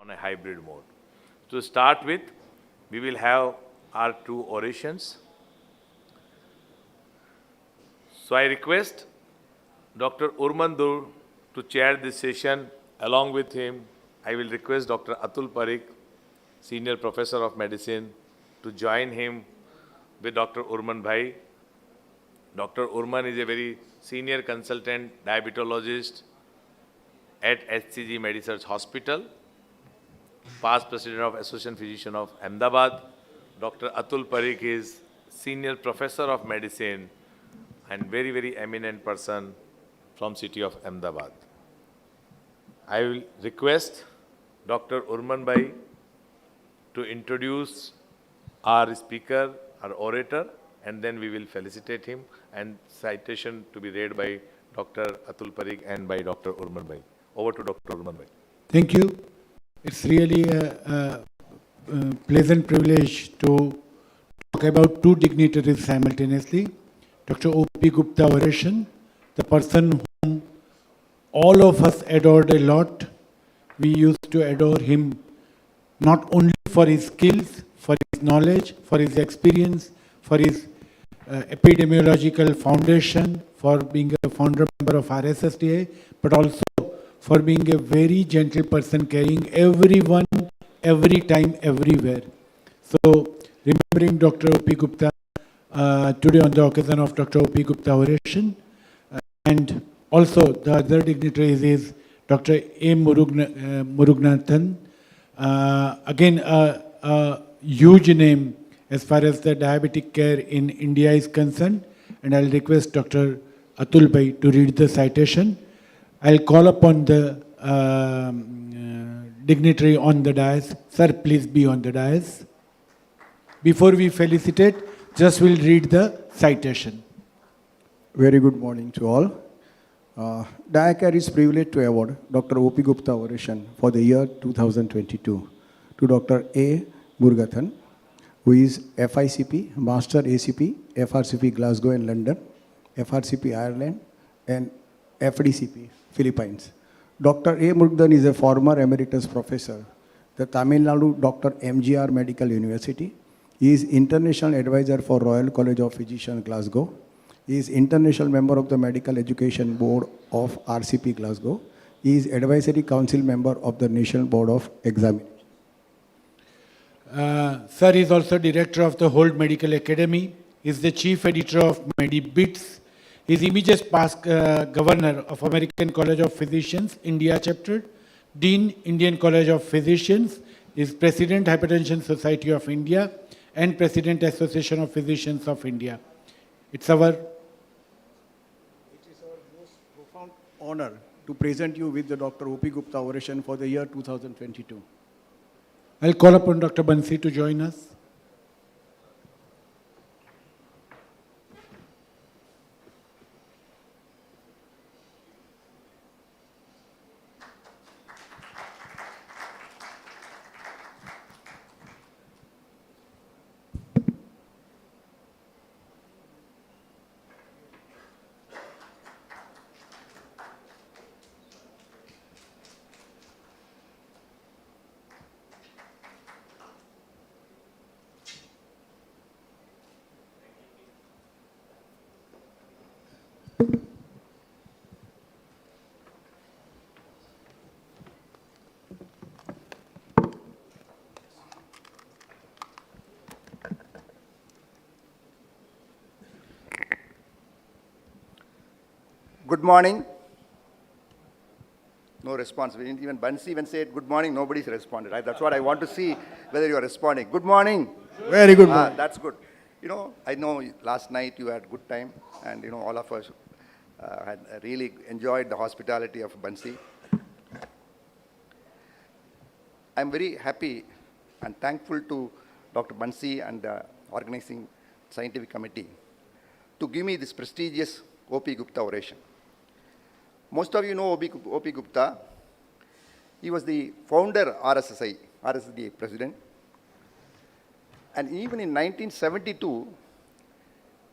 on a hybrid mode. To start with, we will have our two orations. So I request Dr. Urmandur to chair this session. Along with him, I will request Dr. Atul Parikh, Senior Professor of Medicine, to join him with Dr. Urman Bhai. Dr. Urman is a very senior consultant diabetologist at HCG MediSearch Hospital, past president of Association Physician of Ahmedabad. Dr. Atul Parikh is senior professor of medicine and very eminent person from city of Ahmedabad. I will request Dr. Urman Bhai to introduce our speaker, our orator, and then we will felicitate him and citation to be read by Dr. Atul Parikh and by Dr. Urman Bhai. Over to Dr. Urman Bhai. Thank you. It's really a pleasant privilege to talk about two dignitaries simultaneously. Dr. O.P. Gupta oration, the person whom all of us adored a lot. We used to adore him not only for his skills, for his knowledge, for his experience, for his epidemiological foundation, for being a founder member of RSSDA, but also for being a very gentle person, carrying everyone, every time, everywhere. So, remembering Dr. O.P. Gupta today on the occasion of Dr. O.P. Gupta oration, and also the other dignitaries is Dr. A. Muruganathan, again a huge name as far as the diabetic care in India is concerned, and I'll request Dr. Atul Bhai to read the citation. I'll call upon the dignitary on the dais. Sir, please be on the dais. Before we felicitate, just we'll read the citation. Very good morning to all. Diacare is privileged to award Dr. O.P. Gupta oration for the year 2022 to Dr. A. Muruganathan, who is FICP, Master ACP, FRCP Glasgow and London, FRCP Ireland, and FDCP Philippines. Dr. A. Muruganathan is a former emeritus professor, the Tamil Nadu Dr. MGR Medical University. He is international advisor for Royal College of Physicians Glasgow. He is international member of the Medical Education Board of RCP Glasgow. He is advisory council member of the National Board of Examination. Sir is also director of the Holt Medical Academy. He is the chief editor of MediBits. He is immediate past governor of American College of Physicians, India chapter, Dean, Indian College of Physicians, is President Hypertension Society of India, and President Association of Physicians of India. It is our most profound honor to present you with the Dr. O.P. Gupta oration for the year 2022. I'll call upon Dr. Bansi to join us. Good morning. No response. Even Bansi even said good morning, nobody's responded. That's what I want to see, whether you're responding. Good morning. Very good morning. That's good. I know last night you had good time, and all of us had really enjoyed the hospitality of Bansi. I'm very happy and thankful to Dr. Bansi and the organizing scientific committee to give me this prestigious O.P. Gupta oration. Most of you know O.P. Gupta. He was the founder RSSDA president. And even in 1972,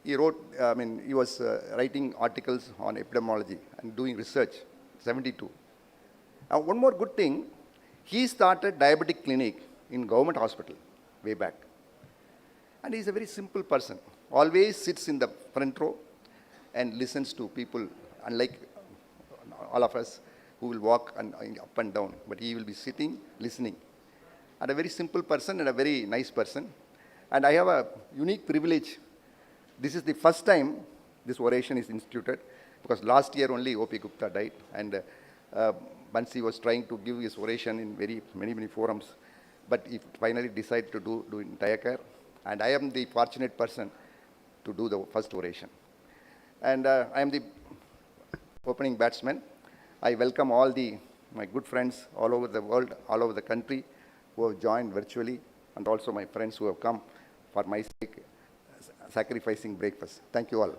he was writing articles on epidemiology and doing research, 72. One more good thing, He started diabetic clinic in government hospital way back. And he's a very simple person. Always sits in the front row and listens to people, unlike all of us who will walk up and down. But he will be sitting, listening. And a very simple person and a very nice person. And I have a unique privilege. This is the first time this oration is instituted, because last year only O.P. Gupta died, and Bansi was trying to give his oration in many forums, but he finally decided to do in Day-3, and I am the fortunate person to do the first oration. And I am the opening batsman. I welcome all my good friends all over the world, all over the country, who have joined virtually, and also my friends who have come for my sake, sacrificing breakfast. Thank you all.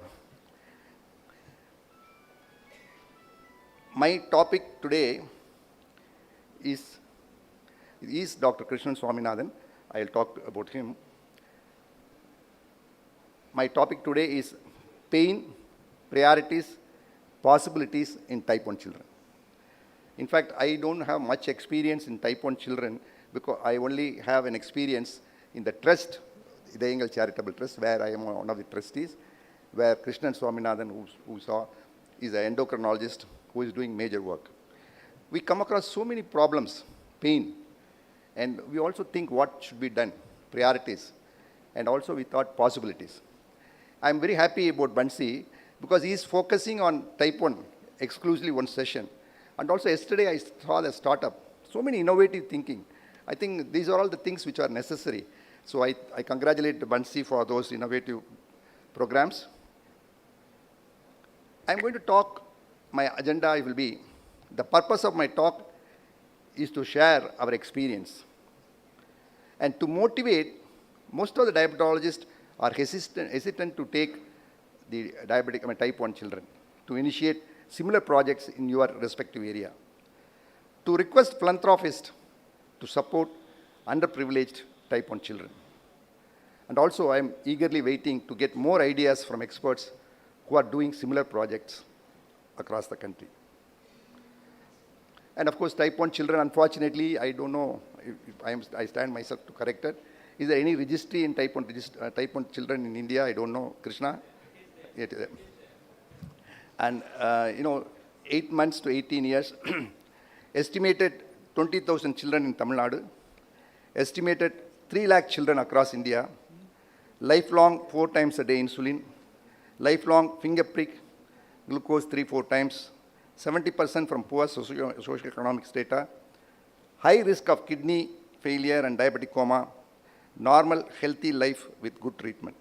My topic today is Dr. Krishnan Swaminathan. I will talk about him. My topic today is pain, priorities, possibilities in type 1 children. In fact, I don't have much experience in type 1 children, because I only have an experience in the trust, the Engel Charitable Trust, where I am one of the trustees, where Krishnan Swaminathan, who is an endocrinologist who is doing major work. We come across so many problems, pain, and we also think what should be done, priorities, and also we thought possibilities. I'm very happy about Bansi, because he is focusing on type 1, exclusively one session. And also yesterday I saw the startup, so many innovative thinking. I think these are all the things which are necessary. So I congratulate Bansi for those innovative programs. I'm going to talk, my agenda will be, the purpose of my talk is to share our experience and to motivate. Most of the diabetologists are hesitant to take the type 1 children, to initiate similar projects in your respective area, to request philanthropists to support underprivileged type 1 children. And also I am eagerly waiting to get more ideas from experts who are doing similar projects across the country. And of course, type 1 children, unfortunately, I don't know if I stand myself to correct it. Is there any registry in type 1 children in India? I don't know. Krishna? And, 8 months to 18 years, estimated 20,000 children in Tamil Nadu, estimated 3 lakh children across India, lifelong 4 times a day insulin, lifelong finger prick, glucose 3-4 times, 70% from poor socioeconomic strata, high risk of kidney failure and diabetic coma, normal healthy life with good treatment.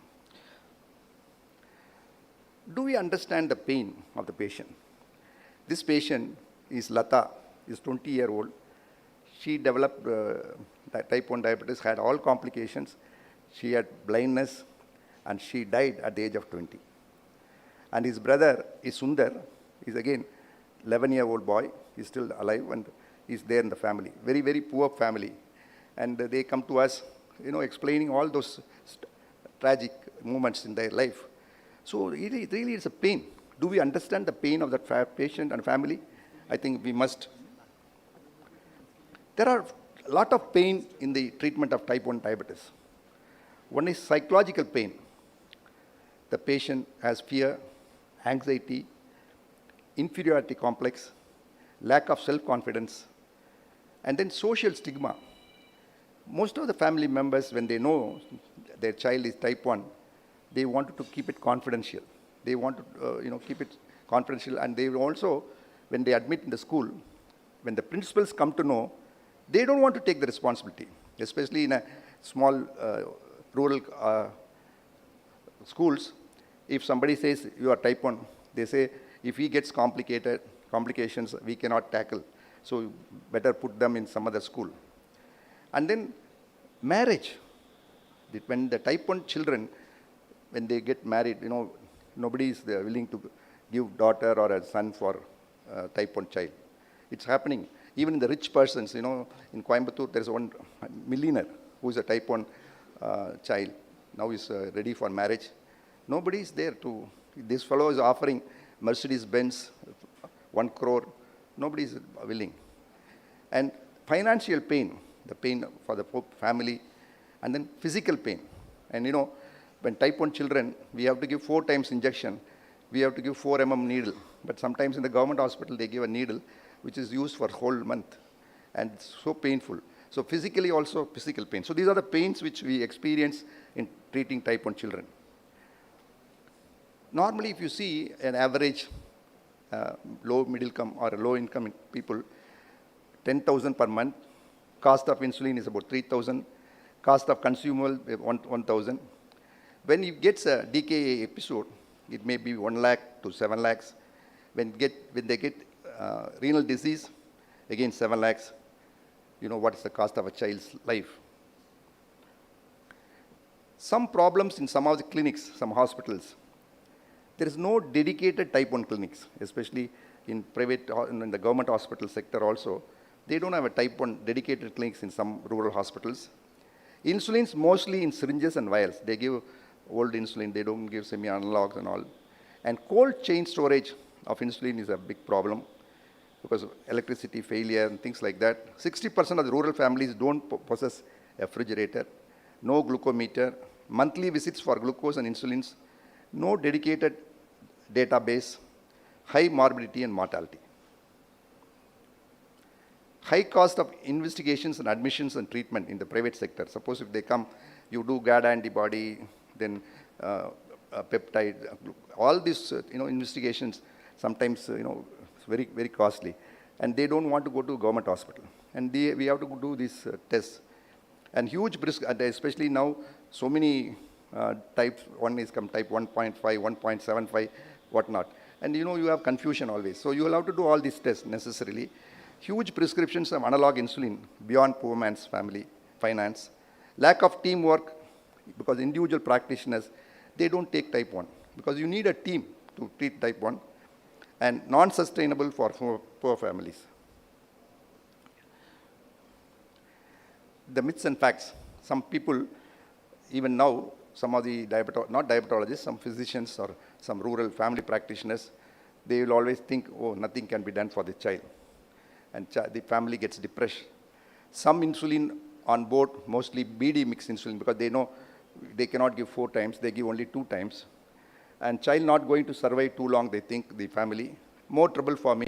Do we understand the pain of the patient? This patient is Lata, is 20-year-old. She developed type 1 diabetes, had all complications. She had blindness, and she died at the age of 20. And his brother is Sundar, is again 11-year-old boy. He's still alive and he's there in the family. Very, very poor family. And they come to us, explaining all those tragic moments in their life. So really it's a pain. Do we understand the pain of that patient and family? I think we must. There are a lot of pain in the treatment of type 1 diabetes. One is psychological pain. The patient has fear, anxiety, inferiority complex, lack of self-confidence, and then social stigma. Most of the family members, when they know their child is type 1, they wanted to keep it confidential. They want to keep it confidential, and they will also, when they admit in the school, when the principals come to know, they don't want to take the responsibility, especially in a small rural schools. If somebody says you are type 1, they say if he gets complications, we cannot tackle. So you better put them in some other school. And then marriage. When the type 1 children, when they get married, nobody is willing to give daughter or a son for type 1 child. It's happening. Even in the rich persons, in Coimbatore, there's one millionaire who is a type 1 child. Now he's ready for marriage. Nobody is there to, this fellow is offering Mercedes-Benz, 1 crore. Nobody is willing. And financial pain, the pain for the family, and then physical pain. And when type 1 children, we have to give 4 times injection. We have to give 4 needle. But sometimes in the government hospital, they give a needle which is used for whole month. And it's so painful. So physically also physical pain. So these are the pains which we experience in treating type 1 children. Normally, if you see an average low middle income or low income people, 10,000 per month, cost of insulin is about 3,000, cost of consumable 1,000. When it gets a DKA episode, it may be 1 lakh to 7 lakhs. When they get renal disease, again 7 lakhs. You know what is the cost of a child's life. Some problems in some of the clinics, some hospitals, there is no dedicated type 1 clinics, especially in private, in the government hospital sector also. They don't have a type 1 dedicated clinics in some rural hospitals. Insulins mostly in syringes and vials. They give old insulin, they don't give semi-analogs and all. And cold chain storage of insulin is a big problem because of electricity failure and things like that. 60% of the rural families don't possess a refrigerator, no glucometer, monthly visits for glucose and insulins, no dedicated database, high morbidity and mortality. High cost of investigations and admissions and treatment in the private sector. Suppose if they come, you do GAD antibody, then peptide, all these investigations, sometimes it's very, very costly. And they don't want to go to government hospital. And we have to do these tests. And huge risk, especially now, so many types, one is come type 1.5, 1.75, whatnot. And you have confusion always. So you will have to do all these tests necessarily. Huge prescriptions of analog insulin beyond poor man's family finance. Lack of teamwork, because individual practitioners, they don't take type 1. Because you need a team to treat type 1. And non-sustainable for poor families. The myths and facts. Some people, even now, some of the not diabetologists, some physicians or some rural family practitioners, they will always think, oh, nothing can be done for the child. And the family gets depressed. Some insulin on board, mostly BD mixed insulin, because they know they cannot give 4 times, they give only 2 times. And child not going to survive too long, they think, the family. More trouble for me.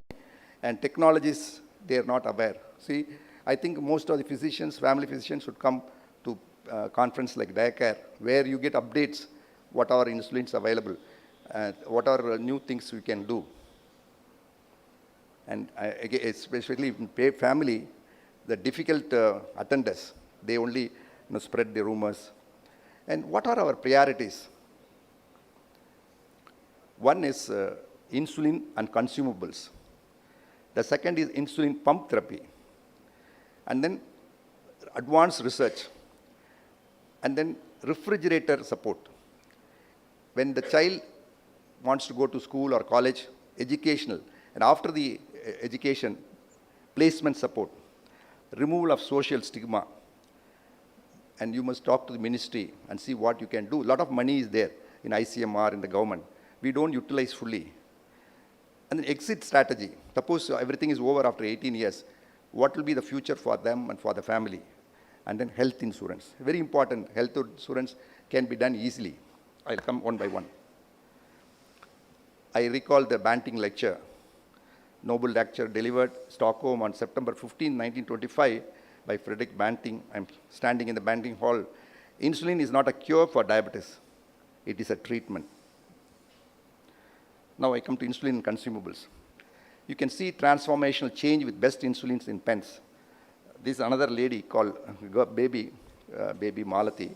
And technologies, they are not aware. See, I think most of the physicians, family physicians should come to conference like Day-3, where you get updates, what are insulins available, what are new things we can do. And especially in family, the difficult attenders, they only spread the rumors. And what are our priorities? One is insulin and consumables. The second is insulin pump therapy. And then advanced research. And then refrigerator support. When the child wants to go to school or college, educational, and after the education, placement support, removal of social stigma. And you must talk to the ministry and see what you can do. A lot of money is there in ICMR, in the government. We don't utilize fully. And then exit strategy. Suppose everything is over after 18 years. What will be the future for them and for the family? And then health insurance. Very important. Health insurance can be done easily. I'll come one by one. I recall the Banting lecture. Noble lecture delivered Stockholm on September 15, 1925 by Frederick Banting. I'm standing in the Banting Hall. Insulin is not a cure for diabetes. It is a treatment. Now I come to insulin and consumables. You can see transformational change with best insulins in pens. This is another lady called baby Malati.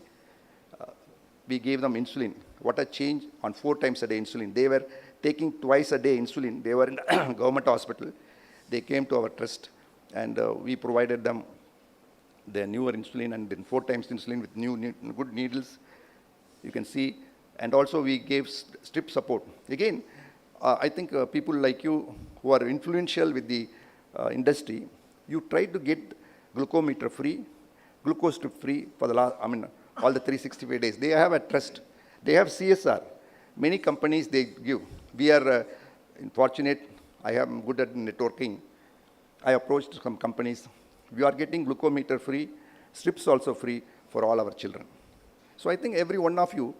We gave them insulin. What a change on 4 times a day insulin. They were taking twice a day insulin. They were in the government hospital. They came to our trust and we provided them the newer insulin and then 4 times insulin with good needles. You can see. And also we gave strip support. Again, I think people like you who are influential with the industry, you try to get glucometer free, glucose strip free for the last, all the 365 days. They have a trust. They have CSR. Many companies they give. We are fortunate. I am good at networking. I approached some companies We are getting glucometer free, strips also free for all our children. So I think every one of you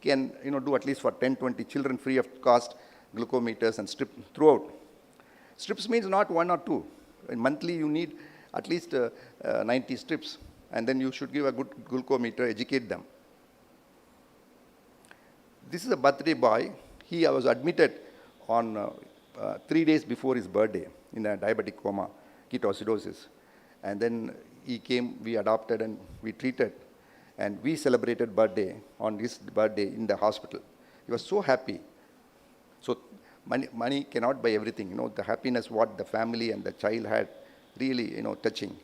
can do at least for 10, 20 children free of cost glucometers and strip throughout. Strips means not one or two. Monthly you need at least 90 strips, and then you should give a good glucometer, educate them. This is a birthday boy. He was admitted on 3 days before his birthday in a diabetic coma, ketoacidosis. And then he came, we adopted and we treated. And we celebrated birthday on his birthday in the hospital. He was so happy. So money cannot buy everything. The happiness what the family and the child had, really, touching.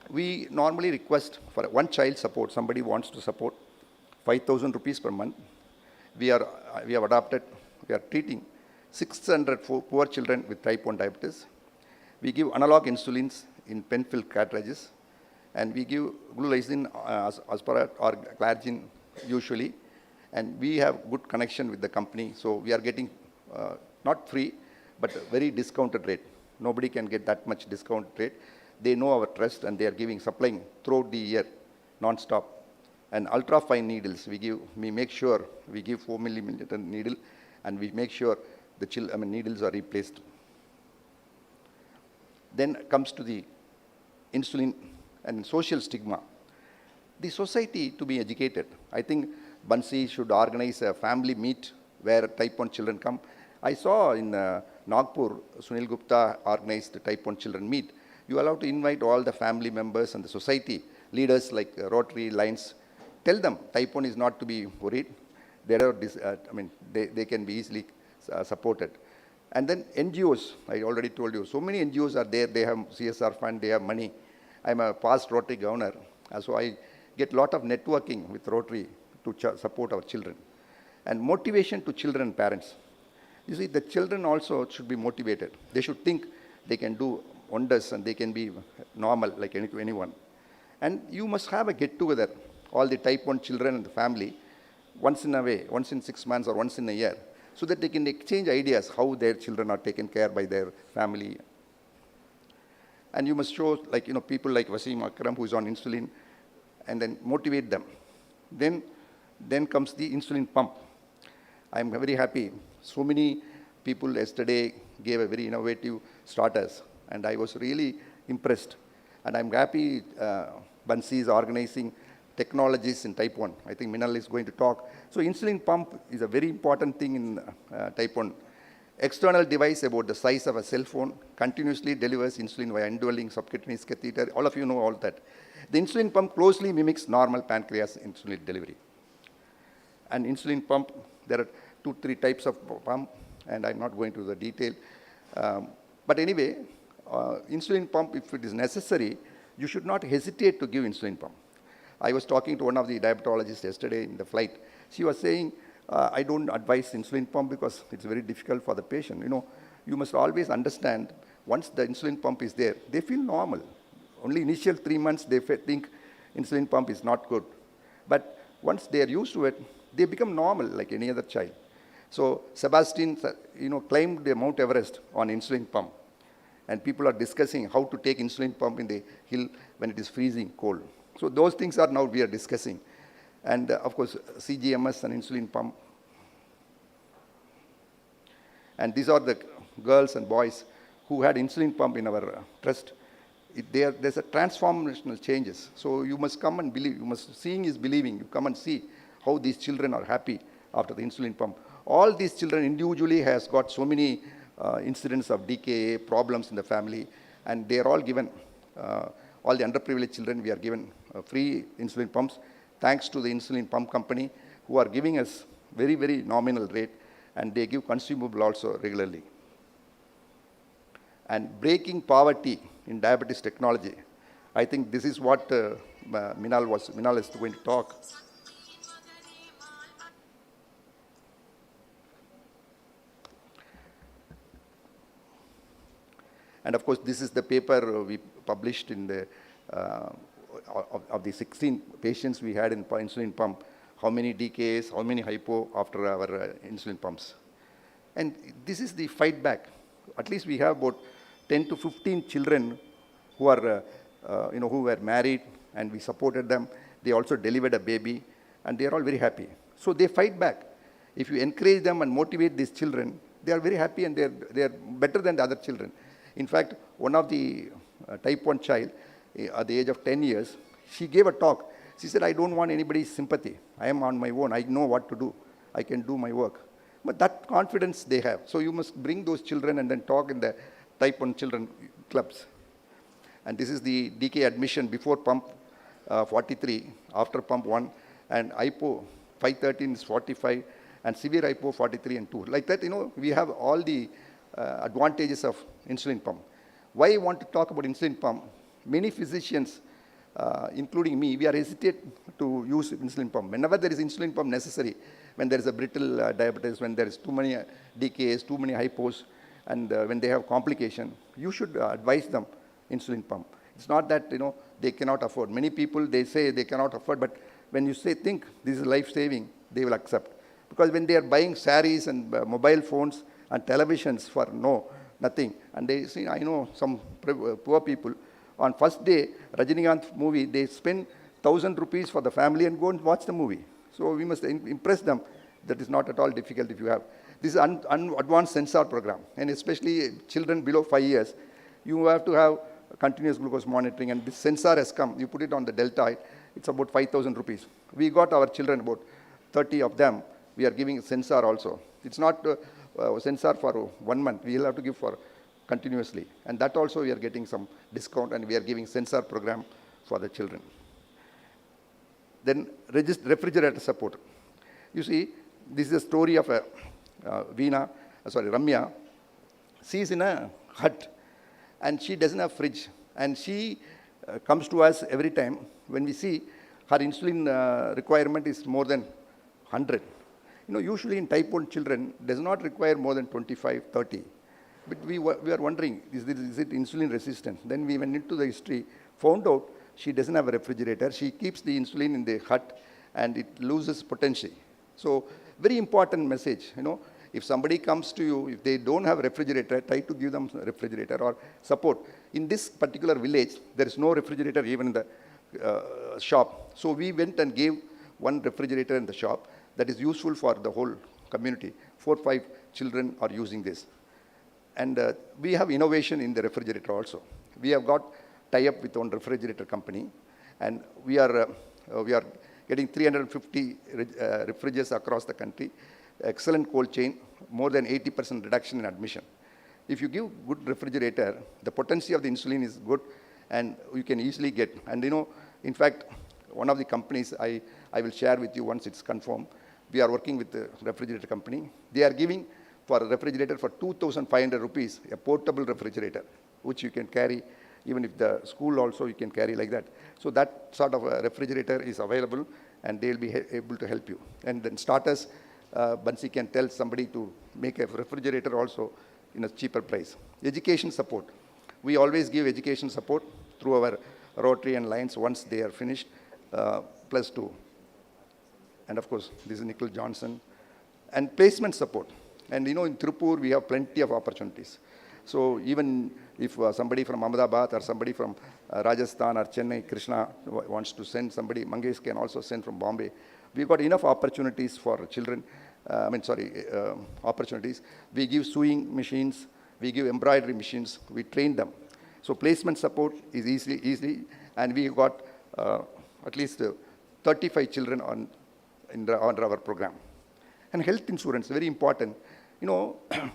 We normally request for one child support. Somebody wants to support 5,000 rupees per month. We have adopted, we are treating 600 poor children with type 1 diabetes. We give analog insulins in pen-filled cartridges, and we give glulysin, aspirate or glargine usually, and we have good connection with the company, so we are getting not free, but very discounted rate. Nobody can get that much discount rate. They know our trust, and they are supplying throughout the year, non-stop. And ultra-fine needles, we make sure we give 4 millimeter needle, and we make sure the needles are replaced. Then comes to the insulin and social stigma. The society to be educated. I think Bansi should organize a family meet where type 1 children come. I saw in Nagpur, Sunil Gupta organized the type 1 children meet. You are allowed to invite all the family members and the society, leaders like Rotary, Lions. Tell them type 1 is not to be worried. They can be easily supported. And then NGOs, I already told you, so many NGOs are there, they have CSR fund, they have money. I'm a past Rotary governor, so I get a lot of networking with Rotary to support our children. And motivation to children and parents. You see, the children also should be motivated. They should think they can do wonders and they can be normal like anyone. And you must have a get-together, all the type 1 children and the family, once in a way, once in 6 months or once in a year, so that they can exchange ideas how their children are taken care by their family. And you must show, people like Wasim Akram, who is on insulin, and then motivate them. Then comes the insulin pump. I'm very happy. So many people yesterday gave a very innovative starters, and I was really impressed. And I'm happy Bansi is organizing technologies in type 1. I think Minal is going to talk. So insulin pump is a very important thing in type 1. External device about the size of a cell phone continuously delivers insulin via indwelling subcutaneous catheter. All of you know all that. The insulin pump closely mimics normal pancreas insulin delivery. And insulin pump, there are 2-3 types of pump, and I'm not going to the detail. But anyway, insulin pump, if it is necessary, you should not hesitate to give insulin pump. I was talking to one of the diabetologists yesterday in the flight. She was saying, I don't advise insulin pump because it's very difficult for the patient. You must always understand, once the insulin pump is there, they feel normal. Only initial 3 months, they think insulin pump is not good. But once they are used to it, they become normal like any other child. So Sebastian, climbed the Mount Everest on insulin pump. And people are discussing how to take insulin pump in the hill when it is freezing cold. So those things are now we are discussing. And of course, CGMS and insulin pump. And these are the girls and boys who had insulin pump in our trust. There's a transformational changes. So you must come and believe. Seeing is believing. You come and see how these children are happy after the insulin pump. All these children individually has got so many incidents of DKA, problems in the family, and they are all given, all the underprivileged children, we are given free insulin pumps, thanks to the insulin pump company, who are giving us very, very nominal rate, and they give consumable also regularly. And breaking poverty in diabetes technology. I think this is what Minal is going to talk. And of course, this is the paper we published in the of the 16 patients we had in insulin pump, how many DKAs, how many hypo after our insulin pumps. And this is the fight back. At least we have about 10 to 15 children who are, who were married, and we supported them. They also delivered a baby, and they are all very happy. So they fight back. If you encourage them and motivate these children, they are very happy and they are better than the other children. In fact, one of the type 1 child, at the age of 10 years, she gave a talk. She said, I don't want anybody's sympathy. I am on my own. I know what to do. I can do my work. But that confidence they have. So you must bring those children and then talk in the type 1 children clubs. And this is the DK admission before pump 43, after pump 1, and IPO 513 is 45, and severe IPO 43 and 2. Like that, we have all the advantages of insulin pump. Why I want to talk about insulin pump? Many physicians, including me, we are hesitate to use insulin pump. Whenever there is insulin pump necessary, when there is a brittle diabetes, when there is too many DKs, too many hypos, and when they have complication, you should advise them insulin pump. It's not that, they cannot afford. Many people, they say they cannot afford, but when you think this is life-saving, they will accept. Because when they are buying saris and mobile phones and televisions for nothing, and they see, I know some poor people, on first day, Rajinikanth movie, they spend 1,000 rupees for the family and go and watch the movie. So we must impress them. That is not at all difficult if you have. This is an advanced sensor program, and especially children below 5 years, you have to have continuous glucose monitoring, and this sensor has come. You put it on the delta, it's about 5,000 rupees. We got our children, about 30 of them, we are giving sensor also. It's not sensor for 1 month. We will have to give for continuously. And that also we are getting some discount, and we are giving sensor program for the children. Then refrigerator support. You see, this is a story of Ramya. She is in a hut, and she doesn't have fridge. And she comes to us every time. When we see her insulin requirement is more than 100. Usually in type 1 children, does not require more than 25, 30. But we are wondering, is it insulin resistant? Then we went into the history, found out she doesn't have a refrigerator. She keeps the insulin in the hut, and it loses potency. So very important message, if somebody comes to you, if they don't have a refrigerator, try to give them a refrigerator or support. In this particular village, there is no refrigerator even in the shop. So we went and gave one refrigerator in the shop that is useful for the whole community. 4 or 5 children are using this. And we have innovation in the refrigerator also. We have got tie-up with one refrigerator company, and we are getting 350 refrigerators across the country. Excellent cold chain, more than 80% reduction in admission. If you give good refrigerator, the potency of the insulin is good, and you can easily get. And in fact, one of the companies I will share with you once it's confirmed. We are working with the refrigerator company. They are giving for a refrigerator for 2,500 rupees, a portable refrigerator, which you can carry, even if the school also you can carry like that. So that sort of a refrigerator is available, and they will be able to help you. And then starters, Bansi can tell somebody to make a refrigerator also in a cheaper price. Education support. We always give education support through our Rotary and Lions once they are finished, +2. And of course, this is Nicole Johnson. And placement support. And in Tirupur, we have plenty of opportunities. So even if somebody from Ahmedabad or somebody from Rajasthan or Chennai, Krishna wants to send somebody, Mangesh can also send from Bombay. We've got enough opportunities for children. Opportunities. We give sewing machines, we give embroidery machines, we train them. So placement support is easy, and we got at least 35 children under our program. And health insurance, very important.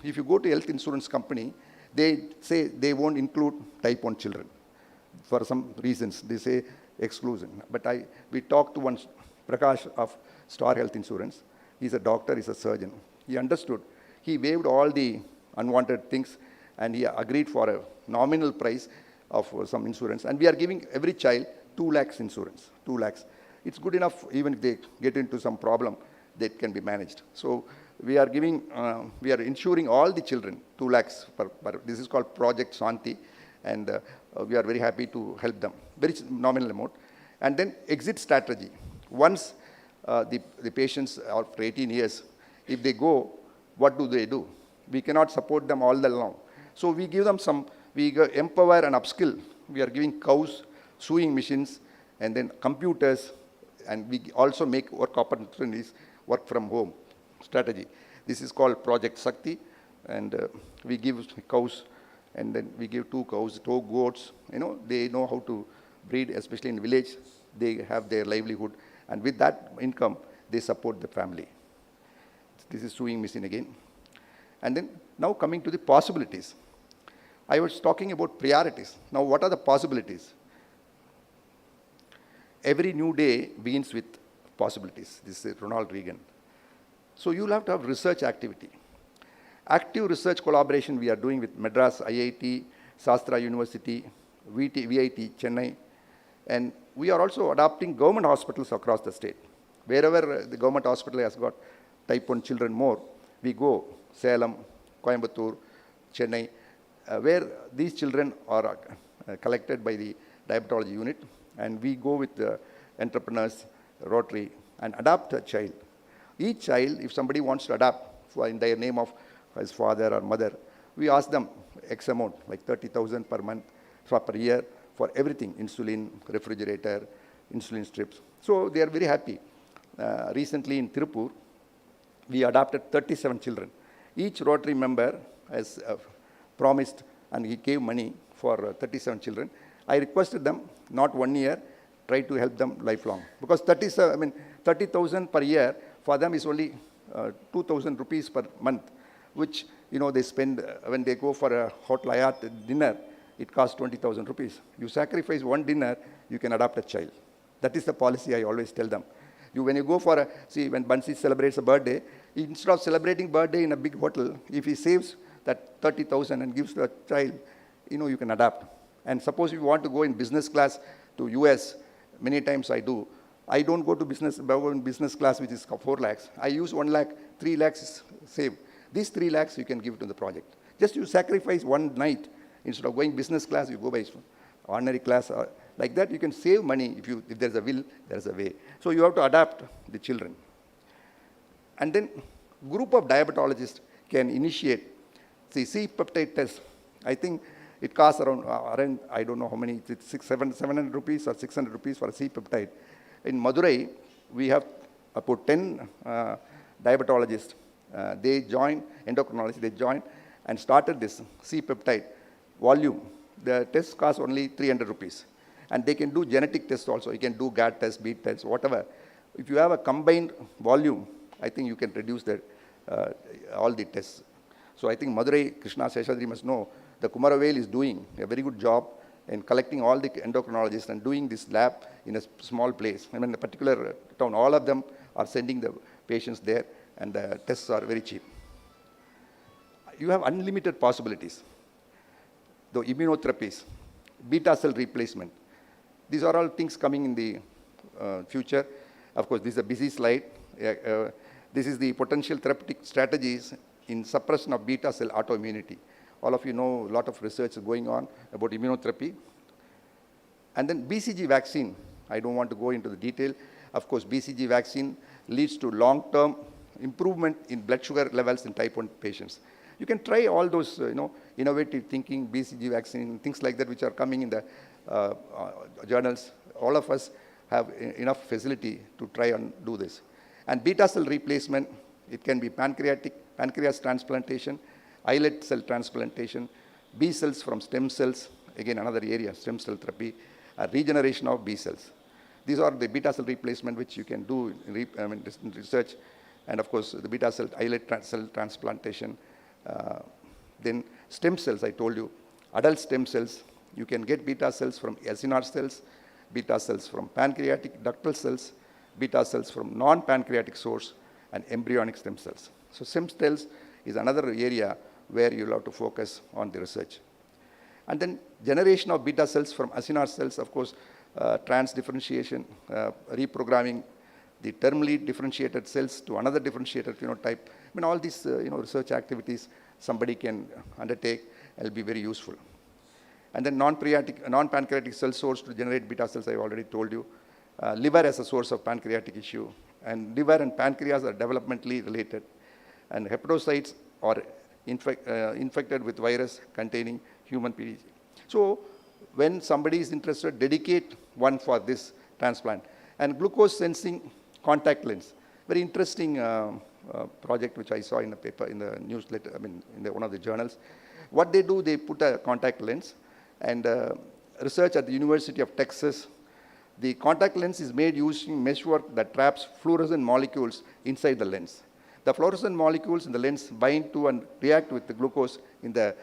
If you go to health insurance company, they say they won't include type 1 children. For some reasons, they say exclusion. But we talked to one Prakash of Star Health Insurance. He's a doctor, he's a surgeon. He understood. He waived all the unwanted things, and he agreed for a nominal price of some insurance. And we are giving every child 2 lakhs insurance, 2 lakhs. It's good enough even if they get into some problem, that can be managed. So we are insuring all the children 2 lakhs this is called Project Shanti, and we are very happy to help them. Very nominal amount. And then exit strategy. Once the patients are for 18 years, if they go, what do? We cannot support them all along. So we give them we empower and upskill we are giving cows, sewing machines, and then computers, and we also make work opportunities, work from home strategy. This is called Project Sakti, and we give cows, and then we give 2 cows, 2 goats. They know how to breed, especially in village. They have their livelihood, and with that income, they support the family. This is sewing machine again. And then now coming to the possibilities. I was talking about priorities. Now what are the possibilities? Every new day begins with possibilities. This is Ronald Reagan. So you'll have to have research activity. Active research collaboration we are doing with Madras IIT, Sastra University, VIT Chennai, and we are also adopting government hospitals across the state. Wherever the government hospital has got type 1 children more, we go Salem, Coimbatore, Chennai, where these children are collected by the diabetology unit, and we go with the entrepreneurs, Rotary, and adopt a child. Each child, if somebody wants to adopt in their name of his father or mother, we ask them X amount, like 30,000 per month, per year, for everything, insulin, refrigerator, insulin strips. So they are very happy. Recently in Tirupur, we adopted 37 children. Each Rotary member has promised, and he gave money for 37 children. I requested them, not 1 year, try to help them lifelong. Because 30,000 per year, for them is only 2,000 rupees per month, which they spend when they go for a hot Hayat dinner, it costs 20,000 rupees. You sacrifice one dinner, you can adopt a child. That is the policy I always tell them. When you go for when Bansi celebrates a birthday, instead of celebrating birthday in a big hotel, if he saves that 30,000 and gives to a child, you can adapt. And suppose you want to go in business class to US, many times I do. I don't go to business class, which is 4 lakhs. I use 1 lakh, 3 lakhs is saved. These 3 lakhs you can give to the project. Just you sacrifice one night. Instead of going business class, you go by ordinary class. Like that, you can save money. If there's a will, there's a way. So you have to adapt the children. And then group of diabetologists can initiate C-peptide test. I think it costs around I don't know how many, 700 rupees or 600 rupees for a C-peptide. In Madurai, we have about 10 diabetologists. They joined, endocrinologists, they joined and started this C-peptide volume. The test costs only 300 rupees. And they can do genetic tests also. You can do GAD test, beat test, whatever. If you have a combined volume, I think you can reduce all the tests. So I think Madurai, Krishna Seshadri must know, the Kumaravel is doing a very good job in collecting all the endocrinologists and doing this lab in a small place. In a particular town, all of them are sending the patients there, and the tests are very cheap. You have unlimited possibilities. The immunotherapies, beta cell replacement. These are all things coming in the future. Of course, this is a busy slide. This is the potential therapeutic strategies in suppression of beta cell autoimmunity. All of you know a lot of research is going on about immunotherapy. And then BCG vaccine. I don't want to go into the detail. Of course, BCG vaccine leads to long-term improvement in blood sugar levels in type 1 patients. You can try all those, innovative thinking, BCG vaccine, things like that, which are coming in the journals. All of us have enough facility to try and do this. And beta cell replacement, it can be pancreas transplantation, islet cell transplantation, B cells from stem cells, again another area, stem cell therapy, regeneration of B cells. These are the beta cell replacement which you can do in research. And of course, the beta cell, islet cell transplantation. Then stem cells, I told you, adult stem cells. You can get beta cells from acinar cells, beta cells from pancreatic ductal cells, beta cells from non-pancreatic source, and embryonic stem cells. So stem cells is another area where you'll have to focus on the research. And then generation of beta cells from acinar cells, of course, transdifferentiation, reprogramming the terminally differentiated cells to another differentiated phenotype. All these research activities somebody can undertake and will be very useful. And then non-pancreatic cell source to generate beta cells, I've already told you. Liver as a source of pancreatic issue. And liver and pancreas are developmentally related. And hepatocytes are infected with virus containing human PDG. So when somebody is interested, dedicate one for this transplant. And glucose sensing contact lens, very interesting project which I saw in the paper, in the newsletter, in one of the journals. What they do, they put a contact lens, and research at the University of Texas. The contact lens is made using meshwork that traps fluorescent molecules inside the lens. The fluorescent molecules in the lens bind to and react with the glucose in the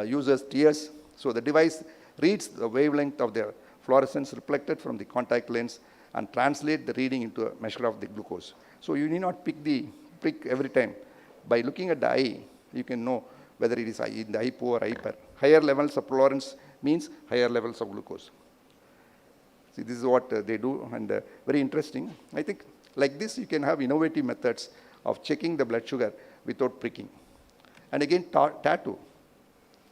user's tears. So the device reads the wavelength of the fluorescence reflected from the contact lens and translate the reading into a measure of the glucose. So you need not prick every time. By looking at the eye, you can know whether it is in the hypo or hyper. Higher levels of fluorescence means higher levels of glucose. See, this is what they do, and very interesting. I think like this, you can have innovative methods of checking the blood sugar without pricking. And again, tattoo.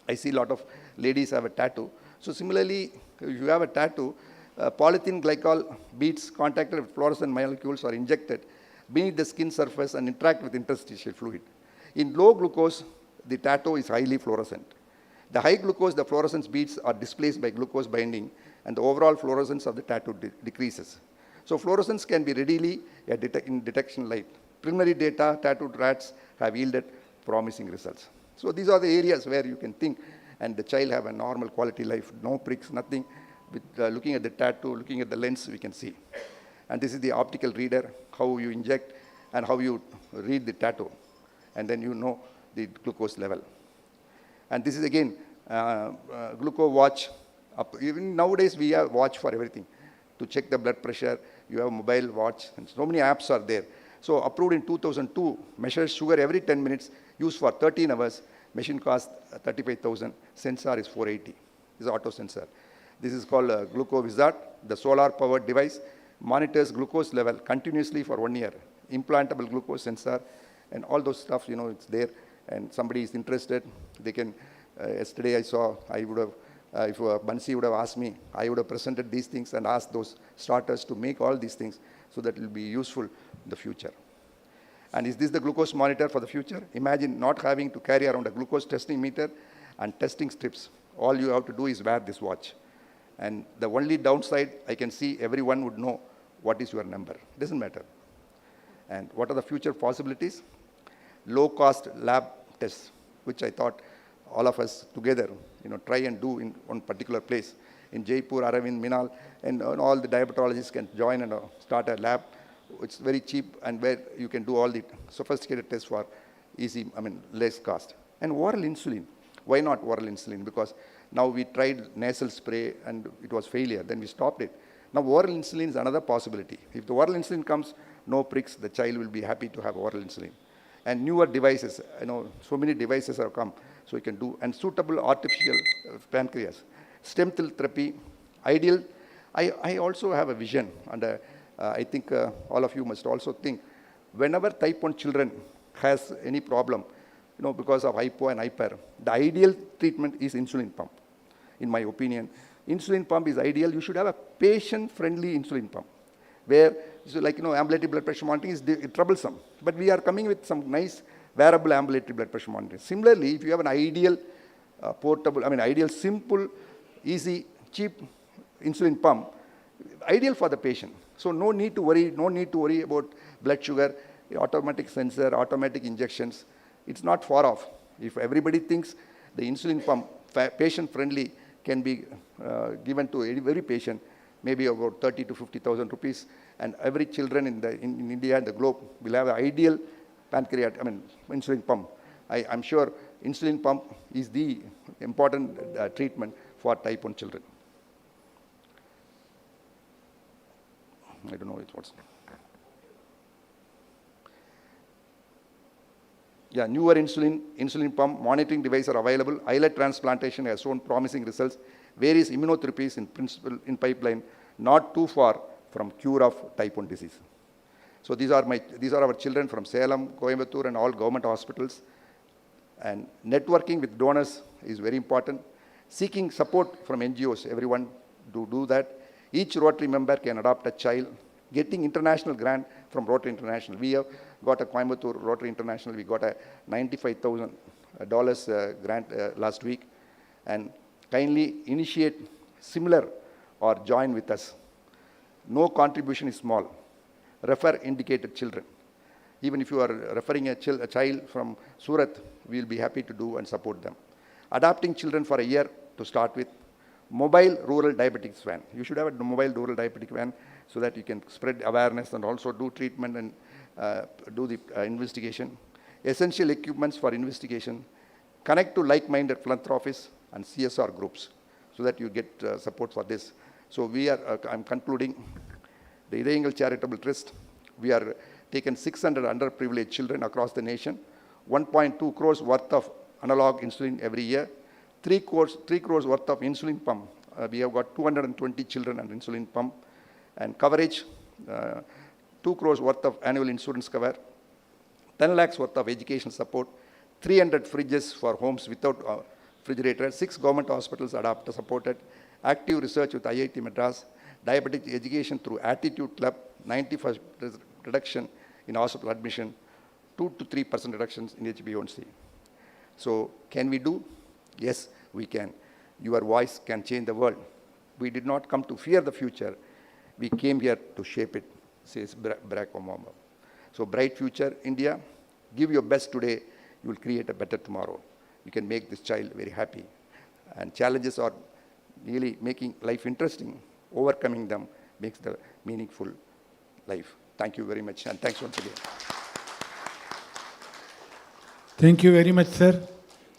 I see a lot of ladies have a tattoo. So similarly, if you have a tattoo, polythene glycol beads contacted with fluorescent molecules are injected beneath the skin surface and interact with interstitial fluid. In low glucose, the tattoo is highly fluorescent. The high glucose, the fluorescence beads are displaced by glucose binding, and the overall fluorescence of the tattoo decreases. So fluorescence can be readily in detection light. Preliminary data, tattooed rats have yielded promising results. So these are the areas where you can think, and the child have a normal quality life, no pricks, nothing. With looking at the tattoo, looking at the lens, we can see. And this is the optical reader, how you inject and how you read the tattoo. And then you know the glucose level. And this is again, glucose watch. Even nowadays, we have watch for everything. To check the blood pressure, you have a mobile watch, and so many apps are there. So approved in 2002, measures sugar every 10 minutes, used for 13 hours. Machine costs 35,000, sensor is 480. This is auto sensor. This is called Glucose Wizard, the solar-powered device, monitors glucose level continuously for 1 year. Implantable glucose sensor, and all those stuff, you know, it's there. And somebody is interested, they can, yesterday I saw, I would have, if Bansi would have asked me, I would have presented these things and asked those starters to make all these things so that it will be useful in the future. And is this the glucose monitor for the future? Imagine not having to carry around a glucose testing meter and testing strips. All you have to do is wear this watch. And the only downside, I can see everyone would know what is your number. Doesn't matter. And what are the future possibilities? Low-cost lab tests, which I thought all of us together, you know, try and do in one particular place. In Jaipur, Aravind, Minal, and all the diabetologists can join and start a lab. It's very cheap, and where you can do all the sophisticated tests for easy, less cost. And oral insulin. Why not oral insulin? Because now we tried nasal spray and it was failure. Then we stopped it. Now oral insulin is another possibility. If the oral insulin comes, no pricks, the child will be happy to have oral insulin. And newer devices, you know, so many devices have come, so you can do, and suitable artificial pancreas. Stem cell therapy, ideal. I also have a vision, and I think all of you must also think, whenever type 1 children has any problem, you know, because of hypo and hyper, the ideal treatment is insulin pump. In my opinion, insulin pump is ideal. You should have a patient-friendly insulin pump, where, so like, you know, ambulatory blood pressure monitoring is troublesome. But we are coming with some nice wearable ambulatory blood pressure monitoring. Similarly, if you have an ideal portable, ideal simple, easy, cheap insulin pump, ideal for the patient. So no need to worry about blood sugar, automatic sensor, automatic injections. It's not far off. If everybody thinks the insulin pump, patient-friendly, can be given to every patient, maybe about 30 to 50,000 rupees, and every children in India and the globe will have an ideal insulin pump. I'm sure insulin pump is the important treatment for type 1 children. I don't know what's. Yeah, newer insulin pump, monitoring devices are available. Islet transplantation has shown promising results. Various immunotherapies in principle in pipeline, not too far from cure of type 1 disease. So these are our children from Salem, Coimbatore, and all government hospitals. And networking with donors is very important. Seeking support from NGOs, everyone do that. Each Rotary member can adopt a child. Getting international grant from Rotary International. We have got a Coimbatore Rotary International. We got a $95,000 grant last week. And kindly initiate similar or join with us. No contribution is small. Refer indicated children. Even if you are referring a child from Surat, we will be happy to do and support them. Adopting children for a year to start with. Mobile rural diabetics van. You should have a mobile rural diabetic van so that you can spread awareness and also do treatment and do the investigation. Essential equipments for investigation. Connect to like-minded philanthropists and CSR groups so that you get support for this. So we are, I'm concluding, the Idayangal Charitable Trust, we are taken 600 underprivileged children across the nation, 1.2 crores worth of analog insulin every year, 3 crores worth of insulin pump. We have got 220 children under insulin pump, and coverage, 2 crores worth of annual insurance cover, 10 lakhs worth of education support, 300 fridges for homes without refrigerator, 6 government hospitals adopter supported, active research with IIT Madras, diabetic education through Attitude Club, 90% reduction in hospital admission, 2 to 3% reductions in HbA1c. So can we do? Yes, we can. Your voice can change the world. We did not come to fear the future. We came here to shape it, says Barack Obama. So bright future, India, give your best today, you will create a better tomorrow. You can make this child very happy. And challenges are really making life interesting. Overcoming them makes the meaningful life. Thank you very much, and thanks once again. Thank you very much, sir.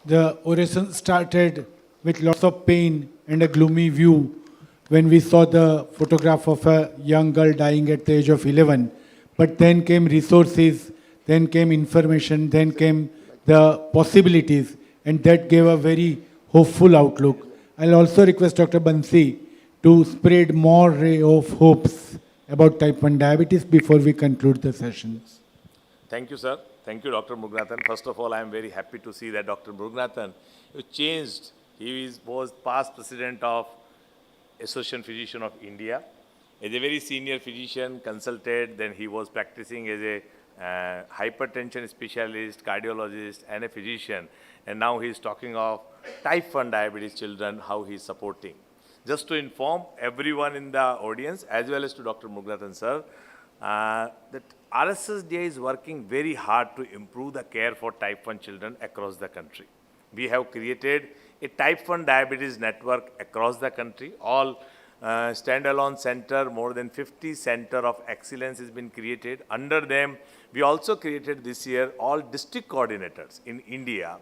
The oration started with lots of pain and a gloomy view when we saw the photograph of a young girl dying at the age of 11. But then came resources, then came information, then came the possibilities, and that gave a very hopeful outlook. I'll also request Dr. Bansi to spread more ray of hopes about type 1 diabetes before we conclude the session. Thank you, sir. Thank you, Dr. Muruganathan. First of all, I am very happy to see that Dr. Muruganathan, you changed. He was past president of Association Physician of India. As a very senior physician, consulted, then he was practicing as a hypertension specialist, cardiologist, and a physician. And now he is talking of type 1 diabetes children, how he is supporting. Just to inform everyone in the audience, as well as to Dr. Muruganathan, sir, that RSSDI is working very hard to improve the care for type 1 children across the country. We have created a type 1 diabetes network across the country. All standalone center, more than 50 center of excellence has been created. Under them, we also created this year all district coordinators in India.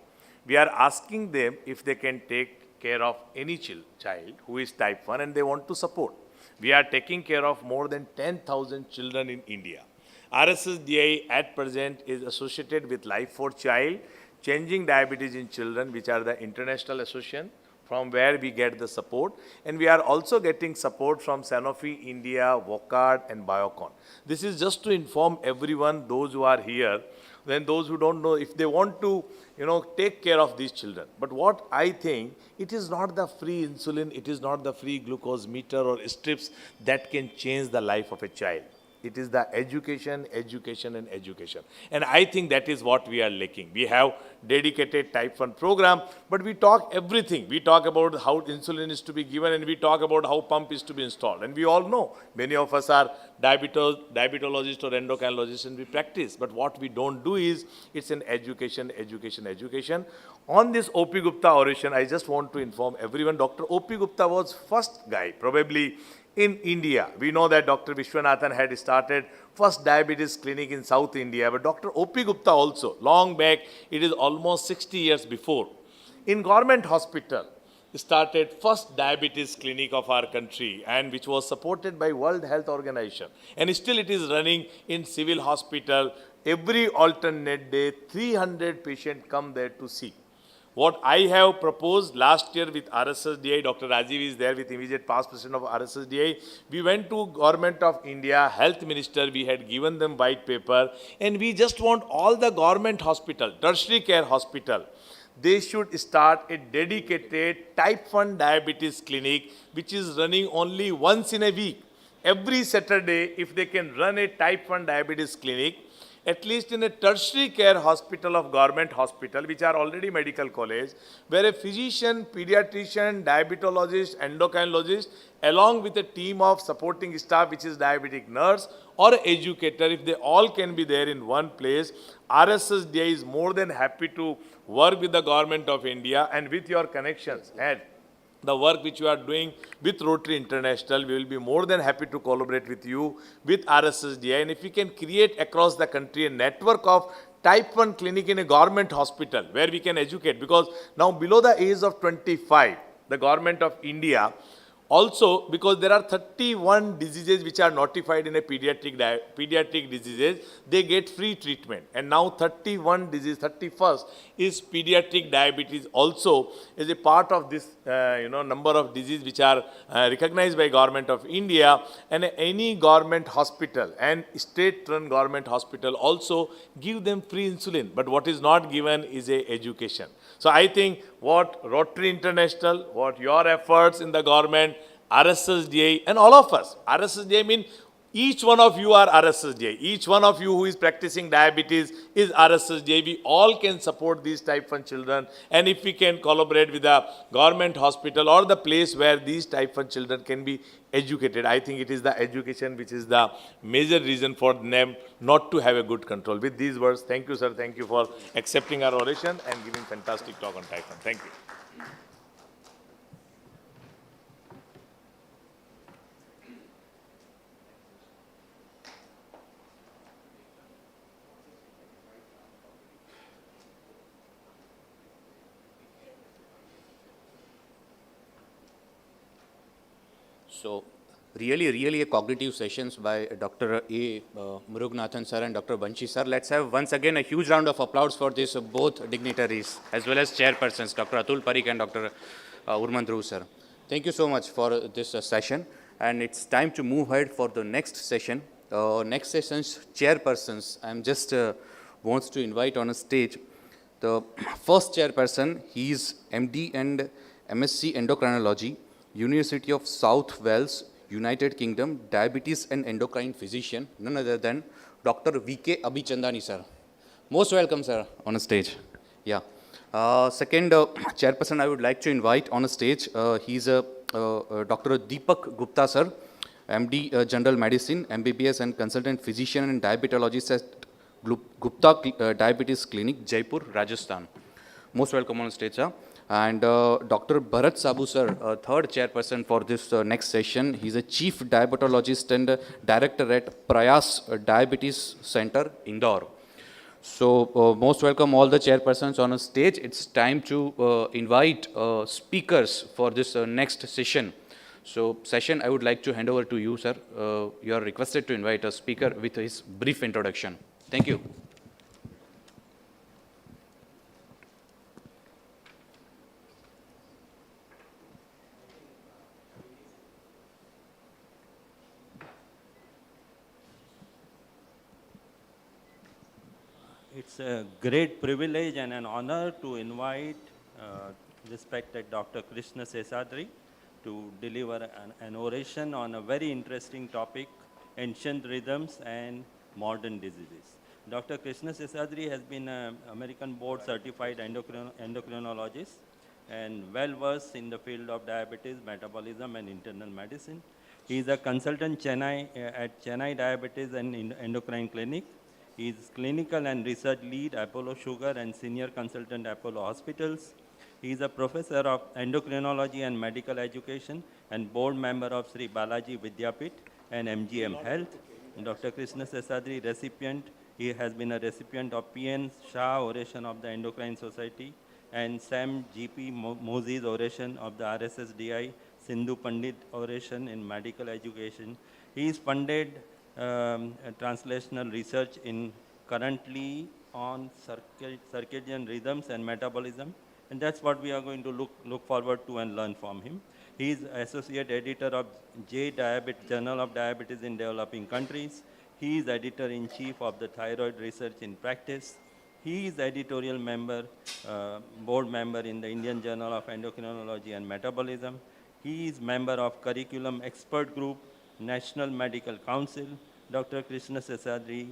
We are asking them if they can take care of any child who is type 1 and they want to support. We are taking care of more than 10,000 children in India. RSSDI at present is associated with Life for Child, Changing Diabetes in Children, which are the international association from where we get the support. And we are also getting support from Sanofi India, Vocard, and Biocon. This is just to inform everyone, those who are here, then those who don't know, if they want to, take care of these children. But what I think, it is not the free insulin, it is not the free glucose meter or strips that can change the life of a child. It is the education, education, and education. And I think that is what we are lacking. We have dedicated type 1 program, but we talk everything. We talk about how insulin is to be given, and we talk about how pump is to be installed. And we all know, many of us are diabetologists or endocrinologists, and we practice. But what we don't do is, it's an education, education, education. On this O.P. Gupta oration, I just want to inform everyone, Dr. O.P. Gupta was first guy, probably in India. We know that Dr. Vishwanathan had started first diabetes clinic in South India, but Dr. O.P. Gupta also, long back, it is almost 60 years before, in government hospital, started first diabetes clinic of our country, and which was supported by World Health Organization. And still it is running in civil hospital. Every alternate day, 300 patients come there to see. What I have proposed last year with RSSDI, Dr. Rajiv is there with immediate past president of RSSDI. We went to Government of India, Health Minister, we had given them white paper, and we just want all the government hospital, tertiary care hospital, they should start a dedicated type 1 diabetes clinic, which is running only once in a week. Every Saturday, if they can run a type 1 diabetes clinic, at least in a tertiary care hospital of government hospital, which are already medical college, where a physician, pediatrician, diabetologist, endocrinologist, along with a team of supporting staff, which is diabetic nurse or educator, if they all can be there in one place, RSSDI is more than happy to work with the government of India and with your connections and the work which you are doing with Rotary International. We will be more than happy to collaborate with you, with RSSDI. And if we can create across the country a network of type 1 clinic in a government hospital where we can educate, because now below the age of 25, the government of India also, because there are 31 diseases which are notified in a pediatric diseases, they get free treatment. And now 31 disease, 31st is pediatric diabetes also is a part of this, number of diseases which are recognized by government of India. And any government hospital and state-run government hospital also give them free insulin. But what is not given is a education. So I think what Rotary International, what your efforts in the government, RSSDI, and all of us, RSSDI mean each one of you are RSSDI. Each one of you who is practicing diabetes is RSSDI. We all can support these type 1 children. And if we can collaborate with the government hospital or the place where these type 1 children can be educated, I think it is the education which is the major reason for them not to have a good control. With these words, thank you, sir. Thank you for accepting our oration and giving fantastic talk on type 1. Thank you. So really a cognitive sessions by Dr. A. Muruganathan sir and Dr. Banshi sir. Let's have once again a huge round of applause for this both dignitaries as well as chairpersons, Dr. Atul Parikh and Dr. Urmandru sir. Thank you so much for this session, and it's time to move ahead for the next session. Next session's chairpersons, I'm just wants to invite on a stage the first chairperson. He is MD and MSc Endocrinology, University of South Wales, United Kingdom, diabetes and endocrine physician, none other than Dr. V.K. Abhichandani, sir. Most welcome, sir, on a stage. Yeah. Second chairperson I would like to invite on a stage, he's Dr. Deepak Gupta, sir, MD General Medicine, MBBS and consultant physician and diabetologist at Gupta Diabetes Clinic, Jaipur, Rajasthan. Most welcome on stage, sir. And Dr. Bharat Sabu, sir, third chairperson for this next session. He's a chief diabetologist and director at Prayas Diabetes Center, Indore. So most welcome all the chairpersons on a stage. It's time to invite speakers for this next session. So session, I would like to hand over to you, sir. You are requested to invite a speaker with his brief introduction. Thank you. It's a great privilege and an honor to invite respected Dr. Krishna Sesadri to deliver an oration on a very interesting topic, ancient rhythms and modern diseases. Dr. Krishna Sesadri has been an American board certified endocrinologist and well versed in the field of diabetes, metabolism and internal medicine. He is a consultant at Chennai Diabetes and Endocrine Clinic. He is clinical and research lead, Apollo Sugar, and senior consultant, Apollo Hospitals. He is a professor of endocrinology and medical education and board member of Sri Balaji Vidyapith and MGM Health. Dr. Krishna Sesadri, he has been a recipient of P.N. Shah Oration of the Endocrine Society and Sam G.P. Moses Oration of the RSSDI, Sindhu Pandit Oration in medical education. He is funded translational research in currently on circadian rhythms and metabolism, and that's what we are going to look forward to and learn from him. He is associate editor of Journal of Diabetes in Developing Countries. He is editor-in-chief of the Thyroid Research in Practice. He is editorial member, board member in the Indian Journal of Endocrinology and Metabolism. He is member of Curriculum Expert Group, National Medical Council. Dr. Krishna Sesadri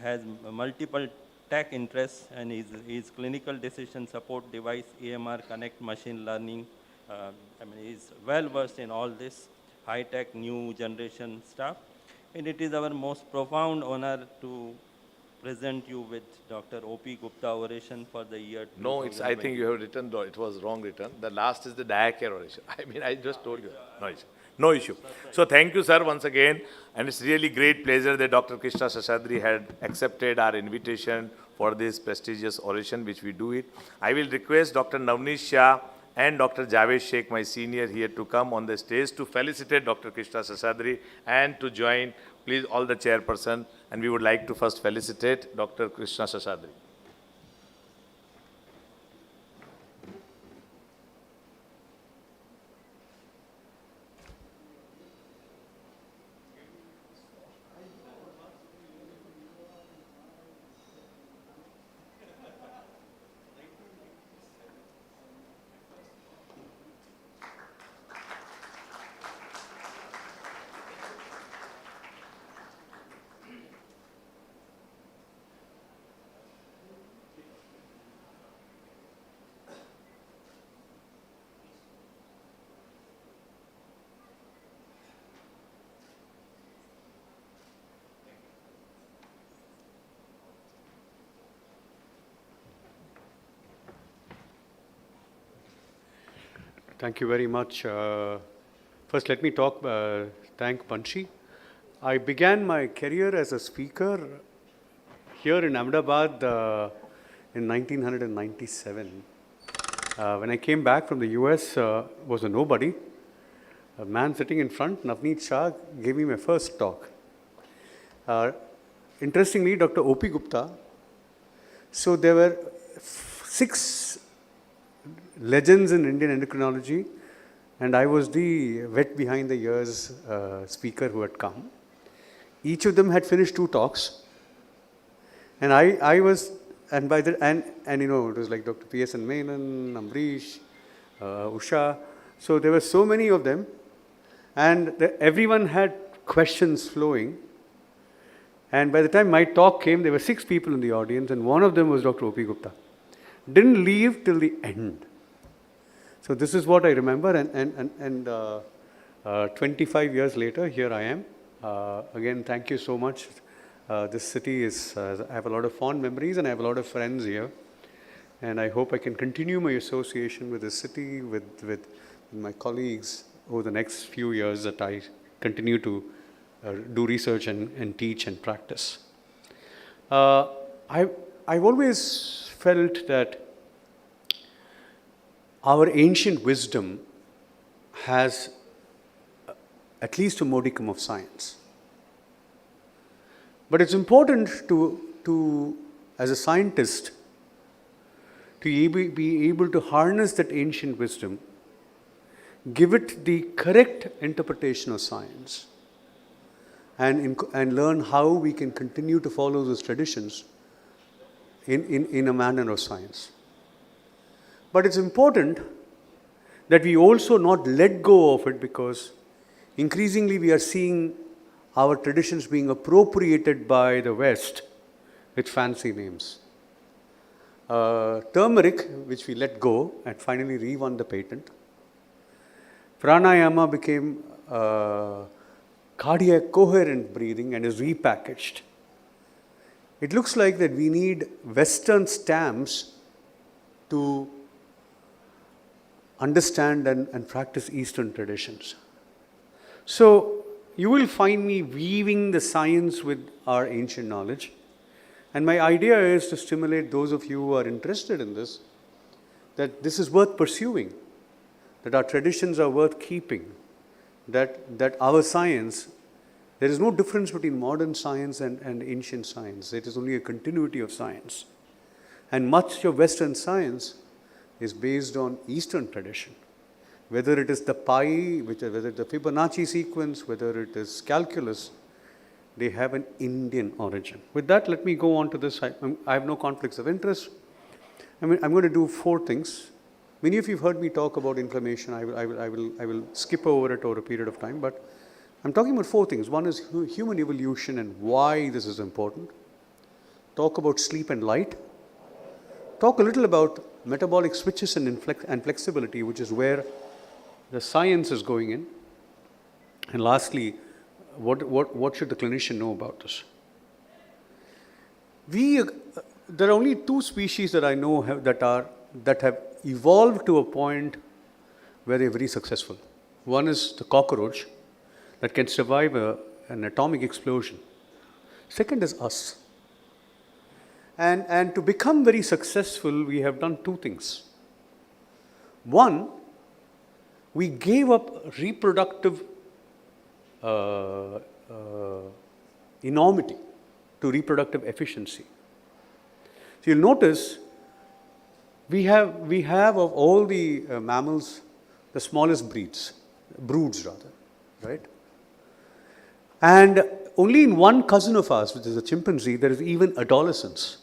has multiple tech interests and is clinical decision support device, EMR, connect machine learning. He's well versed in all this high-tech new generation stuff. And it is our most profound honor to present you with Dr. O.P. Gupta oration for the year No, it's, I think 2020. you have written, it was wrong written. The last is the diacare oration. I mean, I just told you. No issue. No issue. So thank you, sir, once again. And it's really great pleasure that Dr. Krishna Seshadri had accepted our invitation for this prestigious oration, which we do it. I will request Dr. Navneet Shah and Dr. Javed Sheikh, my senior, here to come on the stage to felicitate Dr. Krishna Seshadri and to join, please, all the chairperson. And we would like to first felicitate Dr. Krishna Seshadri. Thank you very much. First, let me thank Banshi. I began my career as a speaker here in Ahmedabad in 1997. When I came back from the US, was a nobody. A man sitting in front, Navneet Shah, gave me my first talk. Interestingly, Dr. O.P. Gupta, so there were 6 legends in Indian endocrinology, and I was the wet behind the ears speaker who had come. Each of them had finished 2 talks, and I was, and by the and you know, it was like Dr. P.S. and Menon, Amrish, Usha. So there were so many of them, and everyone had questions flowing. And by the time my talk came, there were 6 people in the audience, and one of them was Dr. O.P. Gupta. Didn't leave till the end. So this is what I remember, and 25 years later, here I am. Again, thank you so much. This city is, I have a lot of fond memories, and I have a lot of friends here. And I hope I can continue my association with this city, with my colleagues over the next few years that I continue to do research and teach and practice. I've always felt that our ancient wisdom has at least a modicum of science. But it's important to as a scientist, to be able to harness that ancient wisdom, give it the correct interpretation of science, and learn how we can continue to follow those traditions in a manner of science. But it's important that we also not let go of it, because increasingly we are seeing our traditions being appropriated by the West with fancy names. Turmeric, which we let go and finally re-won the patent. Pranayama became cardiac coherent breathing and is repackaged. It looks like that we need Western stamps to understand and practice Eastern traditions. So you will find me weaving the science with our ancient knowledge. And my idea is to stimulate those of you who are interested in this, that this is worth pursuing, that our traditions are worth keeping, that our science, there is no difference between modern science and ancient science. It is only a continuity of science. And much of Western science is based on Eastern tradition. Whether it is the pi, whether the Fibonacci sequence, whether it is calculus, they have an Indian origin. With that, let me go on to this. I have no conflicts of interest. I'm going to do 4 things. Many of you have heard me talk about inflammation. I will skip over it over a period of time, but I'm talking about 4 things. One is human evolution and why this is important. talk about sleep and light, talk a little about metabolic switches and flexibility, which is where the science is going in. And lastly, what should the clinician know about this? There are only two species that I know that have evolved to a point where they're very successful. One is the cockroach that can survive an atomic explosion. Second is us. And to become very successful, we have done two things. One, we gave up reproductive enormity to reproductive efficiency. So you'll notice we have of all the mammals the smallest broods rather, right? And only in one cousin of ours, which is a chimpanzee, there is even adolescence.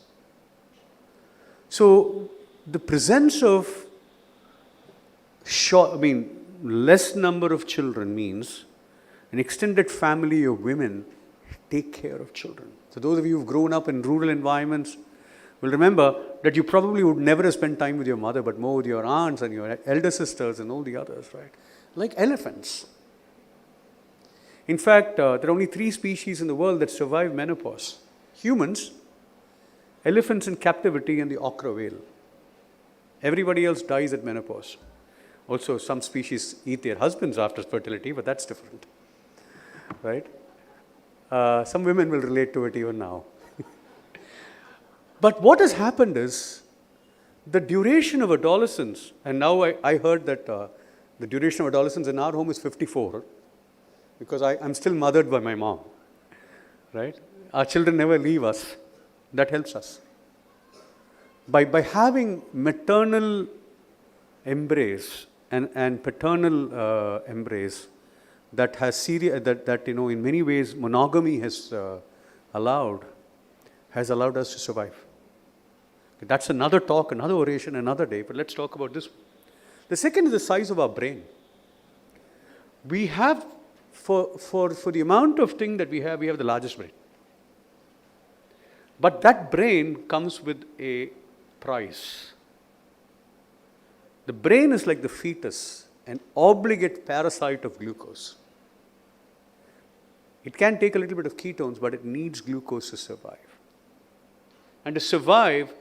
So the presence of less number of children means an extended family of women take care of children. So those of you who've grown up in rural environments will remember that you probably would never have spent time with your mother, but more with your aunts and your elder sisters and all the others, right? Like elephants. In fact, there are only 3 species in the world that survive menopause. Humans, elephants in captivity, and the ochre whale. Everybody else dies at menopause. Also, some species eat their husbands after fertility, but that's different, right? Some women will relate to it even now. But what has happened is the duration of adolescence, and now I heard that the duration of adolescence in our home is 54, because I'm still mothered by my mom, right? Our children never leave us. That helps us. By having maternal embrace and paternal embrace that has in many ways monogamy has allowed us to survive. That's another talk, another oration, another day, but let's talk about this. The second is the size of our brain. We have, for the amount of thing that we have the largest brain. But that brain comes with a price. The brain is like the fetus, an obligate parasite of glucose. It can take a little bit of ketones, but it needs glucose to survive. And to survive,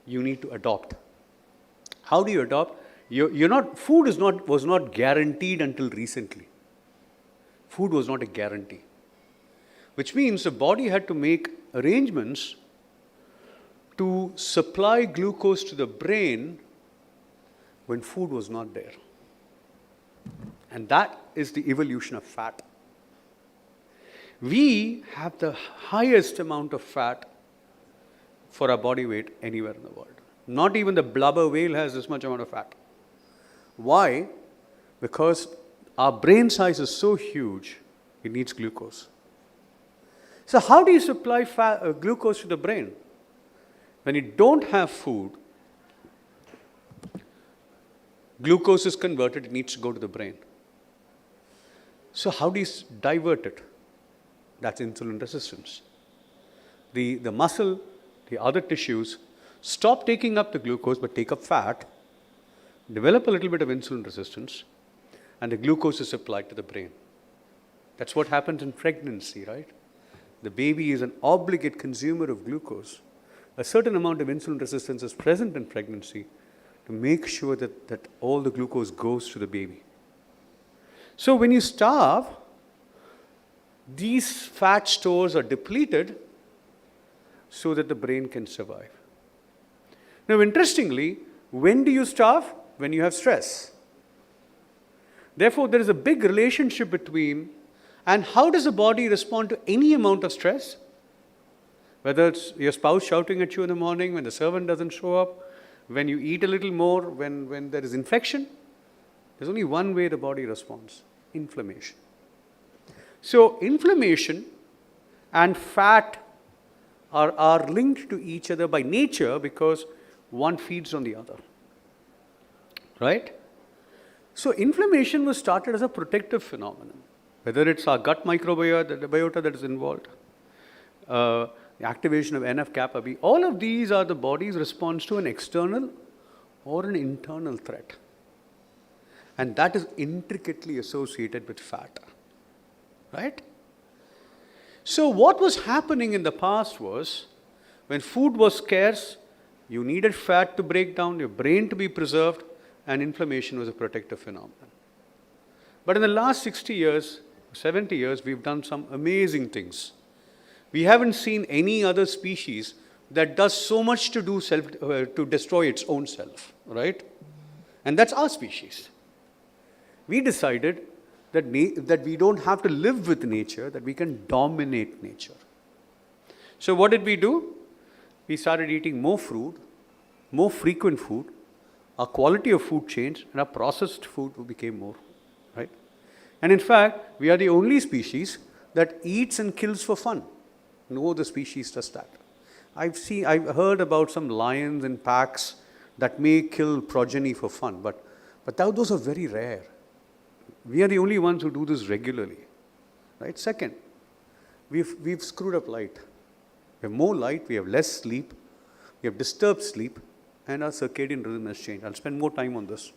you need to adopt. How do you adopt? Food was not guaranteed until recently. Food was not a guarantee. Which means the body had to make arrangements to supply glucose to the brain when food was not there. And that is the evolution of fat. We have the highest amount of fat for our body weight anywhere in the world. Not even the blubber whale has this much amount of fat. Why? Because our brain size is so huge, it needs glucose. So how do you supply glucose to the brain? When you don't have food, glucose is converted, it needs to go to the brain. So how do you divert it? That's insulin resistance. The muscle, the other tissues, stop taking up the glucose but take up fat, develop a little bit of insulin resistance, and the glucose is supplied to the brain. That's what happens in pregnancy, right? The baby is an obligate consumer of glucose. A certain amount of insulin resistance is present in pregnancy to make sure that all the glucose goes to the baby. So when you starve, these fat stores are depleted so that the brain can survive. Now, interestingly, when do you starve? When you have stress. Therefore, there is a big relationship between, and how does the body respond to any amount of stress? Whether it's your spouse shouting at you in the morning, when the servant doesn't show up, when you eat a little more, when there is infection, there's only one way the body responds: inflammation. So inflammation and fat are linked to each other by nature because one feeds on the other. Right? So inflammation was started as a protective phenomenon, whether it's our gut microbiota that is involved, the activation of NF-kappa B. All of these are the body's response to an external or an internal threat. And that is intricately associated with fat, right? So what was happening in the past was, when food was scarce, you needed fat to break down, your brain to be preserved, and inflammation was a protective phenomenon. But in the last 60 years, 70 years, we've done some amazing things. We haven't seen any other species that does so much to to destroy its own self, right? And that's our species. We decided that we don't have to live with nature, that we can dominate nature. So what did we do? We started eating more food, more frequent food, our quality of food changed, and our processed food became more, right? And in fact, we are the only species that eats and kills for fun. No other species does that. I've heard about some lions in packs that may kill progeny for fun, but those are very rare. We are the only ones who do this regularly, right? Second, we've screwed up light. We have more light, we have less sleep, we have disturbed sleep, and our circadian rhythm has changed. I'll spend more time on this.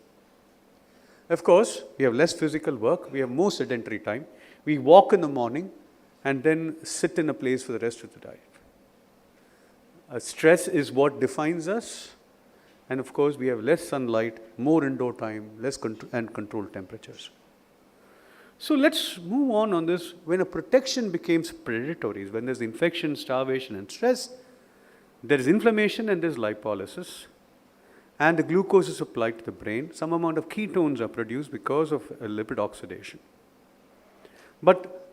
Of course, we have less physical work, we have more sedentary time. We walk in the morning and then sit in a place for the rest of the day. Stress is what defines us, and of course, we have less sunlight, more indoor time, and controlled temperatures. So let's move on this. When a protection becomes predatory, when there's infection, starvation, and stress, there is inflammation and there's lipolysis. And the glucose is supplied to the brain. Some amount of ketones are produced because of lipid oxidation. But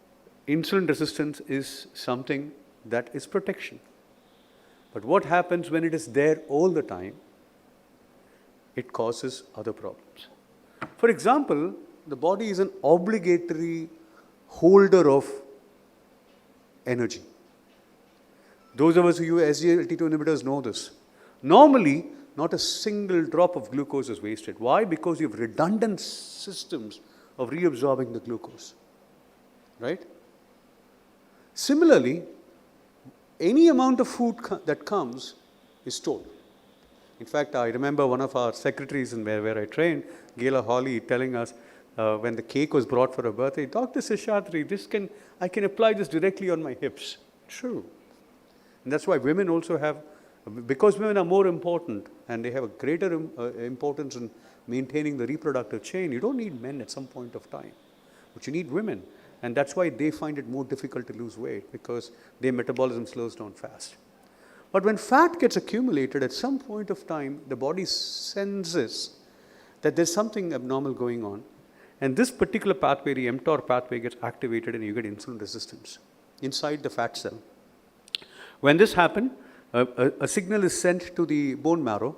insulin resistance is something that is protection. But what happens when it is there all the time? It causes other problems. For example, the body is an obligatory holder of energy. Those of us who use SGLT2 inhibitors know this. Normally, not a single drop of glucose is wasted. Why? Because you have redundant systems of reabsorbing the glucose, right? Similarly, any amount of food that comes is stored. In fact, I remember one of our secretaries where I trained, Gayla Hawley, telling us when the cake was brought for her birthday, Dr. Seshadri, I can apply this directly on my hips. True. And that's why women also have, because women are more important and they have a greater importance in maintaining the reproductive chain, you don't need men at some point of time, but you need women. And that's why they find it more difficult to lose weight, because their metabolism slows down fast. But when fat gets accumulated, at some point of time, the body senses that there's something abnormal going on. And this particular pathway, the mTOR pathway, gets activated and you get insulin resistance inside the fat cell. When this happens, a signal is sent to the bone marrow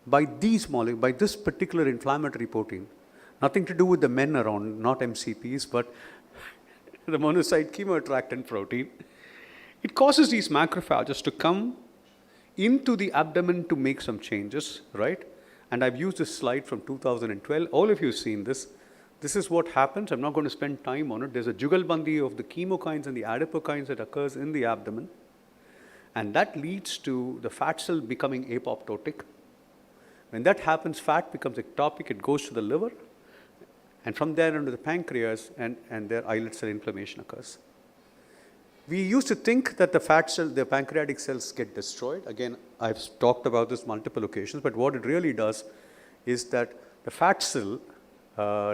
by these molecules, by this particular inflammatory protein. Nothing to do with the men around, not MCPs, but the monocyte chemoattractant protein. It causes these macrophages to come into the abdomen to make some changes, right? And I've used this slide from 2012. All of you have seen this. This is what happens. I'm not going to spend time on it. There's a jugalbandi of the chemokines and the adipokines that occurs in the abdomen. And that leads to the fat cell becoming apoptotic. When that happens, fat becomes ectopic. It goes to the liver. And from there into the pancreas, and their islet cell inflammation occurs. We used to think that the pancreatic cells get destroyed. Again, I've talked about this multiple occasions, but what it really does is that the fat cell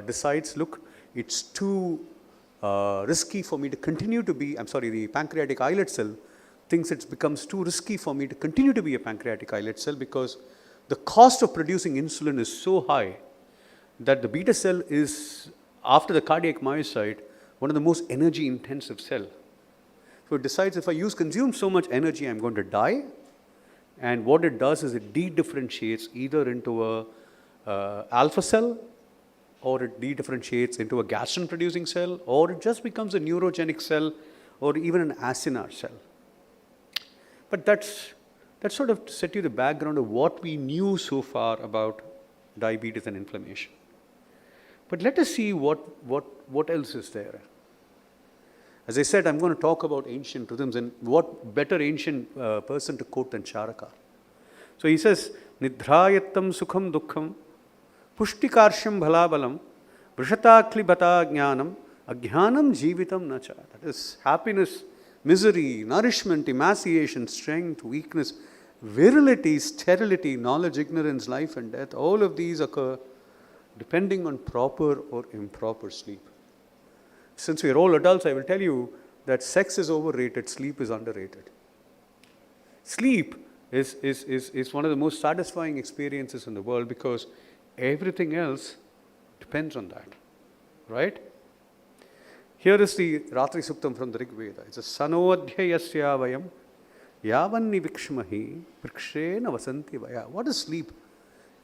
decides, look, it's too risky for me to continue to be, the pancreatic islet cell thinks it becomes too risky for me to continue to be a pancreatic islet cell, because the cost of producing insulin is so high that the beta cell is, after the cardiac myocyte, one of the most energy intensive cells. So it decides, if I consume so much energy, I'm going to die. And what it does is it de-differentiates either into a alpha cell, or it de-differentiates into a gastrin-producing cell, or it just becomes a neurogenic cell, or even an acinar cell. But that sort of set you the background of what we knew so far about diabetes and inflammation. But let us see what else is there. As I said, I'm going to talk about ancient rhythms, and what better ancient person to quote than Charaka. So he says, Nidhrayattam sukham dukkham, pushtikarsham bhalabalam, vrishatakli bata jnanam, ajnanam jivitam nacha. That is happiness, misery, nourishment, emaciation, strength, weakness, virility, sterility, knowledge, ignorance, life and death. All of these occur depending on proper or improper sleep. Since we are all adults, I will tell you that sex is overrated, sleep is underrated. Sleep is one of the most satisfying experiences in the world because everything else depends on that, right? Here is the Ratri Suktam from the Rig Veda. It's a Sanodhyayasya vayam yavanni vikshmahi prikshena vasanti vaya. What is sleep?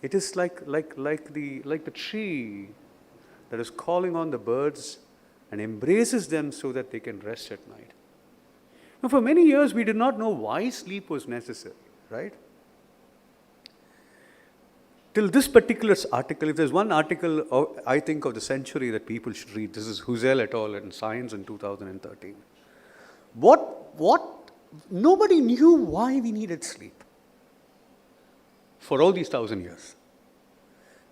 It is like the tree that is calling on the birds and embraces them so that they can rest at night. Now, for many years, we did not know why sleep was necessary, right? Till this particular article, if there's one article, I think, of the century that people should read, this is Husserl et al. In Science in 2013. Nobody knew why we needed sleep for all these 1,000 years.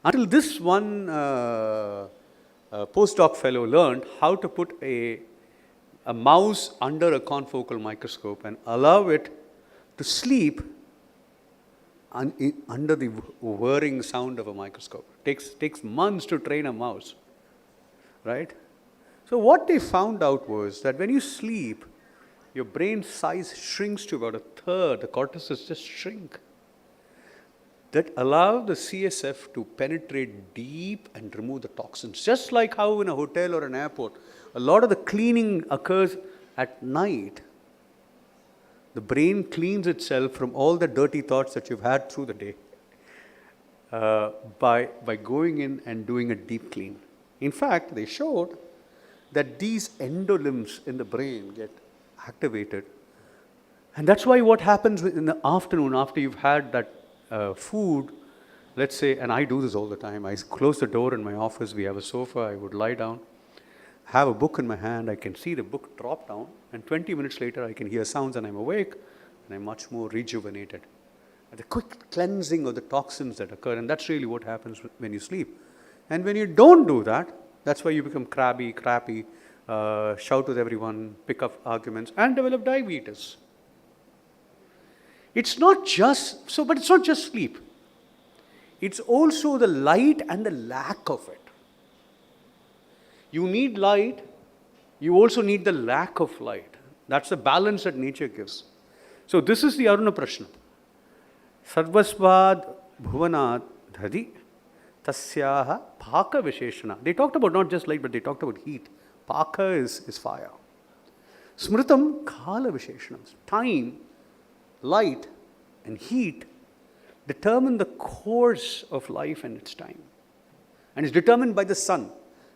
Until this one postdoc fellow learned how to put a mouse under a confocal microscope and allow it to sleep under the whirring sound of a microscope. Takes months to train a mouse, right? So what they found out was that when you sleep, your brain size shrinks to about a third. The cortices just shrink. That allow the CSF to penetrate deep and remove the toxins. Just like how in a hotel or an airport, a lot of the cleaning occurs at night. The brain cleans itself from all the dirty thoughts that you've had through the day by going in and doing a deep clean. In fact, they showed that these endolimbs in the brain get activated. And that's why what happens in the afternoon after you've had that food, let's say, and I do this all the time, I close the door in my office, we have a sofa, I would lie down, have a book in my hand, I can see the book drop down, and 20 minutes later I can hear sounds and I'm awake, and I'm much more rejuvenated. And the quick cleansing of the toxins that occur, and that's really what happens when you sleep. And when you don't do that, that's why you become crabby, crappy, shout with everyone, pick up arguments, and develop diabetes. It's not just, but it's not just sleep. It's also the light and the lack of it. You need light, you also need the lack of light. That's the balance that nature gives. So this is the Aruna Prashna. Sarvasvad bhuvanat dhadi tasyaha paka visheshana. They talked about not just light, but they talked about heat. Paka is fire. Smritam kala visheshanam. Time, light, and heat determine the course of life and its time. And it's determined by the sun.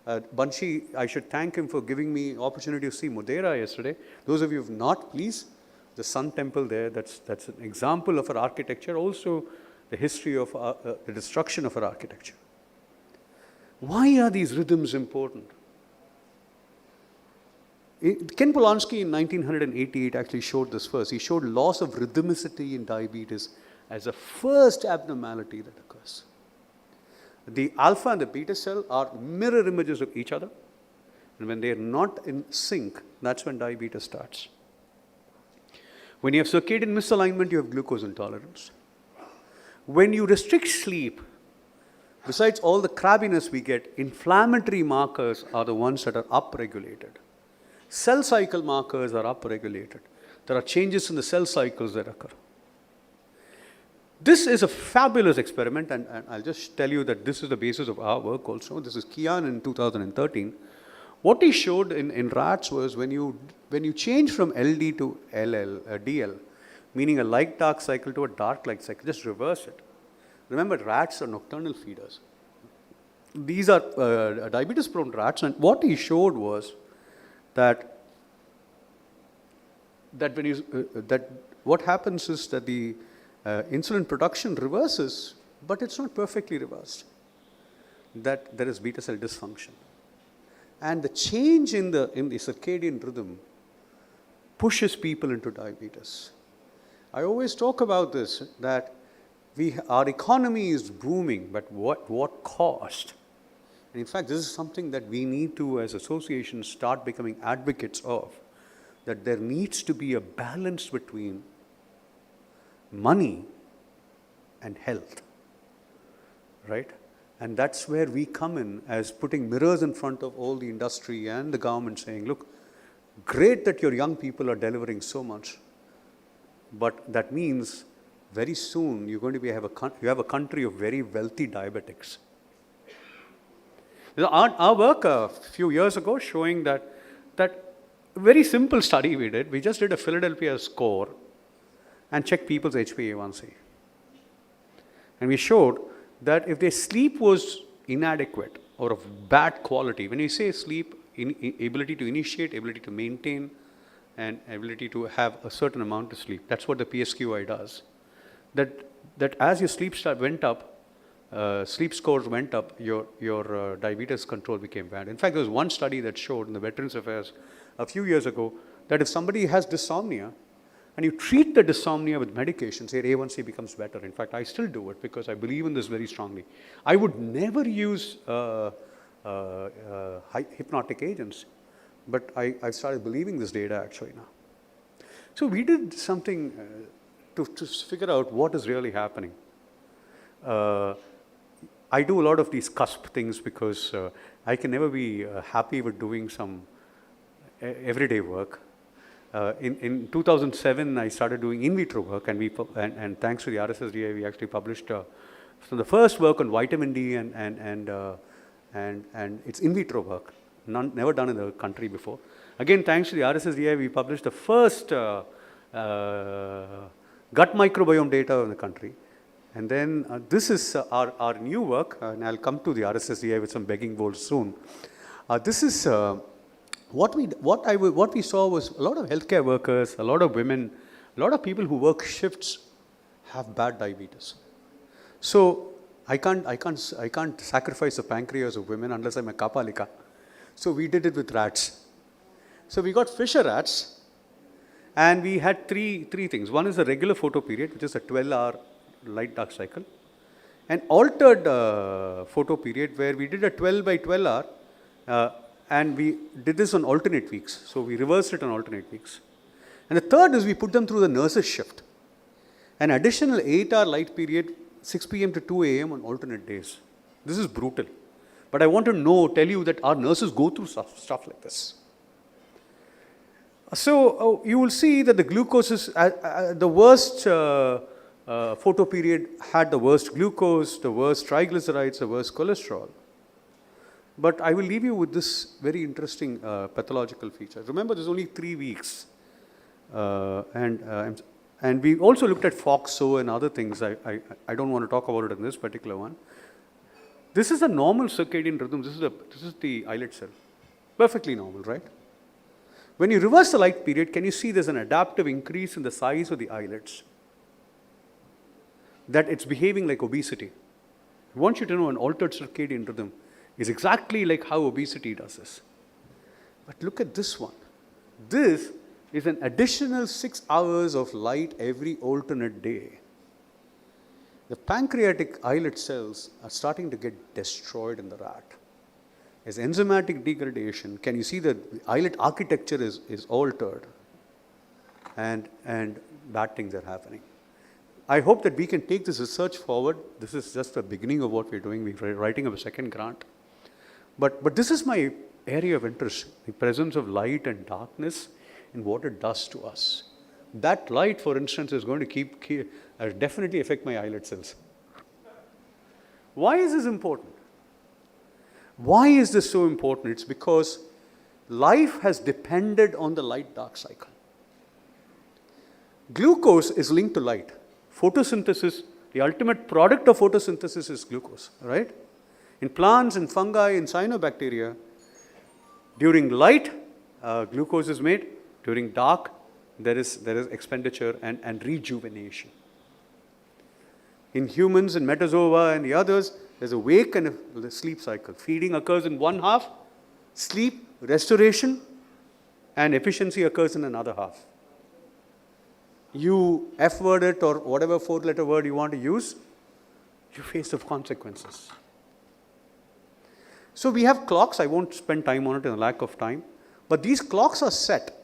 Banshi, I should thank him for giving me opportunity to see Modera yesterday. Those of you who have not, please, the Sun Temple there, that's an example of our architecture, also the history of the destruction of our architecture. Why are these rhythms important? Ken Polanski in 1988 actually showed this first. He showed loss of rhythmicity in diabetes as a first abnormality that occurs. The alpha and the beta cell are mirror images of each other. And when they are not in sync, that's when diabetes starts. When you have circadian misalignment, you have glucose intolerance. When you restrict sleep, besides all the crabbiness we get, inflammatory markers are the ones that are upregulated. Cell cycle markers are upregulated. There are changes in the cell cycles that occur. This is a fabulous experiment, and I'll just tell you that this is the basis of our work also. This is Kian in 2013. What he showed in rats was when you change from LD to DL, meaning a light-dark cycle to a dark-light cycle, just reverse it. Remember, rats are nocturnal feeders. These are diabetes-prone rats, and what he showed was that what happens is that the insulin production reverses, but it's not perfectly reversed. That there is beta cell dysfunction. And the change in the circadian rhythm pushes people into diabetes. I always talk about this, that our economy is booming, but what cost? And in fact, this is something that we need to, as associations, start becoming advocates of, that there needs to be a balance between money and health, right? And that's where we come in, as putting mirrors in front of all the industry and the government, saying, look, great that your young people are delivering so much, but that means very soon you're going to you have a country of very wealthy diabetics. Our work a few years ago showing that very simple study we did, we just did a Philadelphia score and checked people's HbA1c. And we showed that if their sleep was inadequate or of bad quality, when you say sleep, ability to initiate, ability to maintain, and ability to have a certain amount of sleep, that's what the PSQI does. That as your sleep went up, sleep scores went up, your diabetes control became bad. In fact, there was one study that showed in the Veterans Affairs a few years ago that if somebody has dysomnia and you treat the dysomnia with medications, their A1C becomes better. In fact, I still do it because I believe in this very strongly. I would never use hypnotic agents, but I started believing this data actually now. So we did something to figure out what is really happening. I do a lot of these cusp things because I can never be happy with doing some everyday work. In 2007, I started doing in vitro work, and thanks to the RSSDA, we actually published the first work on vitamin D and it's in vitro work, never done in the country before. Again, thanks to the RSSDA, we published the first gut microbiome data in the country. And then this is our new work, and I'll come to the RSSDA with some begging bowls soon. This is what we saw was a lot of healthcare workers, a lot of women, a lot of people who work shifts have bad diabetes. So I can't sacrifice the pancreas of women unless I'm a kapalika. So we did it with rats. So we got Fisher rats, and we had three things. One is a regular photo period, which is a 12-hour light dark cycle. An altered photo period where we did a 12 by 12 hour, and we did this on alternate weeks. So we reversed it on alternate weeks. And the third is we put them through the nurse's shift. An additional 8-hour light period, 6 p.m. to 2 a.m. on alternate days. This is brutal. But I want to tell you that our nurses go through stuff like this. So you will see that the glucose is the worst photo period had the worst glucose, the worst triglycerides, the worst cholesterol. But I will leave you with this very interesting pathological feature. Remember, there's only 3 weeks. And we also looked at FOXO and other things. I don't want to talk about it in this particular one. This is a normal circadian rhythm. This is the islet cell. Perfectly normal, right? When you reverse the light period, can you see there's an adaptive increase in the size of the islets? That it's behaving like obesity. I want you to know an altered circadian rhythm is exactly like how obesity does this. But look at this one. This is an additional 6 hours of light every alternate day. The pancreatic islet cells are starting to get destroyed in the rat. There's enzymatic degradation. Can you see that the islet architecture is altered? And bad things are happening. I hope that we can take this research forward. This is just the beginning of what we're doing. We're writing a second grant. But this is my area of interest, the presence of light and darkness and what it does to us. That light, for instance, is going to definitely affect my islet cells. Why is this important? Why is this so important? It's because life has depended on the light-dark cycle. Glucose is linked to light. Photosynthesis, the ultimate product of photosynthesis is glucose, right? In plants, in fungi, in cyanobacteria, during light, glucose is made. During dark, there is expenditure and rejuvenation. In humans, in metazoa and the others, there's a wake and a sleep cycle. Feeding occurs in one half, Sleep, restoration, and efficiency occurs in another half. You F-word it or whatever four-letter word you want to use, you face the consequences. So we have clocks. I won't spend time on it in a lack of time. But these clocks are set.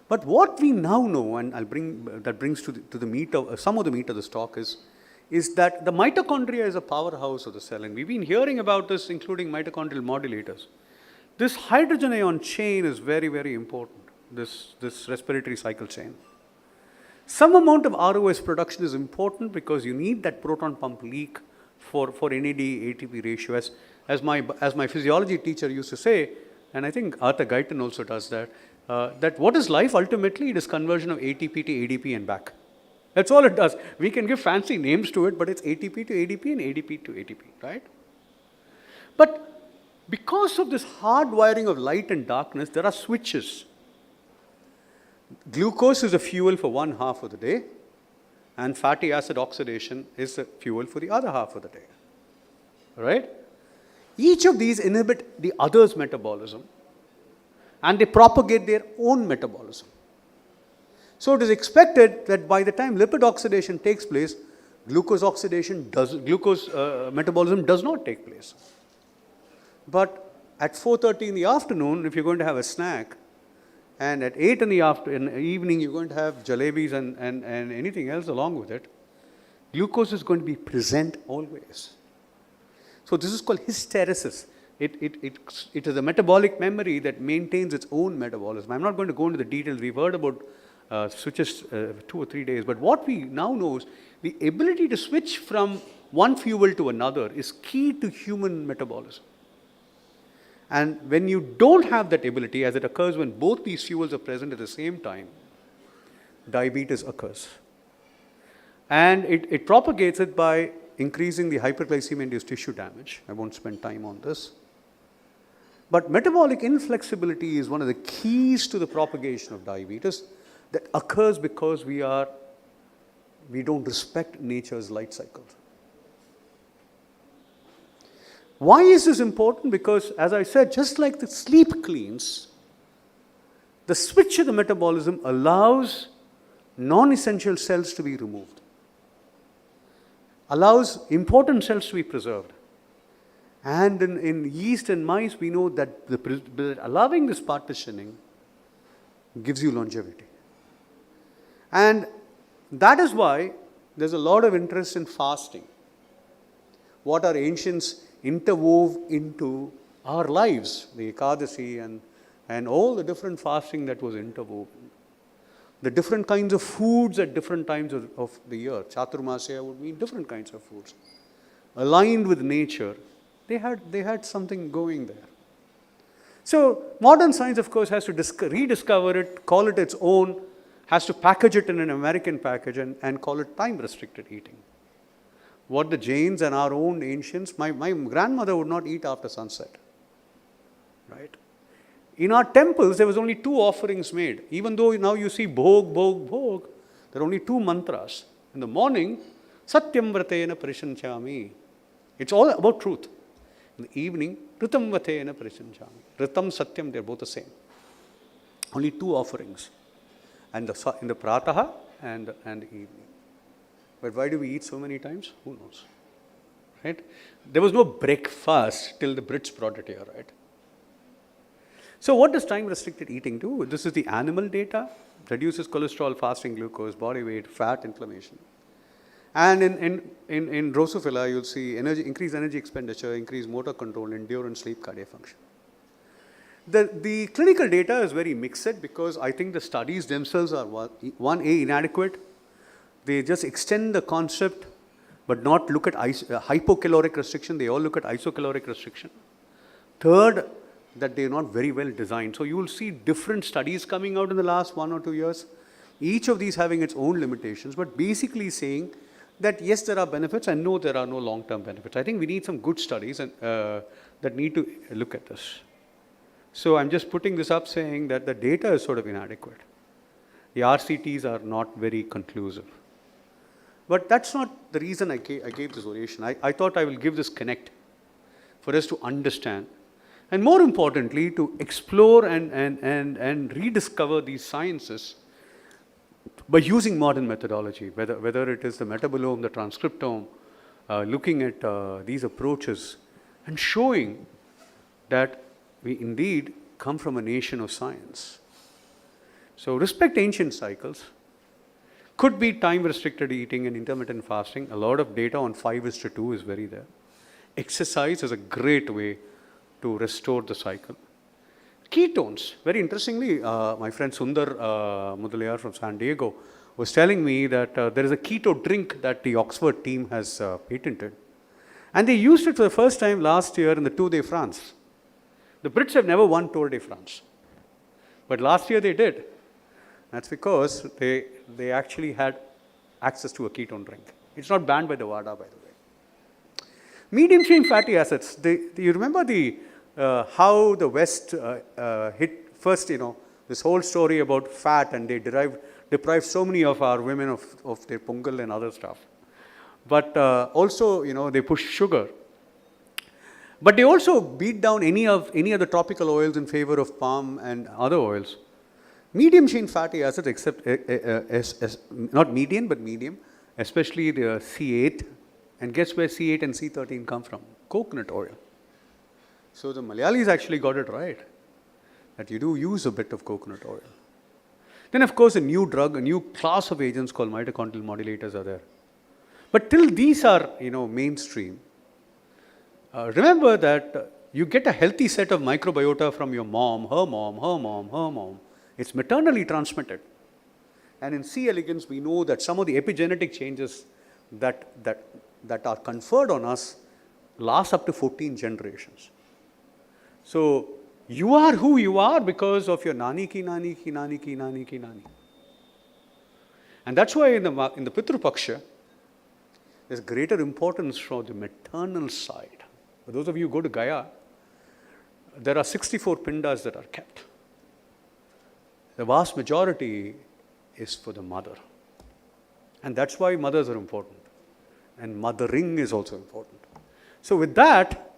But what we now know, and that brings to the meat of some of the meat of this talk is that the mitochondria is a powerhouse of the cell. And we've been hearing about this, including mitochondrial modulators. This hydrogen ion chain is very, very important, this respiratory cycle chain. Some amount of ROS production is important because you need that proton pump leak for NAD ATP ratio. As my physiology teacher used to say, and I think Arthur Guyton also does that, that what is life ultimately? It is conversion of ATP to ADP and back. That's all it does. We can give fancy names to it, but it's ATP to ADP and ADP to ATP, right? But because of this hard wiring of light and darkness, there are switches. Glucose is a fuel for one half of the day, and fatty acid oxidation is a fuel for the other half of the day. Right? Each of these inhibit the other's metabolism, and they propagate their own metabolism. So it is expected that by the time lipid oxidation takes place, glucose metabolism does not take place. But at 4:30 in the afternoon, if you're going to have a snack, and at 8 in the evening, you're going to have jalebis and anything else along with it, glucose is going to be present always. So this is called hysteresis. It is a metabolic memory that maintains its own metabolism. I'm not going to go into the details. We've heard about switches 2 or 3 days. But what we now know is the ability to switch from one fuel to another is key to human metabolism. And when you don't have that ability, as it occurs when both these fuels are present at the same time, diabetes occurs. And it propagates it by increasing the hyperglycemia-induced tissue damage. I won't spend time on this. But metabolic inflexibility is one of the keys to the propagation of diabetes that occurs because we don't respect nature's light cycles. Why is this important? Because, as I said, just like the sleep cleans, the switch of the metabolism allows non-essential cells to be removed, allows important cells to be preserved. And in yeast and mice, we know that allowing this partitioning gives you longevity. And that is why there's a lot of interest in fasting. What our ancients interwove into our lives, the Ekadasi and all the different fasting that was interwoven. The different kinds of foods at different times of the year. Chaturmasya would mean different kinds of foods. Aligned with nature, they had something going there. So modern science, of course, has to rediscover it, call it its own, has to package it in an American package and call it time-restricted eating. What the Jains and our own ancients, my grandmother would not eat after sunset. Right? In our temples, there was only 2 offerings made. Even though now you see bhog, bhog, bhog, there are only 2 mantras. In the morning, satyam vratena parishanchami. It's all about truth. In the evening, ritam vatena parishanchami. Ritam, satyam, they're both the same. Only 2 offerings. And in the prataha and the evening. But why do we eat so many times? Who knows? Right? There was no breakfast till the Brits brought it here, right? So what does time-restricted eating do? This is the animal data. Reduces cholesterol, fasting glucose, body weight, fat, inflammation. And in Drosophila, you'll see increased energy expenditure, increased motor control, endurance, sleep, cardiac function. The clinical data is very mixed because I think the studies themselves are, inadequate. They just extend the concept but not look at hypocaloric restriction. They all look at isocaloric restriction. Third, that they're not very well designed. So you will see different studies coming out in the last 1 or 2 years, each of these having its own limitations, but basically saying that yes, there are benefits and no, there are no long-term benefits. I think we need some good studies that need to look at this. So I'm just putting this up saying that the data is sort of inadequate. The RCTs are not very conclusive. But that's not the reason I gave this oration. I thought I will give this connect for us to understand. and more importantly, to explore and rediscover these sciences by using modern methodology, whether it is the metabolome, the transcriptome, looking at these approaches and showing that we indeed come from a nation of science. So respect ancient cycles. Could be time-restricted eating and intermittent fasting. A lot of data on 5:2 is very there. Exercise is a great way to restore the cycle. Ketones, very interestingly, my friend Sundar Mudaliar from San Diego was telling me that there is a keto drink that the Oxford team has patented. And they used it for the first time last year in the Tour de France. The Brits have never won Tour de France. But last year they did. That's because they actually had access to a ketone drink. It's not banned by the WADA, by the way. Medium chain fatty acids. You remember how the West hit first, this whole story about fat, and they deprived so many of our women of their pungal and other stuff. But also, they push sugar. But they also beat down any of the tropical oils in favor of palm and other oils. Medium chain fatty acids, except not median but medium, especially the C8, and guess where C8 and C13 come from? Coconut oil. So the Malayalis actually got it right, that you do use a bit of coconut oil. Then of course a new class of agents called mitochondrial modulators are there. But till these are mainstream, remember that you get a healthy set of microbiota from your mom, her mom, her mom, her mom. It's maternally transmitted. And in C. elegans, we know that some of the epigenetic changes that are conferred on us last up to 14 generations. So you are who you are because of your nani ki nani ki nani ki nani ki nani. And that's why in the Pitru Paksha, there's greater importance for the maternal side. For those of you who go to Gaya, there are 64 pindas that are kept. The vast majority is for the mother. And that's why mothers are important. And mothering is also important. So with that,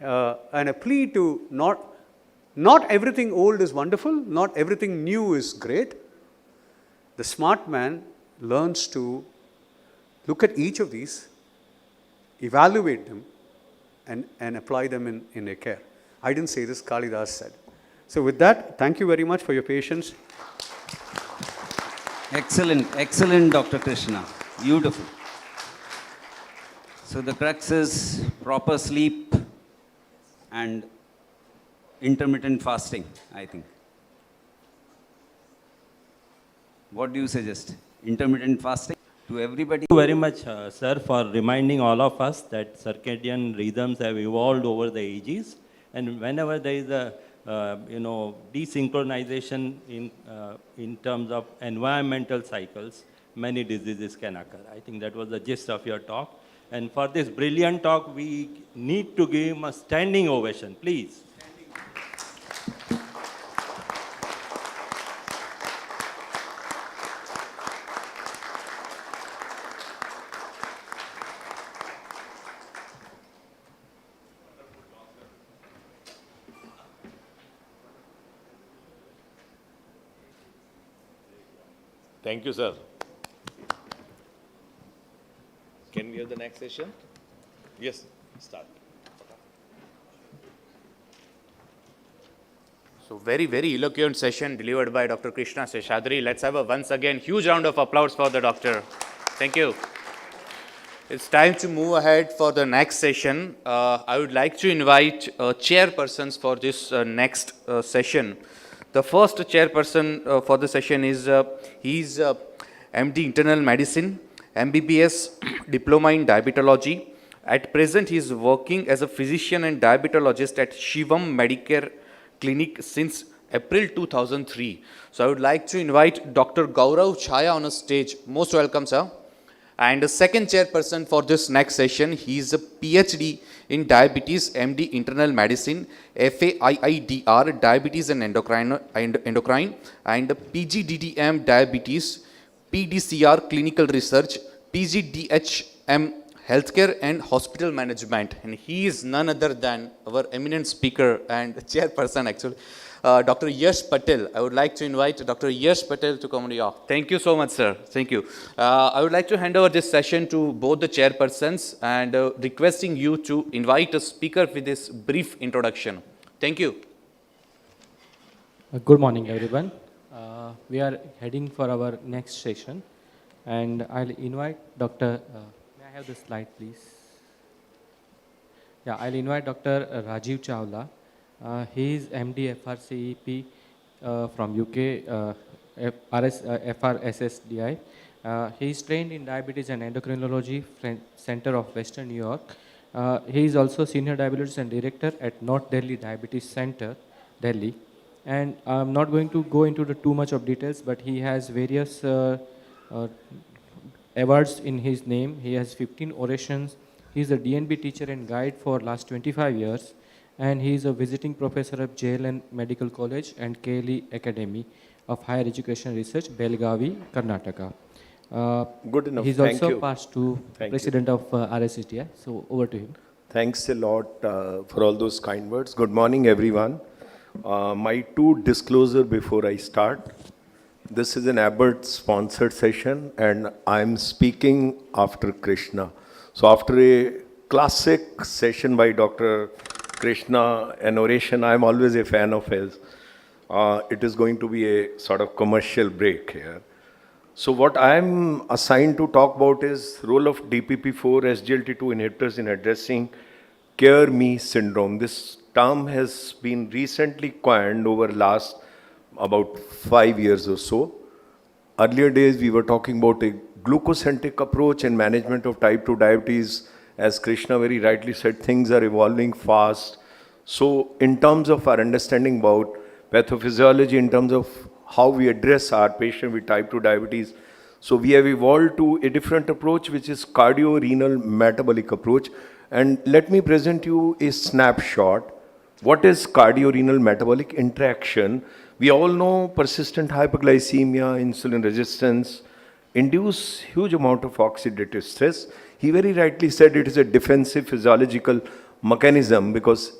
and a plea to not everything old is wonderful, not everything new is great. The smart man learns to look at each of these, evaluate them, and apply them in their care. I didn't say this, Kalidas said. So with that, thank you very much for your patience. Excellent, Dr. Krishna. Beautiful. So the crux is proper sleep and intermittent fasting, I think. What do you suggest? Intermittent fasting to everybody? Thank you very much, sir, for reminding all of us that circadian rhythms have evolved over the ages, and whenever there is a desynchronization in terms of environmental cycles, many diseases can occur. I think that was the gist of your talk. And for this brilliant talk, we need to give him a standing ovation, please. Thank you, sir. Can we have the next session? Yes, start. So very, very eloquent session delivered by Dr. Krishna Seshadri. Let's have a once again huge round of applause for the doctor. Thank you. It's time to move ahead for the next session. I would like to invite chairpersons for this next session. The first chairperson for the session is he's MD Internal Medicine, MBBS Diploma in Diabetology. At present, he is working as a physician and diabetologist at Shivam Medicare Clinic since April 2003. So I would like to invite Dr. Gaurav Chaya on a stage. Most welcome, sir. And the second chairperson for this next session, he is a PhD in Diabetes, MD Internal Medicine, FAIIDR, Diabetes and Endocrine, and PGDDM Diabetes, PDCR Clinical Research, PGDHM healthcare and hospital management. And he is none other than our eminent speaker and chairperson actually, Dr. Yash Patel. I would like to invite Dr. Yash Patel to come on your. Thank you so much, sir. Thank you. I would like to hand over this session to both the chairpersons and requesting you to invite a speaker with this brief introduction. Thank you. Good morning, everyone. We are heading for our next session, and I'll invite Dr. May I have the slide, please? Yeah, I'll invite Dr. Rajiv Chawla. He is MD FRCEP from UK, FRSSDI. He is trained in diabetes and endocrinology, Center of Western New York. He is also senior diabetes and director at North Delhi Diabetes Center, Delhi. And I'm not going to go into the too much of details, but he has various awards in his name. He has 15 orations. He is a DNB teacher and guide for last 25 years. And he is a visiting professor of JLN Medical College and KLE Academy of Higher Education Research, Belgavi, Karnataka. Good enough. He's Thank also you. past to Thank president of RSSDI. So over to him. Thanks a lot for all those kind words. Good morning, everyone. My two disclosure before I start. This is an Abbott-sponsored session, and I'm speaking after Krishna. So after a classic session by Dr. Krishna, an oration, I'm always a fan of his. It is going to be a sort of commercial break here. So what I'm assigned to talk about is role of DPP-4 SGLT2 inhibitors in addressing Care-Me syndrome. This term has been recently coined over last about 5 years or so. Earlier days we were talking about a glucocentric approach and management of type 2 diabetes. As Krishna very rightly said, things are evolving fast. So in terms of our understanding about pathophysiology, in terms of how we address our patient with type 2 diabetes, so we have evolved to a different approach, which is cardio-renal metabolic approach. And let me present you a snapshot. What is cardio-renal metabolic interaction? We all know persistent hyperglycemia, insulin resistance, induce huge amount of oxidative stress. He very rightly said it is a defensive physiological mechanism because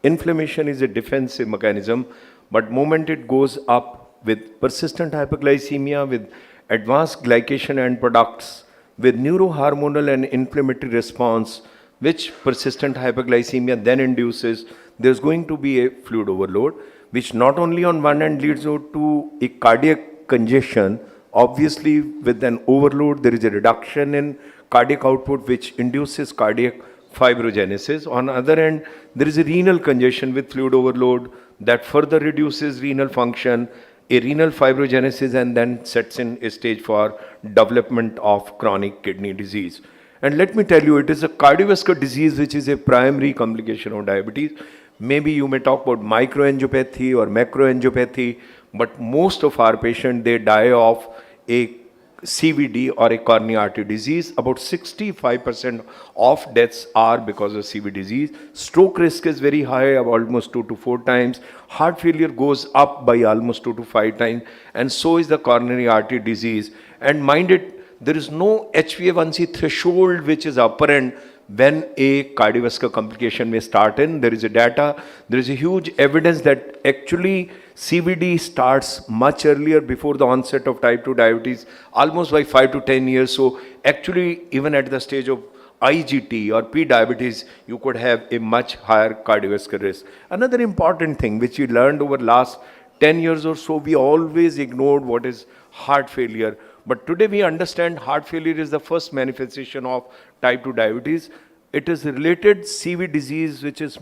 inflammation is a defensive mechanism, but moment it goes up with persistent hyperglycemia, with advanced glycation end products, with neurohormonal and inflammatory response, which persistent hyperglycemia then induces, there's going to be a fluid overload, which not only on one end leads to a cardiac congestion. Obviously, with an overload, there is a reduction in cardiac output, which induces cardiac fibrogenesis. On the other end, there is a renal congestion with fluid overload that further reduces renal function, a renal fibrogenesis, and then sets in a stage for development of chronic kidney disease. And let me tell you, it is a cardiovascular disease which is a primary complication of diabetes. Maybe you may talk about microangiopathy or macroangiopathy, but most of our patients, they die of a CVD or a coronary artery disease. About 65% of deaths are because of CV disease. Stroke risk is very high, almost 2 to 4 times. Heart failure goes up by almost 2 to 5 times, and so is the coronary artery disease. And mind it, there is no HbA1c threshold which is apparent when a cardiovascular complication may start in. There is a data, there is a huge evidence that actually CVD starts much earlier before the onset of type 2 diabetes, almost by 5 to 10 years. So actually, even at the stage of IGT or pre-diabetes, you could have a much higher cardiovascular risk. Another important thing which we learned over last 10 years or so, we always ignored what is heart failure. But today we understand heart failure is the first manifestation of type 2 diabetes. It is related CV disease which is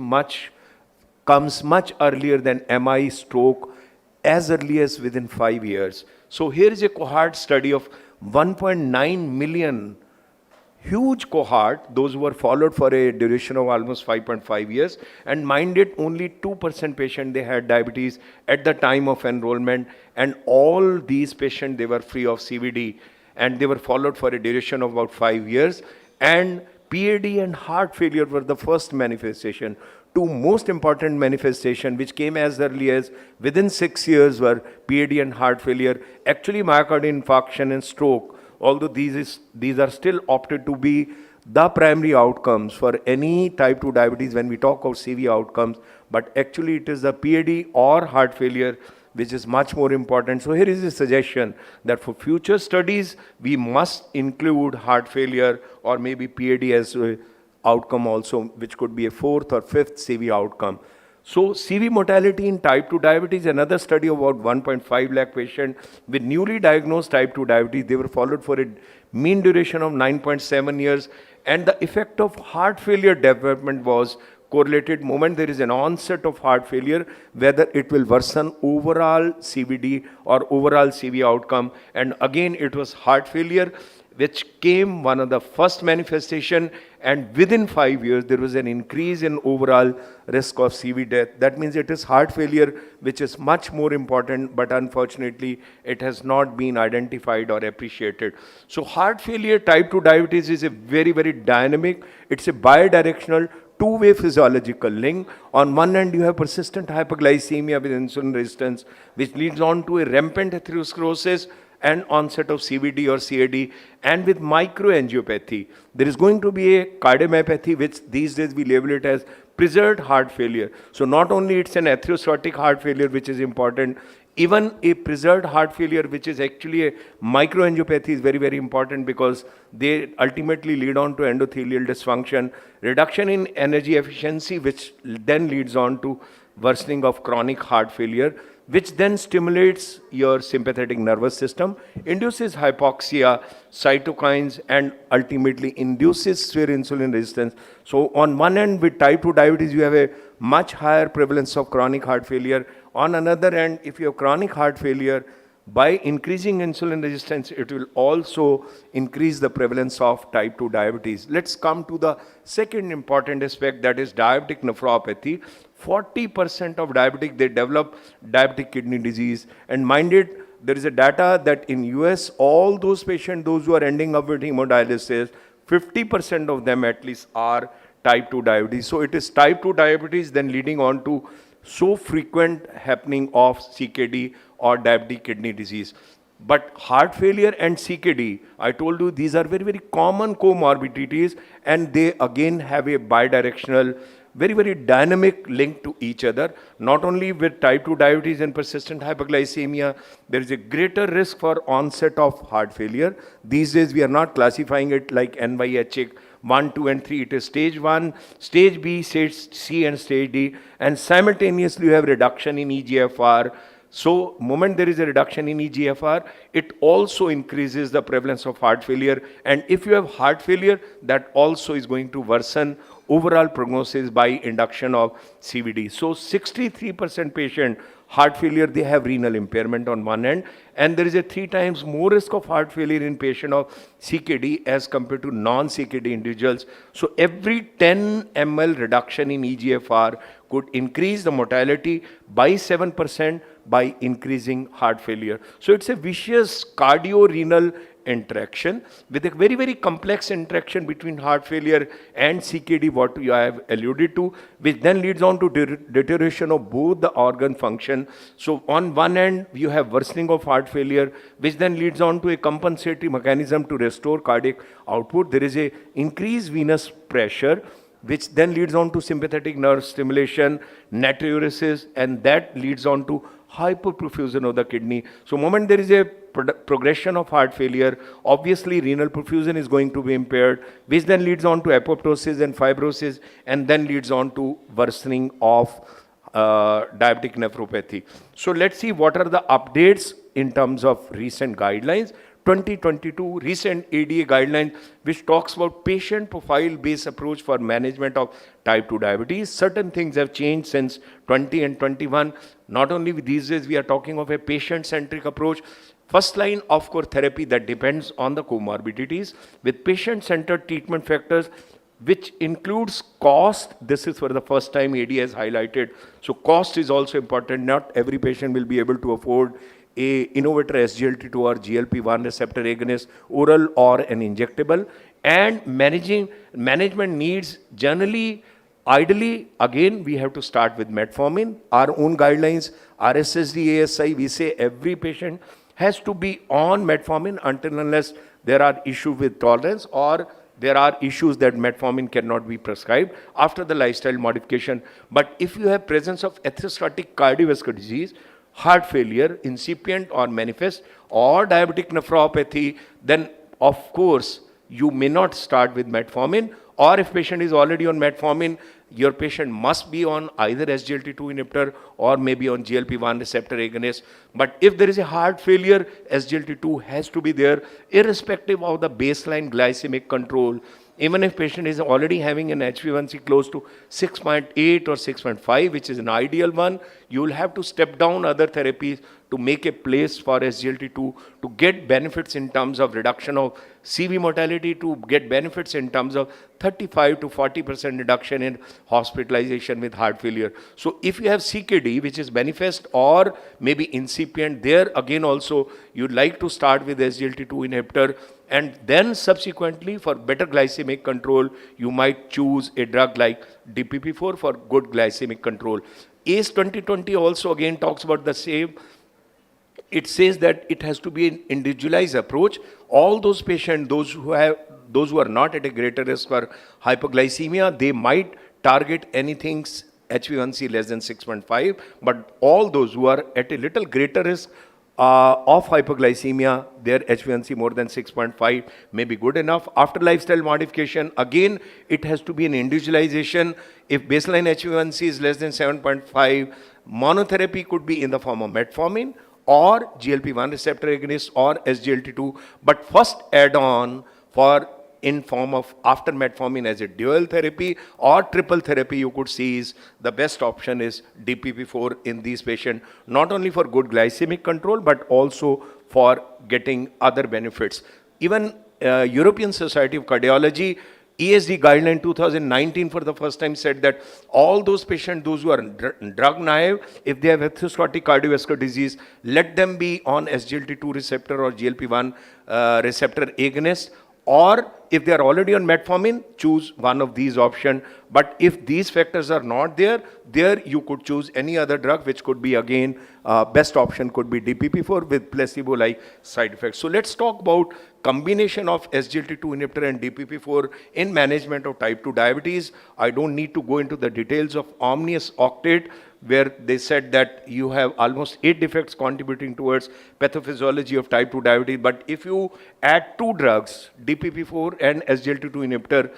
comes much earlier than MI, stroke, as early as within 5 years. So here is a cohort study of 1.9 million, huge cohort, those who were followed for a duration of almost 5.5 years. And mind it, only 2% patient they had diabetes at the time of enrollment. And all these patients, they were free of CVD. And they were followed for a duration of about 5 years. And PAD and heart failure were the first manifestation. Two most important manifestations which came as early as within 6 years were PAD and heart failure. Actually, myocardial infarction and stroke, although these are still opted to be the primary outcomes for any type 2 diabetes when we talk of CV outcomes, but actually it is the PAD or heart failure which is much more important. So here is a suggestion that for future studies, we must include heart failure or maybe PAD as a outcome also, which could be a fourth or fifth CV outcome. So CV mortality in type 2 diabetes, another study of about 1.5 lakh patients with newly diagnosed type 2 diabetes, they were followed for a mean duration of 9.7 years, and the effect of heart failure development was correlated. Moment there is an onset of heart failure, whether it will worsen overall CVD or overall CV outcome. And again, it was heart failure which came one of the first manifestation, and within 5 years there was an increase in overall risk of CV death. That means it is heart failure which is much more important, but unfortunately it has not been identified or appreciated. So heart failure, type 2 diabetes is a very, very dynamic, it's a bidirectional two-way physiological link. On one hand, you have persistent hyperglycemia with insulin resistance, which leads on to a rampant atherosclerosis and onset of CVD or CAD, and with microangiopathy. There is going to be a cardiomyopathy, which these days we label it as preserved heart failure. So not only it's an atherosclerotic heart failure, which is important, even a preserved heart failure, which is actually a microangiopathy, is very, very important because they ultimately lead on to endothelial dysfunction, reduction in energy efficiency, which then leads on to worsening of chronic heart failure, which then stimulates your sympathetic nervous system, induces hypoxia, cytokines, and ultimately induces severe insulin resistance. So on one end, with type 2 diabetes, you have a much higher prevalence of chronic heart failure. On another hand, if you have chronic heart failure, by increasing insulin resistance, it will also increase the prevalence of type 2 diabetes. Let's come to the second important aspect, that is diabetic nephropathy. 40% of diabetic, they develop diabetic kidney disease. And mind it, there is a data that in US, all those patients, those who are ending up with hemodialysis, 50% of them at least are type 2 diabetes. So it is type 2 diabetes then leading on to so frequent happening of CKD or diabetic kidney disease. But heart failure and CKD, I told you, these are very, very common comorbidities, and they again have a bidirectional, very, very dynamic link to each other. Not only with type 2 diabetes and persistent hyperglycemia, there is a greater risk for onset of heart failure. These days, we are not classifying it like NYHA 1, 2, and 3. It is stage 1, stage B, stage C, and stage D. And simultaneously, you have reduction in EGFR. So, moment there is a reduction in EGFR, it also increases the prevalence of heart failure. And if you have heart failure, that also is going to worsen overall prognosis by induction of CVD. So 63% patient heart failure, they have renal impairment on one end, and there is a 3 times more risk of heart failure in patient of CKD as compared to non-CKD individuals. So every 10 ml reduction in EGFR could increase the mortality by 7% by increasing heart failure. So it's a vicious cardio-renal interaction with a very, very complex interaction between heart failure and CKD, what I have alluded to, which then leads on to deterioration of both the organ function. So on one end, you have worsening of heart failure, which then leads on to a compensatory mechanism to restore cardiac output. There is a increased venous pressure, which then leads on to sympathetic nerve stimulation, natriuresis, and that leads on to hyperperfusion of the kidney. So moment there is a progression of heart failure, obviously renal perfusion is going to be impaired, which then leads on to apoptosis and fibrosis, and then leads on to worsening of diabetic nephropathy. So let's see what are the updates in terms of recent guidelines. 2022 recent ADA guidelines, which talks about patient profile based approach for management of type 2 diabetes. Certain things have changed since 20 and 21. Not only with these days, we are talking of a patient centric approach. First line of course therapy that depends on the comorbidities with patient centered treatment factors, which includes cost. This is for the first time ADA has highlighted. So cost is also important. Not every patient will be able to afford a innovator SGLT2 or GLP-1 receptor agonist, oral or an injectable. And management needs generally, ideally, again, we have to start with metformin. Our own guidelines, RSSD, ASI, we say every patient has to be on metformin until unless there are issues with tolerance or there are issues that metformin cannot be prescribed after the lifestyle modification. But if you have presence of atherosclerotic cardiovascular disease, heart failure, incipient or manifest, or diabetic nephropathy, then of course you may not start with metformin. Or if patient is already on metformin, your patient must be on either SGLT2 inhibitor or maybe on GLP-1 receptor agonist. But if there is a heart failure, SGLT2 has to be there, irrespective of the baseline glycemic control. Even if patient is already having an HbA1c close to 6.8 or 6.5, which is an ideal one, you will have to step down other therapies to make a place for SGLT2 to get benefits in terms of reduction of CV mortality, to get benefits in terms of 35 to 40% reduction in hospitalization with heart failure. So if you have CKD, which is manifest or maybe incipient, there again also you'd like to start with SGLT2 inhibitor, and then subsequently for better glycemic control, you might choose a drug like DPP-4 for good glycemic control. ACE 2020 also again talks about the same. It says that it has to be an individualized approach. All those patients, those who are not at a greater risk for hypoglycemia, they might target anything HbA1c less than 6.5, but all those who are at a little greater risk of hypoglycemia, their HbA1c more than 6.5 may be good enough. After lifestyle modification, again, it has to be an individualization. If baseline HbA1c is less than 7.5, monotherapy could be in the form of metformin or GLP-1 receptor agonist or SGLT2, but first add-on for in form of after metformin as a dual therapy or triple therapy, you could see is the best option is DPP-4 in these patients, not only for good glycemic control, but also for getting other benefits. Even European Society of Cardiology ESD guideline 2019 for the first time said that all those patients, those who are drug naive, if they have atherosclerotic cardiovascular disease, let them be on SGLT2 receptor or GLP-1 receptor agonist, or if they are already on metformin, choose one of these options. But if these factors are not there, you could choose any other drug, which could be again, best option could be DPP-4 with placebo-like side effects. So let's talk about combination of SGLT2 inhibitor and DPP-4 in management of type 2 diabetes. I don't need to go into the details of Omnius Octet, where they said that you have almost 8 defects contributing towards pathophysiology of type 2 diabetes. But if you add 2 drugs, DPP-4 and SGLT2 inhibitor,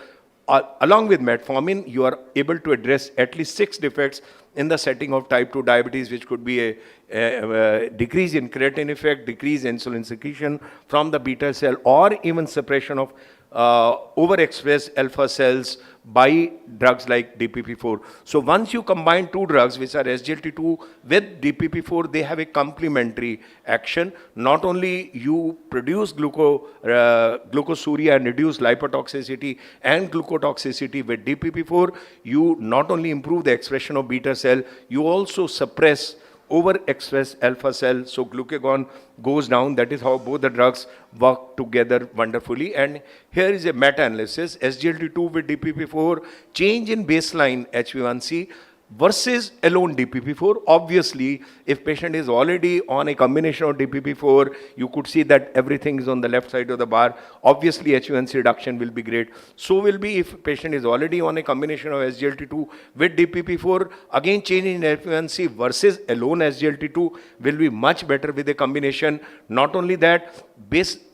along with metformin, you are able to address at least 6 defects in the setting of type 2 diabetes, which could be a decrease in creatine effect, decrease in insulin secretion from the beta cell, or even suppression of overexpressed alpha cells by drugs like DPP-4. So once you combine 2 drugs, which are SGLT2 with DPP-4, they have a complementary action. Not only you produce glucosuria and reduce lipotoxicity and glucotoxicity with DPP-4, you not only improve the expression of beta cell, you also suppress overexpressed alpha cell, so glucagon goes down. That is how both the drugs work together wonderfully. And here is a meta-analysis, SGLT2 with DPP-4, change in baseline HbA1c versus alone DPP-4. Obviously, if patient is already on a combination of DPP-4, you could see that everything is on the left side of the bar. Obviously, HbA1c reduction will be great. So will be if patient is already on a combination of SGLT2 with DPP-4. Again, change in HbA1c versus alone SGLT2 will be much better with a combination. Not only that,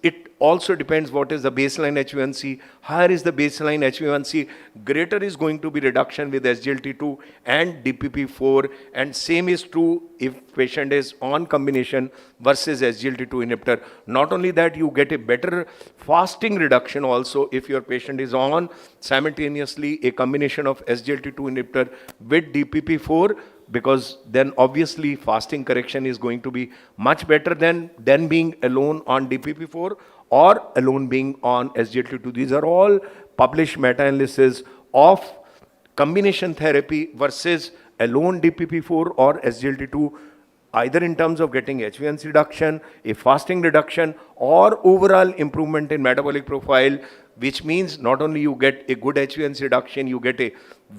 it also depends what is the baseline HbA1c. Higher is the baseline HbA1c, greater is going to be reduction with SGLT2 and DPP-4, and same is true if patient is on combination versus SGLT2 inhibitor. Not only that, you get a better fasting reduction also if your patient is on simultaneously a combination of SGLT2 inhibitor with DPP-4, because then obviously fasting correction is going to be much better than being alone on DPP-4 or alone being on SGLT2. These are all published meta-analysis of combination therapy versus alone DPP-4 or SGLT2, either in terms of getting HbA1c reduction, a fasting reduction, or overall improvement in metabolic profile, which means not only you get a good HbA1c reduction, you get a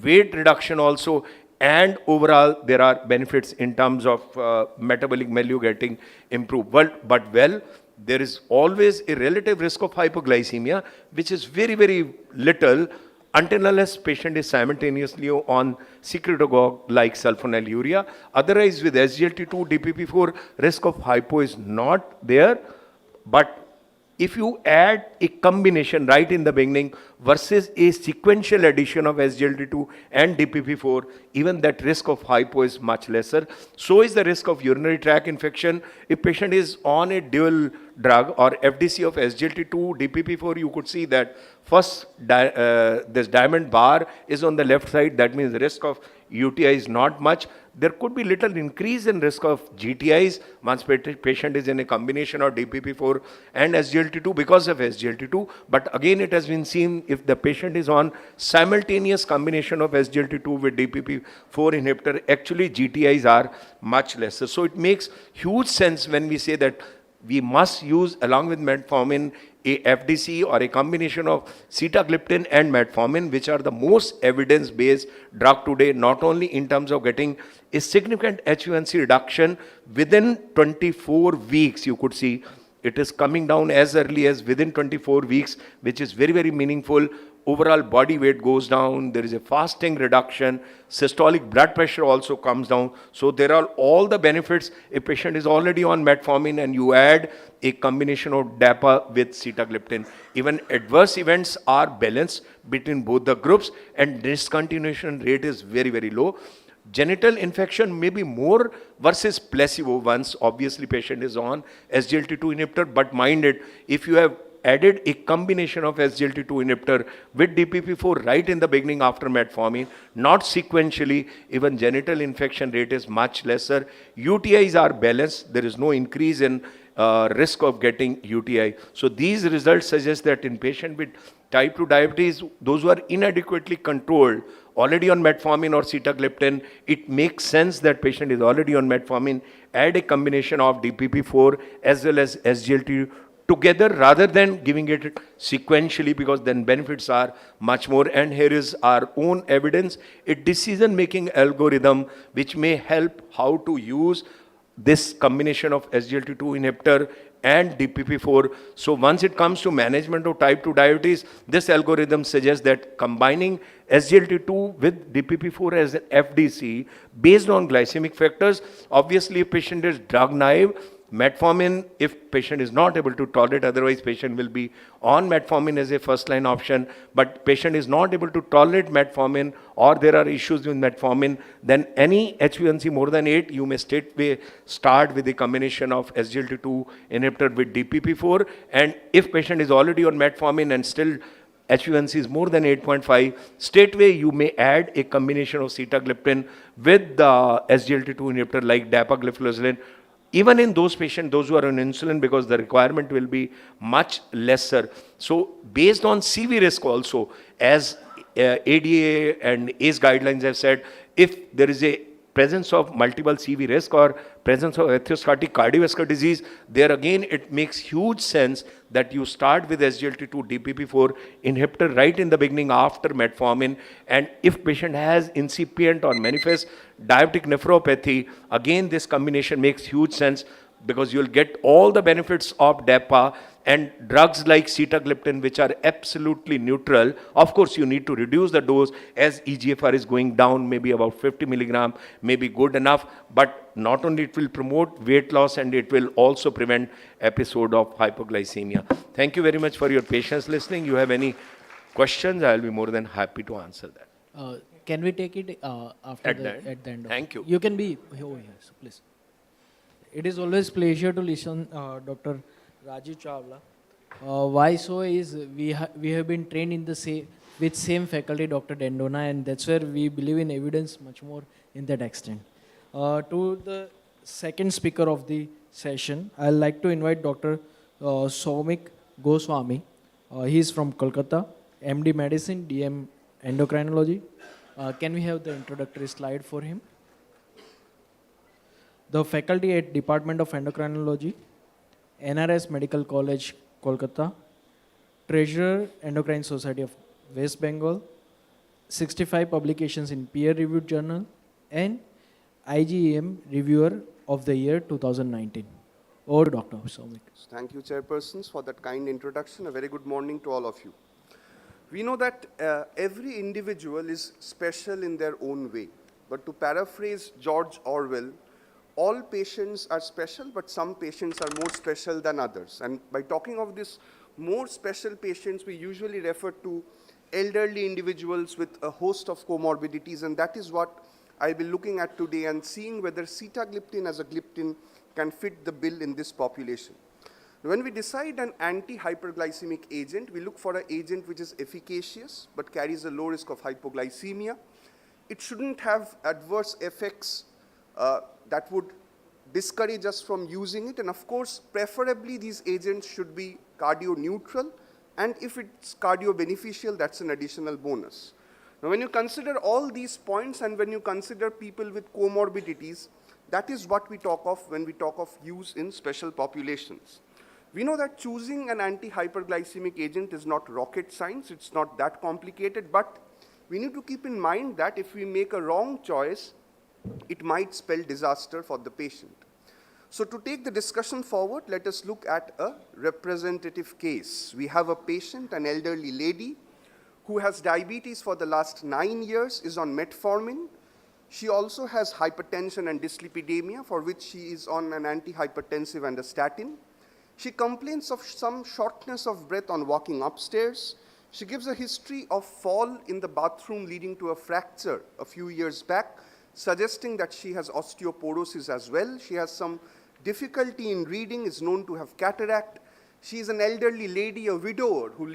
weight reduction also, and overall there are benefits in terms of metabolic milieu getting improved. But there is always a relative risk of hypoglycemia, which is very, very little until unless patient is simultaneously on secretagogue like sulfonylurea. Otherwise, with SGLT2, DPP4, risk of hypo is not there. But if you add a combination right in the beginning versus a sequential addition of SGLT2 and DPP4, even that risk of hypo is much lesser. So is the risk of urinary tract infection. If patient is on a dual drug or FDC of SGLT2, DPP4, you could see that first this diamond bar is on the left side. That means the risk of UTI is not much. There could be little increase in risk of GTIs once patient is in a combination of DPP4 and SGLT2 because of SGLT2. But again, it has been seen if the patient is on simultaneous combination of SGLT2 with DPP4 inhibitor, actually GTIs are much lesser. So it makes huge sense when we say that we must use along with metformin a FDC or a combination of sitagliptin and metformin, which are the most evidence-based drug today, not only in terms of getting a significant HbA1c reduction within 24 weeks, you could see it is coming down as early as within 24 weeks, which is very, very meaningful. Overall body weight goes down, there is a fasting reduction, systolic blood pressure also comes down. So there are all the benefits. A patient is already on metformin and you add a combination of DAPA with sitagliptin. Even adverse events are balanced between both the groups and discontinuation rate is very, very low. Genital infection may be more versus placebo once obviously patient is on SGLT2 inhibitor, but mind it, if you have added a combination of SGLT2 inhibitor with DPP4 right in the beginning after metformin, not sequentially, even genital infection rate is much lesser. UTIs are balanced. There is no increase in risk of getting UTI. So these results suggest that in patient with type 2 diabetes, those who are inadequately controlled, already on metformin or sitagliptin, it makes sense that patient is already on metformin, add a combination of DPP4 as well as SGLT2 together rather than giving it sequentially, because then benefits are much more. And here is our own evidence, a decision-making algorithm which may help how to use this combination of SGLT2 inhibitor and DPP4. So once it comes to management of type 2 diabetes, this algorithm suggests that combining SGLT2 with DPP4 as an FDC based on glycemic factors, obviously if patient is drug naive, metformin, if patient is not able to tolerate, otherwise patient will be on metformin as a first line option, but patient is not able to tolerate metformin or there are issues with metformin, then any HbA1c more than 8, you may straightway start with a combination of SGLT2 inhibitor with DPP4. And if patient is already on metformin and still HbA1c is more than 8.5, straightway you may add a combination of sitagliptin with the SGLT2 inhibitor like dapagliflozin. Even in those patients, those who are on insulin, because the requirement will be much lesser. So based on CV risk also, as ADA and ACE guidelines have said, if there is a presence of multiple CV risk or presence of atherosclerotic cardiovascular disease, there again it makes huge sense that you start with SGLT2 DPP4 inhibitor right in the beginning after metformin. And if patient has incipient or manifest diabetic nephropathy, again this combination makes huge sense because you'll get all the benefits of DAPA and drugs like sitagliptin, which are absolutely neutral. Of course, you need to reduce the dose as EGFR is going down, maybe about 50 milligram, may be good enough, but not only it will promote weight loss and it will also prevent episode of hypoglycemia. Thank you very much for your patience listening. You have any questions, I'll be more than happy to answer that. Can we take it after At at the end. of Thank you. You can be over here, so please. It is always pleasure to listen Dr. Rajiv Chawla. Why so is we have been trained in the with same faculty, Dr. Dendona, and that's where we believe in evidence much more in that extent. To the second speaker of the session, I'd like to invite Dr. Soumik Goswami. He is from Kolkata, MD Medicine, DM Endocrinology. Can we have the introductory slide for him? The faculty at Department of Endocrinology, NRS Medical College, Kolkata, Treasurer, Endocrine Society of West Bengal, 65 publications in peer-reviewed journal, and IGEM Reviewer of the Year 2019. Over to Dr. Soumik. Thank you, chairpersons, for that kind introduction. A very good morning to all of you. We know that every individual is special in their own way. But to paraphrase George Orwell, all patients are special, but some patients are more special than others. And by talking of this more special patients, we usually refer to elderly individuals with a host of comorbidities, and that is what I'll be looking at today and seeing whether sitagliptin as a gliptin can fit the bill in this population. When we decide an anti-hyperglycemic agent, we look for an agent which is efficacious but carries a low risk of hypoglycemia. It shouldn't have adverse effects that would discourage us from using it, and of course, preferably these agents should be cardio-neutral, and if it's cardio-beneficial, that's an additional bonus. Now, when you consider all these points and when you consider people with comorbidities, that is what we talk of when we talk of use in special populations. We know that choosing an anti-hyperglycemic agent is not rocket science, it's not that complicated, but we need to keep in mind that if we make a wrong choice, it might spell disaster for the patient. So to take the discussion forward, let us look at a representative case. We have a patient, an elderly lady, who has diabetes for the last 9 years, is on metformin. She also has hypertension and dyslipidemia, for which she is on an antihypertensive and a statin. She complains of some shortness of breath on walking upstairs. She gives a history of fall in the bathroom leading to a fracture a few years back, suggesting that she has osteoporosis as well. She has some difficulty in reading, is known to have cataract. She is an elderly lady, a widower who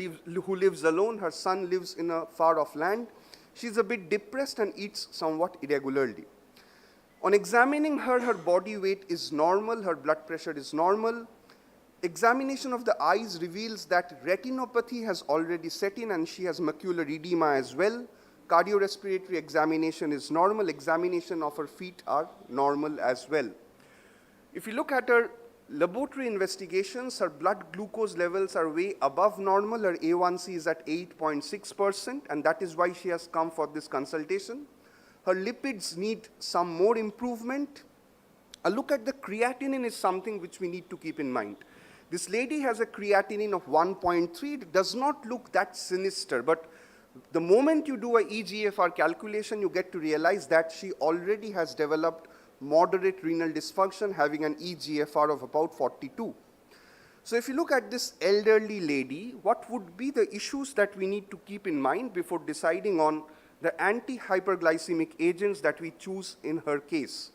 lives alone. Her son lives in a far-off land. She is a bit depressed and eats somewhat irregularly. On examining her, her body weight is normal, her blood pressure is normal. Examination of the eyes reveals that retinopathy has already set in and she has macular edema as well. Cardiorespiratory examination is normal. Examination of her feet are normal as well. If you look at her laboratory investigations, her blood glucose levels are way above normal. Her A1C is at 8.6%, and that is why she has come for this consultation. Her lipids need some more improvement. A look at the creatinine is something which we need to keep in mind. This lady has a creatinine of 1.3. It does not look that sinister, but the moment you do a eGFR calculation, you get to realize that she already has developed moderate renal dysfunction, having an eGFR of about 42. So if you look at this elderly lady, what would be the issues that we need to keep in mind before deciding on the anti-hyperglycemic agents that we choose in her case?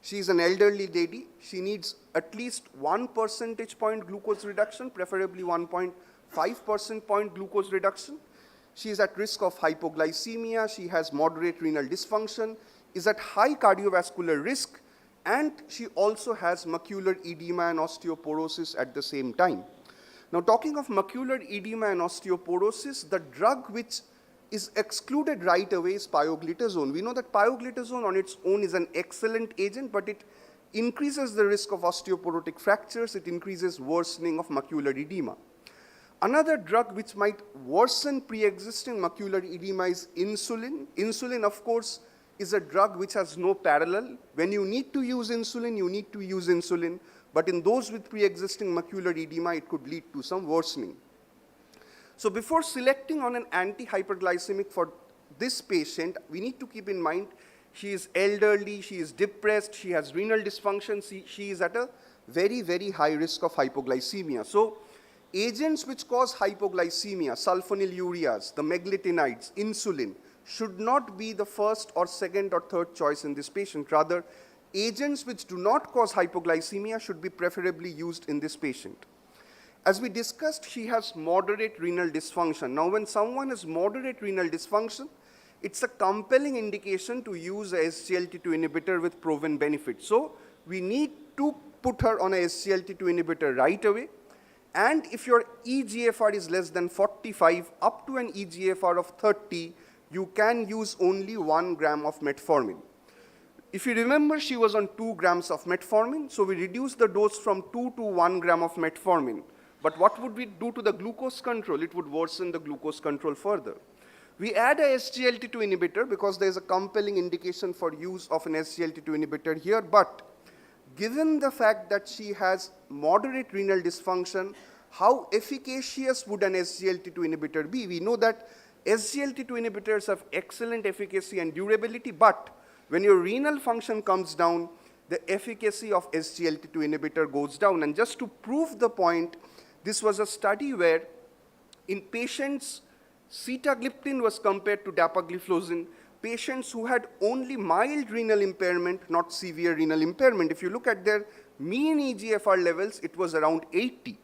She is an elderly lady. She needs at least 1 percentage point glucose reduction, preferably 1.5 percentage point glucose reduction. She is at risk of hypoglycemia. She has moderate renal dysfunction, is at high cardiovascular risk, and she also has macular edema and osteoporosis at the same time. Now, talking of macular edema and osteoporosis, the drug which is excluded right away is pioglitazone. We know that pioglitazone on its own is an excellent agent, but it increases the risk of osteoporotic fractures, it increases worsening of macular edema. Another drug which might worsen pre-existing macular edema is insulin. Insulin, of course, is a drug which has no parallel. When you need to use insulin, you need to use insulin. But in those with pre-existing macular edema, it could lead to some worsening. So before selecting on an anti-hyperglycemic for this patient, we need to keep in mind she is elderly, she is depressed, she has renal dysfunction, she is at a very, very high risk of hypoglycemia. So agents which cause hypoglycemia, sulfonylureas, the meglitinides, insulin, should not be the first or second or third choice in this patient. Rather, agents which do not cause hypoglycemia should be preferably used in this patient. As we discussed, she has moderate renal dysfunction. Now, when someone has moderate renal dysfunction, it's a compelling indication to use a SGLT2 inhibitor with proven benefit. So, we need to put her on a SGLT2 inhibitor right away. And if your eGFR is less than 45, up to an eGFR of 30, you can use only 1 gram of metformin. If you remember, she was on 2 grams of metformin, so we reduced the dose from 2 to 1 gram of metformin. But what would we do to the glucose control? It would worsen the glucose control further. We add a SGLT2 inhibitor because there is a compelling indication for use of an SGLT2 inhibitor here, but given the fact that she has moderate renal dysfunction, how efficacious would an SGLT2 inhibitor be? We know that SGLT2 inhibitors have excellent efficacy and durability, but when your renal function comes down, the efficacy of SGLT2 inhibitor goes down. And just to prove the point, this was a study where in patients, sitagliptin was compared to dapagliflozin, patients who had only mild renal impairment, not severe renal impairment. If you look at their mean EGFR levels, it was around 80.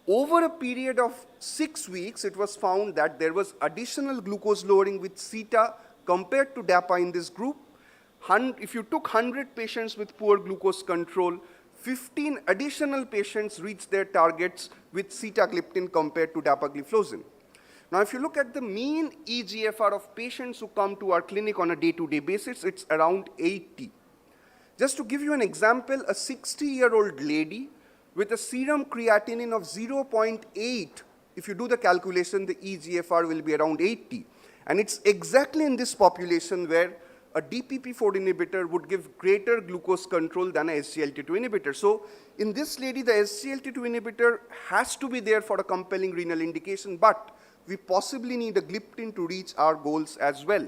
Over a period of 6 weeks, it was found that there was additional glucose lowering with sita compared to DAPA in this group. If you took 100 patients with poor glucose control, 15 additional patients reached their targets with sitagliptin compared to dapagliflozin. Now, if you look at the mean EGFR of patients who come to our clinic on a day-to-day basis, it's around 80. Just to give you an example, a 60-year-old lady with a serum creatinine of 0.8, if you do the calculation, the EGFR will be around 80. And it's exactly in this population where a DPP4 inhibitor would give greater glucose control than a SGLT2 inhibitor. So in this lady, the SGLT2 inhibitor has to be there for a compelling renal indication, but we possibly need a gliptin to reach our goals as well.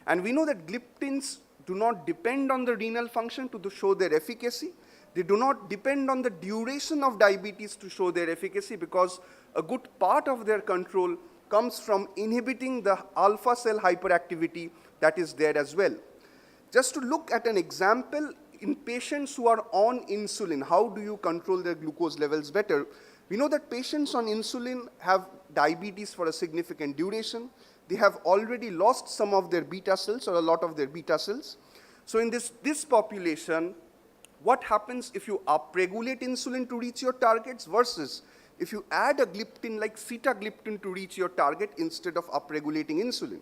And we know that gliptins do not depend on the renal function to show their efficacy. They do not depend on the duration of diabetes to show their efficacy, because a good part of their control comes from inhibiting the alpha cell hyperactivity that is there as well. Just to look at an example, in patients who are on insulin, how do you control their glucose levels better? We know that patients on insulin have diabetes for a significant duration. They have already lost some of their beta cells or a lot of their beta cells. So in this population, what happens if you upregulate insulin to reach your targets versus if you add a gliptin like sitagliptin to reach your target instead of upregulating insulin?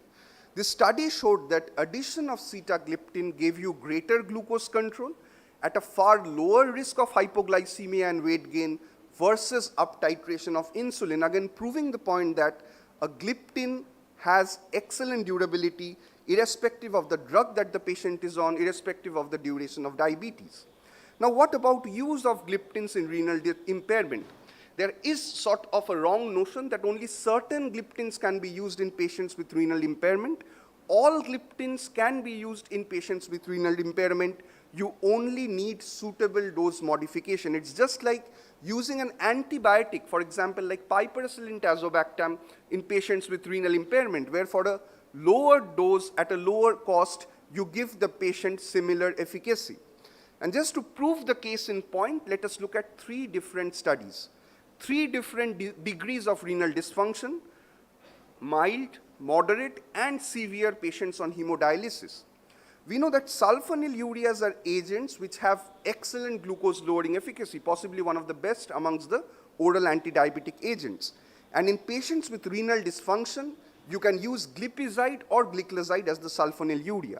This study showed that addition of sitagliptin gave you greater glucose control at a far lower risk of hypoglycemia and weight gain versus up titration of insulin, again proving the point that a gliptin has excellent durability irrespective of the drug that the patient is on, irrespective of the duration of diabetes. Now, what about use of gliptins in renal impairment? There is sort of a wrong notion that only certain gliptins can be used in patients with renal impairment. All gliptins can be used in patients with renal impairment. You only need suitable dose modification. It's just like using an antibiotic, for example, like piperacillin tazobactam in patients with renal impairment, where for a lower dose at a lower cost, you give the patient similar efficacy. And just to prove the case in point, let us look at 3 different studies. 3 different degrees of renal dysfunction: mild, moderate, and severe patients on hemodialysis. We know that sulfonylureas are agents which have excellent glucose lowering efficacy, possibly one of the best amongst the oral anti-diabetic agents. And in patients with renal dysfunction, you can use glipizide or gliclazide as the sulfonylurea.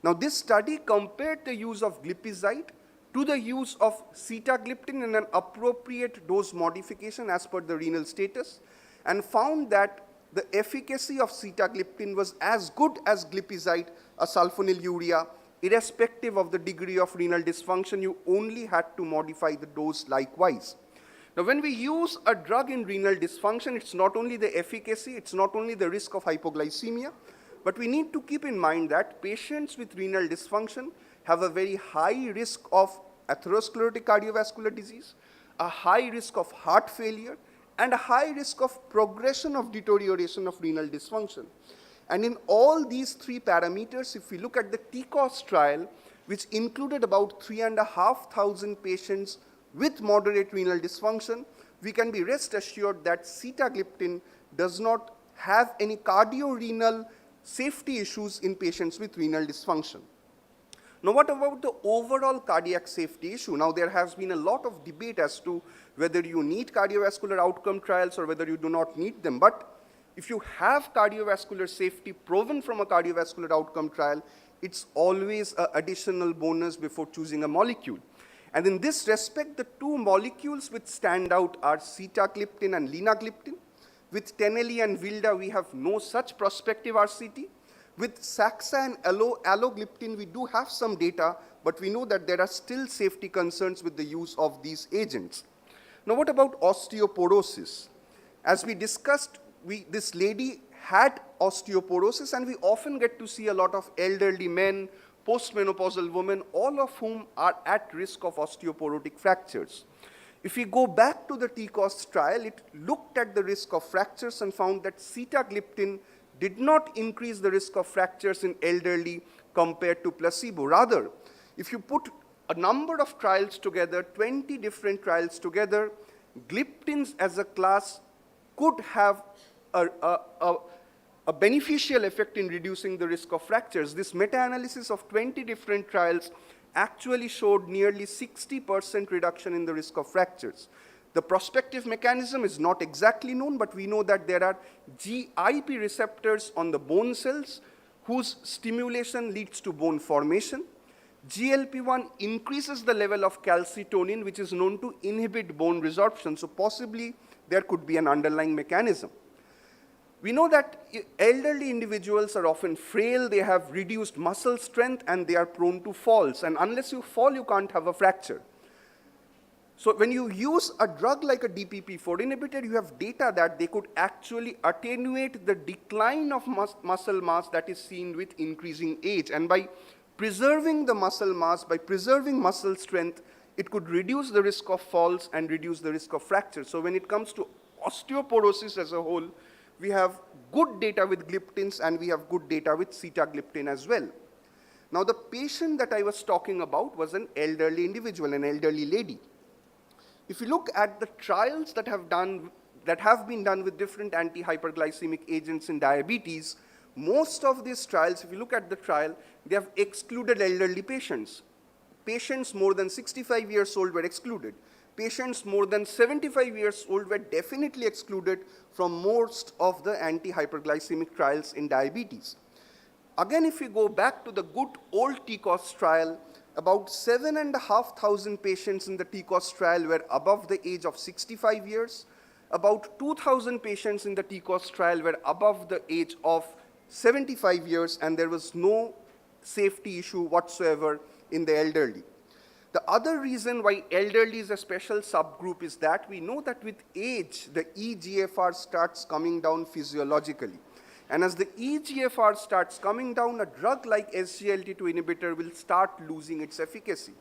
Now, this study compared the use of glipizide to the use of sitagliptin in an appropriate dose modification as per the renal status, and found that the efficacy of sitagliptin was as good as glipizide, a sulfonylurea, irrespective of the degree of renal dysfunction. You only had to modify the dose likewise. Now, when we use a drug in renal dysfunction, it's not only the efficacy, it's not only the risk of hypoglycemia, but we need to keep in mind that patients with renal dysfunction have a very high risk of atherosclerotic cardiovascular disease, a high risk of heart failure, and a high risk of progression of deterioration of renal dysfunction. And in all these 3 parameters, if we look at the TCOS trial, which included about 3,500 patients with moderate renal dysfunction, we can be rest assured that sitagliptin does not have any cardiorenal safety issues in patients with renal dysfunction. Now, what about the overall cardiac safety issue? Now, there has been a lot of debate as to whether you need cardiovascular outcome trials or whether you do not need them. But if you have cardiovascular safety proven from a cardiovascular outcome trial, it's always an additional bonus before choosing a molecule. And in this respect, the 2 molecules which stand out are sitagliptin and linagliptin. With Teneli and Vilda, we have no such prospective RCT. With Saxa and allogliptin, we do have some data, but we know that there are still safety concerns with the use of these agents. Now, what about osteoporosis? As we discussed, this lady had osteoporosis, and we often get to see a lot of elderly men, postmenopausal women, all of whom are at risk of osteoporotic fractures. If we go back to the TCOS trial, it looked at the risk of fractures and found that sitagliptin did not increase the risk of fractures in elderly compared to placebo. Rather, if you put a number of trials together, 20 different trials together, gliptins as a class could have a beneficial effect in reducing the risk of fractures. This meta-analysis of 20 different trials actually showed nearly 60% reduction in the risk of fractures. The prospective mechanism is not exactly known, but we know that there are GIP receptors on the bone cells whose stimulation leads to bone formation. GLP-1 increases the level of calcitonin, which is known to inhibit bone resorption, so possibly there could be an underlying mechanism. We know that elderly individuals are often frail, they have reduced muscle strength, and they are prone to falls. And unless you fall, you can't have a fracture. So when you use a drug like a DPP-4 inhibitor, you have data that they could actually attenuate the decline of muscle mass that is seen with increasing age. And by preserving the muscle mass, by preserving muscle strength, it could reduce the risk of falls and reduce the risk of fractures. So when it comes to osteoporosis as a whole, we have good data with gliptins and we have good data with sitagliptin as well. Now, the patient that I was talking about was an elderly individual, an elderly lady. If you look at the trials that have been done with different anti-hyperglycemic agents in diabetes, most of these trials, if you look at the trial, they have excluded elderly patients. Patients more than 65 years old were excluded. Patients more than 75 years old were definitely excluded from most of the anti-hyperglycemic trials in diabetes. Again, if we go back to the good old TCOS trial, about 7,500 patients in the TCOS trial were above the age of 65 years. About 2,000 patients in the TCOS trial were above the age of 75 years, and there was no safety issue whatsoever in the elderly. The other reason why elderly is a special subgroup is that we know that with age, the eGFR starts coming down physiologically. And as the eGFR starts coming down, a drug like SGLT2 inhibitor will start losing its efficacy.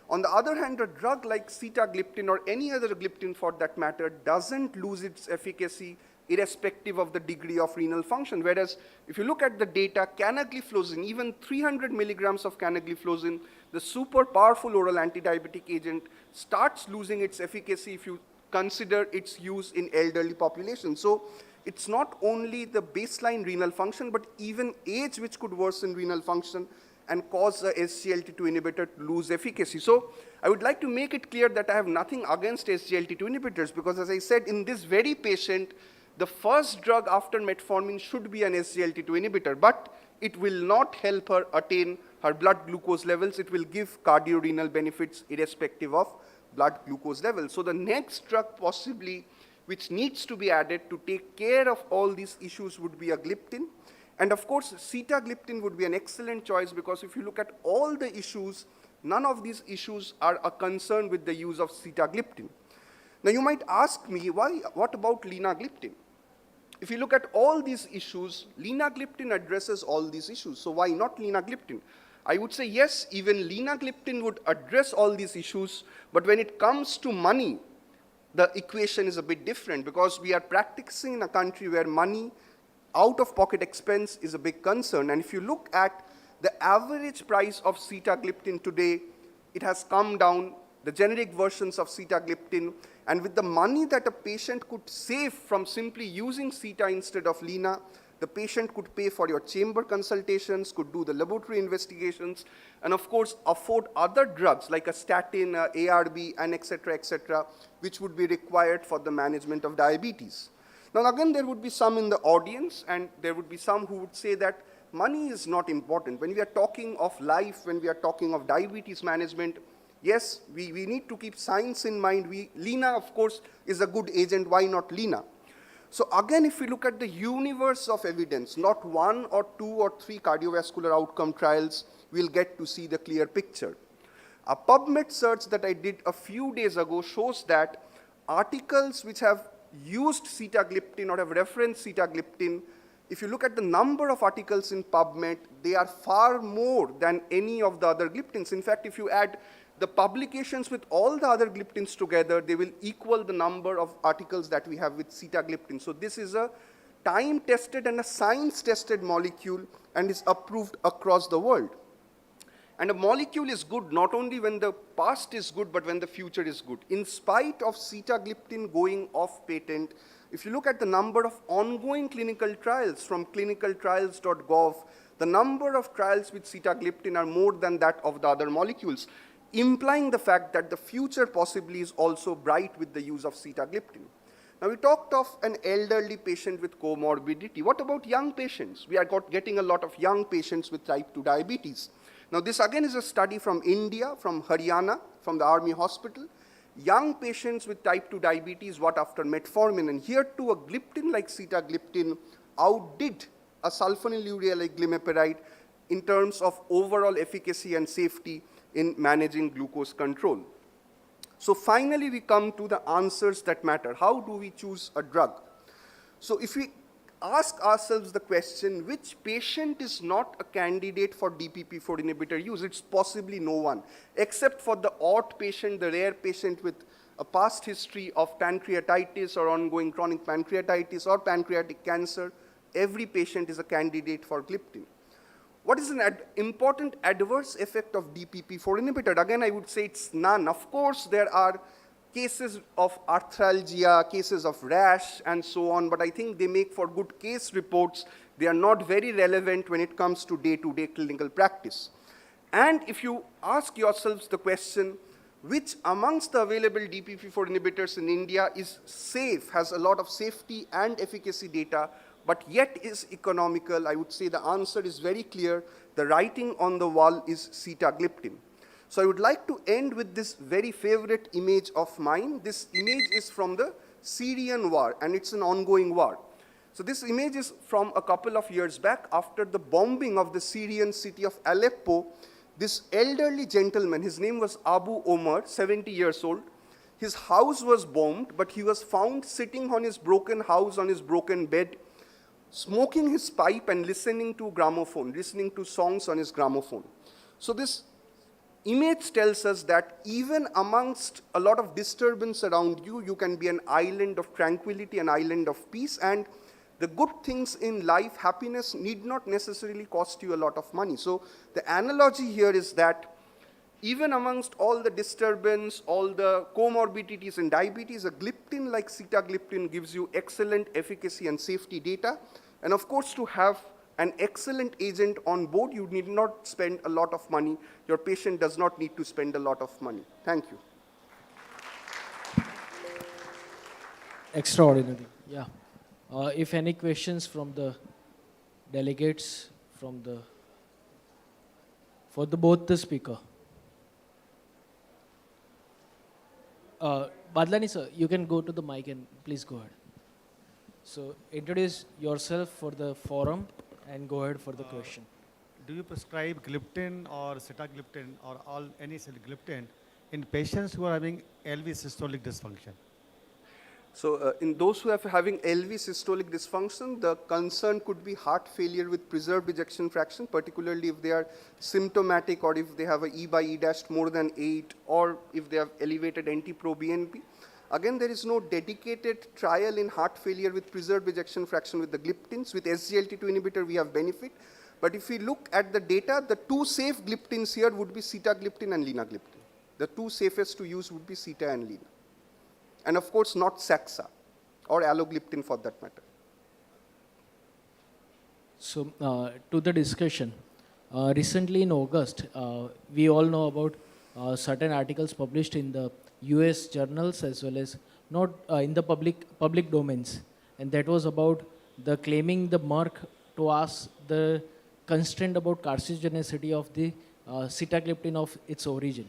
On the other hand, a drug like sitagliptin or any other gliptin for that matter doesn't lose its efficacy irrespective of the degree of renal function. Whereas if you look at the data, canagliflozin, even 300 milligrams of canagliflozin, the super powerful oral antidiabetic agent, starts losing its efficacy if you consider its use in elderly population. So it's not only the baseline renal function, but even age which could worsen renal function and cause a SGLT2 inhibitor to lose efficacy. So I would like to make it clear that I have nothing against SGLT2 inhibitors, because as I said, in this very patient, the first drug after metformin should be an SGLT2 inhibitor, but it will not help her attain her blood glucose levels. It will give cardiorenal benefits irrespective of blood glucose levels. So the next drug possibly which needs to be added to take care of all these issues would be a gliptin. And of course, sitagliptin would be an excellent choice, because if you look at all the issues, none of these issues are a concern with the use of sitagliptin. Now you might ask me, what about linagliptin? If you look at all these issues, linagliptin addresses all these issues. So why not linagliptin? I would say yes, even linagliptin would address all these issues, but when it comes to money, the equation is a bit different, because we are practicing in a country where money, out-of-pocket expense is a big concern. And if you look at the average price of sitagliptin today, it has come down, the generic versions of sitagliptin, and with the money that a patient could save from simply using sita instead of lina, the patient could pay for your chamber consultations, could do the laboratory investigations, and of course afford other drugs like a statin, ARB, and etc., which would be required for the management of diabetes. Now again, there would be some in the audience, and there would be some who would say that money is not important. When we are talking of life, when we are talking of diabetes management, yes, we need to keep science in mind. Lina, of course, is a good agent. Why not lina? So again, if we look at the universe of evidence, not 1 or 2 or 3 cardiovascular outcome trials, we'll get to see the clear picture. A PubMed search that I did a few days ago shows that articles which have used sitagliptin or have referenced sitagliptin, if you look at the number of articles in PubMed, they are far more than any of the other gliptins. In fact, if you add the publications with all the other gliptins together, they will equal the number of articles that we have with sitagliptin. So this is a time-tested and a science-tested molecule and is approved across the world. And a molecule is good not only when the past is good, but when the future is good. In spite of sitagliptin going off patent, if you look at the number of ongoing clinical trials from clinicaltrials.gov, the number of trials with sitagliptin are more than that of the other molecules, implying the fact that the future possibly is also bright with the use of sitagliptin. Now, we talked of an elderly patient with comorbidity. What about young patients? We are getting a lot of young patients with type 2 diabetes. Now, this again is a study from India, from Haryana, from the Army Hospital. Young patients with type 2 diabetes, what after metformin, and here too a gliptin like sitagliptin outdid a sulfonylurea like glimepiride in terms of overall efficacy and safety in managing glucose control. So finally, we come to the answers that matter. How do we choose a drug? So if we ask ourselves the question, which patient is not a candidate for DPP-4 inhibitor use? It's possibly no one, except for the odd patient, the rare patient with a past history of pancreatitis or ongoing chronic pancreatitis or pancreatic cancer. Every patient is a candidate for gliptin. What is an important adverse effect of DPP-4 inhibitor? Again, I would say it's none. Of course, there are cases of arthralgia, cases of rash, and so on, but I think they make for good case reports. They are not very relevant when it comes to day-to-day clinical practice. And if you ask yourselves the question, which amongst the available DPP-4 inhibitors in India is safe, has a lot of safety and efficacy data, but yet is economical, I would say the answer is very clear. The writing on the wall is sitagliptin. So I would like to end with this very favorite image of mine. This image is from the Syrian war, and it's an ongoing war. So this image is from a couple of years back after the bombing of the Syrian city of Aleppo. This elderly gentleman, his name was Abu Omar, 70 years old. His house was bombed, but he was found sitting on his broken house, on his broken bed, smoking his pipe and listening to gramophone, listening to songs on his gramophone. So this image tells us that even amongst a lot of disturbance around you, you can be an island of tranquility, an island of peace, and the good things in life, happiness, need not necessarily cost you a lot of money. So the analogy here is that even amongst all the disturbance, all the comorbidities in diabetes, a gliptin like sitagliptin gives you excellent efficacy and safety data. And of course, to have an excellent agent on board, you need not spend a lot of money. Your patient does not need to spend a lot of money. Thank you. Extraordinary, yeah. If any questions from the delegates, for both the speaker. Badlani sir, you can go to the mic and please go ahead. So introduce yourself for the forum and go ahead for the question. Do you prescribe gliptin or sitagliptin or any gliptin in patients who are having LV systolic dysfunction? So in those who are having LV systolic dysfunction, the concern could be heart failure with preserved ejection fraction, particularly if they are symptomatic or if they have a E by E dash more than 8 or if they have elevated NT-proBNP. Again, there is no dedicated trial in heart failure with preserved ejection fraction with the gliptins. With SGLT2 inhibitor, we have benefit. But if we look at the data, the two safe gliptins here would be sitagliptin and linagliptin. The two safest to use would be sita and lina. And of course, not saxa or allogliptin for that matter. So to the discussion, recently in August, we all know about certain articles published in the US journals as well as not in the public domains. And that was about the claiming the Merck to ask the constraint about carcinogenicity of the sitagliptin of its origin.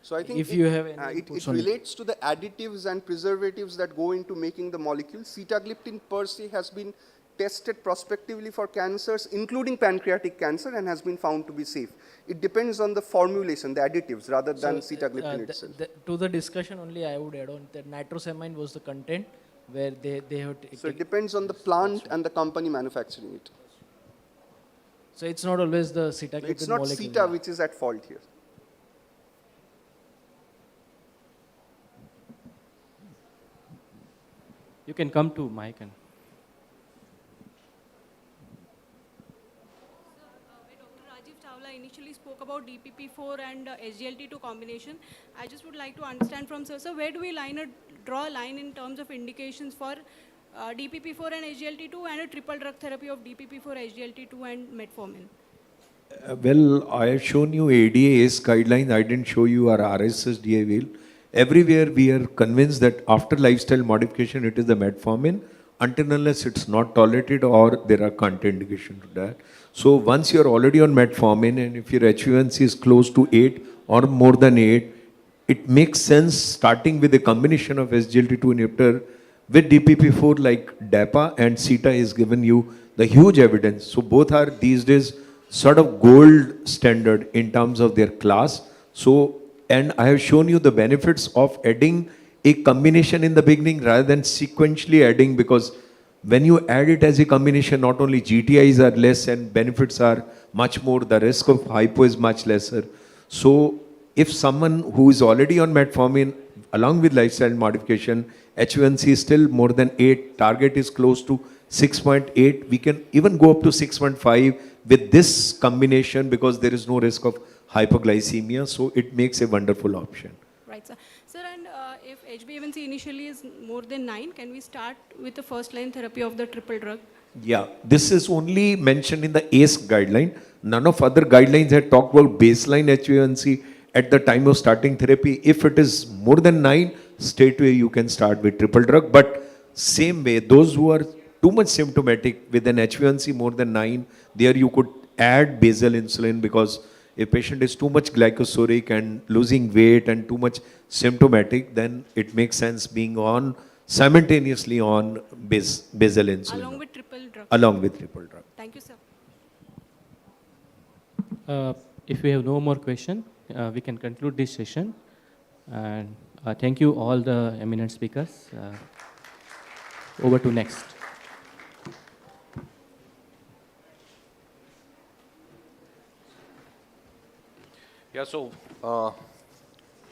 So I think If you have any it inputs on it. relates to the additives and preservatives that go into making the molecule. Sitagliptin per se has been tested prospectively for cancers, including pancreatic cancer, and has been found to be safe. It depends on the formulation, the additives, rather than sitagliptin itself. To the discussion only, I would add on that nitrosamine was the content where they have So it depends on the plant and the company manufacturing it. So it's not always the sitagliptin It's not molecule. Sita which is at fault here. You can come to mic and. Initially spoke about DPP4 and SGLT2 combination. I just would like to understand from sir, where do we draw a line in terms of indications for DPP4 and SGLT2 and a triple drug therapy of DPP4, SGLT2 and metformin? Well, I have shown you ADA's guidelines. I didn't show you our RSSDI will. Everywhere we are convinced that after lifestyle modification, it is the metformin until unless it's not tolerated or there are contraindications to that. So once you're already on metformin and if your HbA1c is close to 8 or more than 8, it makes sense starting with a combination of SGLT2 inhibitor with DPP4 like DAPA and CETA is given you the huge evidence. So both are these days sort of gold standard in terms of their class. So, and I have shown you the benefits of adding a combination in the beginning rather than sequentially adding, because when you add it as a combination, not only GTIs are less and benefits are much more, the risk of hypo is much lesser. So if someone who is already on metformin along with lifestyle modification, HbA1c is still more than 8, target is close to 6.8, we can even go up to 6.5 with this combination because there is no risk of hypoglycemia, so it makes a wonderful option. Right, sir. Sir, and if HbA1c initially is more than 9, can we start with the first line therapy of the triple drug? Yeah, this is only mentioned in the ACE guideline. None of other guidelines had talked about baseline HbA1c at the time of starting therapy. If it is more than 9, straight away you can start with triple drug. But same way, those who are too much symptomatic with an HbA1c more than 9, there you could add basal insulin, because a patient is too much glycosuric and losing weight and too much symptomatic, then it makes sense being on simultaneously on basal insulin. Along with triple drug. Along with triple drug. Thank you, sir. If we have no more question, we can conclude this session. And thank you all the eminent speakers. Over to next. Yeah, so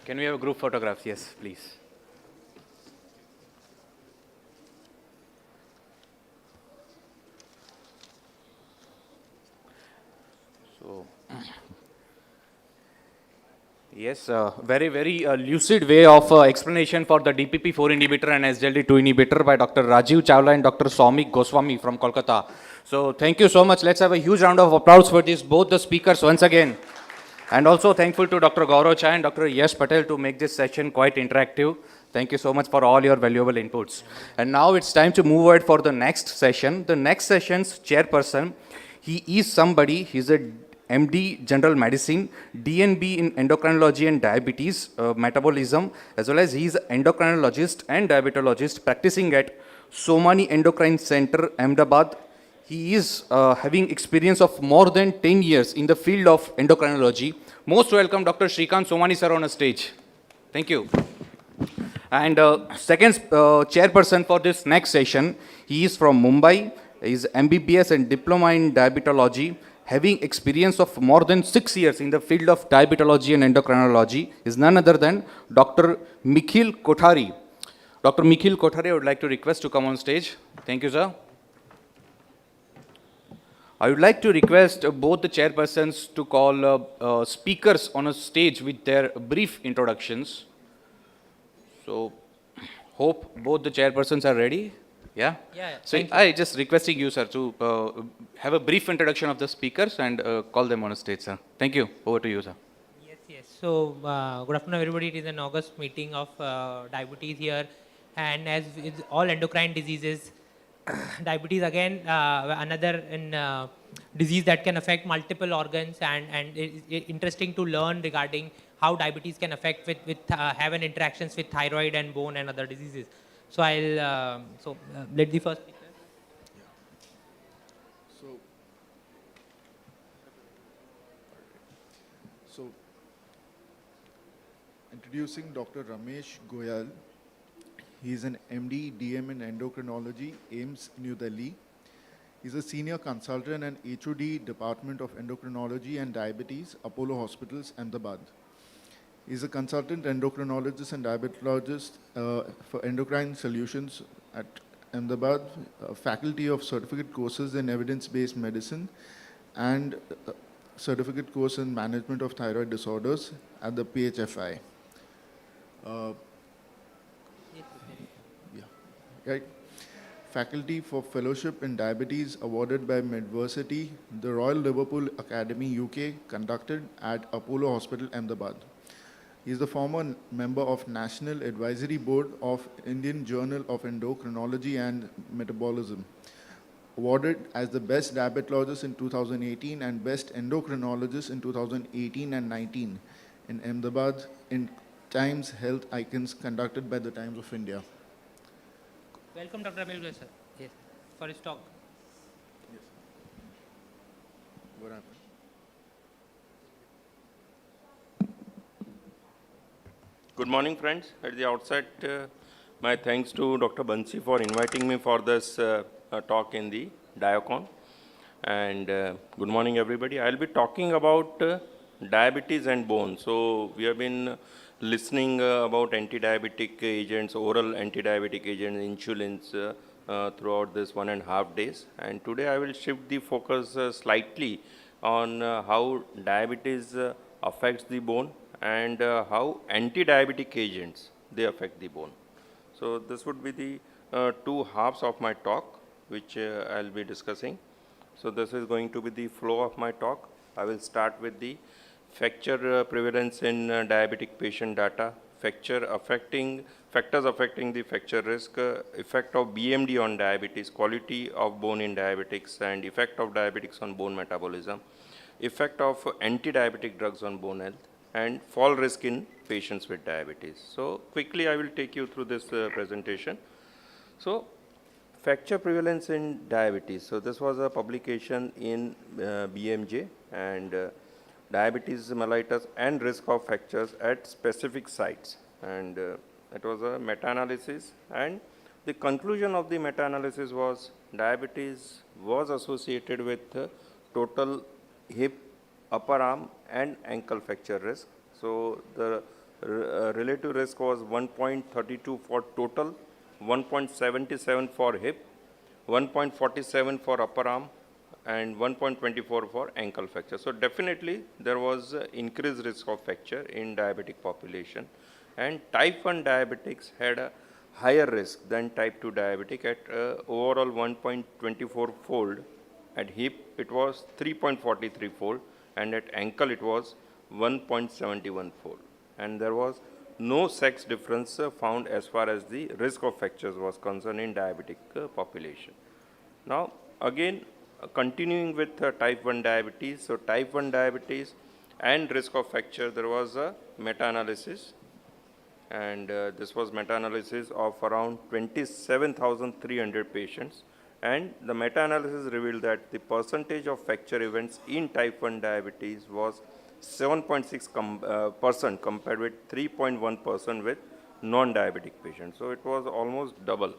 can we have a group photograph? Yes, please. So, yes, very, very lucid way of explanation for the DPP4 inhibitor and SGLT2 inhibitor by Dr. Rajiv Chawla and Dr. Soumik Goswami from Kolkata. So, thank you so much. Let's have a huge round of applause for these both the speakers once again. And also thankful to Dr. Gaurav Chai and Dr. Yash Patel to make this session quite interactive. Thank you so much for all your valuable inputs. And now it's time to move ahead for the next session. The next session's chairperson, he is somebody, he's a MD General Medicine, DNB in Endocrinology and Diabetes Metabolism, as well as he's an endocrinologist and diabetologist practicing at Somani Endocrine Center, Ahmedabad. He is having experience of more than 10 years in the field of endocrinology. Most welcome Dr. Shrikant Somani sir on a stage. Thank you. And second chairperson for this next session, he is from Mumbai. He is MBBS and Diploma in Diabetology, having experience of more than 6 years in the field of diabetology and endocrinology, is none other than Dr. Mikhil Kothari. Dr. Mikhil Kothari, I would like to request to come on stage. Thank you, sir. I would like to request both the chairpersons to call speakers on a stage with their brief introductions. So, hope both the chairpersons are ready. Yeah? Yeah. So, I just requesting you, sir, to have a brief introduction of the speakers and call them on a stage, sir. Thank you. Over to you, sir. Yes. So, good afternoon, everybody. It is an August meeting of diabetes here. And as with all endocrine diseases, diabetes again, another in disease that can affect multiple organs, and it's interesting to learn regarding how diabetes can affect have an interactions with thyroid and bone and other diseases. So let the first speaker. So, so introducing Dr. Ramesh Goyal. He is an MD, DM in endocrinology, AIMS, New Delhi. He's a senior consultant and HOD Department of Endocrinology and Diabetes, Apollo Hospitals, Ahmedabad. He's a consultant endocrinologist and diabetologist for endocrine solutions at Ahmedabad, faculty of certificate courses in evidence-based medicine and certificate course in management of thyroid disorders at the PHFI. Right. Faculty for Fellowship in Diabetes awarded by Medversity, the Royal Liverpool Academy, UK, conducted at Apollo Hospital, Ahmedabad. He is the former member of National Advisory Board of Indian Journal of Endocrinology and Metabolism. Awarded as the Best Diabetologist in 2018 and Best Endocrinologist in 2018 and 19 in Ahmedabad in Times Health Icons conducted by the Times of India. Welcome, Dr. Amil, sir. Yes, for his talk. Yes. What happened? Good morning, friends. At the outset, my thanks to Dr. Bansi for inviting me for this talk in the Diacon. And good morning, everybody. I'll be talking about diabetes and bone. So we have been listening about anti-diabetic agents, oral anti-diabetic agents, insulins throughout this 1.5 days. And today I will shift the focus slightly on how diabetes affects the bone and how anti-diabetic agents, they affect the bone. So this would be the two halves of my talk, which I'll be discussing. So this is going to be the flow of my talk. I will start with the fracture prevalence in diabetic patient data, factors affecting the fracture risk, effect of BMD on diabetes, quality of bone in diabetics, and effect of diabetics on bone metabolism, effect of anti-diabetic drugs on bone health, and fall risk in patients with diabetes. So quickly I will take you through this presentation. So fracture prevalence in diabetes. So this was a publication in BMJ, and diabetes mellitus and risk of fractures at specific sites. And it was a meta-analysis, and the conclusion of the meta-analysis was diabetes was associated with total hip, upper arm and ankle fracture risk. So the relative risk was 1.32 for total, 1.77 for hip, 1.47 for upper arm, and 1.24 for ankle fracture. So definitely there was increased risk of fracture in diabetic population, and type 1 diabetics had a higher risk than type 2 diabetic at overall 1.24 fold. At hip it was 3.43 fold, and at ankle it was 1.71 fold. And there was no sex difference found as far as the risk of fractures was concerned in diabetic population. Now again, continuing with type 1 diabetes, so type 1 diabetes and risk of fracture, there was a meta-analysis, and this was meta-analysis of around 27,300 patients, and the meta-analysis revealed that the percentage of fracture events in type 1 diabetes was 7.6% compared with 3.1% with non-diabetic patients. So it was almost double.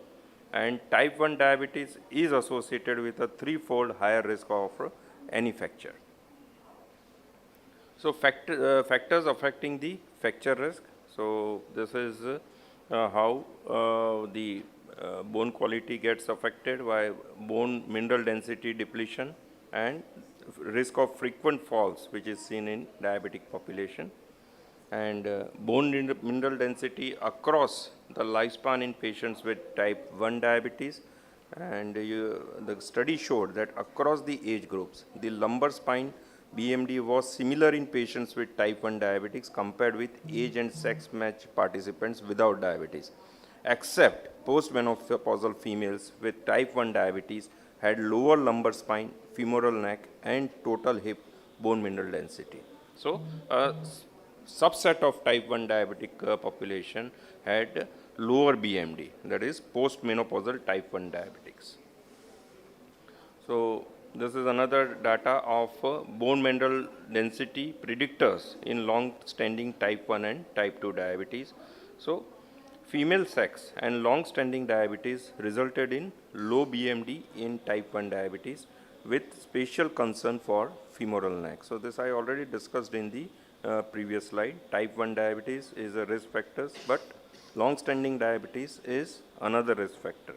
And type 1 diabetes is associated with a threefold higher risk of any fracture. So factors affecting the fracture risk. So this is how the bone quality gets affected by bone mineral density depletion and risk of frequent falls, which is seen in diabetic population. And bone mineral density across the lifespan in patients with type 1 diabetes. And the study showed that across the age groups, the lumbar spine BMD was similar in patients with type 1 diabetics compared with age and sex match participants without diabetes, except postmenopausal females with type 1 diabetes had lower lumbar spine, femoral neck, and total hip bone mineral density. So, a subset of type 1 diabetic population had lower BMD, that is postmenopausal type 1 diabetics. So, this is another data of bone mineral density predictors in long-standing type 1 and type 2 diabetes. So, female sex and long-standing diabetes resulted in low BMD in type 1 diabetes with special concern for femoral neck. So, this I already discussed in the previous slide. Type 1 diabetes is a risk factor, but long-standing diabetes is another risk factor.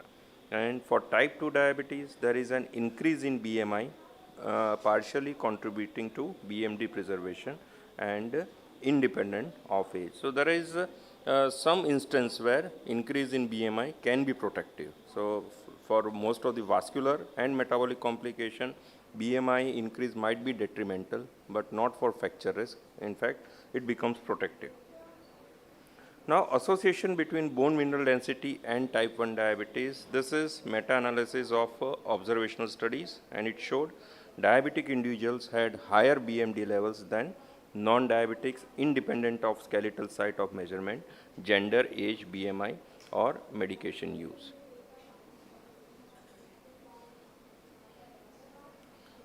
And for type 2 diabetes, there is an increase in BMI, partially contributing to BMD preservation and independent of age. So, there is some instance where increase in BMI can be protective. So, for most of the vascular and metabolic complication, BMI increase might be detrimental, but not for fracture risk. In fact, it becomes protective. Now, association between bone mineral density and type 1 diabetes, this is meta-analysis of observational studies, and it showed diabetic individuals had higher BMD levels than non-diabetics independent of skeletal site of measurement, gender, age, BMI, or medication use.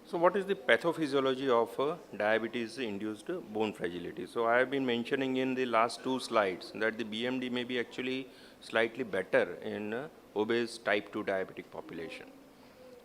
So, what is the pathophysiology of diabetes-induced bone fragility? So, I have been mentioning in the last two slides that the BMD may be actually slightly better in obese type 2 diabetic population.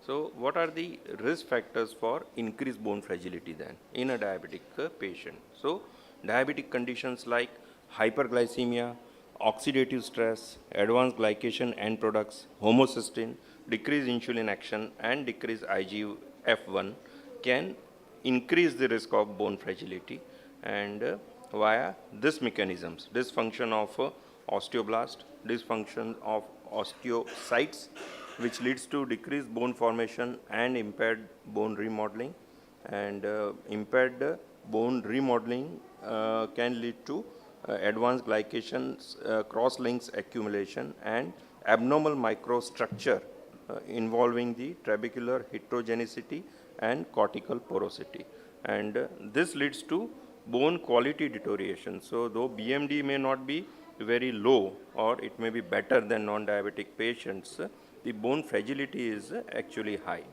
So, what are the risk factors for increased bone fragility then in a diabetic patient? So, diabetic conditions like hyperglycemia, oxidative stress, advanced glycation end products, homocysteine, decreased insulin action, and decreased IGF-1 can increase the risk of bone fragility, and via this mechanisms, dysfunction of osteoblast, dysfunction of osteocytes, which leads to decreased bone formation and impaired bone remodeling, and impaired bone remodeling can lead to advanced glycations, cross-links accumulation, and abnormal microstructure involving the trabecular heterogeneity and cortical porosity. And this leads to bone quality deterioration. So, though BMD may not be very low or it may be better than non-diabetic patients, the bone fragility is actually high.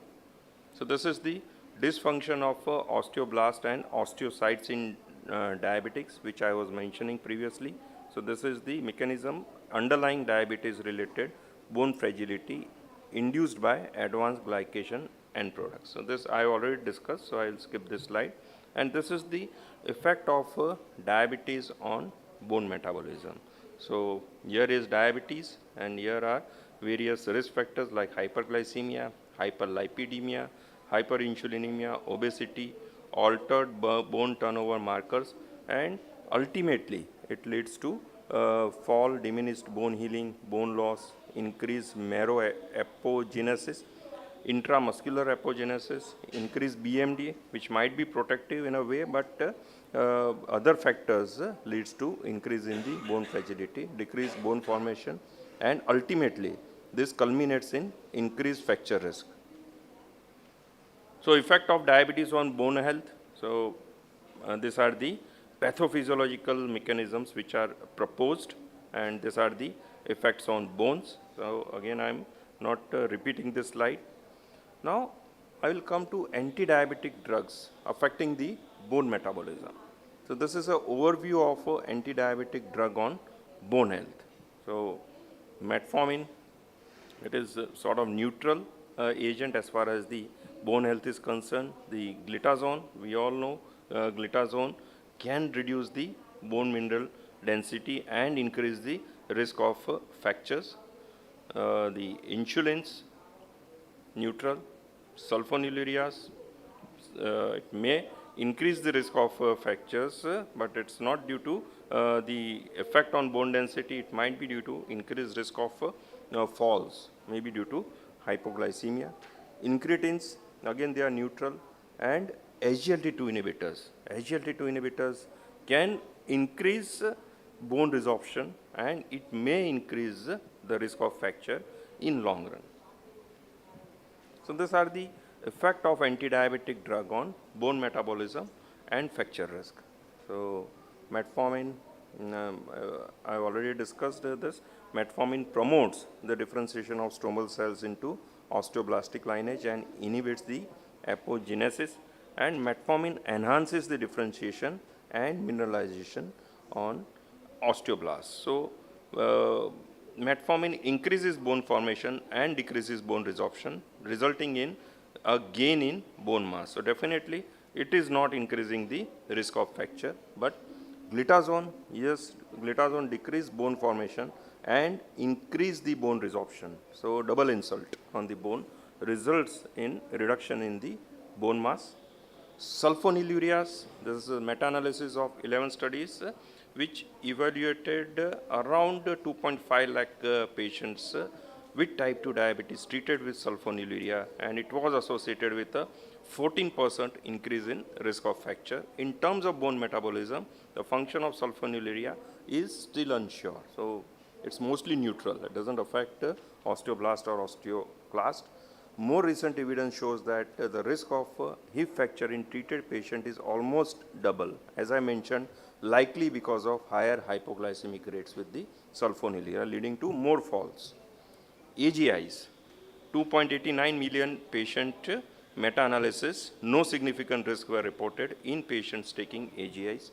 So, this is the dysfunction of osteoblast and osteocytes in diabetics, which I was mentioning previously. So, this is the mechanism underlying diabetes related bone fragility induced by advanced glycation end products. So, this I already discussed, so I will skip this slide. And this is the effect of diabetes on bone metabolism. So, here is diabetes, and here are various risk factors like hyperglycemia, hyperlipidemia, hyperinsulinemia, obesity, altered bone turnover markers, and ultimately it leads to fall, diminished bone healing, bone loss, increased marrow apogenesis, intramuscular apogenesis, increased BMD, which might be protective in a way, but other factors leads to increase in the bone fragility, decreased bone formation, and ultimately this culminates in increased fracture risk. So, effect of diabetes on bone health. So, these are the pathophysiological mechanisms which are proposed, and these are the effects on bones. So, again I am not repeating this slide. Now, I will come to anti-diabetic drugs affecting the bone metabolism. So, this is an overview of anti-diabetic drug on bone health. So, metformin, it is sort of neutral agent as far as the bone health is concerned. The glitazone, we all know glitazone can reduce the bone mineral density and increase the risk of fractures. The insulins, neutral, sulfonylureas, it may increase the risk of fractures, but it's not due to the effect on bone density. It might be due to increased risk of falls, maybe due to hypoglycemia. Incretins, again they are neutral, and SGLT2 inhibitors. SGLT2 inhibitors can increase bone resorption, and it may increase the risk of fracture in long run. So these are the effect of anti-diabetic drug on bone metabolism and fracture risk. So metformin, I already discussed this. Metformin promotes the differentiation of stromal cells into osteoblastic lineage and inhibits the apogenesis, and metformin enhances the differentiation and mineralization on osteoblasts. So metformin increases bone formation and decreases bone resorption, resulting in a gain in bone mass. So definitely it is not increasing the risk of fracture, but glitazone, yes, glitazone decrease bone formation and increase the bone resorption. So double insult on the bone results in reduction in the bone mass. Sulfonylureas, this is a meta-analysis of 11 studies which evaluated around 2.5 lakh patients with type 2 diabetes treated with sulfonylurea, and it was associated with a 14% increase in risk of fracture. In terms of bone metabolism, the function of sulfonylurea is still unsure. So it's mostly neutral. It doesn't affect osteoblast or osteoclast. More recent evidence shows that the risk of hip fracture in treated patient is almost double, as I mentioned, likely because of higher hypoglycemic rates with the sulfonylurea, leading to more falls. AGIs, 2.89 million patient meta-analysis, no significant risk were reported in patients taking AGIs.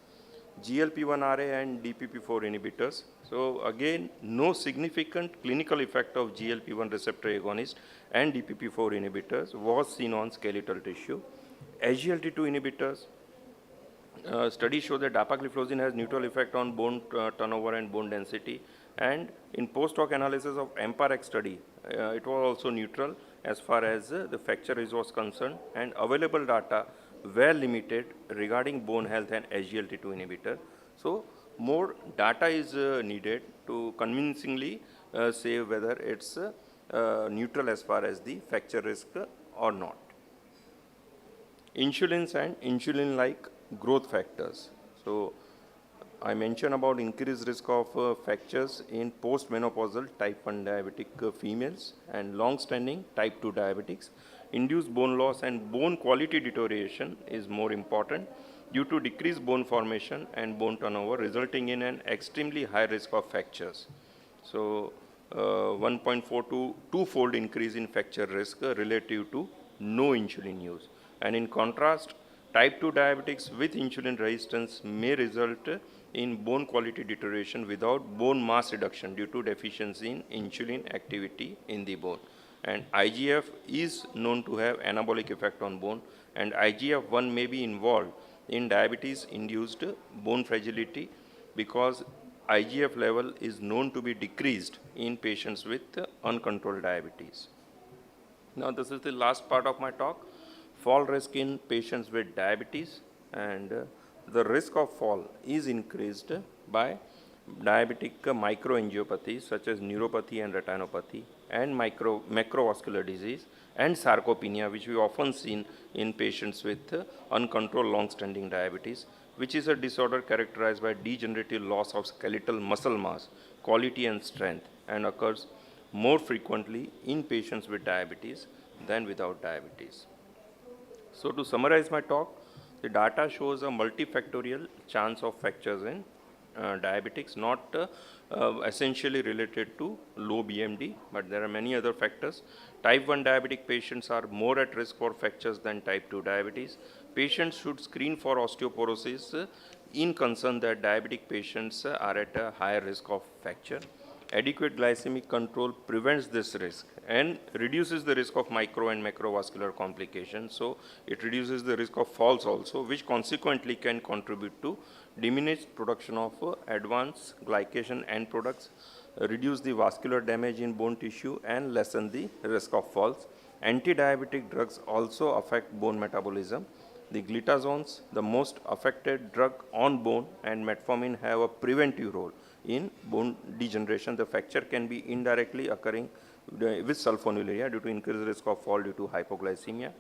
GLP-1RA and DPP-4 inhibitors. So again, no significant clinical effect of GLP-1 receptor agonist and DPP-4 inhibitors was seen on skeletal tissue. SGLT2 inhibitors, studies show that dapagliflozin has neutral effect on bone turnover and bone density. And in post-hoc analysis of EMPAREX study, it was also neutral as far as the fracture risk was concerned, and available data were limited regarding bone health and SGLT2 inhibitor. So more data is needed to convincingly say whether it's neutral as far as the fracture risk or not. Insulins and insulin-like growth factors. So I mentioned about increased risk of fractures in postmenopausal type 1 diabetic females and long-standing type 2 diabetics. Induced bone loss and bone quality deterioration is more important due to decreased bone formation and bone turnover, resulting in an extremely high risk of fractures. So 1.4 to 2-fold increase in fracture risk relative to no insulin use. And in contrast, type 2 diabetics with insulin resistance may result in bone quality deterioration without bone mass reduction due to deficiency in insulin activity in the bone. And IGF is known to have anabolic effect on bone, and IGF-1 may be involved in diabetes-induced bone fragility because IGF level is known to be decreased in patients with uncontrolled diabetes. Now this is the last part of my talk. Fall risk in patients with diabetes, and the risk of fall is increased by diabetic microangiopathies such as neuropathy and retinopathy, and macrovascular disease and sarcopenia, which we often seen in patients with uncontrolled long-standing diabetes, which is a disorder characterized by degenerative loss of skeletal muscle mass, quality and strength, and occurs more frequently in patients with diabetes than without diabetes. So to summarize my talk, the data shows a multifactorial chance of fractures in diabetics, not essentially related to low BMD, but there are many other factors. Type 1 diabetic patients are more at risk for fractures than type 2 diabetes. Patients should screen for osteoporosis in concern that diabetic patients are at a higher risk of fracture. Adequate glycemic control prevents this risk and reduces the risk of micro and macrovascular complications. So it reduces the risk of falls also, which consequently can contribute to diminished production of advanced glycation end products, reduce the vascular damage in bone tissue, and lessen the risk of falls. Anti-diabetic drugs also affect bone metabolism. The glitazones, the most affected drug on bone, and metformin have a preventive role in bone degeneration. The fracture can be indirectly occurring with sulfonylurea due to increased risk of fall due to hypoglycemia.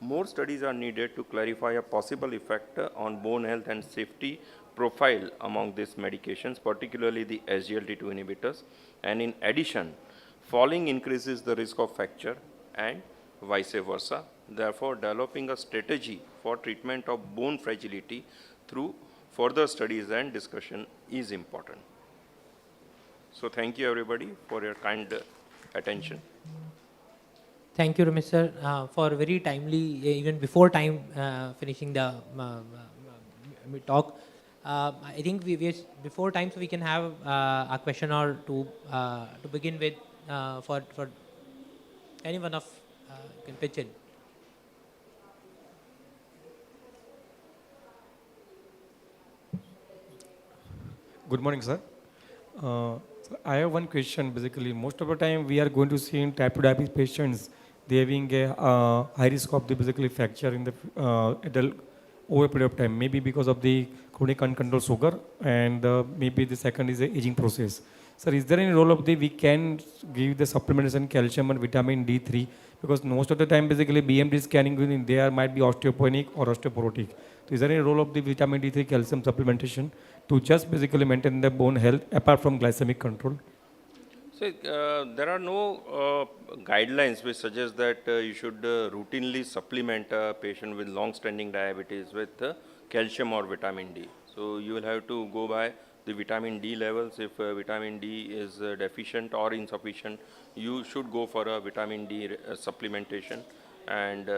More studies are needed to clarify a possible effect on bone health and safety profile among these medications, particularly the SGLT2 inhibitors. And in addition, falling increases the risk of fracture, and vice versa. Therefore, developing a strategy for treatment of bone fragility through further studies and discussion is important. So thank you everybody for your kind attention. Thank you, Ramesh sir, for very timely, even before time finishing the talk. I think we before time, so we can have a question or two to begin with for any one of can pitch in. Good morning, sir. I have one question. Basically, most of the time we are going to see in type 2 diabetes patients, they having a high risk of the basically fracture in the adult over a period of time. Maybe because of the chronic uncontrolled sugar, and maybe the second is the aging process. Sir, is there any role of the we can give the supplementation calcium and vitamin D3? Because most of the time, basically BMD scanning, there might be osteopenic or osteoporotic. So is there any role of the vitamin D3 calcium supplementation to just basically maintain the bone health apart from glycemic control? So there are no guidelines which suggest that you should routinely supplement a patient with long-standing diabetes with calcium or vitamin D. So you will have to go by the vitamin D levels. If vitamin D is deficient or insufficient, you should go for a vitamin D supplementation. And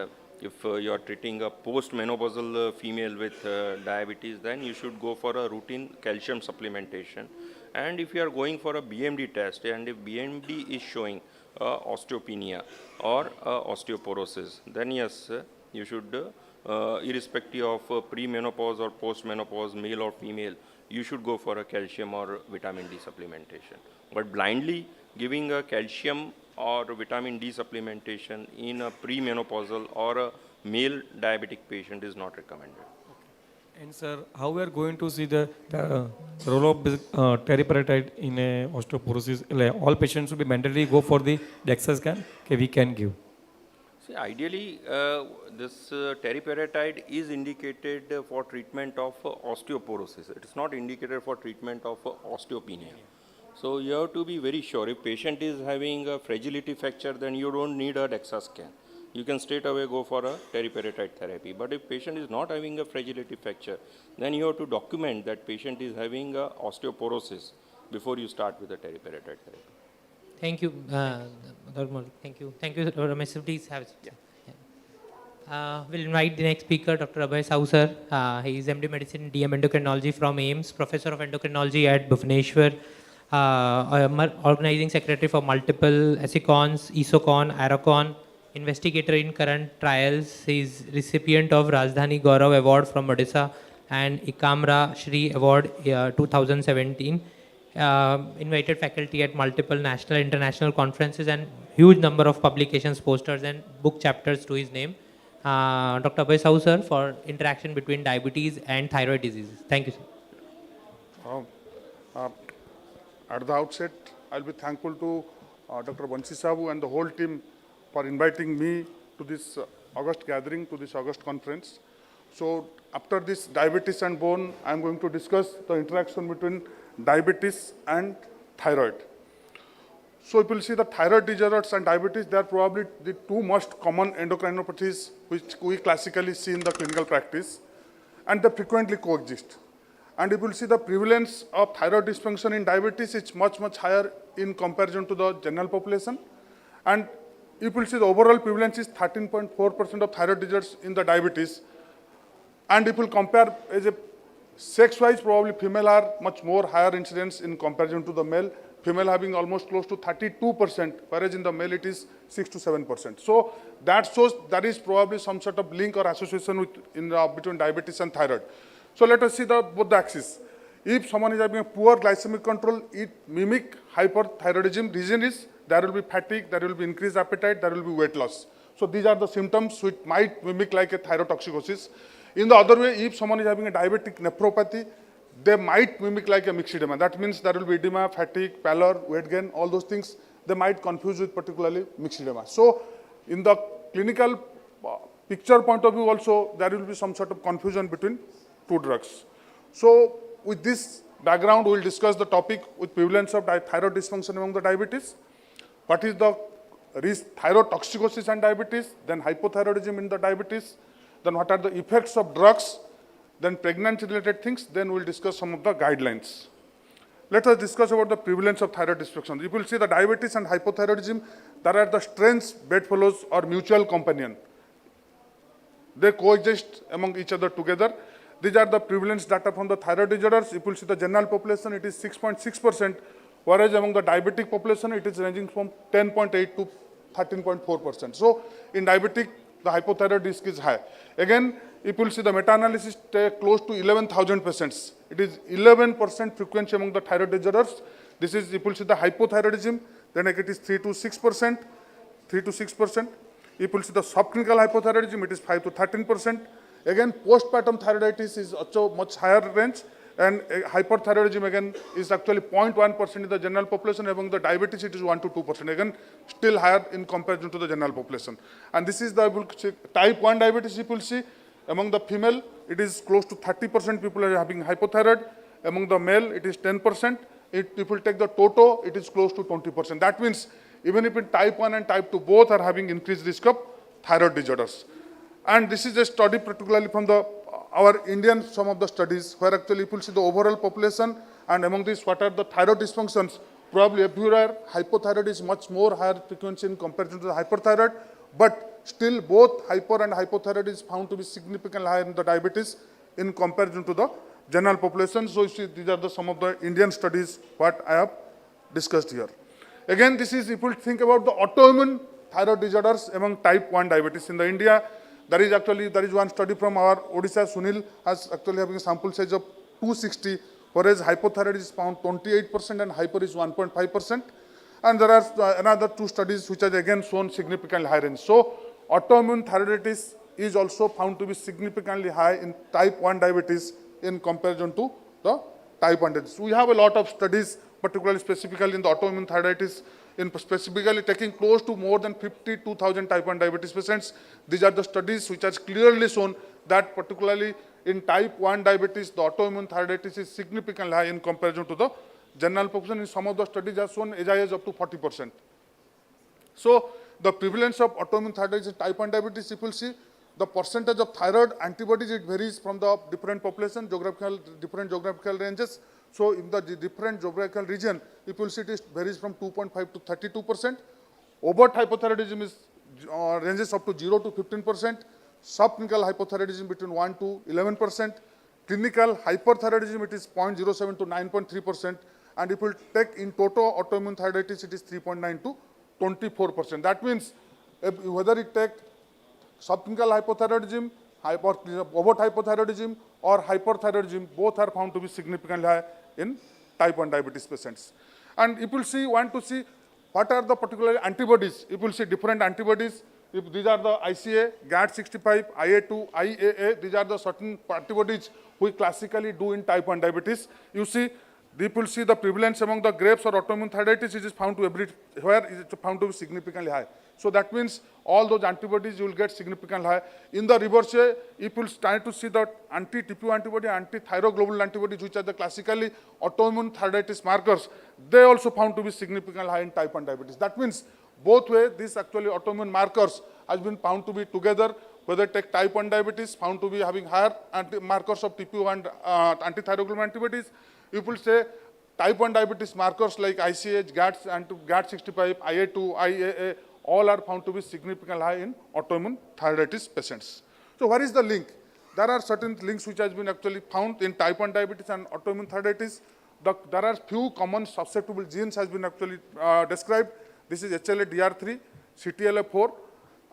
if you are treating a post-menopausal female with diabetes, then you should go for a routine calcium supplementation. And if you are going for a BMD test, and if BMD is showing osteopenia or osteoporosis, then yes, you should, irrespective of pre-menopause or post-menopause, male or female, you should go for a calcium or vitamin D supplementation. But blindly giving a calcium or vitamin D supplementation in a premenopausal or a male diabetic patient is not recommended. And sir, how we are going to see the role of teriparatide in osteoporosis? Like all patients should be mandatory go for the DEXA scan. Okay, we can give. See, ideally, this teriparatide is indicated for treatment of osteoporosis. It is not indicated for treatment of osteopenia. So you have to be very sure. If patient is having a fragility fracture, then you don't need a DEXA scan. You can straight away go for a teriparatide therapy. But if patient is not having a fragility fracture, then you have to document that patient is having a osteoporosis before you start with the teriparatide therapy. Thank you, Dr. Malik. Thank you. Thank you, Ramesh. Please have it. Yeah. We'll invite the next speaker, Dr. Abhay Sahu sir. He is MD Medicine, DM Endocrinology from AIMS, Professor of Endocrinology at Bhubaneswar, Organizing Secretary for multiple ESICONs, ESOCON, AROCON, investigator in current trials. He is recipient of Rajdhani Gaurav Award from Odisha and Ikamra Shri Award 2017. Invited faculty at multiple national and international conferences and huge number of publications, posters and book chapters to his name. Dr. Abhay Sahu sir for interaction between diabetes and thyroid diseases. Thank you, sir. At the outset, I'll be thankful to Dr. Bansi Sabu and the whole team for inviting me to this August gathering, to this August conference. So after this diabetes and bone, I'm going to discuss the interaction between diabetes and thyroid. So if you see the thyroid disorders and diabetes, they are probably the two most common endocrinopathies which we classically see in the clinical practice, and they frequently coexist. And if you see the prevalence of thyroid dysfunction in diabetes, it's much, much higher in comparison to the general population. And if you see the overall prevalence is 13.4% of thyroid disorders in the diabetes. And if you compare as a sex-wise, probably female are much more higher incidence in comparison to the male. Female having almost close to 32%, whereas in the male it is 6 to 7%. So that shows there is probably some sort of link or association between diabetes and thyroid. So let us see both the axes. If someone is having a poor glycemic control, it mimic hyperthyroidism. Reason is there will be fatigue, there will be increased appetite, there will be weight loss. So these are the symptoms which might mimic like a thyrotoxicosis. In the other way, if someone is having a diabetic nephropathy, they might mimic like a mixed edema. That means there will be edema, fatigue, pallor, weight gain, all those things. They might confuse with particularly mixed edema. So in the clinical picture point of view also, there will be some sort of confusion between two drugs. So with this background, we will discuss the topic with prevalence of thyroid dysfunction among the diabetes. What is the risk thyrotoxicosis and diabetes, then hypothyroidism in the diabetes, then what are the effects of drugs, then pregnancy-related things, then we'll discuss some of the guidelines. Let us discuss about the prevalence of thyroid dysfunction. You will see the diabetes and hypothyroidism, that are the strange bedfellows or mutual companion. They coexist among each other together. These are the prevalence data from the thyroid disorders. If you see the general population, it is 6.6%, whereas among the diabetic population, it is ranging from 10.8 to 13.4%. So in diabetic, the hypothyroid risk is high. Again, if you see the meta-analysis, close to 11,000 patients. It is 11% frequency among the thyroid disorders. This is, if you see the hypothyroidism, then it is 3 to 6%. If you see the subclinical hypothyroidism, it is 5 to 13%. Again, postpartum thyroiditis is also much higher range, and hyperthyroidism again is actually 0.1% in the general population. Among the diabetes, it is 1 to 2%. Again, still higher in comparison to the general population. And this is the type 1 diabetes. People see among the female, it is close to 30% people are having hypothyroid. Among the male, it is 10%. If you take the toto, it is close to 20%. That means even if in type 1 and type 2 both are having increased risk of thyroid disorders. And this is a study particularly from our Indian, some of the studies, where actually people see the overall population, and among these what are the thyroid dysfunctions. Probably everywhere hypothyroid is much more higher frequency in comparison to the hyperthyroid, but still both hyper and hypothyroid is found to be significantly higher in the diabetes in comparison to the general population. So you see, these are some of the Indian studies what I have discussed here. Again, this is, if you think about the autoimmune thyroid disorders among type 1 diabetes in the India, there is one study from our Odisha, Sunil has actually having a sample size of 260, whereas hypothyroid is found 28% and hyper is 1.5%. And there are another 2 studies which are again shown significantly high range. So autoimmune thyroiditis is also found to be significantly high in type 1 diabetes in comparison to the type 1 diabetes. We have a lot of studies, particularly specifically in the autoimmune thyroiditis, in specifically taking close to more than 52,000 type 1 diabetes patients. These are the studies which has clearly shown that particularly in type 1 diabetes, the autoimmune thyroiditis is significantly high in comparison to the general population. In some of the studies have shown as high as up to 40%. So the prevalence of autoimmune thyroiditis in type 1 diabetes, if you see, the percentage of thyroid antibodies, it varies from the different population, different geographical ranges. So in the different geographical region, if you see, it varies from 2.5 to 32%. Overt hypothyroidism is ranges up to 0 to 15%. Subclinical hypothyroidism between 1 to 11%. Clinical hyperthyroidism, it is 0.07 to 9.3%. And if you take in total autoimmune thyroiditis, it is 3.9 to 24%. That means whether it take subclinical hypothyroidism, overt hypothyroidism or hyperthyroidism, both are found to be significantly high in type 1 diabetes patients. And if you want to see what are the particular antibodies, if you see different antibodies, if these are the ICA, GAD65, IA2, IAA, these are the certain antibodies we classically do in type 1 diabetes. You see, people see the prevalence among the grapes or autoimmune thyroiditis, it is found to everywhere is found to be significantly high. So that means all those antibodies you will get significantly high. In the reverse, if you try to see the anti-TPO antibody, anti-thyroglobulin antibodies, which are the classically autoimmune thyroiditis markers, they also found to be significantly high in type 1 diabetes. That means both ways, these actually autoimmune markers has been found to be together, whether take type 1 diabetes, found to be having higher markers of TPO and anti-thyroglobulin antibodies. You will say type 1 diabetes markers like ICH, GAD65, IA2, IAA, all are found to be significantly high in autoimmune thyroiditis patients. So what is the link? There are certain links which has been actually found in type 1 diabetes and autoimmune thyroiditis. There are few common susceptible genes has been actually described. This is HLA-DR3, CTLA4,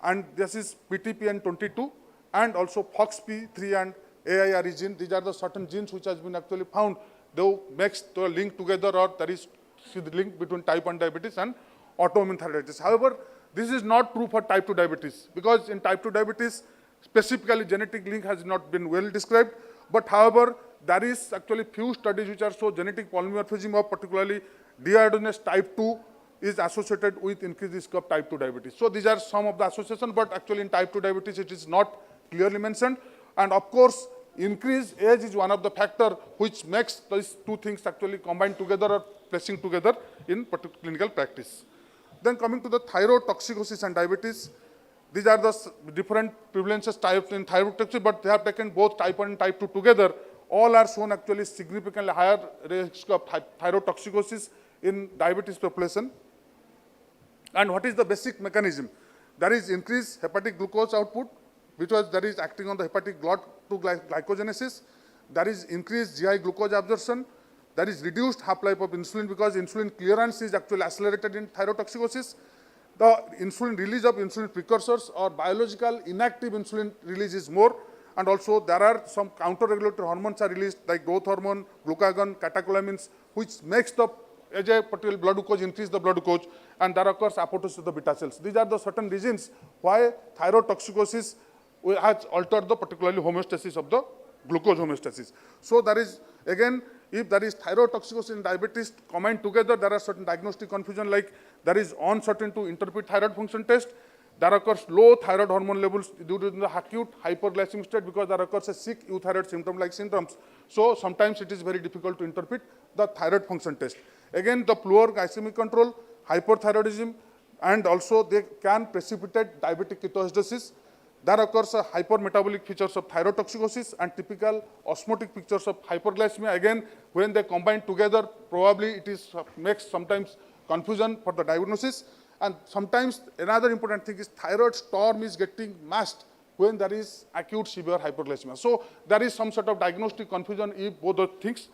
and this is PTPN22, and also FOXP3 and AIRE gene. These are the certain genes which has been actually found. They makes the link together, or there is the link between type 1 diabetes and autoimmune thyroiditis. However, this is not true for type 2 diabetes, because in type 2 diabetes, specifically genetic link has not been well described. But however, there is actually few studies which are show genetic polymorphism of particularly dehydrogenase type 2 is associated with increased risk of type 2 diabetes. So these are some of the associations, but actually in type 2 diabetes it is not clearly mentioned. And of course, increased age is one of the factor which makes these two things actually combine together or placing together in particular clinical practice. Then coming to the thyrotoxicosis and diabetes, these are the different prevalences types in thyrotoxic, but they have taken both type 1 and type 2 together. All are shown actually significantly higher risk of thyrotoxicosis in diabetes population. And what is the basic mechanism? There is increased hepatic glucose output, that is acting on the hepatic GLOT2 glycogenesis. There is increased GI glucose absorption. There is reduced half-life of insulin because insulin clearance is actually accelerated in thyrotoxicosis. The insulin release of insulin precursors or biological inactive insulin release is more. And also there are some counter-regulatory hormones are released like growth hormone, glucagon, catecholamines, which makes the as a particular blood glucose, increase the blood glucose, and there occurs apoptosis of the beta cells. These are the certain reasons why thyrotoxicosis has altered the particularly homeostasis of the glucose homeostasis. So there is, again, if there is thyrotoxicosis and diabetes combined together, there are certain diagnostic confusion like there is uncertain to interpret thyroid function test. There occurs low thyroid hormone levels due to the acute hyperglycemic state because there occurs a sick euthyroid symptom-like symptoms. So sometimes it is very difficult to interpret the thyroid function test. Again, the poor glycemic control, hyperthyroidism, and also they can precipitate diabetic ketoacidosis. There occurs a hypermetabolic features of thyrotoxicosis and typical osmotic pictures of hyperglycemia. Again, when they combine together, probably it is makes sometimes confusion for the diagnosis. And sometimes another important thing is thyroid storm is getting masked when there is acute severe hyperglycemia. So there is some sort of diagnostic confusion if both the things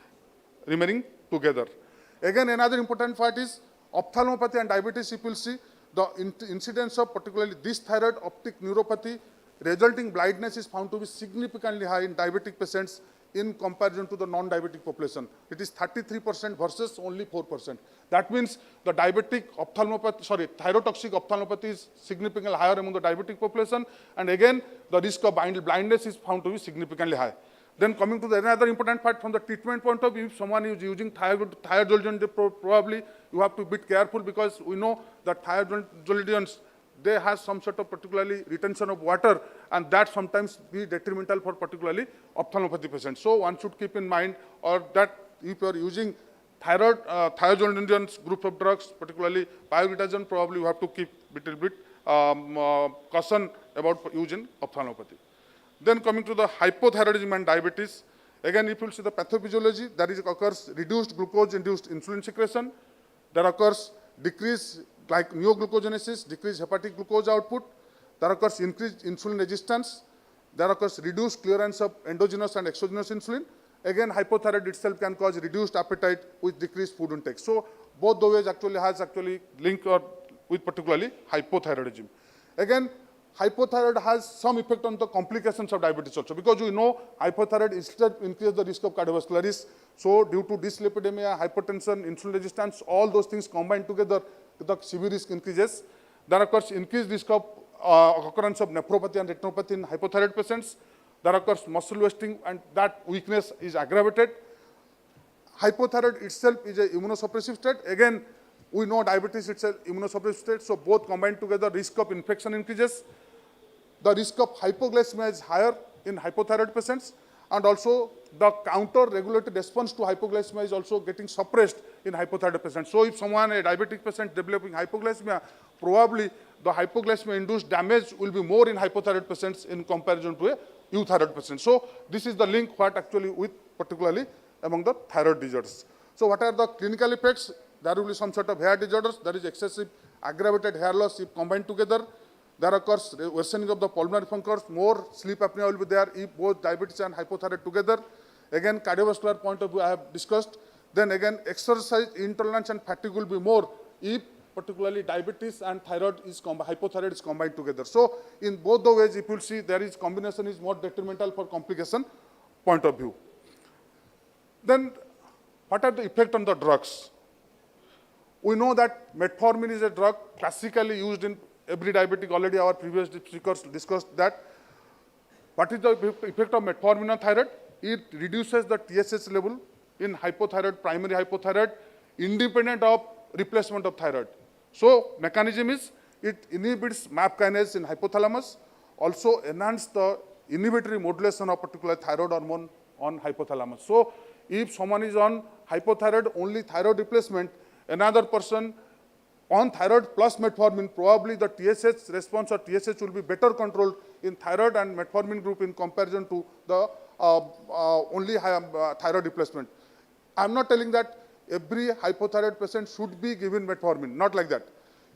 remaining together. Again, another important part is ophthalmopathy and diabetes. If you will see the incidence of particularly this thyroid optic neuropathy resulting blindness is found to be significantly high in diabetic patients in comparison to the non-diabetic population. It is 33% versus only 4%. That means the thyrotoxic ophthalmopathy is significantly higher among the diabetic population. And again, the risk of blindness is found to be significantly high. Then coming to another important part from the treatment point of view, if someone is using thiazolidine, probably you have to be careful because we know that thiazolidines, they have some sort of particularly retention of water, and that sometimes be detrimental for particularly ophthalmopathy patients. So one should keep in mind or that if you are using thiazolidine group of drugs, particularly pioglitazone, probably you have to keep little bit caution about using ophthalmopathy. Then coming to the hypothyroidism and diabetes, again if you see the pathophysiology, there occurs reduced glucose-induced insulin secretion, there occurs decreased like neoglucogenesis, decreased hepatic glucose output, there occurs increased insulin resistance, there occurs reduced clearance of endogenous and exogenous insulin. Again, hypothyroid itself can cause reduced appetite with decreased food intake. So both the ways actually has link or with particularly hypothyroidism. Again, hypothyroid has some effect on the complications of diabetes also because we know hypothyroid itself increases the risk of cardiovascular risk. So due to dyslipidemia, hypertension, insulin resistance, all those things combined together, the severe risk increases. There occurs increased risk of occurrence of nephropathy and retinopathy in hypothyroid patients. There occurs muscle wasting and that weakness is aggravated. Hypothyroid itself is an immunosuppressive state. Again, we know diabetes itself immunosuppressive state, so both combined together, risk of infection increases. The risk of hypoglycemia is higher in hypothyroid patients, and also the counter-regulated response to hypoglycemia is also getting suppressed in hypothyroid patients. So if someone, a diabetic patient developing hypoglycemia, probably the hypoglycemia-induced damage will be more in hypothyroid patients in comparison to a euthyroid patient. So this is the link what actually with particularly among the thyroid disorders. So what are the clinical effects? There will be some sort of hair disorders. There is excessive aggravated hair loss if combined together. There occurs worsening of the pulmonary functions. More sleep apnea will be there if both diabetes and hypothyroid together. Again, cardiovascular point of view I have discussed. Then again, exercise intolerance and fatigue will be more if particularly diabetes and hypothyroid is combined together. So in both the ways, if you see, there is combination is more detrimental for complication point of view. Then what are the effect on the drugs? We know that metformin is a drug classically used in every diabetic. Already our previous speakers discussed that. What is the effect of metformin on thyroid? It reduces the TSH level in hypothyroid, primary hypothyroid, independent of replacement of thyroid. So mechanism is it inhibits MAP kinase in hypothalamus, also enhance the inhibitory modulation of particular thyroid hormone on hypothalamus. So if someone is on hypothyroid, only thyroid replacement, another person on thyroid plus metformin, probably the TSH response or TSH will be better controlled in thyroid and metformin group in comparison to the only thyroid replacement. I'm not telling that every hypothyroid patient should be given metformin, not like that.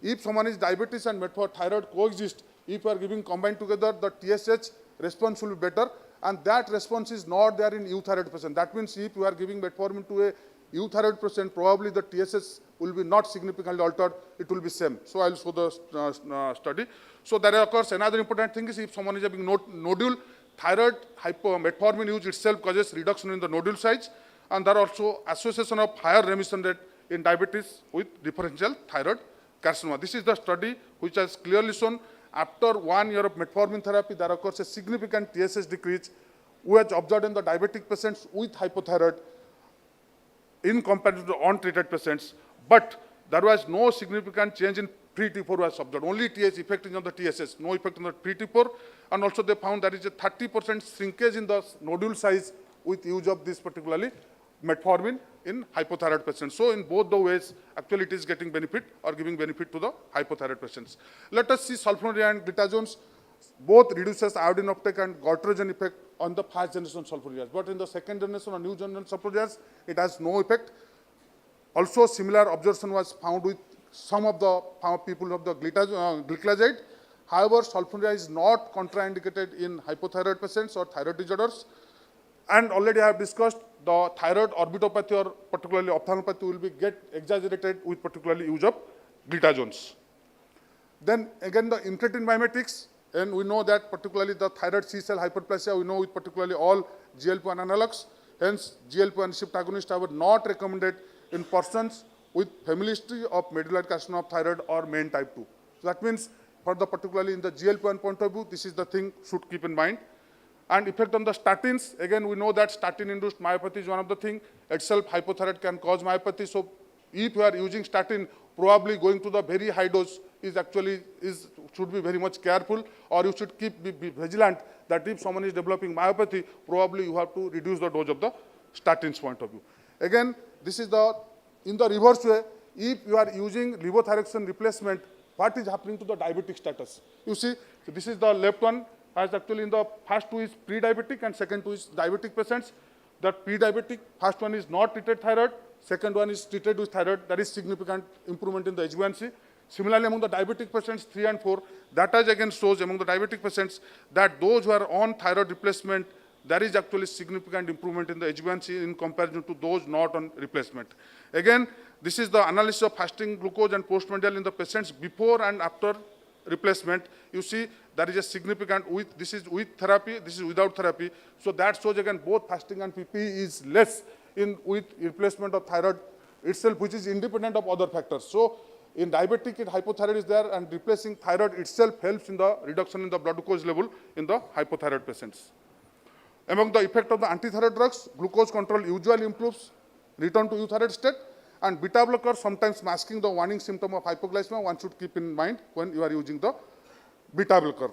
If someone is diabetes and thyroid coexist, if you are giving combined together, the TSH response will be better, and that response is not there in euthyroid patient. That means if you are giving metformin to a euthyroid patient, probably the TSH will be not significantly altered, it will be same. So I'll show the study. So there of course another important thing is if someone is having nodule, thyroid metformin use itself causes reduction in the nodule size, and there are also association of higher remission rate in diabetes with differential thyroid carcinoma. This is the study which has clearly shown after 1 year of metformin therapy, there occurs a significant TSH decrease which observed in the diabetic patients with hypothyroid in comparison to untreated patients, but there was no significant change in pre-T4 was observed. Only TSH effect is on the TSH, no effect on the pre-T4, and also they found there is a 30% shrinkage in the nodule size with use of this particularly metformin in hypothyroid patients. So in both the ways, actually it is getting benefit or giving benefit to the hypothyroid patients. Let us see sulfonylurea and glitazones. Both reduces iodine uptake and goitrogen effect on the first generation sulfonylureas. But in the second generation or new generation sulfonylureas, it has no effect. Also, similar observation was found with some of the people of the gliclazide. However, sulfonylurea is not contraindicated in hypothyroid patients or thyroid disorders. And already I have discussed the thyroid orbitopathy or particularly ophthalmopathy will be get exaggerated with particularly use of glitazones. Then again the incretin mimetics, and we know that particularly the thyroid C-cell hyperplasia, we know with particularly all GLP-1 analogs, hence GLP-1 receptor agonists are not recommended in persons with family history of medullary carcinoma of thyroid or main type 2. So that means for the particularly in the GLP-1 point of view, this is the thing should keep in mind. And effect on the statins, again we know that statin-induced myopathy is one of the things. Itself hypothyroid can cause myopathy. So if you are using statin, probably going to the very high dose is actually should be very much careful, or you should keep be vigilant that if someone is developing myopathy, probably you have to reduce the dose of the statins point of view. Again, this is the in the reverse way. If you are using levothyroxine replacement, what is happening to the diabetic status? You see, so this is the left one. As actually in the first two is pre-diabetic and second two is diabetic patients. That pre-diabetic, first one is not treated thyroid, second one is treated with thyroid. There is significant improvement in the HbA1c. Similarly, among the diabetic patients 3 and 4, data again shows among the diabetic patients that those who are on thyroid replacement, there is actually significant improvement in the HbA1c in comparison to those not on replacement. Again, this is the analysis of fasting glucose and postprandial in the patients before and after replacement. You see there is a significant this is with therapy, this is without therapy. So that shows again both fasting and PP is less in with replacement of thyroid itself, which is independent of other factors. So in diabetic, hypothyroid is there, and replacing thyroid itself helps in the reduction in the blood glucose level in the hypothyroid patients. Among the effect of the antithyroid drugs, glucose control usually improves, return to euthyroid state, and beta blocker sometimes masking the warning symptom of hypoglycemia, one should keep in mind when you are using the beta blocker.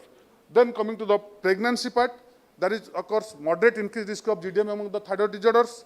Then coming to the pregnancy part, there is of course moderate increased risk of GDM among the thyroid disorders.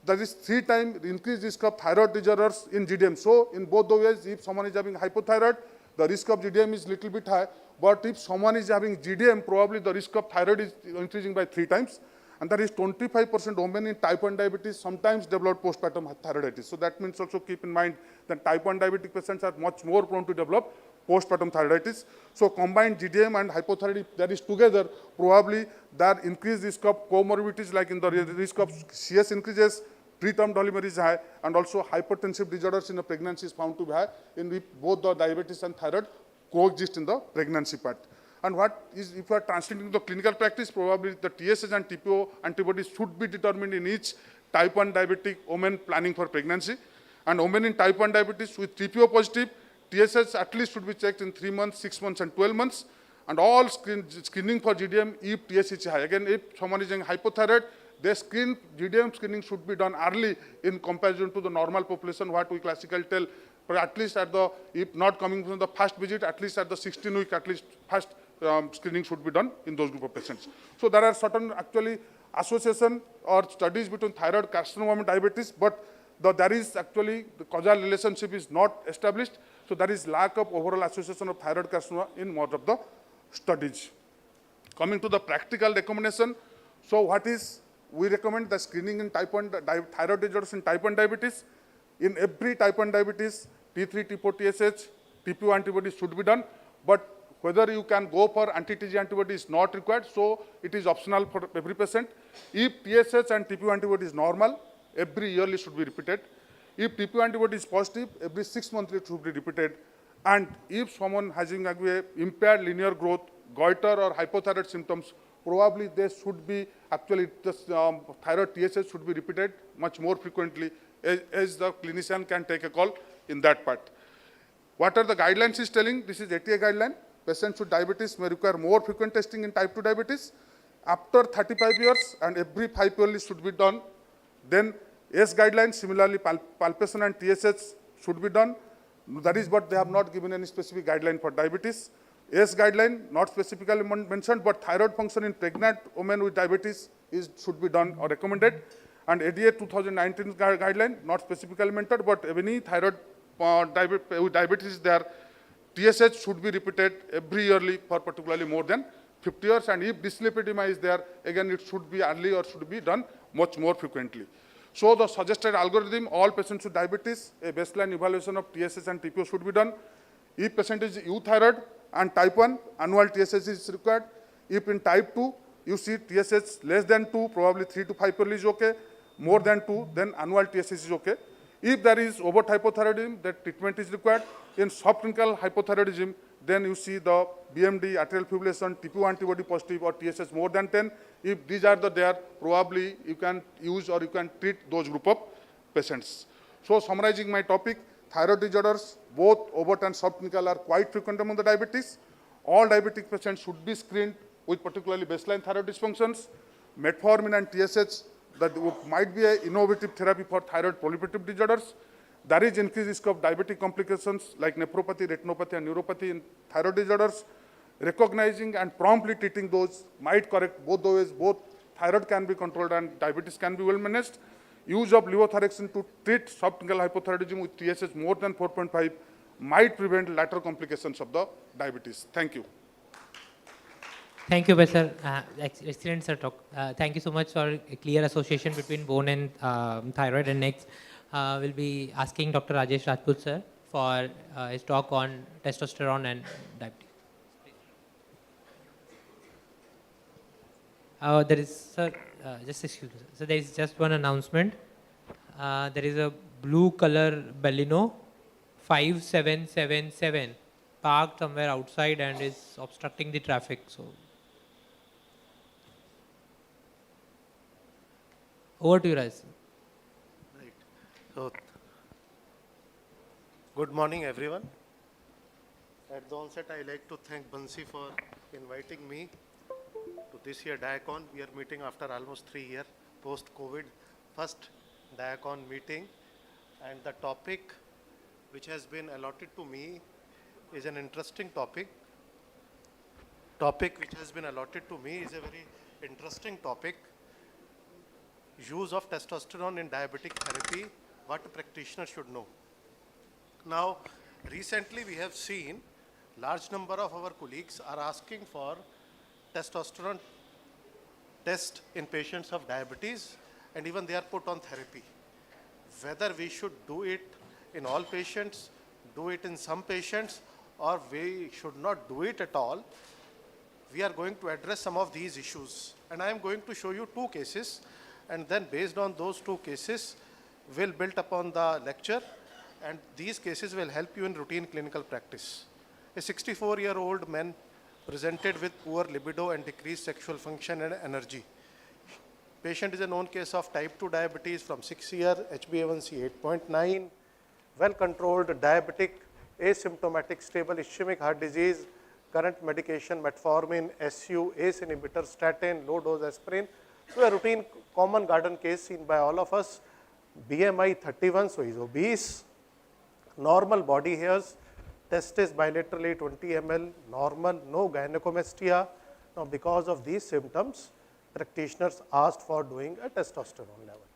There is 3 times increased risk of thyroid disorders in GDM. So in both the ways, if someone is having hypothyroid, the risk of GDM is little bit high. But if someone is having GDM, probably the risk of thyroid is increasing by 3 times. And there is 25% women in type 1 diabetes sometimes develop postpartum thyroiditis. So that means also keep in mind that type 1 diabetic patients are much more prone to develop postpartum thyroiditis. So combined GDM and hypothyroid, that is together, probably there increased risk of comorbidities like in the risk of CS increases, preterm delivery is high, and also hypertensive disorders in the pregnancy is found to be high in both the diabetes and thyroid coexist in the pregnancy part. And what is, if you are translating to the clinical practice, probably the TSH and TPO antibodies should be determined in each type 1 diabetic woman planning for pregnancy. And women in type 1 diabetes with TPO positive, TSH at least should be checked in 3 months, 6 months, and 12 months. And all screening for GDM if TSH is high. Again, if someone is having hypothyroid, their GDM screening should be done early in comparison to the normal population, what we classically tell, but at least at the, if not coming from the first visit, at least at the 16 week, at least first screening should be done in those group of patients. So there are certain actually association or studies between thyroid carcinoma and diabetes, but there is actually the causal relationship is not established. So there is lack of overall association of thyroid carcinoma in most of the studies. Coming to the practical recommendation, so what is, we recommend the screening in type 1 thyroid disorders in type 1 diabetes. In every type 1 diabetes, T3, T4, TSH, TPO antibodies should be done, but whether you can go for anti-TG antibody is not required, so it is optional for every patient. If TSH and TPO antibody is normal, every yearly should be repeated. If TPO antibody is positive, every 6 monthly it should be repeated. And if someone having impaired linear growth, goiter or hypothyroid symptoms, probably they should be, actually this thyroid TSH should be repeated much more frequently, as the clinician can take a call in that part. What are the guidelines is telling? This is ATA guideline. Patients with diabetes may require more frequent testing in type 2 diabetes. After 35 years and every 5 years should be done. Then ACE guidelines, similarly palpation and TSH should be done. That is what they have not given any specific guideline for diabetes. ACE guideline, not specifically mentioned, but thyroid function in pregnant women with diabetes should be done or recommended. And ADA 2019 guideline, not specifically mentioned, but any thyroid with diabetes there, TSH should be repeated every yearly for particularly more than 50 years. And if dyslipidemia is there, again it should be early or should be done much more frequently. So the suggested algorithm, all patients with diabetes, a baseline evaluation of TSH and TPO should be done. If patient is euthyroid and type 1, annual TSH is required. If in type 2, you see TSH less than 2, probably 3 to 5 yearly is okay. More than 2, then annual TSH is okay. If there is overt hypothyroidism, that treatment is required. In subclinical hypothyroidism, then you see the BMD, arterial fibrillation, TPO antibody positive or TSH more than 10. If these are there, probably you can use or you can treat those group of patients. So summarizing my topic, thyroid disorders, both overt and subclinical, are quite frequent among the diabetes. All diabetic patients should be screened with particularly baseline thyroid dysfunctions. Metformin and TSH, that might be an innovative therapy for thyroid proliferative disorders. There is increased risk of diabetic complications like nephropathy, retinopathy, and neuropathy in thyroid disorders. Recognizing and promptly treating those might correct both the ways. Both thyroid can be controlled and diabetes can be well managed. Use of levothyroxine to treat subclinical hypothyroidism with TSH more than 4.5 might prevent later complications of the diabetes. Thank you. Thank you, Professor. Excellent, sir. Talk. Thank you so much for a clear association between bone and thyroid. And next, we'll be asking Dr. Rajesh Rajput, sir, for his talk on testosterone and diabetes. There is, sir, just excuse me. So there is just one announcement. There is a blue color Baleno 5777 parked somewhere outside and is obstructing the traffic. So over to you, Raj. Right. So, good morning, everyone. At the onset, I like to thank Bansi for inviting me to this year Diacon. We are meeting after almost 3 years post-COVID, first Diacon meeting, and the topic which has been allotted to me is an interesting topic. Topic which has been allotted to me is a very interesting topic. Use of testosterone in diabetic therapy, what a practitioner should know. Now, recently we have seen large number of our colleagues are asking for testosterone test in patients of diabetes, and even they are put on therapy. Whether we should do it in all patients, do it in some patients, or we should not do it at all, we are going to address some of these issues. And I am going to show you 2 cases, and then based on those 2 cases, we'll build upon the lecture, and these cases will help you in routine clinical practice. A 64-year-old man presented with poor libido and decreased sexual function and energy. Patient is a known case of type 2 diabetes from 6 years, HbA1c 8.9, well-controlled diabetic, asymptomatic, stable ischemic heart disease, current medication, metformin, SU, ACE inhibitor, statin, low-dose aspirin. So a routine common garden case seen by all of us. BMI 31, so he's obese, normal body hairs, testis bilaterally 20 ml, normal, no gynecomastia. Now, because of these symptoms, practitioners asked for doing a testosterone level,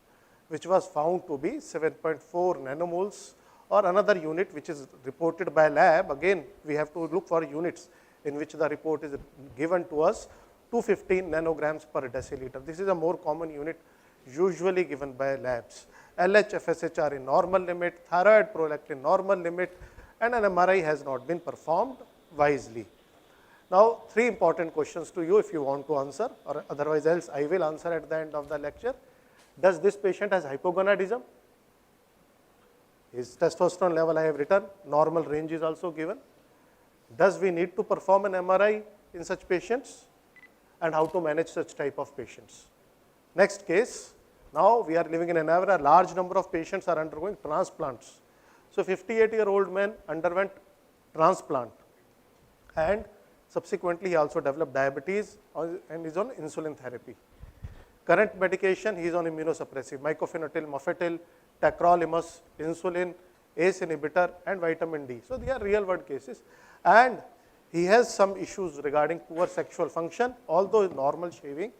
which was found to be 7.4 nanomoles or another unit which is reported by lab, again we have to look for units in which the report is given to us, 215 nanograms per deciliter. This is a more common unit usually given by labs. LH, FSH are in normal limit, thyroid prolactin normal limit, and an MRI has not been performed wisely. Now, 3 important questions to you if you want to answer, or otherwise else I will answer at the end of the lecture. Does this patient has hypogonadism? His testosterone level I have written, normal range is also given. Does we need to perform an MRI in such patients? And how to manage such type of patients? Next case, now we are living in an era, a large number of patients are undergoing transplants. So 58-year-old man underwent transplant, and subsequently he also developed diabetes and is on insulin therapy. Current medication, he is on immunosuppressive, mycophenolate mofetil, tacrolimus, insulin, ACE inhibitor, and vitamin D. So they are real world cases, and he has some issues regarding poor sexual function, although normal shaving.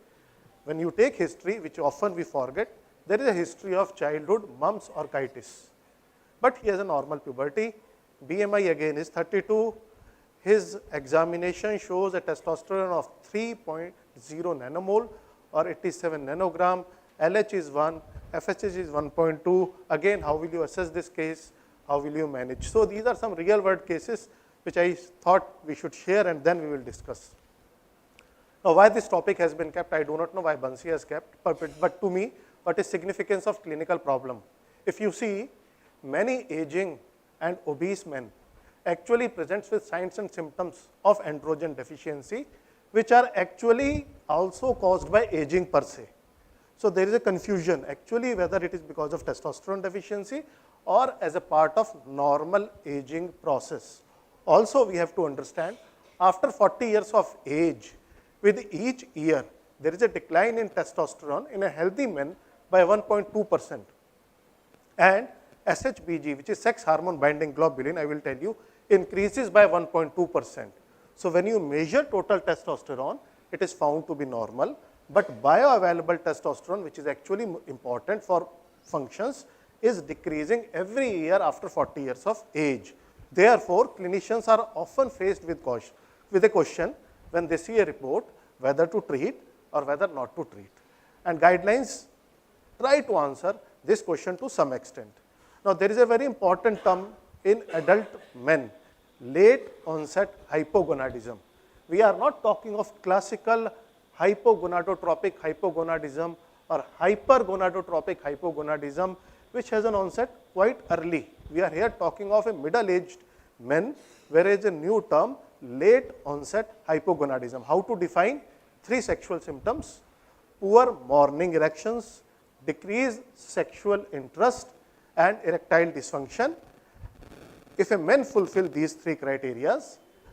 When you take history, which often we forget, there is a history of childhood mumps or orchitis. But he has a normal puberty. BMI again is 32. His examination shows a testosterone of 3.0 nanomole or 87 nanogram. LH is 1, FSH is 1.2. Again, how will you assess this case? How will you manage? So these are some real world cases which I thought we should share, and then we will discuss. Now, why this topic has been kept, I do not know why Bansi has kept, but to me, what is significance of clinical problem? If you see, many aging and obese men actually presents with signs and symptoms of androgen deficiency, which are actually also caused by aging per se. So there is a confusion actually whether it is because of testosterone deficiency or as a part of normal aging process. Also, we have to understand, after 40 years of age, with each year, there is a decline in testosterone in a healthy man by 1.2%. And SHBG, which is sex hormone binding globulin, I will tell you, increases by 1.2%. So when you measure total testosterone, it is found to be normal, but bioavailable testosterone, which is actually important for functions, is decreasing every year after 40 years of age. Therefore, clinicians are often faced with a question when they see a report whether to treat or whether not to treat. And guidelines try to answer this question to some extent. Now, there is a very important term in adult men, late onset hypogonadism. We are not talking of classical hypogonadotropic hypogonadism or hypergonadotropic hypogonadism, which has an onset quite early. We are here talking of a middle-aged men, whereas a new term, late onset hypogonadism. How to define? 3 sexual symptoms: poor morning erections, decreased sexual interest, and erectile dysfunction. If a man fulfill these 3 criteria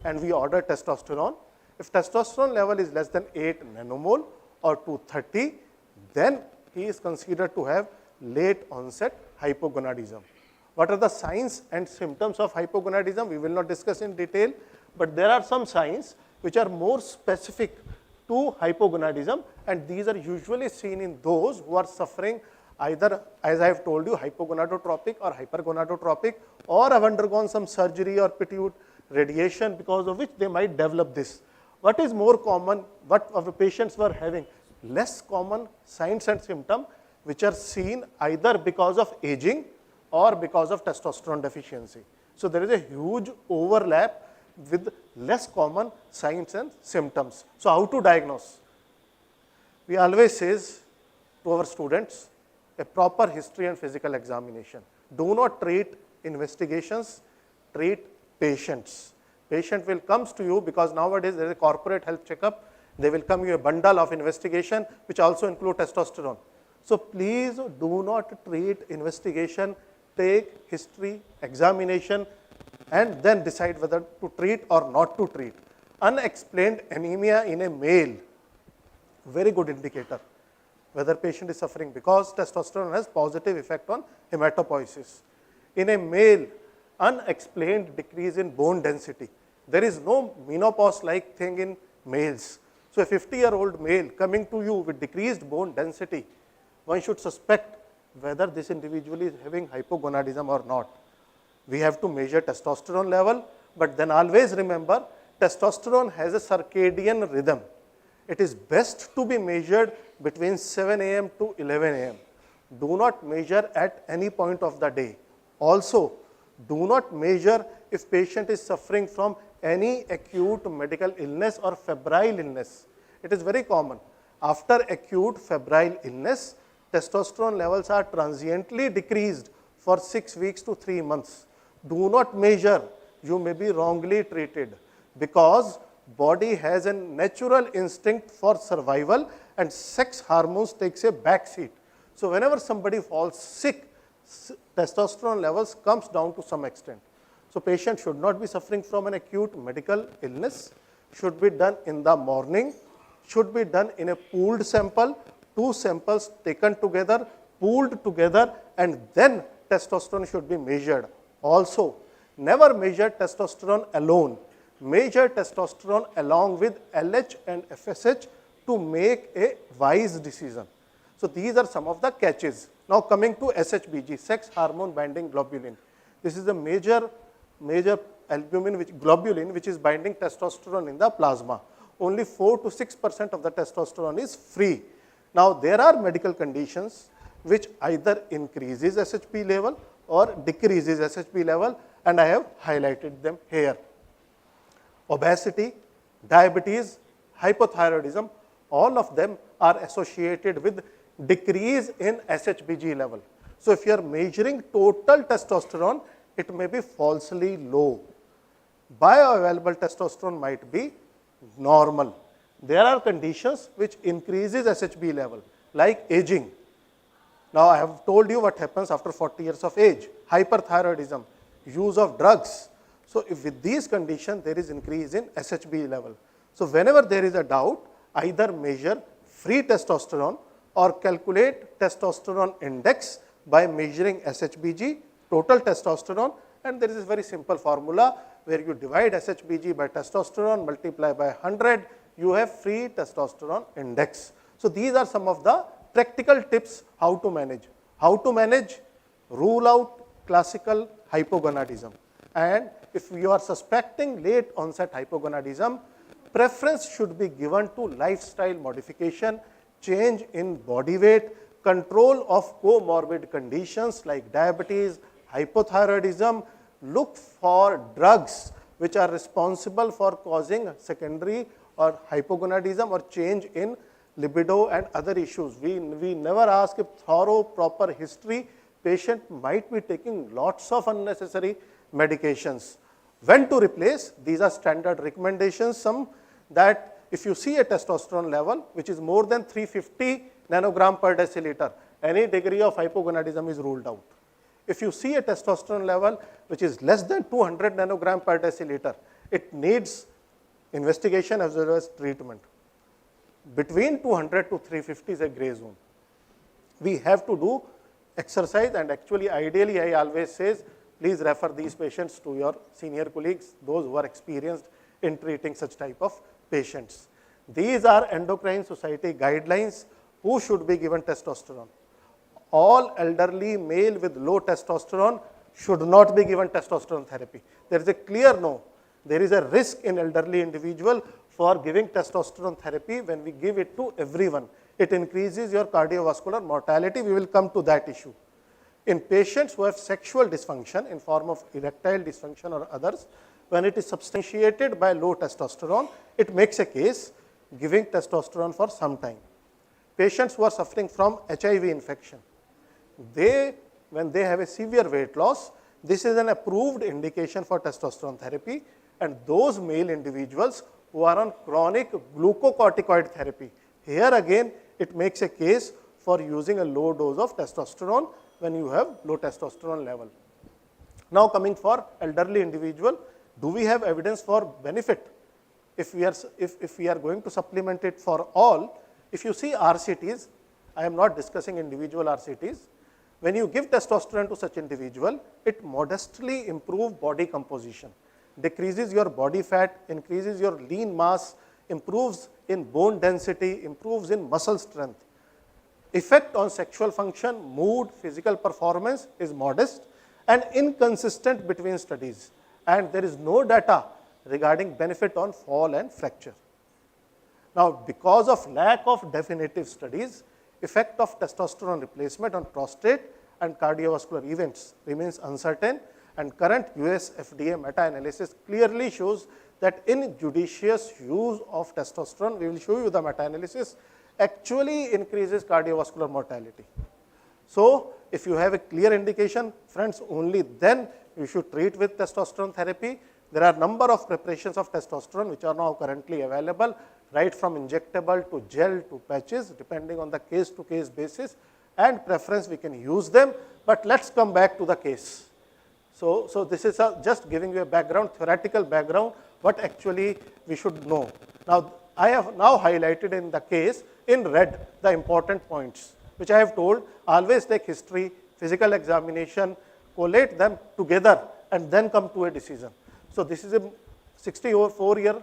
and we order testosterone, if testosterone level is less than 8 nanomole or 230, then he is considered to have late onset hypogonadism. What are the signs and symptoms of hypogonadism? We will not discuss in detail, but there are some signs which are more specific to hypogonadism, and these are usually seen in those who are suffering either, as I have told you, hypogonadotropic or hypergonadotropic, or have undergone some surgery or pituitary radiation because of which they might develop this. What is more common? What our patients were having? Less common signs and symptoms which are seen either because of aging or because of testosterone deficiency. So there is a huge overlap with less common signs and symptoms. So how to diagnose? We always say to our students, a proper history and physical examination. Do not treat investigations, treat patients. Patient will come to you because nowadays there is a corporate health checkup. They will come you a bundle of investigation which also include testosterone. So please do not treat investigation, take history, examination, and then decide whether to treat or not to treat. Unexplained anemia in a male, very good indicator whether patient is suffering, because testosterone has positive effect on hematopoiesis. In a male, unexplained decrease in bone density. There is no menopause-like thing in males. So a 50-year-old male coming to you with decreased bone density, one should suspect whether this individual is having hypogonadism or not. we have to measure testosterone level, but then always remember testosterone has a circadian rhythm. It is best to be measured between 7 a.m. to 11 a.m. Do not measure at any point of the day. Also, do not measure if patient is suffering from any acute medical illness or febrile illness. It is very common. After acute febrile illness, testosterone levels are transiently decreased for 6 weeks to 3 months. Do not measure. You may be wrongly treated because body has a natural instinct for survival and sex hormones takes a back seat. So whenever somebody falls sick, testosterone levels comes down to some extent. So patient should not be suffering from an acute medical illness, should be done in the morning, should be done in a pooled sample, 2 samples taken together, pooled together, and then testosterone should be measured. Also, never measure testosterone alone. Measure testosterone along with LH and FSH to make a wise decision. So these are some of the catches. Now coming to SHBG, sex hormone binding globulin. This is the major albumin, globulin, which is binding testosterone in the plasma. Only 4 to 6% of the testosterone is free. Now there are medical conditions which either increases SHB level or decreases SHB level, and I have highlighted them here. Obesity, diabetes, hypothyroidism, all of them are associated with decrease in SHBG level. So if you are measuring total testosterone, it may be falsely low. Bioavailable testosterone might be normal. There are conditions which increases SHB level, like aging. Now I have told you what happens after 40 years of age. Hyperthyroidism, use of drugs. So if with these conditions there is increase in SHB level. So whenever there is a doubt, either measure free testosterone or calculate testosterone index by measuring SHBG, total testosterone, and there is a very simple formula where you divide SHBG by testosterone, multiply by 100, you have free testosterone index. So these are some of the practical tips how to manage. How to manage? Rule out classical hypogonadism. And if you are suspecting late onset hypogonadism, preference should be given to lifestyle modification, change in body weight, control of comorbid conditions like diabetes, hypothyroidism. Look for drugs which are responsible for causing secondary or hypogonadism or change in libido and other issues. We never ask if thorough, proper history. Patient might be taking lots of unnecessary medications. When to replace? These are standard recommendations. Some that if you see a testosterone level which is more than 350 nanogram per deciliter, any degree of hypogonadism is ruled out. If you see a testosterone level which is less than 200 nanogram per deciliter, it needs investigation as well as treatment. Between 200 to 350 is a gray zone. We have to do exercise, and actually ideally I always says, please refer these patients to your senior colleagues, those who are experienced in treating such type of patients. These are endocrine society guidelines who should be given testosterone. All elderly male with low testosterone should not be given testosterone therapy. There is a clear no. There is a risk in elderly individual for giving testosterone therapy when we give it to everyone. It increases your cardiovascular mortality. We will come to that issue. In patients who have sexual dysfunction in form of erectile dysfunction or others, when it is substantiated by low testosterone, it makes a case giving testosterone for some time. Patients who are suffering from HIV infection, when they have a severe weight loss, this is an approved indication for testosterone therapy, and those male individuals who are on chronic glucocorticoid therapy, here again it makes a case for using a low dose of testosterone when you have low testosterone level. Now coming for elderly individual, do we have evidence for benefit? If we are going to supplement it for all, if you see RCTs, I am not discussing individual RCTs, when you give testosterone to such individual, it modestly improves body composition, decreases your body fat, increases your lean mass, improves in bone density, improves in muscle strength. Effect on sexual function, mood, physical performance is modest, and inconsistent between studies, and there is no data regarding benefit on fall and fracture. Now, because of lack of definitive studies, effect of testosterone replacement on prostate and cardiovascular events remains uncertain, and current US FDA meta-analysis clearly shows that in judicious use of testosterone, we will show you the meta-analysis, actually increases cardiovascular mortality. So, if you have a clear indication, friends, only then you should treat with testosterone therapy. There are number of preparations of testosterone which are now currently available, right from injectable to gel to patches, depending on the case-to-case basis, and preference we can use them. But let's come back to the case. So this is just giving you a background, theoretical background, what actually we should know. Now, I have now highlighted in the case in red the important points, which I have told, always take history, physical examination, collate them together and then come to a decision. So this is a 64-year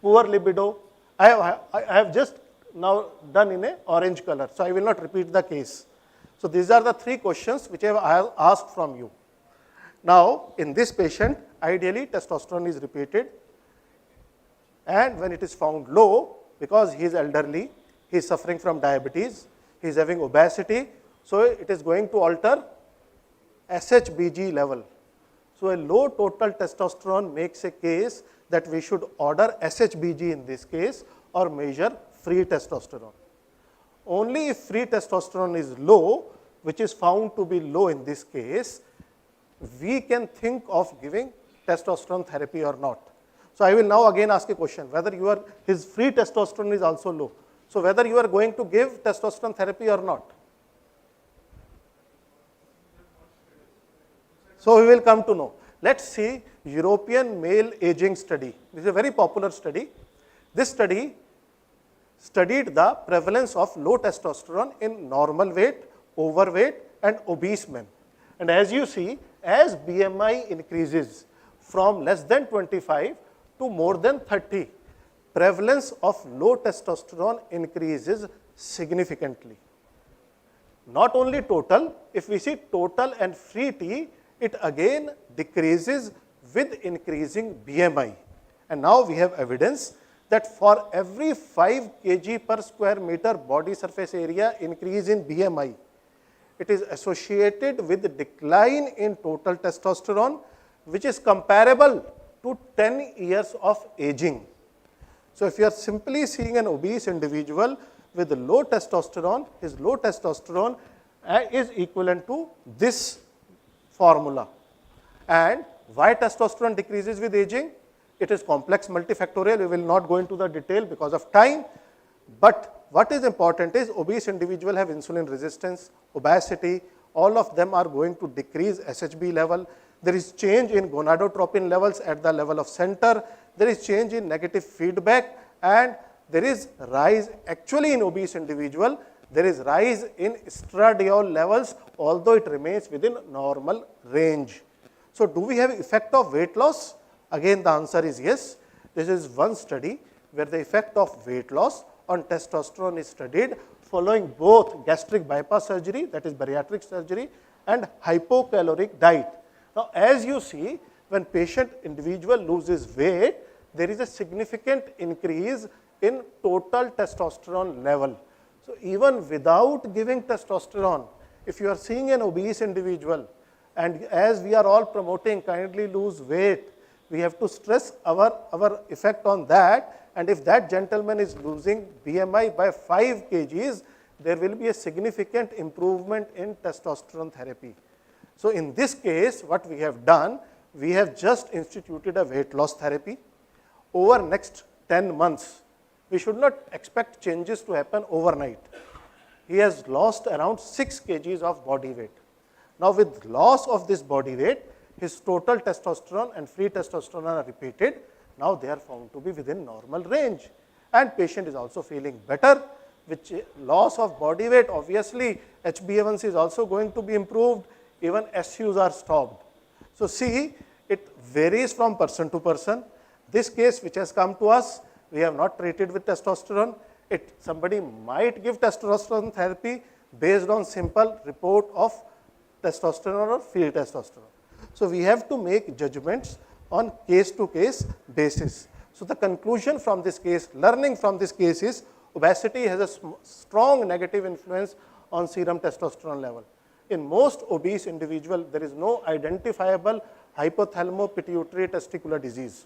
poor libido. I have just now done in a orange color, so I will not repeat the case. So these are the three questions which I have asked from you. Now, in this patient, ideally testosterone is repeated, and when it is found low, because he is elderly, he is suffering from diabetes, he is having obesity, so it is going to alter SHBG level. So a low total testosterone makes a case that we should order SHBG in this case or measure free testosterone. Only if free testosterone is low, which is found to be low in this case, we can think of giving testosterone therapy or not. So I will now again ask a question, whether his free testosterone is also low. So whether you are going to give testosterone therapy or not. So we will come to know. Let's see European male aging study. This is a very popular study. This study studied the prevalence of low testosterone in normal weight, overweight and obese men. And as you see, as BMI increases from less than 25 to more than 30, prevalence of low testosterone increases significantly. Not only total, if we see total and free T, it again decreases with increasing BMI. And now we have evidence that for every 5 kg per square meter body surface area increase in BMI, it is associated with decline in total testosterone, which is comparable to 10 years of aging. So if you are simply seeing an obese individual with low testosterone, his low testosterone is equivalent to this formula. And why testosterone decreases with aging? It is complex multifactorial. We will not go into the detail because of time. But what is important is obese individuals have insulin resistance, obesity, all of them are going to decrease SHB level. There is change in gonadotropin levels at the level of center. There is change in negative feedback, and there is rise actually in obese individual. There is rise in estradiol levels, although it remains within normal range. So do we have effect of weight loss? Again, the answer is yes. This is one study where the effect of weight loss on testosterone is studied following both gastric bypass surgery, that is bariatric surgery, and hypocaloric diet. Now, as you see, when patient individual loses weight, there is a significant increase in total testosterone level. So even without giving testosterone, if you are seeing an obese individual, and as we are all promoting kindly lose weight, we have to stress our effect on that. And if that gentleman is losing BMI by 5 kgs, there will be a significant improvement in testosterone therapy. So in this case, what we have done, we have just instituted a weight loss therapy. Over next 10 months, we should not expect changes to happen overnight. He has lost around 6 kgs of body weight. Now with loss of this body weight, his total testosterone and free testosterone are repeated. Now they are found to be within normal range. And patient is also feeling better. With loss of body weight, obviously HbA1c is also going to be improved. Even SUs are stopped. So see, it varies from person to person. This case which has come to us, we have not treated with testosterone. Somebody might give testosterone therapy based on simple report of testosterone or free testosterone. So we have to make judgments on case-to-case basis. So the conclusion from this case, learning from this case is obesity has a strong negative influence on serum testosterone level. In most obese individuals, there is no identifiable hypothalamo-pituitary testicular disease.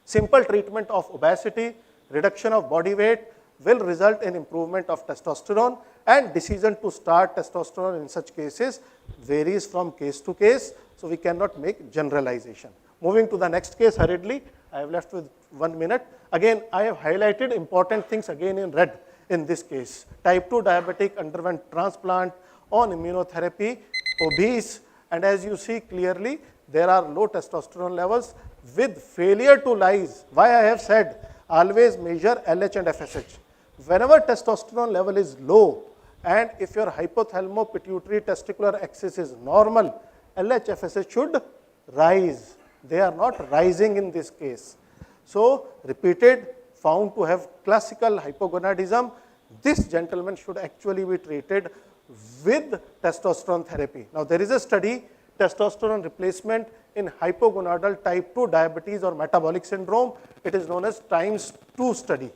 Simple treatment of obesity, reduction of body weight will result in improvement of testosterone, and decision to start testosterone in such cases varies from case to case, so we cannot make generalization. Moving to the next case hurriedly, I have left with 1 minute. Again, I have highlighted important things again in red in this case. Type 2 diabetic underwent transplant on immunotherapy, obese, and as you see clearly, there are low testosterone levels with failure to lyse. Why I have said always measure LH and FSH. Whenever testosterone level is low, and if your hypothalamo-pituitary testicular axis is normal, LH, FSH should rise. They are not rising in this case. So, repeated, found to have classical hypogonadism. This gentleman should actually be treated with testosterone therapy. Now, there is a study, testosterone replacement in hypogonadal type 2 diabetes or metabolic syndrome. It is known as ×2 study.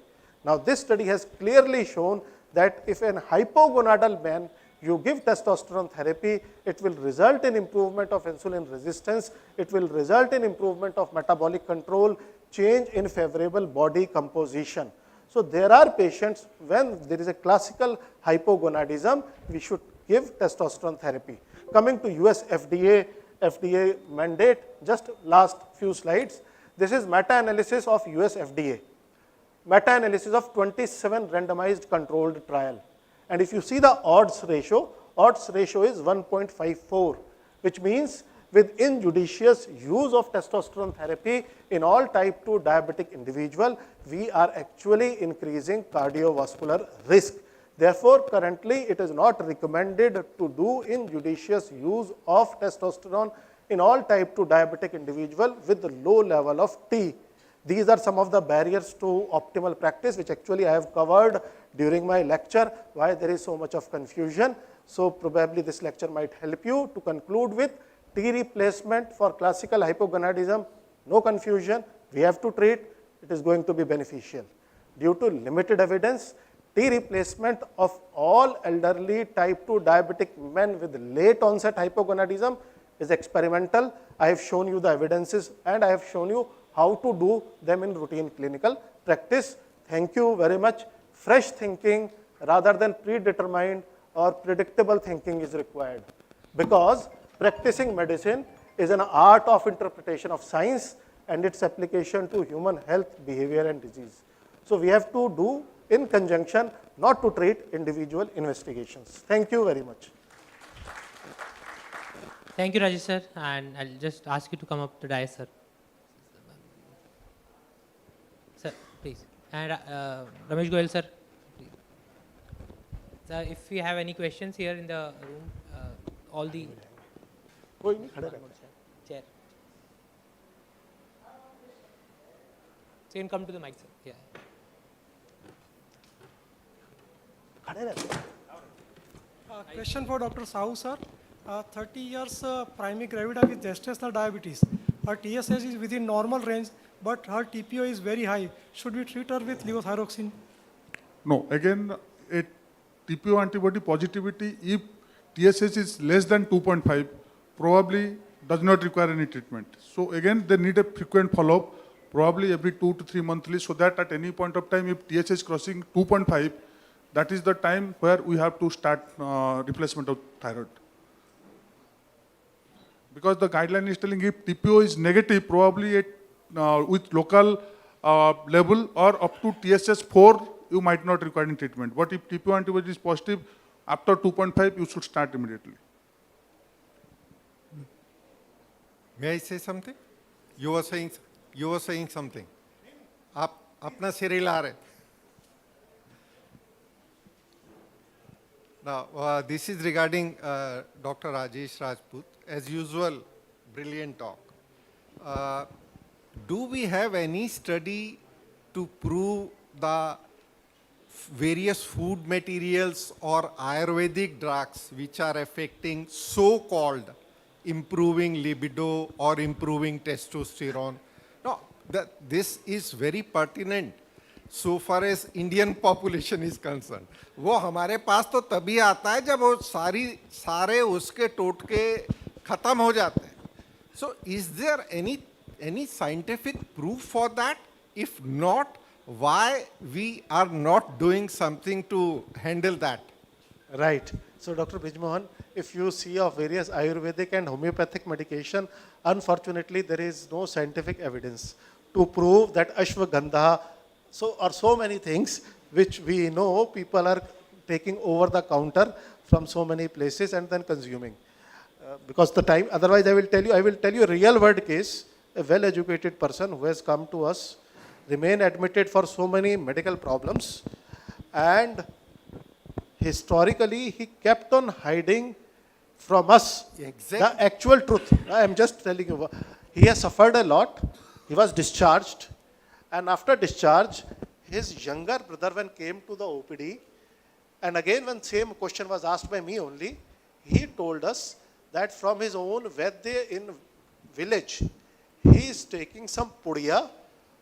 Now, this study has clearly shown that if an hypogonadal man you give testosterone therapy, it will result in improvement of insulin resistance, it will result in improvement of metabolic control, change in favorable body composition. So, there are patients when there is a classical hypogonadism, we should give testosterone therapy. Coming to US FDA mandate, just last few slides. This is meta-analysis of US FDA. Meta-analysis of 27 randomized controlled trial. And if you see the odds ratio is 1.54, which means with injudicious use of testosterone therapy in all type 2 diabetic individual, we are actually increasing cardiovascular risk. Therefore, currently it is not recommended to do injudicious use of testosterone in all type 2 diabetic individual with the low level of T. These are some of the barriers to optimal practice, which actually I have covered during my lecture, why there is so much of confusion. So probably this lecture might help you to conclude with T replacement for classical hypogonadism, no confusion, we have to treat, it is going to be beneficial. Due to limited evidence, T replacement of all elderly type 2 diabetic men with late onset hypogonadism is experimental. I have shown you the evidences and I have shown you how to do them in routine clinical practice. Thank you very much. Fresh thinking rather than predetermined or predictable thinking is required, because practicing medicine is an art of interpretation of science and its application to human health, behavior and disease. So we have to do in conjunction, not to treat individual investigations. Thank you very much. Thank you, Rajesh sir, and I'll just ask you to come up to dais, sir. Sir, please. And Ramesh Goyal, sir. Please. Sir, if you have any questions here in the room, all the chair. So you can come to the mic, sir. Yeah. Question for Dr. Sahu, sir. 30 years primary gravida with gestational diabetes. Her TSH is within normal range, but her TPO is very high. Should we treat her with levothyroxine? No, again, a TPO antibody positivity, if TSH is less than 2.5, probably does not require any treatment. So again, they need a frequent follow-up, probably every 2 to 3 monthly, so that at any point of time, if TSH is crossing 2.5, that is the time where we have to start replacement of thyroid. Because the guideline is telling if TPO is negative, probably with local level or up to TSH4, you might not require any treatment. But if TPO antibody is positive, after 2.5, you should start immediately. May I say something? You were saying something. आप अपना सिर हिला रहे. Now, this is regarding Dr. Rajesh Rajput. As usual, brilliant talk. Do we have any study to prove the various food materials or Ayurvedic drugs which are affecting so-called improving libido or improving testosterone. No, this is very pertinent so far as Indian population is concerned. वो हमारे पास तो तभी आता है जब वो सारे उसके टोटके खत्म हो जाते हैं. So is there any scientific proof for that? If not, why we are not doing something to handle that? Right. So, Dr. Bijmohan, if you see of various Ayurvedic and homeopathic medication, unfortunately, there is no scientific evidence to prove that ashwagandha, so many things which we know people are taking over the counter from so many places and then consuming. Because the time, otherwise I will tell you a real world case, a well-educated person who has come to us, remain admitted for so many medical problems, and historically he kept on hiding from us the actual truth. I am just telling you, he has suffered a lot, he was discharged, and after discharge, his younger brother when came to the OPD, and again when same question was asked by me only, he told us that from his own Vaidya in village, he is taking some pudiya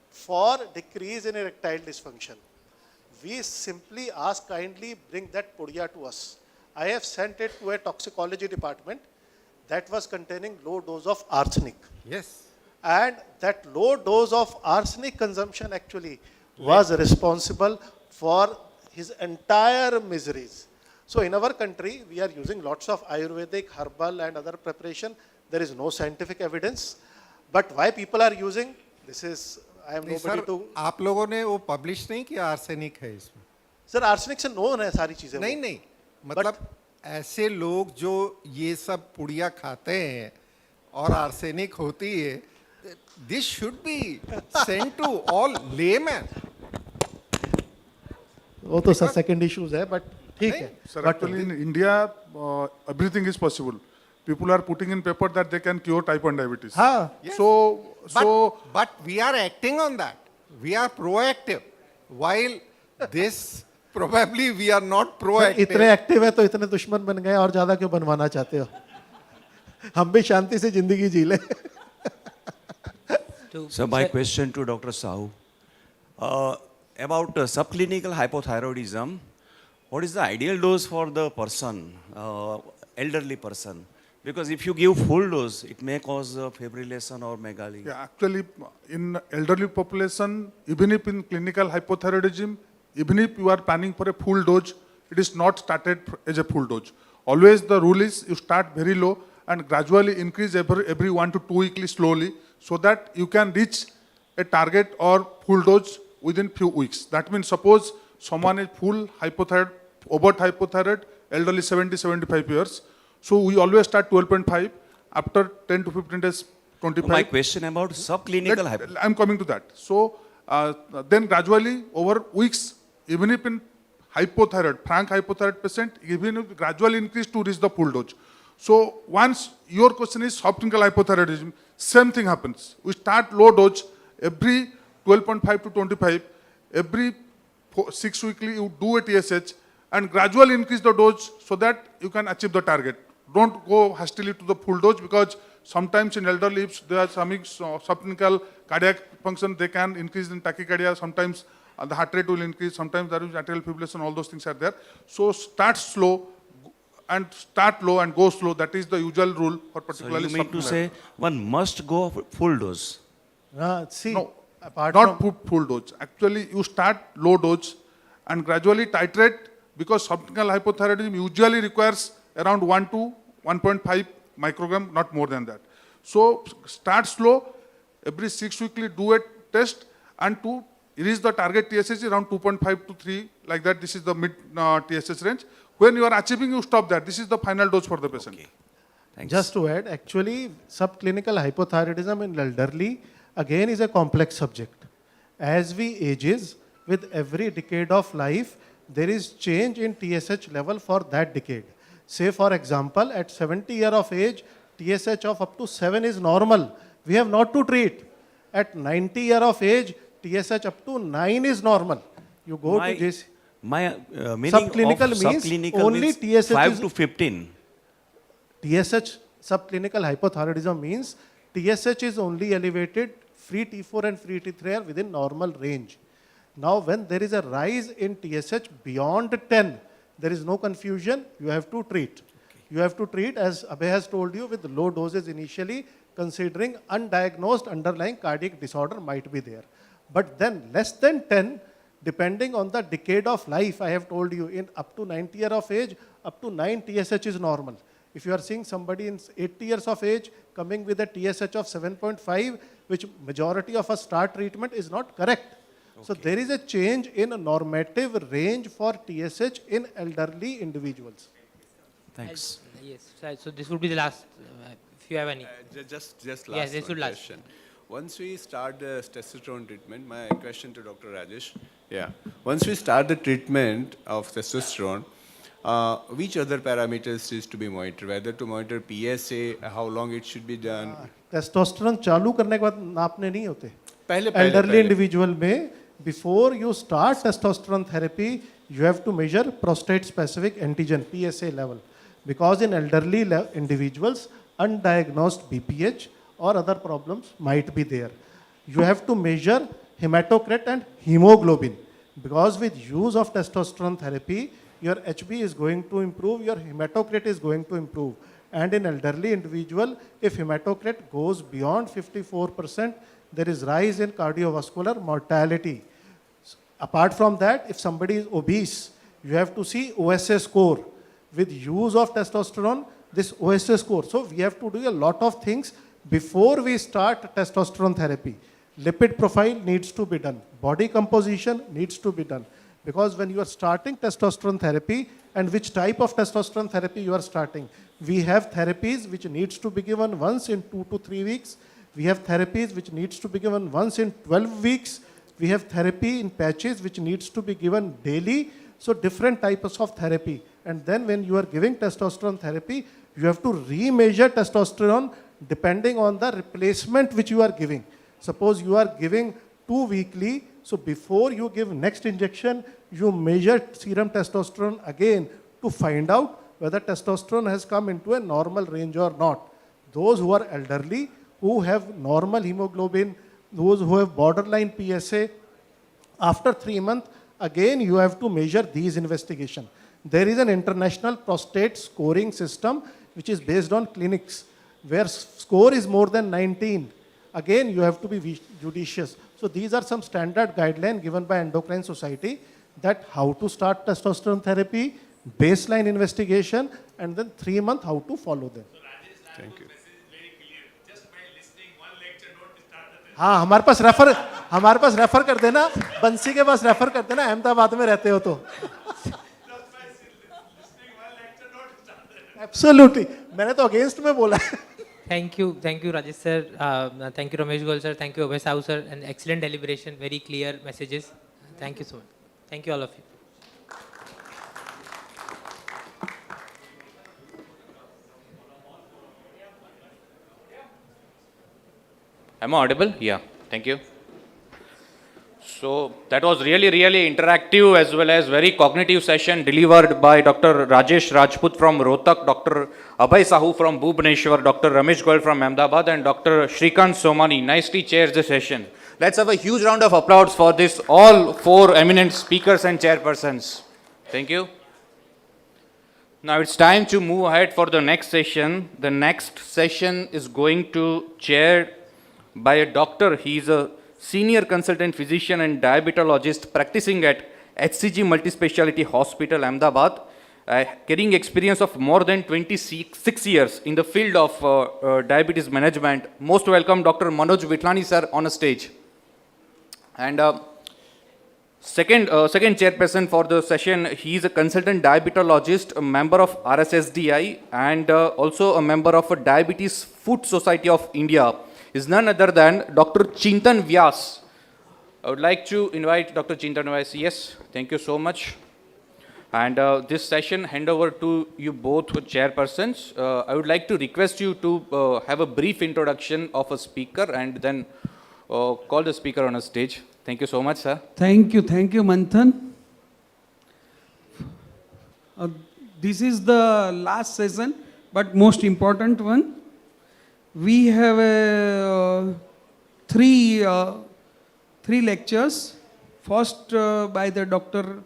for decrease in erectile dysfunction. We simply ask kindly bring that pudiya to us. I have sent it to a toxicology department that was containing low dose of arsenic. Yes. And that low dose of arsenic consumption actually was responsible for his entire miseries. So in our country, we are using lots of Ayurvedic, herbal and other preparation. There is no scientific evidence. But why people are using, this is, I am nobody to... आप लोगों ने वो publish नहीं किया arsenic है इसमें? Sir, arsenic से known है सारी चीजें. नहीं, मतलब ऐसे लोग जो ये सब पुड़िया खाते हैं और arsenic होती है, this should be sent to all laymen. वो तो सर second issues है, but ठीक है. Sir, actually in India, everything is possible. People are putting in paper that they can cure type 1 diabetes. Yes. But we are acting on that. We are proactive. While this, probably we are not proactive. इतने active है तो इतने दुश्मन बन गए और ज्यादा क्यों बनवाना चाहते हो? हम भी शांति से जिंदगी जी ले. So my question to Dr. Sahu, about subclinical hypothyroidism, what is the ideal dose for the person, elderly person? Because if you give full dose, it may cause fibrillation or megaly. yeah, actually in elderly population, even if in clinical hypothyroidism, even if you are planning for a full dose, it is not started as a full dose. Always the rule is you start very low and gradually increase every 1 to 2 weekly slowly, so that you can reach a target or full dose within few weeks. That means suppose someone is full hypothyroid, overt hypothyroid, elderly 70-75 years. So we always start 12.5, after 10 to 15 days 25. My question about subclinical hypothyroidism. I'm coming to that. So then gradually over weeks, even if in hypothyroid, frank hypothyroid patient, even if gradually increase to reach the full dose. So once your question is subclinical hypothyroidism, same thing happens. We start low dose every 12.5 to 25, every 6 weekly you do a TSH and gradually increase the dose so that you can achieve the target. Don't go hastily to the full dose, because sometimes in elderly, if there are some subclinical cardiac function, they can increase in tachycardia, sometimes the heart rate will increase, sometimes there is atrial fibrillation, all those things are there. So start slow and start low and go slow. That is the usual rule for particularly. So you mean to say one must go full dose? See, no, apart not from full dose. Actually, you start low dose and gradually titrate, because subclinical hypothyroidism usually requires around 1 to 1.5 microgram, not more than that. So start slow, every 6 weekly do a test, and to reach the target TSH around 2.5 to 3, like that. This is the mid TSH range. When you are achieving, you stop that. This is the final dose for the patient. Okay. Thanks. Just to add, actually, subclinical hypothyroidism in elderly, again, is a complex subject. As we ages, with every decade of life, there is change in TSH level for that decade. Say, for example, at 70 years of age, TSH of up to 7 is normal. We have not to treat. At 90 years of age, TSH up to 9 is normal. You go to JC. My meaning subclinical of means subclinical only means TSH 5 is to 15. TSH, subclinical hypothyroidism means TSH is only elevated, free T4 and free T3 are within normal range. Now, when there is a rise in TSH beyond 10, there is no confusion, you have to treat. You have to treat, as Abhay has told you, with low doses initially, considering undiagnosed underlying cardiac disorder might be there. But then less than 10, depending on the decade of life, I have told you, in up to 90 years of age, up to 9 TSH is normal. If you are seeing somebody in 80 years of age coming with a TSH of 7.5, which majority of us start treatment, is not correct. So there is a change in a normative range for TSH in elderly individuals. Thanks. Yes, so this would be the last, if you have any. Just last Yes, this one would last. question. Once we start the testosterone treatment, my question to Dr. Rajesh. Yeah. Once we start the treatment of testosterone, which other parameters is to be monitored? Whether to monitor PSA, how long it should be done? Testosterone चालू करने के बाद नापने नहीं होते. पहले Elderly individual में, before you start testosterone therapy, you have to measure prostate specific antigen PSA level, because in elderly individuals, undiagnosed BPH or other problems might be there. You have to measure hematocrit and hemoglobin, because with use of testosterone therapy, your HB is going to improve, your hematocrit is going to improve. And in elderly individual, if hematocrit goes beyond 54%, there is rise in cardiovascular mortality. Apart from that, if somebody is obese, you have to see OSA score. With use of testosterone, this OSA score. So we have to do a lot of things before we start testosterone therapy. Lipid profile needs to be done. Body composition needs to be done. Because when you are starting testosterone therapy, and which type of testosterone therapy you are starting, we have therapies which needs to be given once in 2 to 3 weeks. We have therapies which needs to be given once in 12 weeks. We have therapy in patches which needs to be given daily. So different types of therapy. And then when you are giving testosterone therapy, you have to remeasure testosterone depending on the replacement which you are giving. Suppose you are giving 2 weekly, so before you give next injection, you measure serum testosterone again to find out whether testosterone has come into a normal range or not. Those who are elderly, who have normal hemoglobin, those who have borderline PSA, after 3 months, again you have to measure these investigations. There is an international prostate scoring system which is based on clinics, where score is more than 19. Again, you have to be judicious. So these are some standard guidelines given by Endocrine Society, that how to start testosterone therapy, baseline investigation, and then 3 months how to follow them. Thank you. हाँ, हमारे पास refer कर देना, बंसी के पास refer कर देना, अहमदाबाद में रहते हो तो. Absolutely. मैंने तो against में बोला है. Thank you, Rajesh sir. Thank you, Ramesh Goyal sir. Thank you, Abhay Sahu sir. And excellent deliberation, very clear messages. Thank you so much. Thank you, all of you. Am I audible? Yeah, thank you. So that was really interactive as well as very cognitive session delivered by Dr. Rajesh Rajput from Rohtak, Dr. Abhay Sahu from Bhubaneswar, Dr. Ramesh Goyal from Ahmedabad, and Dr. Shrikant Somani nicely chairs the session. Let's have a huge round of applause for this, all 4 eminent speakers and chairpersons. Thank you. Now it's time to move ahead for the next session. The next session is going to chair by a doctor. He is a senior consultant physician and diabetologist practicing at HCG Multispeciality Hospital, Ahmedabad, carrying experience of more than 26 years in the field of diabetes management. Most welcome Dr. Manoj Vitlani sir on a stage. And second chairperson for the session, he is a consultant diabetologist, a member of RSSDI, and also a member of a Diabetes Food Society of India. Is none other than Dr. Chintan Vyas. I would like to invite Dr. Chintan Vyas. Yes, thank you so much. And this session, hand over to you both chairpersons. I would like to request you to have a brief introduction of a speaker and then call the speaker on a stage. Thank you so much, sir. Thank you, Manthan. This is the last session but most important one. We have three lectures. First by the Dr.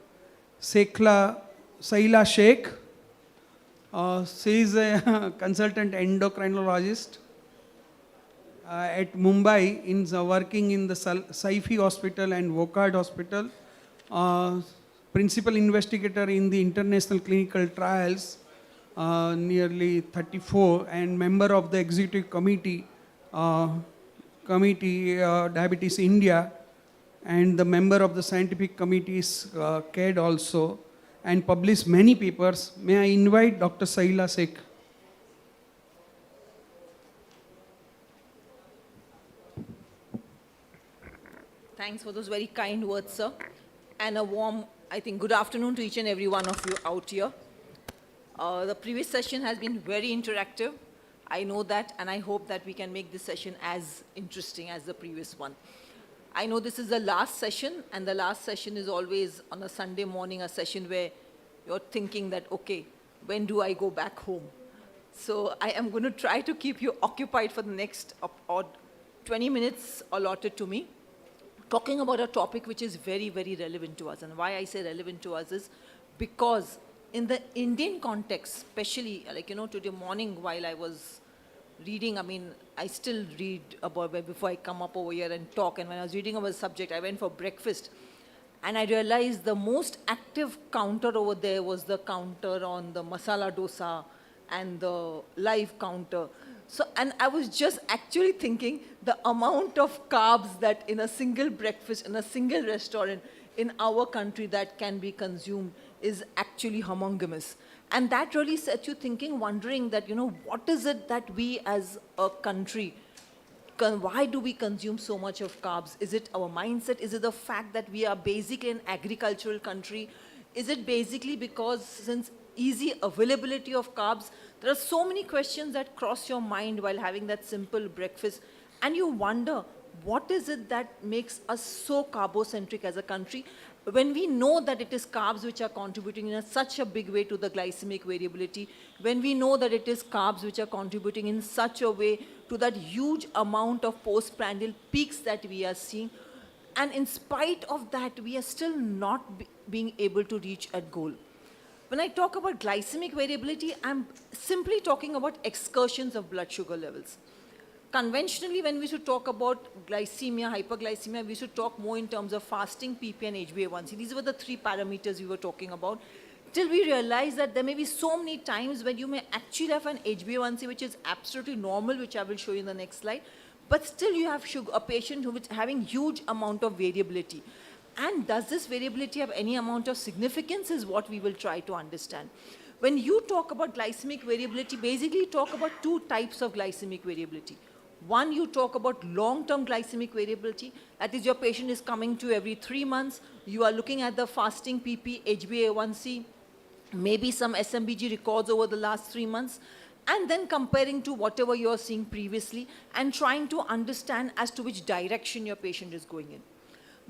Saila Sheikh. She is a consultant endocrinologist at Mumbai, working in the Saifi Hospital and Wokhard Hospital. Principal investigator in the international clinical trials, nearly 34, and member of the executive committee, Diabetes India, and the member of the scientific committees, CAD also, and published many papers. May I invite Dr. Saila Sheikh? Thanks for those very kind words, sir. And a warm, I think, good afternoon to each and every one of you out here. The previous session has been very interactive. I know that, and I hope that we can make this session as interesting as the previous one. I know this is the last session, and the last session is always on a Sunday morning, a session where you're thinking that, okay, when do I go back home? So I am going to try to keep you occupied for the next 20 minutes allotted to me, talking about a topic which is very, very relevant to us. And why I say relevant to us is because in the Indian context, especially, like, today morning while I was reading, I still read about before I come up over here and talk. And when I was reading about the subject, I went for breakfast. And I realized the most active counter over there was the counter on the masala dosa and the live counter. So, and I was just actually thinking the amount of carbs that in a single breakfast, in a single restaurant in our country that can be consumed is actually humongous. And that really set you thinking, wondering that, what is it that we as a country, why do we consume so much of carbs? Is it our mindset? Is it the fact that we are basically an agricultural country? Is it basically because since easy availability of carbs, there are so many questions that cross your mind while having that simple breakfast, and you wonder, what is it that makes us so carbocentric as a country when we know that it is carbs which are contributing in such a big way to the glycemic variability, when we know that it is carbs which are contributing in such a way to that huge amount of postprandial peaks that we are seeing, and in spite of that, we are still not being able to reach a goal. When I talk about glycemic variability, I'm simply talking about excursions of blood sugar levels. Conventionally, when we should talk about glycemia, hyperglycemia, we should talk more in terms of fasting, PP, and HbA1c. These were the three parameters we were talking about, till we realized that there may be so many times when you may actually have an HbA1c which is absolutely normal, which I will show you in the next slide, but still you have a patient who is having huge amount of variability. And does this variability have any amount of significance is what we will try to understand. When you talk about glycemic variability, basically you talk about two types of glycemic variability. One, you talk about long-term glycemic variability. That is, your patient is coming to every 3 months. You are looking at the fasting PP, HbA1c, maybe some SMBG records over the last 3 months, and then comparing to whatever you're seeing previously and trying to understand as to which direction your patient is going in.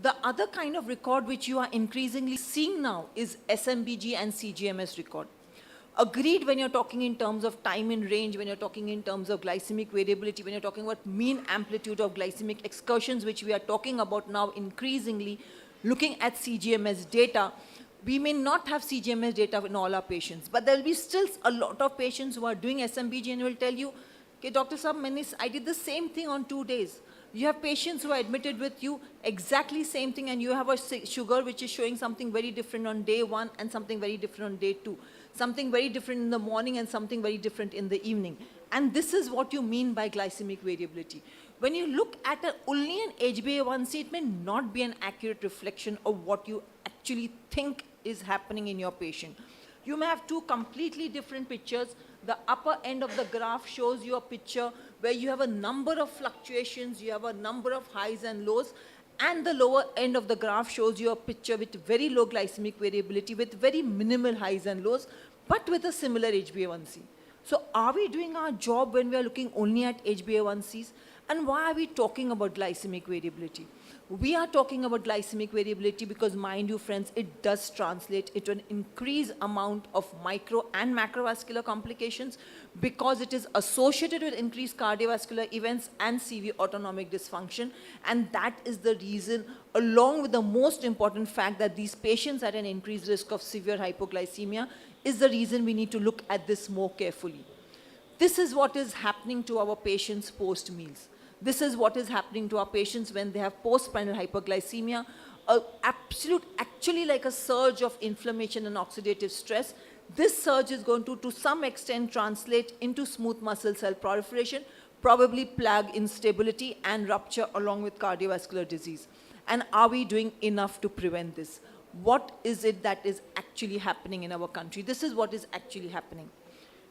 The other kind of record which you are increasingly seeing now is SMBG and CGMS record. Agreed, when you're talking in terms of time in range, when you're talking in terms of glycemic variability, when you're talking about mean amplitude of glycemic excursions, which we are talking about now increasingly, looking at CGMS data, we may not have CGMS data in all our patients, but there will be still a lot of patients who are doing SMBG and will tell you, okay, Dr. Saab, I did the same thing on 2 days. You have patients who are admitted with you, exactly same thing, and you have a sugar which is showing something very different on day 1 and something very different on day 2. Something very different in the morning and something very different in the evening. And this is what you mean by glycemic variability. When you look at only an HbA1c, it may not be an accurate reflection of what you actually think is happening in your patient. You may have two completely different pictures. The upper end of the graph shows you a picture where you have a number of fluctuations, you have a number of highs and lows, and the lower end of the graph shows you a picture with very low glycemic variability, with very minimal highs and lows, but with a similar HbA1c. So are we doing our job when we are looking only at HbA1cs? And why are we talking about glycemic variability? We are talking about glycemic variability because, mind you friends, it does translate into an increased amount of micro and macrovascular complications because it is associated with increased cardiovascular events and CV autonomic dysfunction. And that is the reason, along with the most important fact that these patients are at an increased risk of severe hypoglycemia, is the reason we need to look at this more carefully. This is what is happening to our patients post-meals. This is what is happening to our patients when they have postprandial hyperglycemia, actually like a surge of inflammation and oxidative stress. This surge is going to some extent, translate into smooth muscle cell proliferation, probably plaque instability and rupture along with cardiovascular disease. And are we doing enough to prevent this? What is it that is actually happening in our country? This is what is actually happening.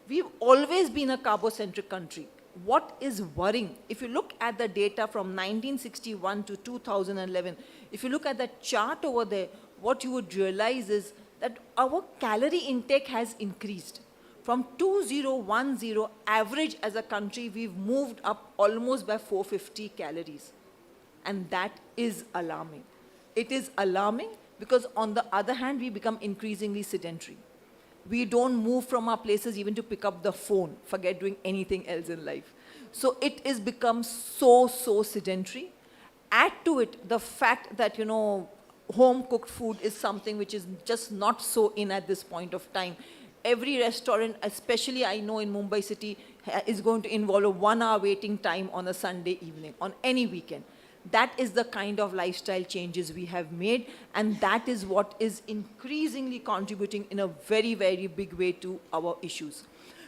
We've always been a carbocentric country. What is worrying, if you look at the data from 1961 to 2011, if you look at that chart over there, what you would realize is that our calorie intake has increased. From 2010 average as a country, we've moved up almost by 450 calories. And that is alarming. It is alarming because on the other hand, we become increasingly sedentary. We don't move from our places even to pick up the phone, forget doing anything else in life. So it has become so sedentary. Add to it the fact that, home cooked food is something which is just not so in at this point of time. Every restaurant, especially I know in Mumbai city, is going to involve a 1 hour waiting time on a Sunday evening, on any weekend. That is the kind of lifestyle changes we have made, and that is what is increasingly contributing in a very, very big way to our issues.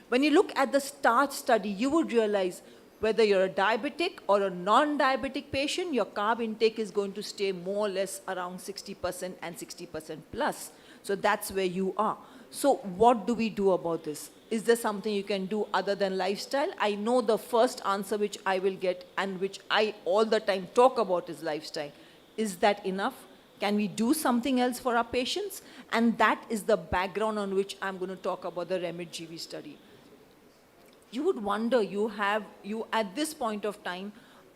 When you look at the START study, you would realize whether you're a diabetic or a non-diabetic patient, your carb intake is going to stay more or less around 60% and 60% plus. So that's where you are. So what do we do about this? Is there something you can do other than lifestyle? I know the first answer which I will get and which I all the time talk about is lifestyle. Is that enough? Can we do something else for our patients? And that is the background on which I'm going to talk about the REMIT-GV study. You would wonder, you at this point of time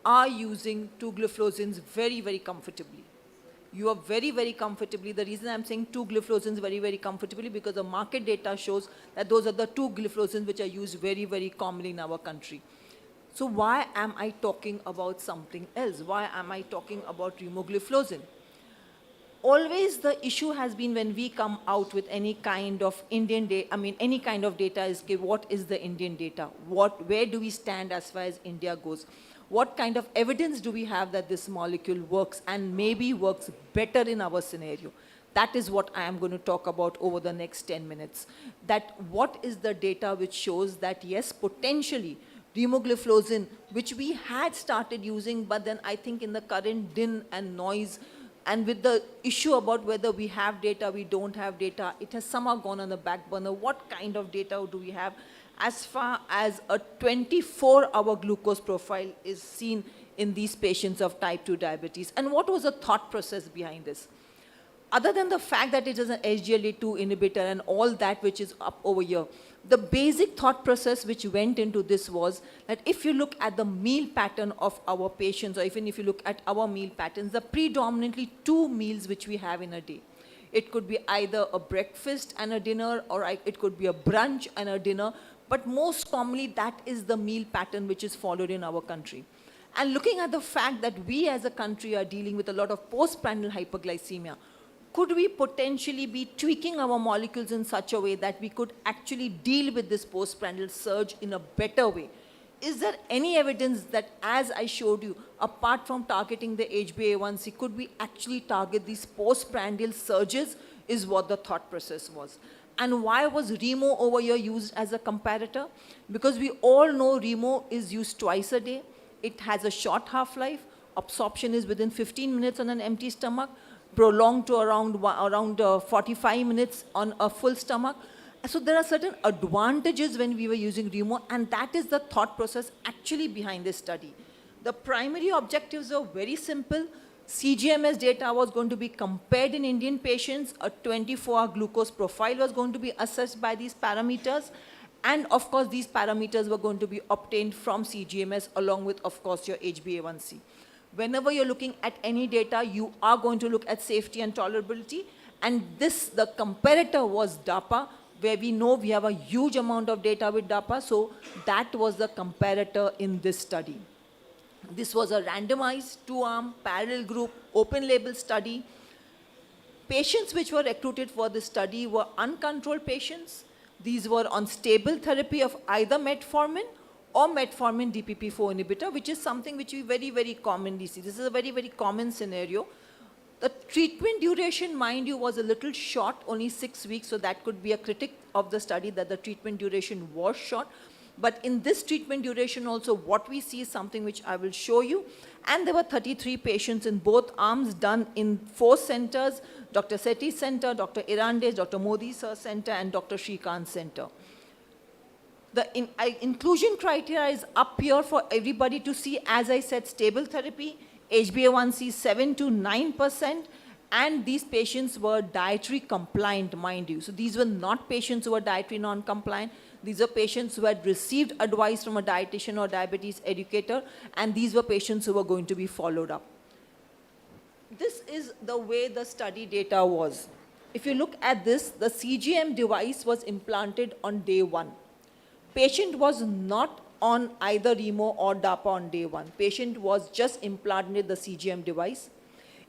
are using 2-glyphosins very, very comfortably. You are very, very comfortably. The reason I'm saying 2-glyphosins very, very comfortably because the market data shows that those are the 2-glyphosins which are used very, very commonly in our country. So why am I talking about something else? Why am I talking about remogliflozin? Always the issue has been when we come out with any kind of Indian data, any kind of data is, okay, what is the Indian data? Where do we stand as far as India goes? What kind of evidence do we have that this molecule works and maybe works better in our scenario? That is what I am going to talk about over the next 10 minutes. That what is the data which shows that yes, potentially, remogliflozin, which we had started using, but then I think in the current din and noise, and with the issue about whether we have data, we don't have data, it has somehow gone on the back burner. What kind of data do we have? As far as a 24-hour glucose profile is seen in these patients of type 2 diabetes. And what was the thought process behind this? Other than the fact that it is an SGLT2 inhibitor and all that which is up over here, the basic thought process which went into this was that if you look at the meal pattern of our patients, or even if you look at our meal patterns, there are predominantly 2 meals which we have in a day. It could be either a breakfast and a dinner, or it could be a brunch and a dinner, but most commonly that is the meal pattern which is followed in our country. And looking at the fact that we as a country are dealing with a lot of postprandial hyperglycemia, could we potentially be tweaking our molecules in such a way that we could actually deal with this postprandial surge in a better way? Is there any evidence that, as I showed you, apart from targeting the HbA1c, could we actually target these postprandial surges, is what the thought process was. And why was Remo over here used as a comparator? Because we all know Remo is used twice a day. It has a short half-life. Absorption is within 15 minutes on an empty stomach, prolonged to around 45 minutes on a full stomach. So there are certain advantages when we were using Remo, and that is the thought process actually behind this study. The primary objectives are very simple. CGMS data was going to be compared in Indian patients. A 24-hour glucose profile was going to be assessed by these parameters. And of course, these parameters were going to be obtained from CGMS along with, of course, your HbA1c. Whenever you're looking at any data, you are going to look at safety and tolerability. And this, the comparator was DAPA, where we know we have a huge amount of data with DAPA. So that was the comparator in this study. This was a randomized, 2-arm, parallel group, open label study. Patients which were recruited for this study were uncontrolled patients. These were on stable therapy of either metformin or metformin DPP-4 inhibitor, which is something which we very, very commonly see. This is a very, very common scenario. The treatment duration, mind you, was a little short, only 6 weeks, so that could be a critic of the study, that the treatment duration was short. But in this treatment duration also, what we see is something which I will show you. And there were 33 patients in both arms, done in 4 centers, Dr. Sethi's center, Dr. Irande's, Dr. Modi's center, and Dr. Shrikant's center. The inclusion criteria is up here for everybody to see. As I said, stable therapy, HbA1c 7 to 9%, and these patients were dietary compliant, mind you. So these were not patients who were dietary non-compliant. These are patients who had received advice from a dietitian or diabetes educator, and these were patients who were going to be followed up. This is the way the study data was. If you look at this, the CGM device was implanted on day 1. Patient was not on either Remo or DAPA on day 1. Patient was just implanted the CGM device.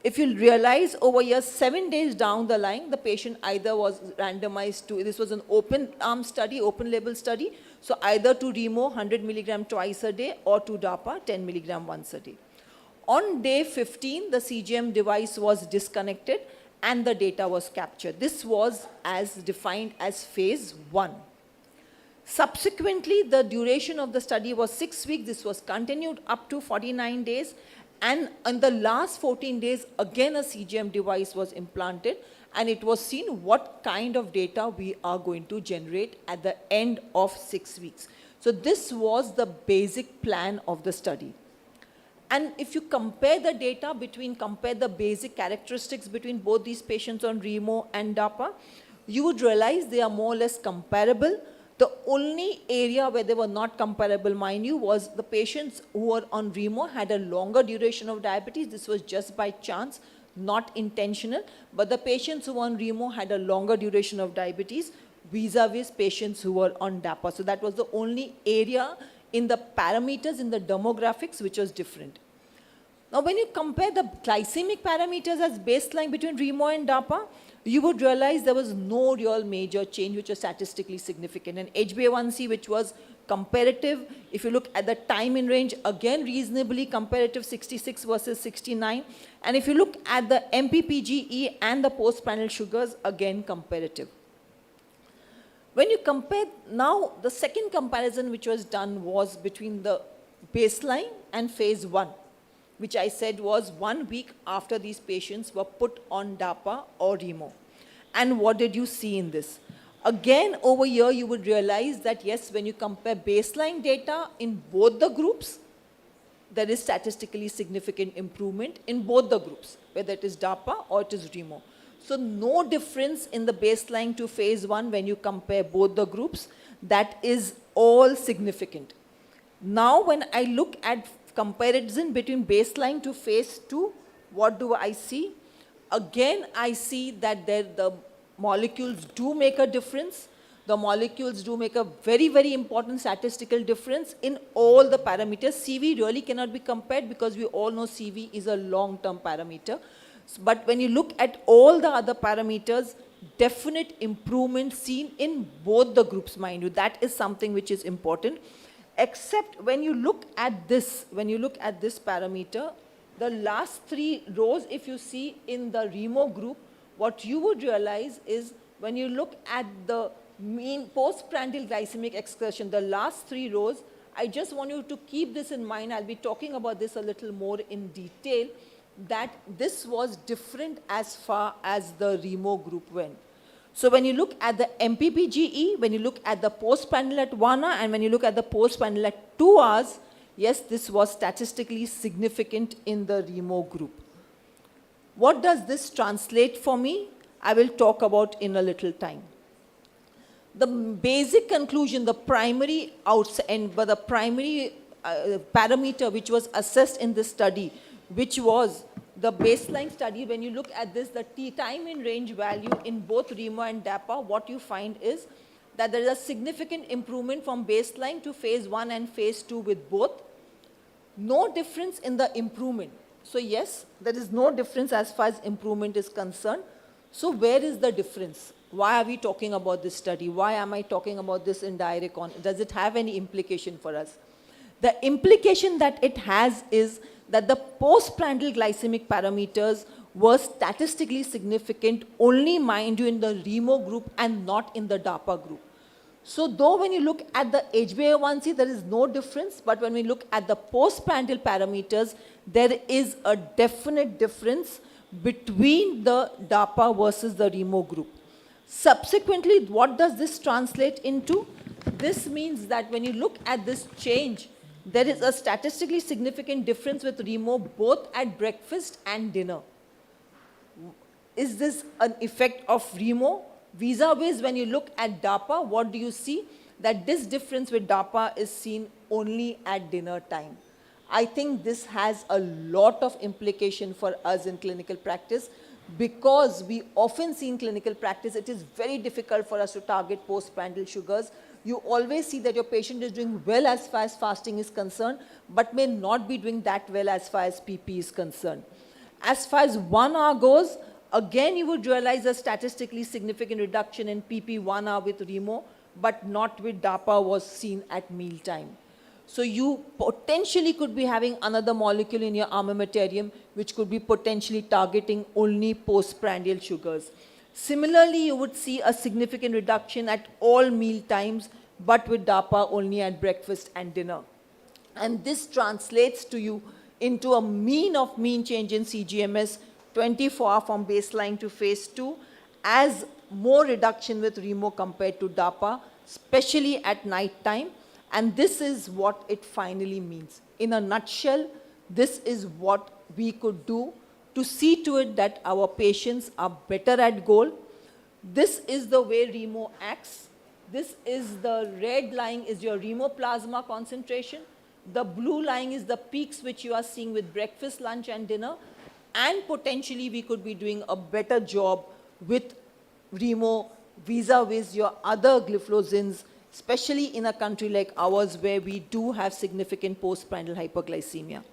If you realize over here, 7 days down the line, the patient either was randomized to, this was an open arm study, open label study, so either to Remo 100 milligram twice a day or to DAPA 10 milligram once a day. On day 15, the CGM device was disconnected and the data was captured. This was as defined as phase 1. Subsequently, the duration of the study was 6 weeks. This was continued up to 49 days. And in the last 14 days, again a CGM device was implanted, and it was seen what kind of data we are going to generate at the end of 6 weeks. So this was the basic plan of the study. And if you compare the data compare the basic characteristics between both these patients on Remo and DAPA, you would realize they are more or less comparable. The only area where they were not comparable, mind you, was the patients who were on Remo had a longer duration of diabetes. This was just by chance, not intentional. But the patients who were on Remo had a longer duration of diabetes vis-a-vis patients who were on DAPA. So that was the only area in the parameters, in the demographics, which was different. Now, when you compare the glycemic parameters as baseline between Remo and DAPA, you would realize there was no real major change which was statistically significant. And HbA1c, which was comparative, if you look at the time in range, again reasonably comparative, 66 versus 69. And if you look at the MPPGE and the postprandial sugars, again comparative. When you compare, now the second comparison which was done was between the baseline and phase 1, which I said was 1 week after these patients were put on DAPA or Remo. And what did you see in this? Again, over here, you would realize that, yes, when you compare baseline data in both the groups, there is statistically significant improvement in both the groups, whether it is DAPA or it is Remo. So no difference in the baseline to phase 1 when you compare both the groups. That is all significant. Now, when I look at comparison between baseline to phase 2, what do I see? Again, I see that the molecules do make a difference. The molecules do make a very, very important statistical difference in all the parameters. CV really cannot be compared because we all know CV is a long-term parameter. But when you look at all the other parameters, definite improvement seen in both the groups, mind you. That is something which is important. Except when you look at this, parameter, the last 3 rows, if you see in the Remo group, what you would realize is when you look at the mean postprandial glycemic excursion, the last 3 rows, I just want you to keep this in mind. I'll be talking about this a little more in detail, that this was different as far as the Remo group went. So when you look at the MPPGE, when you look at the postprandial at 1 hour, and when you look at the postprandial at 2 hours, yes, this was statistically significant in the Remo group. What does this translate for me? I will talk about in a little time. the basic conclusion, the primary but the primary parameter which was assessed in this study, which was the baseline study, when you look at this, the time in range value in both REMO and DAPA, what you find is that there is a significant improvement from baseline to phase 1 and phase 2 with both. No difference in the improvement. So yes, there is no difference as far as improvement is concerned. So where is the difference? Why are we talking about this study? Why am I talking about this in Day-3? Does it have any implication for us? The implication that it has is that the postprandial glycemic parameters were statistically significant only, mind you, in the REMO group and not in the DAPA group. So though when you look at the HbA1c, there is no difference, but when we look at the postprandial parameters, there is a definite difference between the DAPA versus the REMO group. Subsequently, what does this translate into? This means that when you look at this change, there is a statistically significant difference with REMO both at breakfast and dinner. Is this an effect of REMO? Vis-a-vis, when you look at DAPA, what do you see? That this difference with DAPA is seen only at dinner time. I think this has a lot of implication for us in clinical practice, because we often see in clinical practice, it is very difficult for us to target postprandial sugars. You always see that your patient is doing well as far as fasting is concerned, but may not be doing that well as far as PP is concerned. As far as 1 hour goes, again, you would realize a statistically significant reduction in PP 1 hour with REMO, but not with DAPA was seen at mealtime. So you potentially could be having another molecule in your armamentarium, which could be potentially targeting only postprandial sugars. Similarly, you would see a significant reduction at all meal times, but with DAPA only at breakfast and dinner. And this translates to you into a mean change in CGMS 24 hour from baseline to phase 2, as more reduction with REMO compared to DAPA, especially at night time. And this is what it finally means. In a nutshell, this is what we could do to see to it that our patients are better at goal. This is the way REMO acts. This is the red line is your REMO plasma concentration. The blue line is the peaks which you are seeing with breakfast, lunch, and dinner. And potentially we could be doing a better job with REMO vis-a-vis your other glyphosins, especially in a country like ours where we do have significant postprandial hyperglycemia.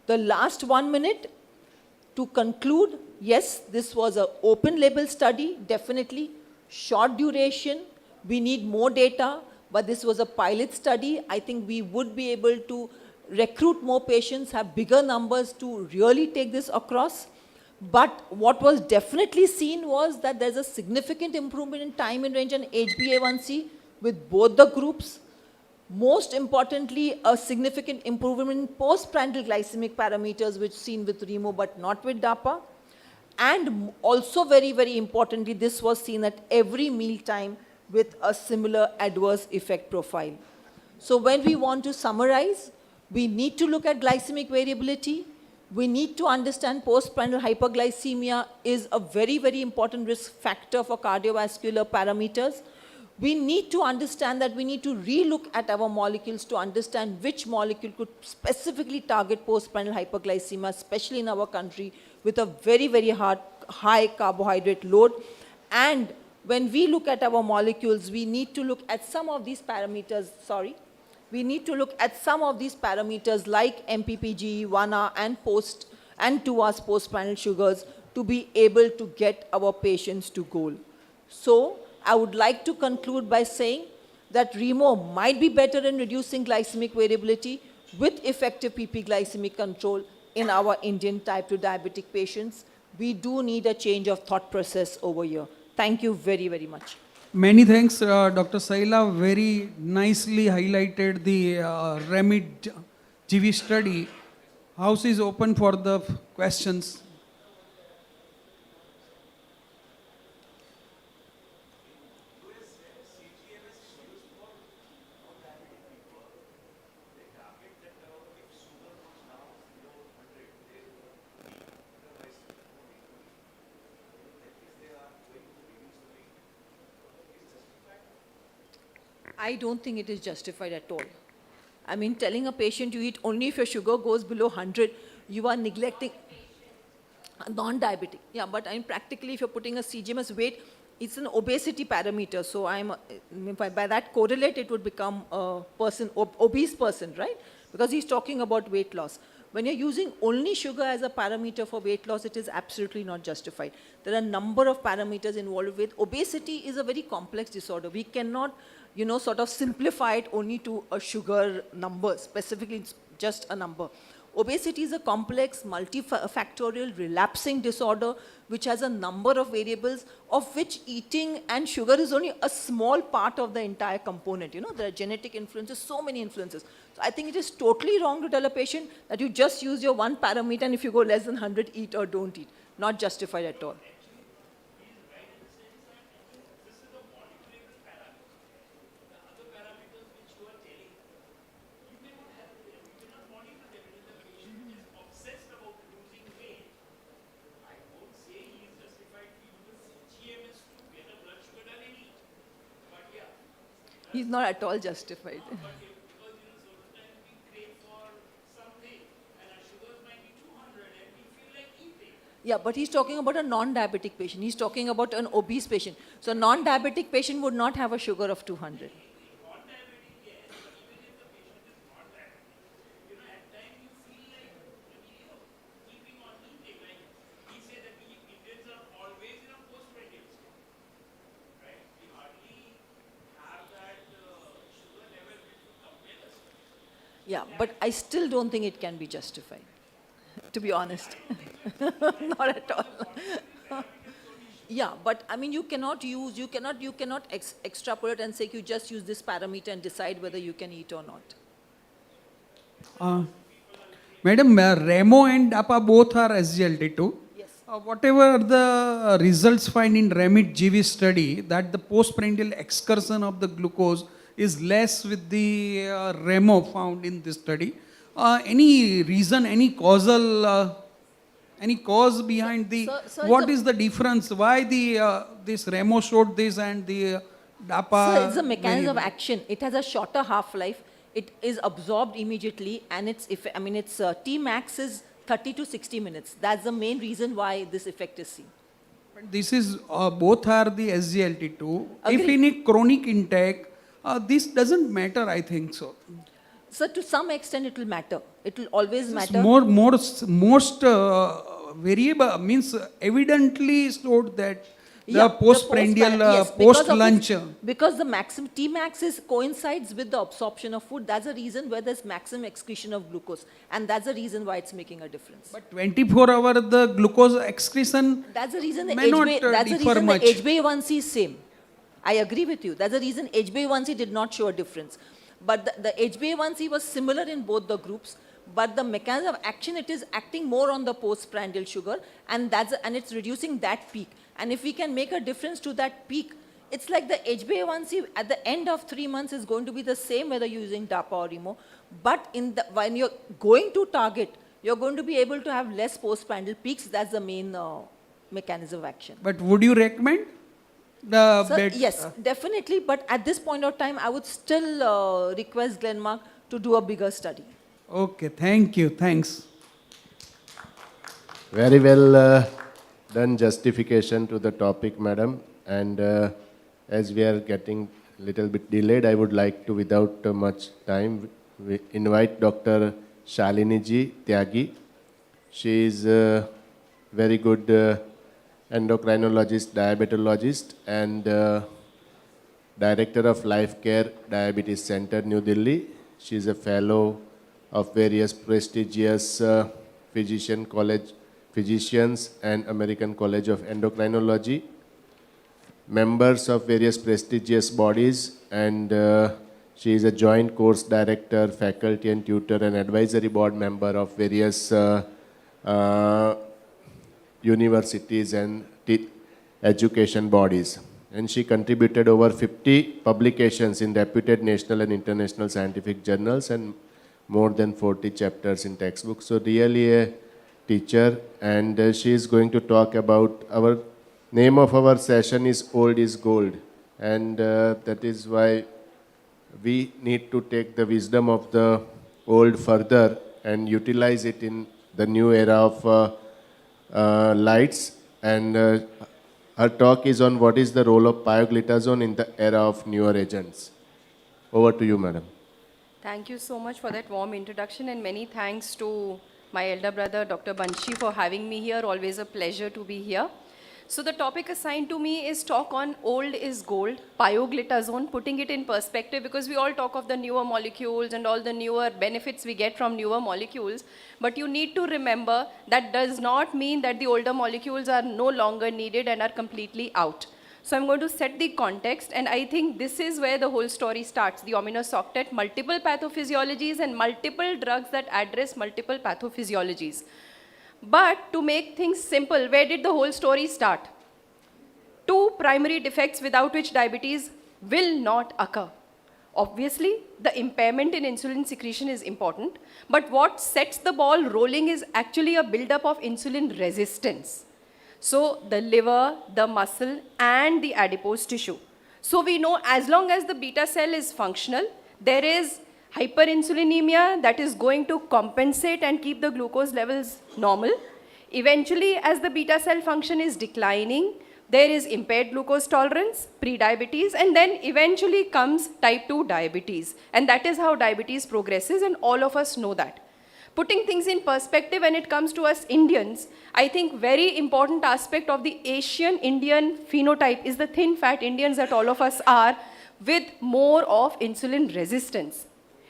The last 1 minute to conclude, yes, this was an open label study, definitely. Short duration, we need more data, but this was a pilot study. I think we would be able to recruit more patients, have bigger numbers to really take this across. But what was definitely seen was that there's a significant improvement in time in range and HbA1c with both the groups. Most importantly, a significant improvement in postprandial glycemic parameters, which seen with REMO but not with DAPA. And also very, very importantly, this was seen at every meal time with a similar adverse effect profile. So when we want to summarize, we need to look at glycemic variability. We need to understand postprandial hyperglycemia is a very, very important risk factor for cardiovascular parameters. We need to understand that we need to relook at our molecules to understand which molecule could specifically target postprandial hyperglycemia, especially in our country with a very, very high carbohydrate load. And when we look at our molecules, we need to look at some of these parameters, we need to look at some of these parameters like MPPG, 1 hour and 2 hours postprandial sugars to be able to get our patients to goal. So I would like to conclude by saying that REMO might be better in reducing glycemic variability with effective PP glycemic control in our Indian type 2 diabetic patients. We do need a change of thought process over here. Thank you very, very much. Many thanks, Dr. Saila. Very nicely highlighted the REMIT GV study. House is open for the questions. I don't think it is justified at all. I mean, telling a patient you eat only if your sugar goes below 100, you are neglecting non-diabetic. Yeah, but I mean, practically, if you're putting a CGMS weight, it's an obesity parameter. So by that correlate, it would become a person, obese person, right? Because he's talking about weight loss. When you're using only sugar as a parameter for weight loss, it is absolutely not justified. There are a number of parameters involved with obesity. Is a very complex disorder. We cannot, sort of simplify it only to a sugar number. Specifically, it's just a number. Obesity is a complex, multifactorial, relapsing disorder which has a number of variables, of which eating and sugar is only a small part of the entire component. There are genetic influences, so many influences. So I think it is totally wrong to tell a patient that you just use your one parameter and if you go less than 100, eat or don't eat. Not justified at all. He's not at all justified. Yeah, but he's talking about a non-diabetic patient. He's talking about an obese patient. So a non-diabetic patient would not have a sugar of 200. Yeah, but I still don't think it can be justified, to be honest. Not at all. Yeah, but I mean, you cannot extrapolate and say you just use this parameter and decide whether you can eat or not. Madam, Remo and DAPA both are SGLT2. Yes. Whatever the results find in REMIT-GV study, that the postprandial excursion of the glucose is less with the Remo found in this study. Any reason, any causal, any cause behind the, what is the difference? Why the this Remo showed this and the DAPA? So it's a mechanism of action. It has a shorter half-life. It is absorbed immediately, and its Tmax is 30 to 60 minutes. That's the main reason why this effect is seen. But this is, both are the SGLT2. Agreed. If in a chronic intake, this doesn't matter, I think so. So to some extent it will matter. It will always matter. Most variable, means evidently showed that the postprandial, post-lunch. Because the maximum Tmax coincides with the absorption of food. That's the reason where there's maximum excretion of glucose. And that's the reason why it's making a difference. But 24-hour the glucose excretion that's the reason the may not differ much. HbA1c is same. I agree with you. That's the reason HbA1c did not show a difference. But the HbA1c was similar in both the groups. But the mechanism of action, it is acting more on the postprandial sugar, and it's reducing that peak. And if we can make a difference to that peak, it's like the HbA1c at the end of 3 months is going to be the same whether you're using DAPA or Remo. But when you're going to target, you're going to be able to have less postprandial peaks. That's the main mechanism of action. But would you recommend the Yes, definitely. But at this point of time, I would still request Glenmark to do a bigger study. Okay, thank you. Thanks. Very well done justification to the topic, madam. And as we are getting a little bit delayed, I would like to, without much time, we invite Dr. Shalini ji Tyagi. She is a very good endocrinologist, diabetologist, and Director of Life Care Diabetes Center, New Delhi. She is a fellow of various prestigious physicians and American College of Endocrinology, members of various prestigious bodies, and she is a joint course director, faculty and tutor and advisory board member of various universities and education bodies. And she contributed over 50 publications in reputed national and international scientific journals and more than 40 chapters in textbooks. So really a teacher, and she is going to talk about, our name of our session is Old is Gold, and that is why we need to take the wisdom of the old further and utilize it in the new era of lights. And her talk is on what is the role of pioglitazone in the era of newer agents. Over to you, madam. Thank you so much for that warm introduction, and many thanks to my elder brother, Dr. Banshi, for having me here. Always a pleasure to be here. So the topic assigned to me is talk on old is gold, pioglitazone, putting it in perspective, because we all talk of the newer molecules and all the newer benefits we get from newer molecules. But you need to remember that does not mean that the older molecules are no longer needed and are completely out. So I'm going to set the context, and I think this is where the whole story starts. The ominous octet, multiple pathophysiologies and multiple drugs that address multiple pathophysiologies. But to make things simple, where did the whole story start? Two primary defects without which diabetes will not occur. Obviously, the impairment in insulin secretion is important, but what sets the ball rolling is actually a buildup of insulin resistance. So the liver, the muscle, and the adipose tissue. So we know as long as the beta cell is functional, there is hyperinsulinemia that is going to compensate and keep the glucose levels normal. Eventually, as the beta cell function is declining, there is impaired glucose tolerance, prediabetes, and then eventually comes type 2 diabetes. And that is how diabetes progresses, and all of us know that. Putting things in perspective when it comes to us Indians, I think very important aspect of the Asian Indian phenotype is the thin fat Indians that all of us are, with more of insulin resistance.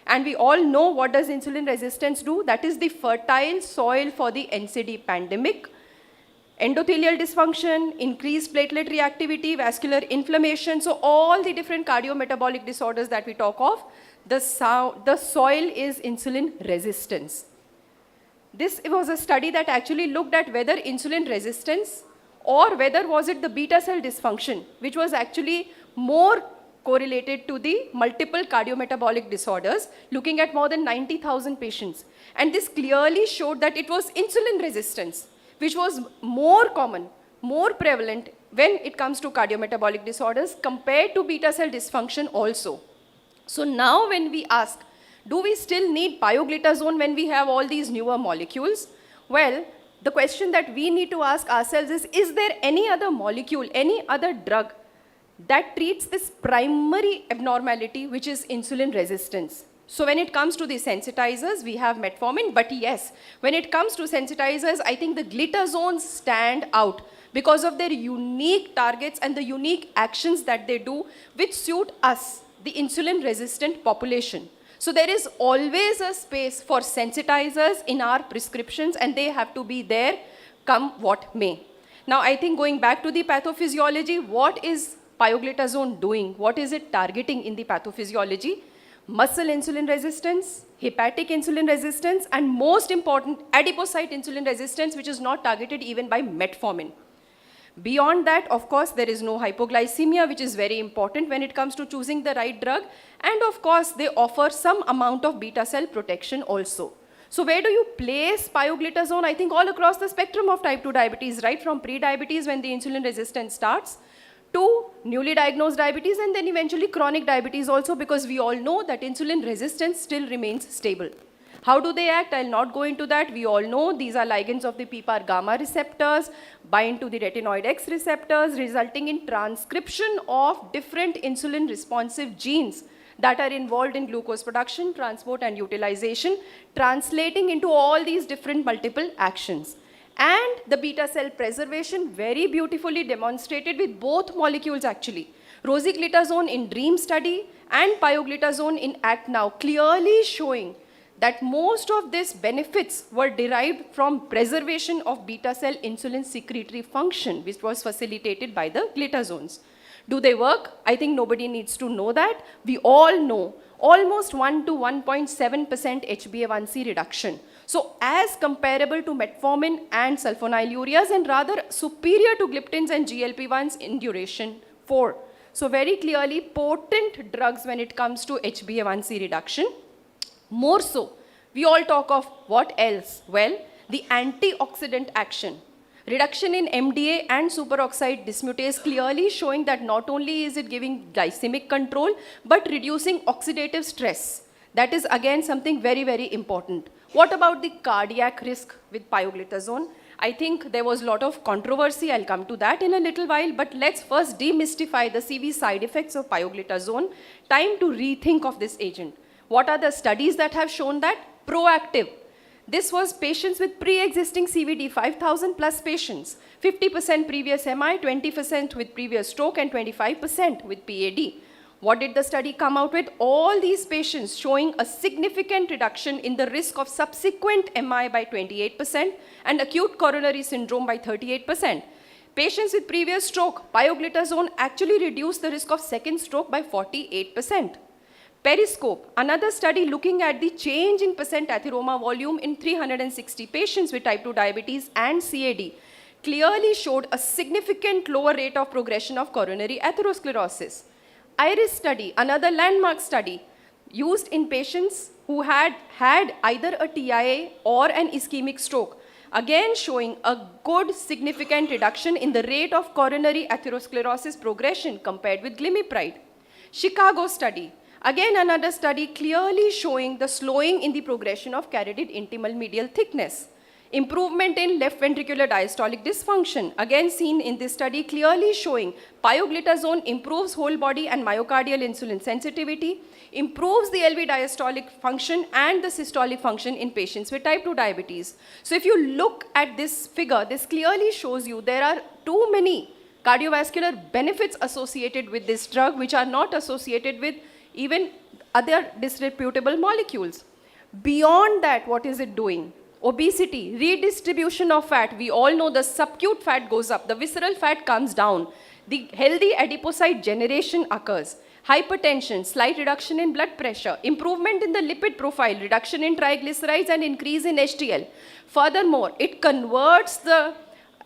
And we all know what does insulin resistance do? That is the fertile soil for the NCD pandemic. Endothelial dysfunction, increased platelet reactivity, vascular inflammation, so all the different cardiometabolic disorders that we talk of, the soil is insulin resistance. This was a study that actually looked at whether insulin resistance or whether was it the beta cell dysfunction, which was actually more correlated to the multiple cardiometabolic disorders, looking at more than 90,000 patients. And this clearly showed that it was insulin resistance, which was more common, more prevalent when it comes to cardiometabolic disorders compared to beta cell dysfunction also. So now when we ask, do we still need pioglitazone when we have all these newer molecules? Well, the question that we need to ask ourselves is there any other molecule, any other drug that treats this primary abnormality, which is insulin resistance? So when it comes to the sensitizers, we have metformin, but yes, when it comes to sensitizers, I think the glitazones stand out because of their unique targets and the unique actions that they do, which suit us, the insulin resistant population. So there is always a space for sensitizers in our prescriptions, and they have to be there come what may. Now I think going back to the pathophysiology, what is pioglitazone doing? What is it targeting in the pathophysiology? Muscle insulin resistance, hepatic insulin resistance, and most important, adipocyte insulin resistance, which is not targeted even by metformin. Beyond that, of course, there is no hypoglycemia, which is very important when it comes to choosing the right drug. And of course, they offer some amount of beta cell protection also. So where do you place pioglitazone? I think all across the spectrum of type 2 diabetes, right from pre-diabetes when the insulin resistance starts, to newly diagnosed diabetes, and then eventually chronic diabetes also, because we all know that insulin resistance still remains stable. How do they act? I'll not go into that. We all know these are ligands of the PPAR gamma receptors, bind to the retinoid X receptors, resulting in transcription of different insulin responsive genes that are involved in glucose production, transport, and utilization, translating into all these different multiple actions. And the beta cell preservation, very beautifully demonstrated with both molecules actually. Rosiglitazone in DREAM study and pioglitazone in ACT now, clearly showing that most of these benefits were derived from preservation of beta cell insulin secretory function, which was facilitated by the glitazones. Do they work? I think nobody needs to know that. We all know almost 1 to 1.7% HbA1c reduction. So as comparable to metformin and sulfonylureas, and rather superior to gliptins and GLP-1s in duration 4. So very clearly potent drugs when it comes to HbA1c reduction. More so, we all talk of what else? Well, the antioxidant action. Reduction in MDA and superoxide dismutase clearly showing that not only is it giving glycemic control, but reducing oxidative stress. That is again something very, very important. What about the cardiac risk with pioglitazone? I think there was a lot of controversy. I'll come to that in a little while, but let's first demystify the CV side effects of pioglitazone. Time to rethink of this agent. What are the studies that have shown that? Proactive. This was patients with pre-existing CVD, 5,000 plus patients, 50% previous MI, 20% with previous stroke, and 25% with PAD. What did the study come out with? All these patients showing a significant reduction in the risk of subsequent MI by 28% and acute coronary syndrome by 38%. Patients with previous stroke, pioglitazone actually reduced the risk of second stroke by 48%. Periscope, another study looking at the change in percent atheroma volume in 360 patients with type 2 diabetes and CAD, clearly showed a significant lower rate of progression of coronary atherosclerosis. IRIS study, another landmark study, used in patients who had either a TIA or an ischemic stroke, again showing a good significant reduction in the rate of coronary atherosclerosis progression compared with glimepiride. Chicago study, again another study clearly showing the slowing in the progression of carotid intimal medial thickness. Improvement in left ventricular diastolic dysfunction, again seen in this study clearly showing pioglitazone improves whole body and myocardial insulin sensitivity, improves the LV diastolic function and the systolic function in patients with type 2 diabetes. So if you look at this figure, this clearly shows you there are too many cardiovascular benefits associated with this drug which are not associated with even other disreputable molecules. Beyond that, what is it doing? Obesity, redistribution of fat. We all know the subacute fat goes up, the visceral fat comes down. The healthy adipocyte generation occurs. Hypertension, slight reduction in blood pressure, improvement in the lipid profile, reduction in triglycerides and increase in HDL. Furthermore, it converts the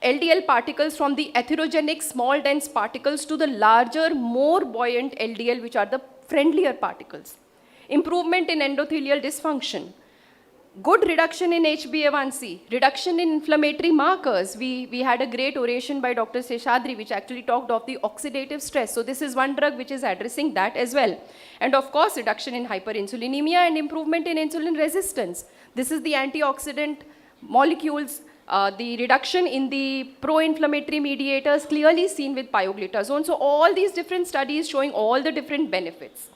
LDL particles from the atherogenic small dense particles to the larger, more buoyant LDL, which are the friendlier particles. Improvement in endothelial dysfunction. Good reduction in HbA1c, reduction in inflammatory markers. We had a great oration by Dr. Seshadri which actually talked of the oxidative stress. So this is one drug which is addressing that as well. And of course, reduction in hyperinsulinemia and improvement in insulin resistance. This is the antioxidant molecules, the reduction in the pro-inflammatory mediators clearly seen with pioglitazone. So all these different studies showing all the different benefits.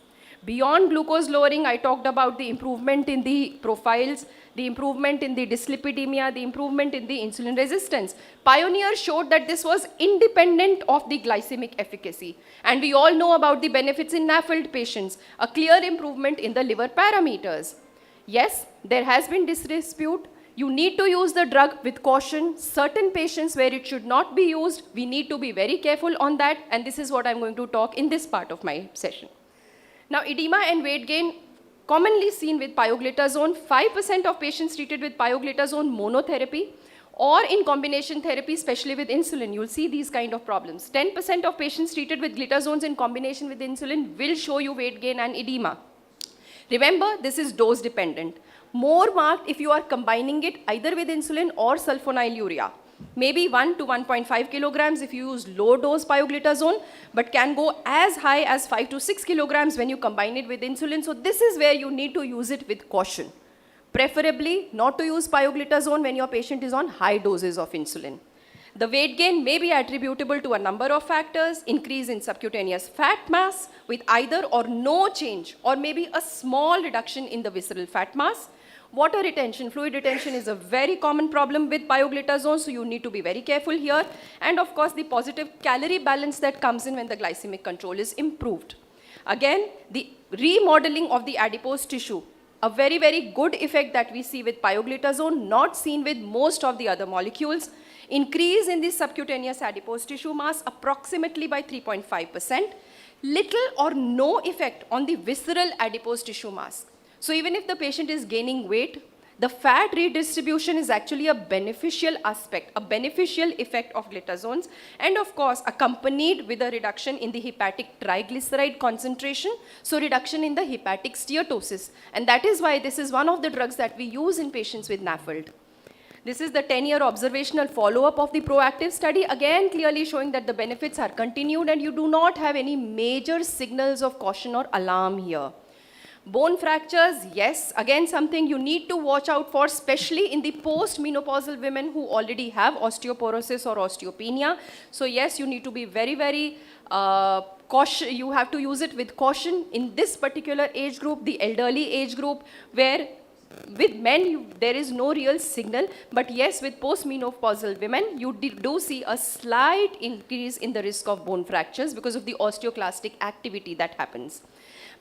Beyond glucose lowering, I talked about the improvement in the profiles, the improvement in the dyslipidemia, the improvement in the insulin resistance. Pioneer showed that this was independent of the glycemic efficacy. And we all know about the benefits in NAFLD patients, a clear improvement in the liver parameters. Yes, there has been dispute. You need to use the drug with caution. Certain patients where it should not be used, we need to be very careful on that. And this is what I'm going to talk in this part of my session. Now, edema and weight gain commonly seen with pioglitazone. 5% of patients treated with pioglitazone monotherapy or in combination therapy, especially with insulin, you'll see these kind of problems. 10% of patients treated with glitazones in combination with insulin will show you weight gain and edema. Remember, this is dose dependent. More marked if you are combining it either with insulin or sulfonylurea. Maybe 1 to 1.5 kilograms if you use low dose pioglitazone, but can go as high as 5 to 6 kilograms when you combine it with insulin. So this is where you need to use it with caution. Preferably not to use pioglitazone when your patient is on high doses of insulin. The weight gain may be attributable to a number of factors: increase in subcutaneous fat mass with either or no change, or maybe a small reduction in the visceral fat mass. Water retention, fluid retention is a very common problem with pioglitazone, so you need to be very careful here. And of course, the positive calorie balance that comes in when the glycemic control is improved. Again, the remodeling of the adipose tissue, a very, very good effect that we see with pioglitazone, not seen with most of the other molecules. Increase in the subcutaneous adipose tissue mass approximately by 3.5%. Little or no effect on the visceral adipose tissue mass. So even if the patient is gaining weight, the fat redistribution is actually a beneficial aspect, a beneficial effect of glitazones, and of course accompanied with a reduction in the hepatic triglyceride concentration, so reduction in the hepatic steatosis. And that is why this is one of the drugs that we use in patients with NAFLD. This is the 10-year observational follow-up of the proactive study, again clearly showing that the benefits are continued and you do not have any major signals of caution or alarm here. Bone fractures, yes, again something you need to watch out for, especially in the post-menopausal women who already have osteoporosis or osteopenia. So yes, you need to be very, very cautious. You have to use it with caution in this particular age group, the elderly age group, where with men, there is no real signal, but yes, with postmenopausal women, you do see a slight increase in the risk of bone fractures because of the osteoclastic activity that happens.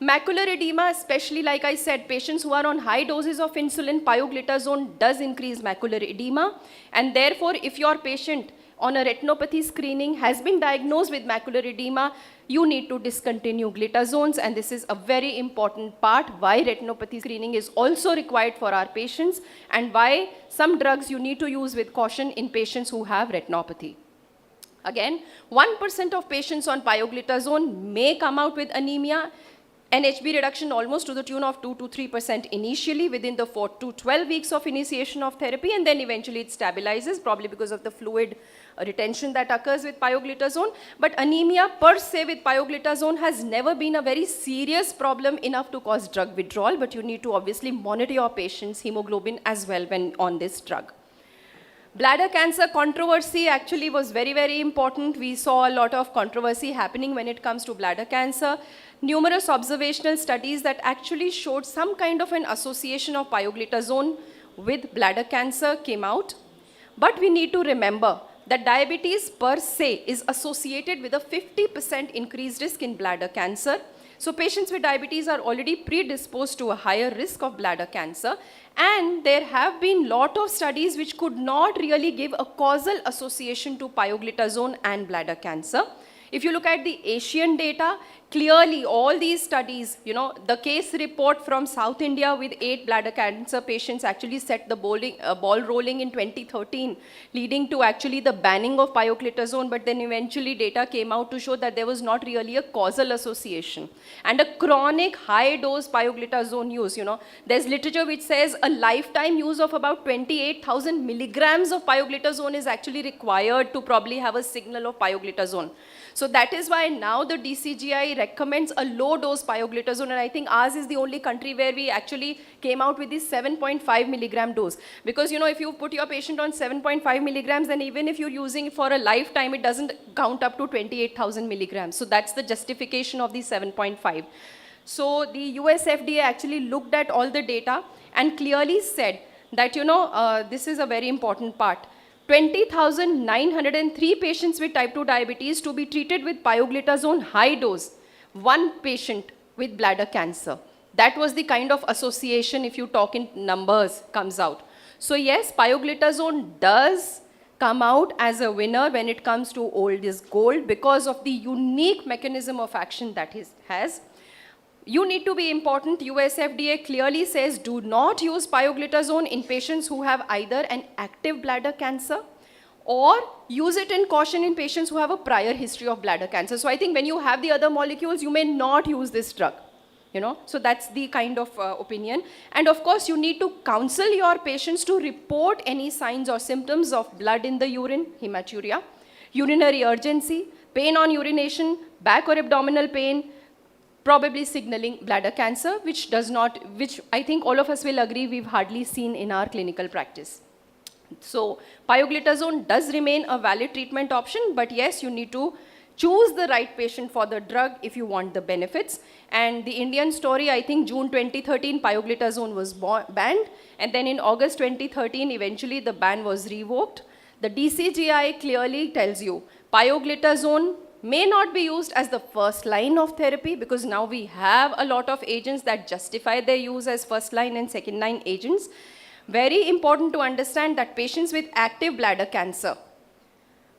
Macular edema, especially like I said, patients who are on high doses of insulin, pioglitazone does increase macular edema, and therefore, if your patient on a retinopathy screening has been diagnosed with macular edema, you need to discontinue glitazones, and this is a very important part why retinopathy screening is also required for our patients and why some drugs you need to use with caution in patients who have retinopathy. Again, 1% of patients on pioglitazone may come out with anemia. NHB reduction almost to the tune of 2 to 3% initially within the 4 to 12 weeks of initiation of therapy, and then eventually it stabilizes, probably because of the fluid retention that occurs with pioglitazone. But anemia per se with pioglitazone has never been a very serious problem enough to cause drug withdrawal, but you need to obviously monitor your patient's hemoglobin as well when on this drug. Bladder cancer controversy actually was very, very important. We saw a lot of controversy happening when it comes to bladder cancer. Numerous observational studies that actually showed some kind of an association of pioglitazone with bladder cancer came out. But we need to remember that diabetes per se is associated with a 50% increased risk in bladder cancer. So patients with diabetes are already predisposed to a higher risk of bladder cancer, and there have been lot of studies which could not really give a causal association to pioglitazone and bladder cancer. If you look at the Asian data, clearly all these studies, the case report from South India with 8 bladder cancer patients actually set the ball rolling in 2013, leading to actually the banning of pioglitazone, but then eventually data came out to show that there was not really a causal association. And a chronic high dose pioglitazone use, there's literature which says a lifetime use of about 28,000 milligrams of pioglitazone is actually required to probably have a signal of pioglitazone. So that is why now the DCGI recommends a low dose pioglitazone, and I think ours is the only country where we actually came out with this 7.5 milligram dose. Because if you put your patient on 7.5 milligrams, then even if you're using it for a lifetime, it doesn't count up to 28,000 milligrams. So that's the justification of the 7.5. So the US FDA actually looked at all the data and clearly said that, this is a very important part. 20,903 patients with type 2 diabetes to be treated with pioglitazone high dose, 1 patient with bladder cancer. That was the kind of association, if you talk in numbers, comes out. So yes, pioglitazone does come out as a winner when it comes to old is gold because of the unique mechanism of action that it has. You need to be important. US FDA clearly says do not use pioglitazone in patients who have either an active bladder cancer or use it in caution in patients who have a prior history of bladder cancer. So I think when you have the other molecules, you may not use this drug. So that's the kind of opinion. And of course, you need to counsel your patients to report any signs or symptoms of blood in the urine, hematuria, urinary urgency, pain on urination, back or abdominal pain, probably signaling bladder cancer, which I think all of us will agree we've hardly seen in our clinical practice. So pioglitazone does remain a valid treatment option, but yes, you need to choose the right patient for the drug if you want the benefits. And the Indian story, I think June 2013, pioglitazone was banned, and then in August 2013, eventually the ban was revoked. The DCGI clearly tells you pioglitazone may not be used as the first line of therapy because now we have a lot of agents that justify their use as first line and second line agents. Very important to understand that patients with active bladder cancer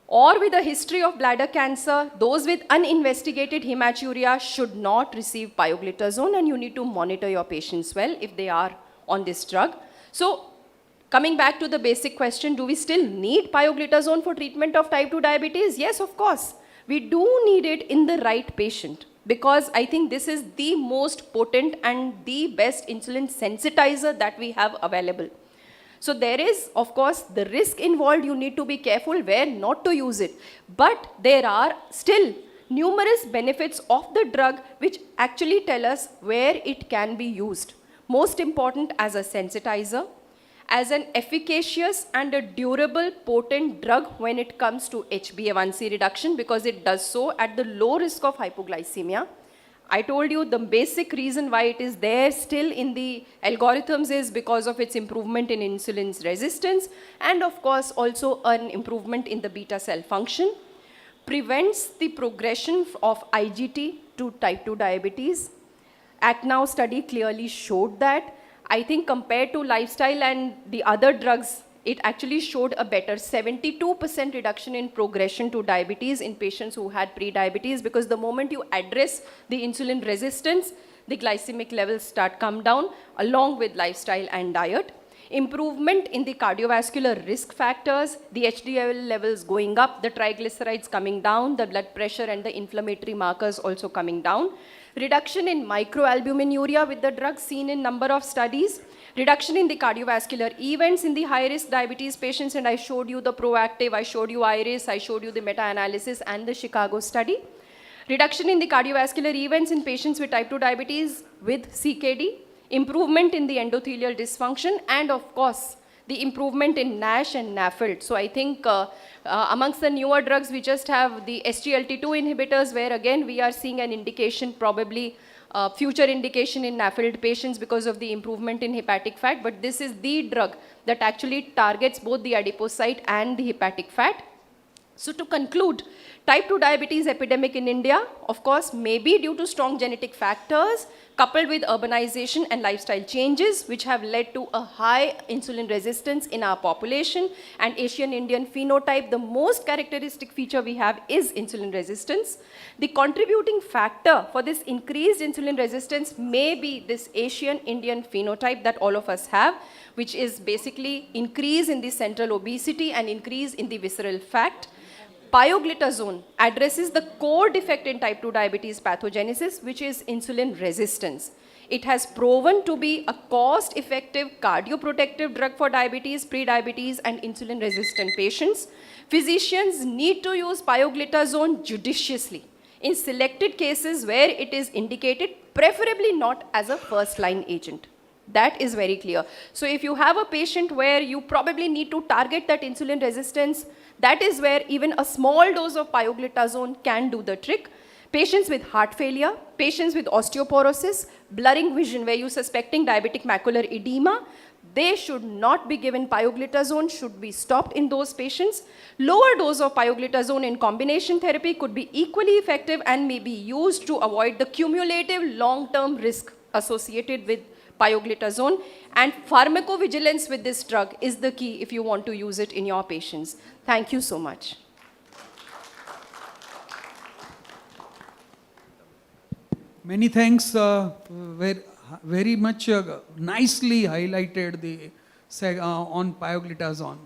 or with a history of bladder cancer, those with uninvestigated hematuria should not receive pioglitazone, and you need to monitor your patients well if they are on this drug. So coming back to the basic question, do we still need pioglitazone for treatment of type 2 diabetes? Yes, of course. We do need it in the right patient because I think this is the most potent and the best insulin sensitizer that we have available. So there is, of course, the risk involved. You need to be careful where not to use it. But there are still numerous benefits of the drug which actually tell us where it can be used. Most important, as a sensitizer, as an efficacious and a durable potent drug when it comes to HbA1c reduction, because it does so at the low risk of hypoglycemia. I told you the basic reason why it is there still in the algorithms is because of its improvement in insulin's resistance, and of course also an improvement in the beta cell function. Prevents the progression of IGT to type 2 diabetes. ACNOW study clearly showed that. I think compared to lifestyle and the other drugs, it actually showed a better 72% reduction in progression to diabetes in patients who had pre-diabetes, because the moment you address the insulin resistance, the glycemic levels start come down along with lifestyle and diet. Improvement in the cardiovascular risk factors, the HDL levels going up, the triglycerides coming down, the blood pressure and the inflammatory markers also coming down. Reduction in microalbuminuria with the drug seen in number of studies. Reduction in the cardiovascular events in the high-risk diabetes patients, and I showed you the proactive, I showed you IRIS, I showed you the meta-analysis and the Chicago study. Reduction in the cardiovascular events in patients with type 2 diabetes with CKD. Improvement in the endothelial dysfunction, and of course, the improvement in NASH and NAFLD. So I think amongst the newer drugs, we just have the SGLT2 inhibitors, where again, we are seeing an indication, probably future indication in NAFLD patients because of the improvement in hepatic fat. But this is the drug that actually targets both the adipocyte and the hepatic fat. So to conclude, type 2 diabetes epidemic in India, of course, may be due to strong genetic factors coupled with urbanization and lifestyle changes, which have led to a high insulin resistance in our population. And Asian Indian phenotype, the most characteristic feature we have is insulin resistance. The contributing factor for this increased insulin resistance may be this Asian Indian phenotype that all of us have, which is basically increase in the central obesity and increase in the visceral fat. Pioglitazone addresses the core defect in type 2 diabetes pathogenesis, which is insulin resistance. It has proven to be a cost-effective cardioprotective drug for diabetes, pre-diabetes, and insulin-resistant patients. Physicians need to use pioglitazone judiciously in selected cases where it is indicated, preferably not as a first-line agent. That is very clear. So if you have a patient where you probably need to target that insulin resistance, that is where even a small dose of pioglitazone can do the trick. Patients with heart failure, patients with osteoporosis, blurring vision where you're suspecting diabetic macular edema, they should not be given pioglitazone, should be stopped in those patients. Lower dose of pioglitazone in combination therapy could be equally effective and may be used to avoid the cumulative long-term risk associated with pioglitazone, and pharmacovigilance with this drug is the key if you want to use it in your patients. Thank you so much. Many thanks. Very much nicely highlighted the on pioglitazone.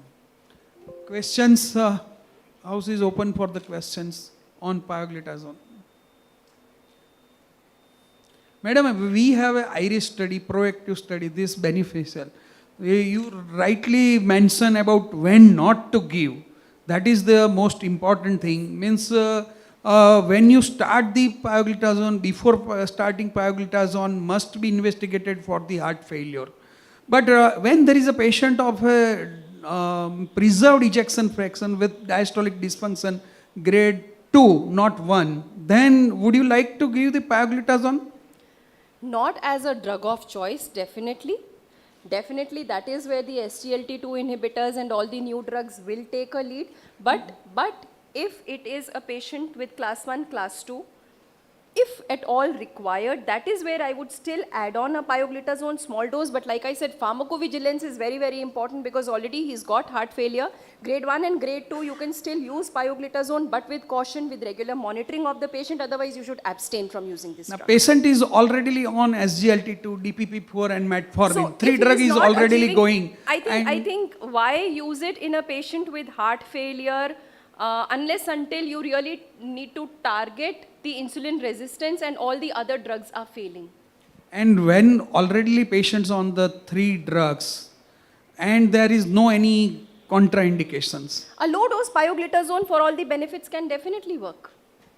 Questions? House is open for the questions on pioglitazone. Madam, we have an IRIS study, proactive study, this beneficial. You rightly mention about when not to give. That is the most important thing. Means when you start the pioglitazone, before starting pioglitazone must be investigated for the heart failure. But when there is a patient of preserved ejection fraction with diastolic dysfunction grade 2, not 1, then would you like to give the pioglitazone? Not as a drug of choice, definitely. Definitely, that is where the SGLT2 inhibitors and all the new drugs will take a lead. But if it is a patient with class 1, class 2, if at all required, that is where I would still add on a pioglitazone small dose. But like I said, pharmacovigilance is very, very important, because already he's got heart failure. Grade 1 and grade 2, you can still use pioglitazone, but with caution, with regular monitoring of the patient. Otherwise, you should abstain from using this drug. Patient is already on SGLT2, DPP4 and metformin. So 3 drugs is already going. I think why use it in a patient with heart failure unless until you really need to target the insulin resistance and all the other drugs are failing. And when already patients on the 3 drugs, and there is no any contraindications. A low dose pioglitazone for all the benefits can definitely work.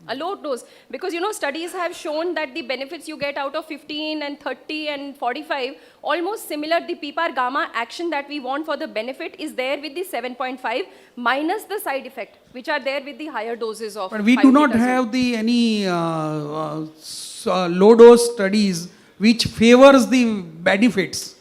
A low dose, because studies have shown that the benefits you get out of 15 and 30 and 45, almost similar. The PPAR gamma action that we want for the benefit is there with the 7.5 minus the side effect, which are there with the higher doses of But we do not pioglitazone. have any low dose studies which favors the benefits.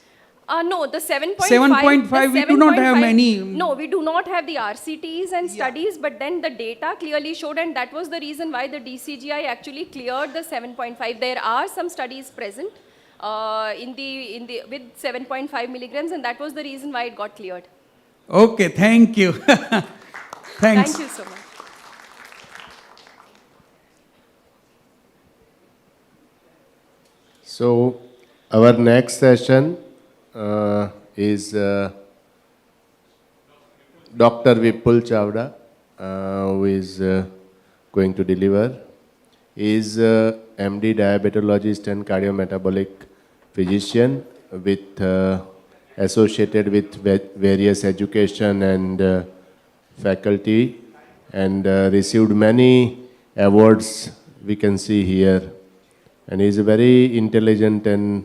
No, the 7.5. 7.5, we do not have many. No, we do not have the RCTs and studies, but then the data clearly showed, and that was the reason why the DCGI actually cleared the 7.5. There are some studies present with 7.5 milligrams, and that was the reason why it got cleared. Okay, thank you. Thanks. Thank you so much. So our next session is Dr. Vipul Chavda, who is going to deliver. He is MD diabetologist and cardiometabolic physician associated with various education and faculty, and received many awards we can see here. And he is a very intelligent and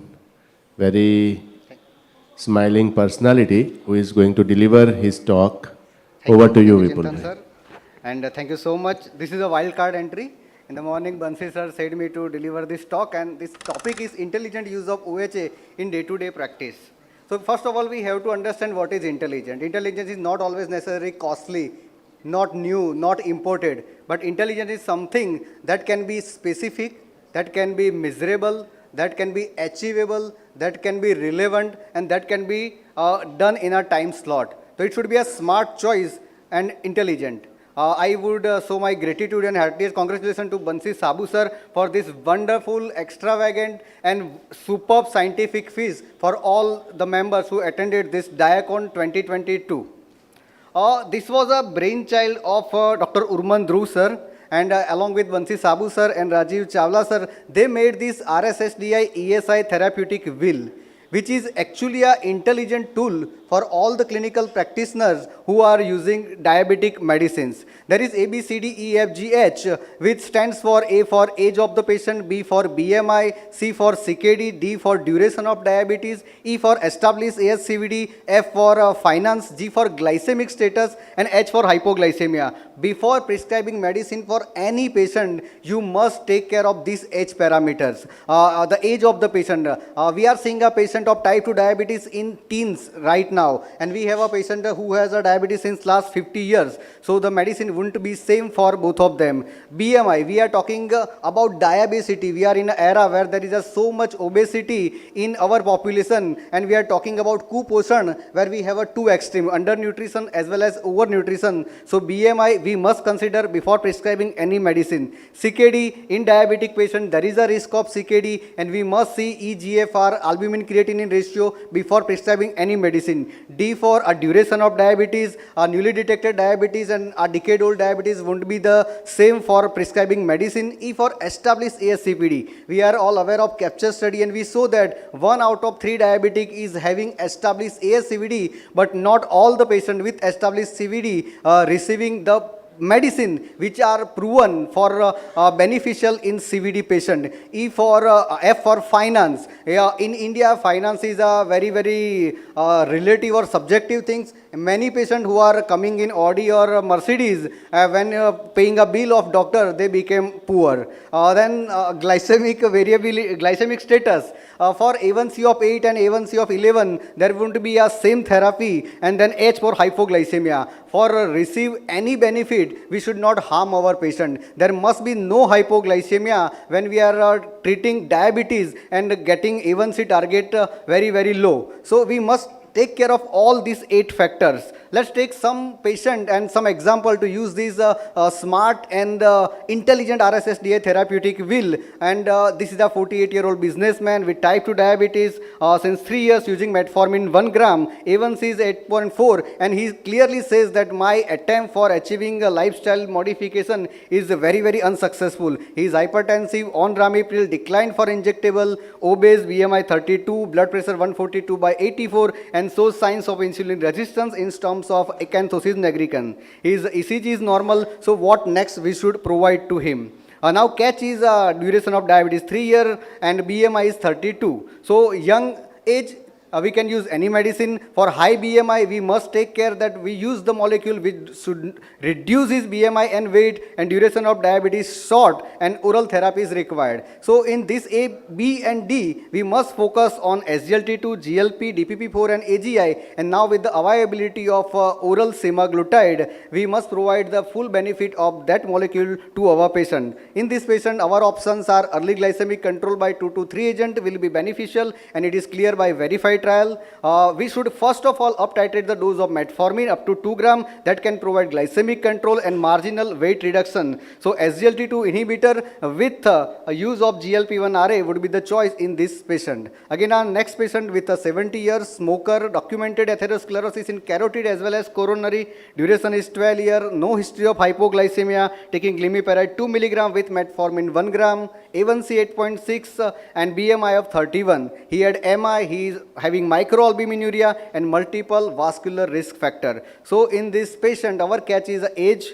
very smiling personality who is going to deliver his talk. Over to you, Vipul. Sir. And thank you so much. This is a wild card entry. In the morning, Bansi sir said me to deliver this talk, and this topic is intelligent use of OHA in day-to-day practice. So first of all, we have to understand what is intelligent. Intelligence is not always necessarily costly, not new, not imported, but intelligence is something that can be specific, that can be measurable, that can be achievable, that can be relevant, and that can be done in a time slot. So it should be a smart choice and intelligent. I would show my gratitude and heartiest congratulations to Bansi Sabu sir for this wonderful, extravagant and superb scientific feast for all the members who attended this Diacon 2022. This was a brainchild of Dr. Urman Dhruv sir, and along with Bansi Sabu sir and Rajiv Chawla sir, they made this RSSDI ESI therapeutic wheel, which is actually an intelligent tool for all the clinical practitioners who are using diabetic medicines. There is A, B, C, D, E, F, G, H, which stands for A for age of the patient, B for BMI, C for CKD, D for duration of diabetes, E for established ASCVD, F for finance, G for glycemic status, and H for hypoglycemia. Before prescribing medicine for any patient, you must take care of these H parameters. The age of the patient. We are seeing a patient of type 2 diabetes in teens right now, and we have a patient who has a diabetes since last 50 years. So the medicine wouldn't be same for both of them. BMI, we are talking about diabetes. We are in an era where there is so much obesity in our population, and we are talking about kuposhan, where we have a two extreme, undernutrition as well as overnutrition. So BMI we must consider before prescribing any medicine. CKD, in diabetic patient there is a risk of CKD, and we must see eGFR, albumin creatinine ratio before prescribing any medicine. D for a duration of diabetes, a newly detected diabetes and a decade-old diabetes won't be the same for prescribing medicine. E for established ASCVD. We are all aware of capture study, and we saw that 1 out of 3 diabetic is having established ASCVD, but not all the patients with established CVD receiving the medicine which are proven for beneficial in CVD patient. E for F for finance. In India, finance is a very relative or subjective things. Many patients who are coming in Audi or Mercedes, when paying a bill of doctor, they became poor. Then glycemic status. For A1C of 8 and A1C of 11, there won't be a same therapy. And then H for hypoglycemia. For receive any benefit, we should not harm our patient. There must be no hypoglycemia when we are treating diabetes and getting A1C target very low. So we must take care of all these 8 factors. let's take some patient and some example to use this smart and intelligent RSSDA therapeutic wheel. And this is a 48-year-old businessman with type 2 diabetes since 3 years using metformin 1 gram. A1C is 8.4, and he clearly says that my attempt for achieving a lifestyle modification is very, very unsuccessful. He is hypertensive, on Ramipril, declined for injectable, obese, BMI 32, blood pressure 142/84, and shows signs of insulin resistance in terms of acanthosis nigricans. His ECG is normal, so what next we should provide to him? Now catch is duration of diabetes 3 year and BMI is 32. So young age, we can use any medicine. For high BMI, we must take care that we use the molecule which should reduce his BMI and weight, and duration of diabetes short, and oral therapy is required. So in this A, B and D, we must focus on SGLT2, GLP, DPP4 and AGI, and now with the availability of oral semaglutide, we must provide the full benefit of that molecule to our patient. In this patient, our options are early glycemic control by 2 to 3 agent will be beneficial, and it is clear by verified trial. We should first of all up titrate the dose of metformin up to 2 gram that can provide glycemic control and marginal weight reduction. So SGLT2 inhibitor with use of GLP-1RA would be the choice in this patient. Again, our next patient with a 70-year smoker, documented atherosclerosis in carotid as well as coronary, duration is 12 years, no history of hypoglycemia, taking glimepiride 2 milligram with metformin 1 gram, A1C 8.6 and BMI of 31. He had MI, he is having microalbuminuria and multiple vascular risk factor. So in this patient, our catch is age,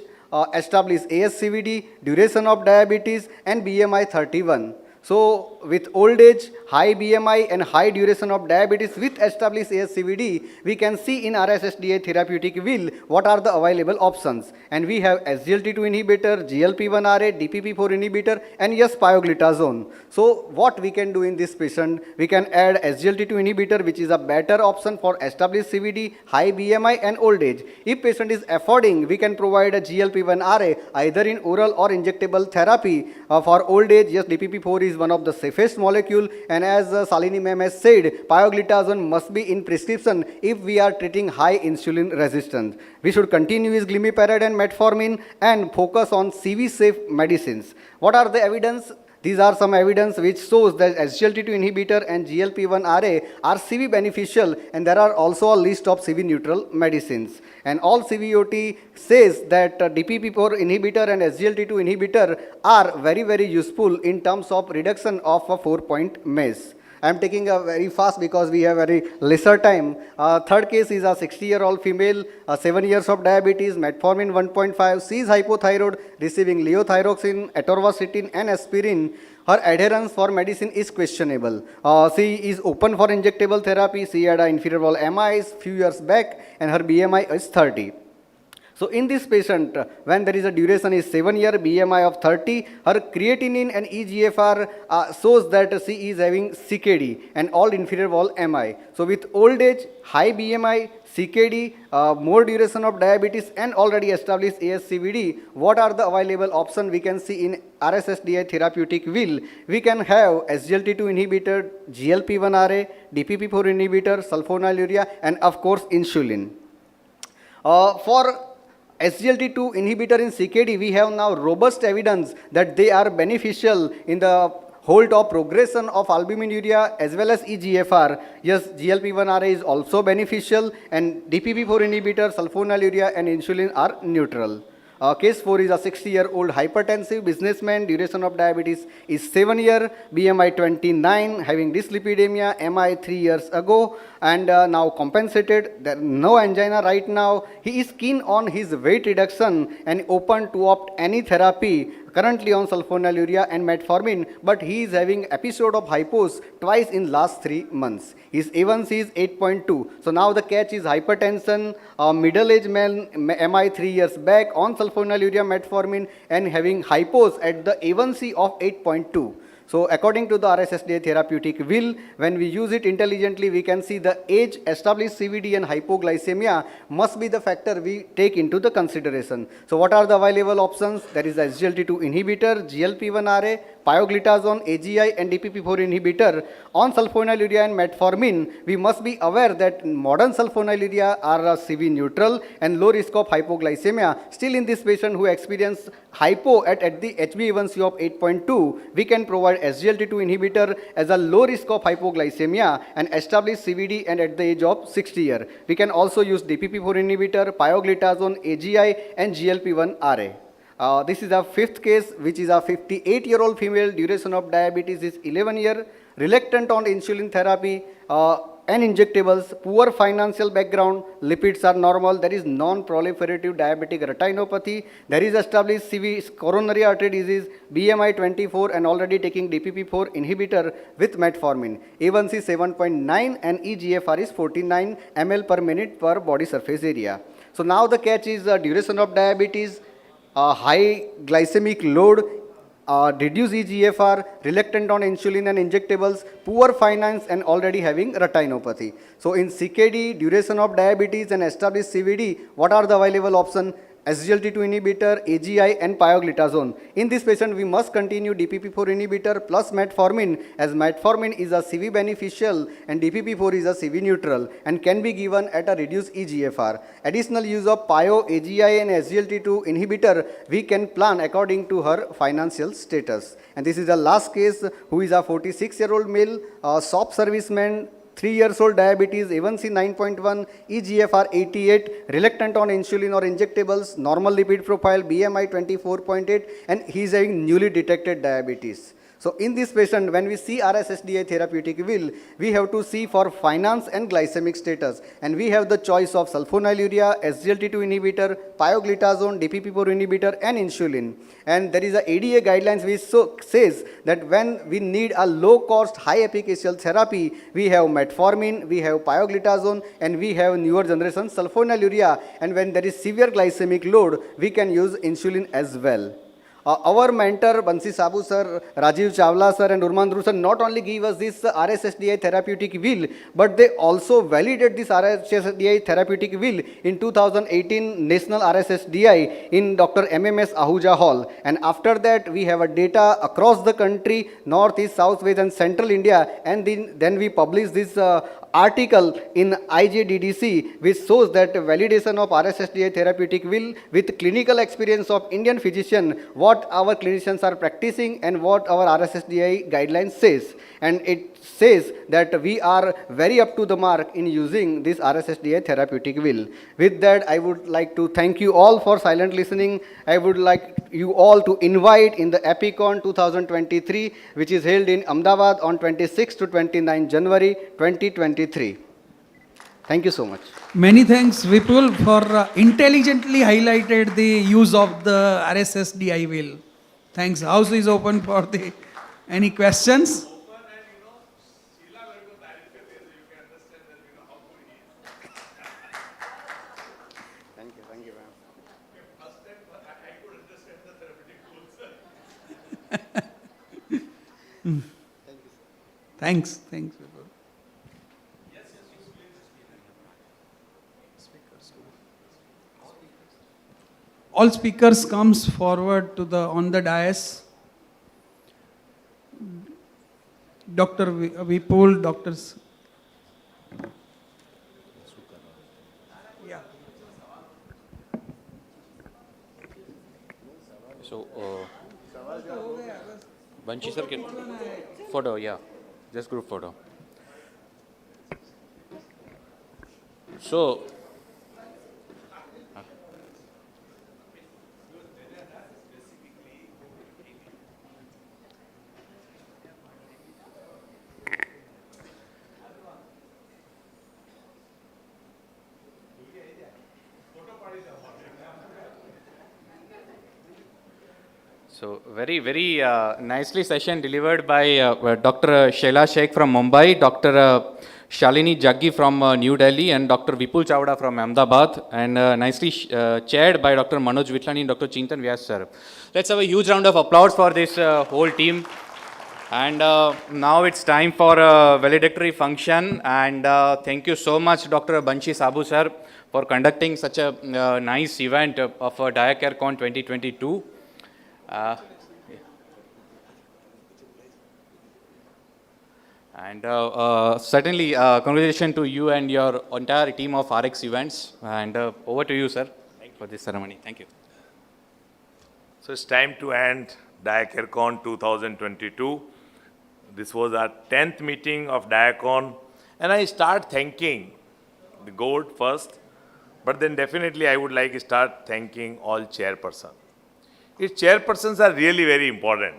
established ASCVD, duration of diabetes and BMI 31. So with old age, high BMI and high duration of diabetes with established ASCVD, we can see in RSSDA therapeutic wheel what are the available options. And we have SGLT2 inhibitor, GLP-1RA, DPP4 inhibitor, and yes, pioglitazone. So what we can do in this patient, we can add SGLT2 inhibitor, which is a better option for established CVD, high BMI and old age. If patient is affording, we can provide a GLP-1RA either in oral or injectable therapy. For old age, yes, DPP4 is one of the safest molecule, and as Salini ma'am has said, pioglitazone must be in prescription if we are treating high insulin resistance. We should continue with glimepiride and metformin and focus on CV safe medicines. What are the evidence? These are some evidence which shows that SGLT2 inhibitor and GLP-1RA are CV beneficial, and there are also a list of CV neutral medicines. And all CVOT says that DPP4 inhibitor and SGLT2 inhibitor are very, very useful in terms of reduction of a 4-point MACE. I am taking a very fast because we have very lesser time. Third case is a 60-year-old female, 7 years of diabetes, metformin 1.5, she is hypothyroid, receiving leothyroxine, atorvastatin and aspirin. Her adherence for medicine is questionable. She is open for injectable therapy. She had an inferior wall MIs few years back and her BMI is 30. So in this patient, when there is a duration is 7 year, BMI of 30, her creatinine and eGFR shows that she is having CKD and all inferior wall MI. So with old age, high BMI, CKD, more duration of diabetes and already established ASCVD, what are the available options we can see in RSSDI therapeutic wheel? We can have SGLT2 inhibitor, GLP-1RA, DPP4 inhibitor, sulfonylurea and of course insulin. For SGLT2 inhibitor in CKD, we have now robust evidence that they are beneficial in the halt of progression of albuminuria as well as eGFR. Yes, GLP-1RA is also beneficial and DPP4 inhibitor, sulfonylurea and insulin are neutral. Case 4 is a 60-year-old hypertensive businessman, duration of diabetes is 7 year, BMI 29, having dyslipidemia, MI 3 years ago, and now compensated, there no angina right now. He is keen on his weight reduction and open to opt any therapy, currently on sulfonylurea and metformin, but he is having episode of hypos twice in last 3 months. His A1C is 8.2. So now the catch is hypertension, middle-aged man, MI 3 years back on sulfonylurea metformin and having hypos at the A1C of 8.2. So according to the RSSDA therapeutic will, when we use it intelligently, we can see the age, established CVD and hypoglycemia must be the factor we take into the consideration. So what are the available options? There is a SGLT2 inhibitor, GLP-1RA, pioglitazone, AGI and DPP-4 inhibitor. On sulfonylurea and metformin, we must be aware that modern sulfonylurea are CV neutral and low risk of hypoglycemia. Still in this patient who experience hypo at the HbA1c of 8.2, we can provide SGLT2 inhibitor as a low risk of hypoglycemia and established CVD and at the age of 60 years. We can also use DPP-4 inhibitor, pioglitazone, AGI and GLP-1RA. This is a fifth case, which is a 58-year-old female, duration of diabetes is 11 years, reluctant on insulin therapy and injectables, poor financial background, lipids are normal, there is non-proliferative diabetic retinopathy, there is established CV coronary artery disease, BMI 24 and already taking DPP-4 inhibitor with metformin. A1C 7.9 and eGFR is 49 ml per minute per body surface area. So now the catch is duration of diabetes, high glycemic load, reduced eGFR, reluctant on insulin and injectables, poor finance and already having retinopathy. So in CKD, duration of diabetes and established CVD, what are the available options? SGLT2 inhibitor, AGI and pioglitazone. In this patient, we must continue DPP-4 inhibitor plus metformin, as metformin is a CV beneficial and DPP-4 is a CV neutral and can be given at a reduced eGFR. Additional use of pio, AGI and SGLT2 inhibitor, we can plan according to her financial status. And this is the last case, who is a 46-year-old male, shop serviceman, 3 years old, diabetes, A1C 9.1, eGFR 88, reluctant on insulin or injectables, normal lipid profile, BMI 24.8, and he is having newly detected diabetes. So in this patient, when we see RSSDI therapeutic will, we have to see for finance and glycemic status. And we have the choice of sulfonylurea, SGLT2 inhibitor, pioglitazone, DPP-4 inhibitor, and insulin. And there is a ADA guidelines which says that when we need a low-cost, high-efficacious therapy, we have metformin, we have pioglitazone, and we have newer generation sulfonylurea. And when there is severe glycemic load, we can use insulin as well. Our mentor, Bansi Sabu sir, Rajiv Chawla sir and Urmandru sir not only give us this RSSDI therapeutic will, but they also validate this RSSDI therapeutic will in 2018 National RSSDI in Dr. MMS Ahuja Hall. And after that, we have a data across the country, North, East, South, West and Central India. And then we publish this article in IJDDC, which shows that validation of RSSDI therapeutic will with clinical experience of Indian physician, what our clinicians are practicing and what our RSSDI guidelines says. And it says that we are very up to the mark in using this RSSDI therapeutic will. With that, I would like to thank you all for silent listening. I would like you all to invite in the Epicon 2023, which is held in Ahmedabad on 26 to 29 January 2023. Thank you so much. Many thanks, Vipul, for intelligently highlighted the use of the RSSDI will. Thanks. House is open for the any questions. Thank you, ma'am. Thanks. Thanks, Vipul. All speakers comes forward to the on the dais. Dr. Vipul, doctors. So, Banshi sir, can photo, yeah, just group photo. So, very, very nicely session delivered by Dr. Shaila Sheikh from Mumbai, Dr. Shalini Jaggi from New Delhi, and Dr. Vipul Chawda from Ahmedabad, and nicely chaired by Dr. Manoj Vitlani and Dr. Chintan Vyas sir. Let's have a huge round of applause for this whole team. And now it's time for a valedictory function. And thank you so much, Dr. Banshi Sabu sir, for conducting such a nice event of DiaCareCon 2022. And certainly, congratulations to you and your entire team of RX events. And over to you, sir, for this ceremony. Thank you. So it's time to end DiaCareCon 2022. This was our 10th meeting of DiaCon, and I start thanking the GOAT first, but then definitely I would like to start thanking all chairpersons. Its chairpersons are really very important.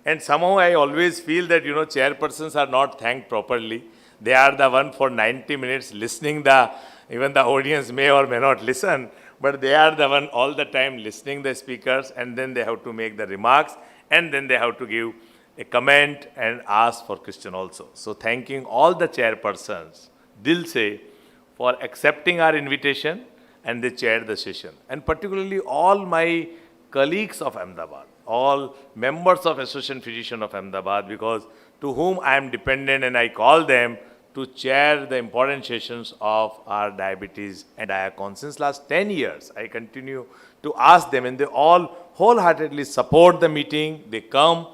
And somehow I always feel that, chairpersons are not thanked properly. They are the one for 90 minutes listening even the audience may or may not listen, but they are the one all the time listening the speakers, and then they have to make the remarks, and then they have to give a comment and ask for question also. So thanking all the chairpersons, Dil se, for accepting our invitation, and they chaired the session. And particularly all my colleagues of Ahmedabad, all members of Association Physicians of Ahmedabad, because to whom I am dependent, and I call them to chair the important sessions of our diabetes and DiaCon. Since last 10 years, I continue to ask them, and they all wholeheartedly support the meeting. They come,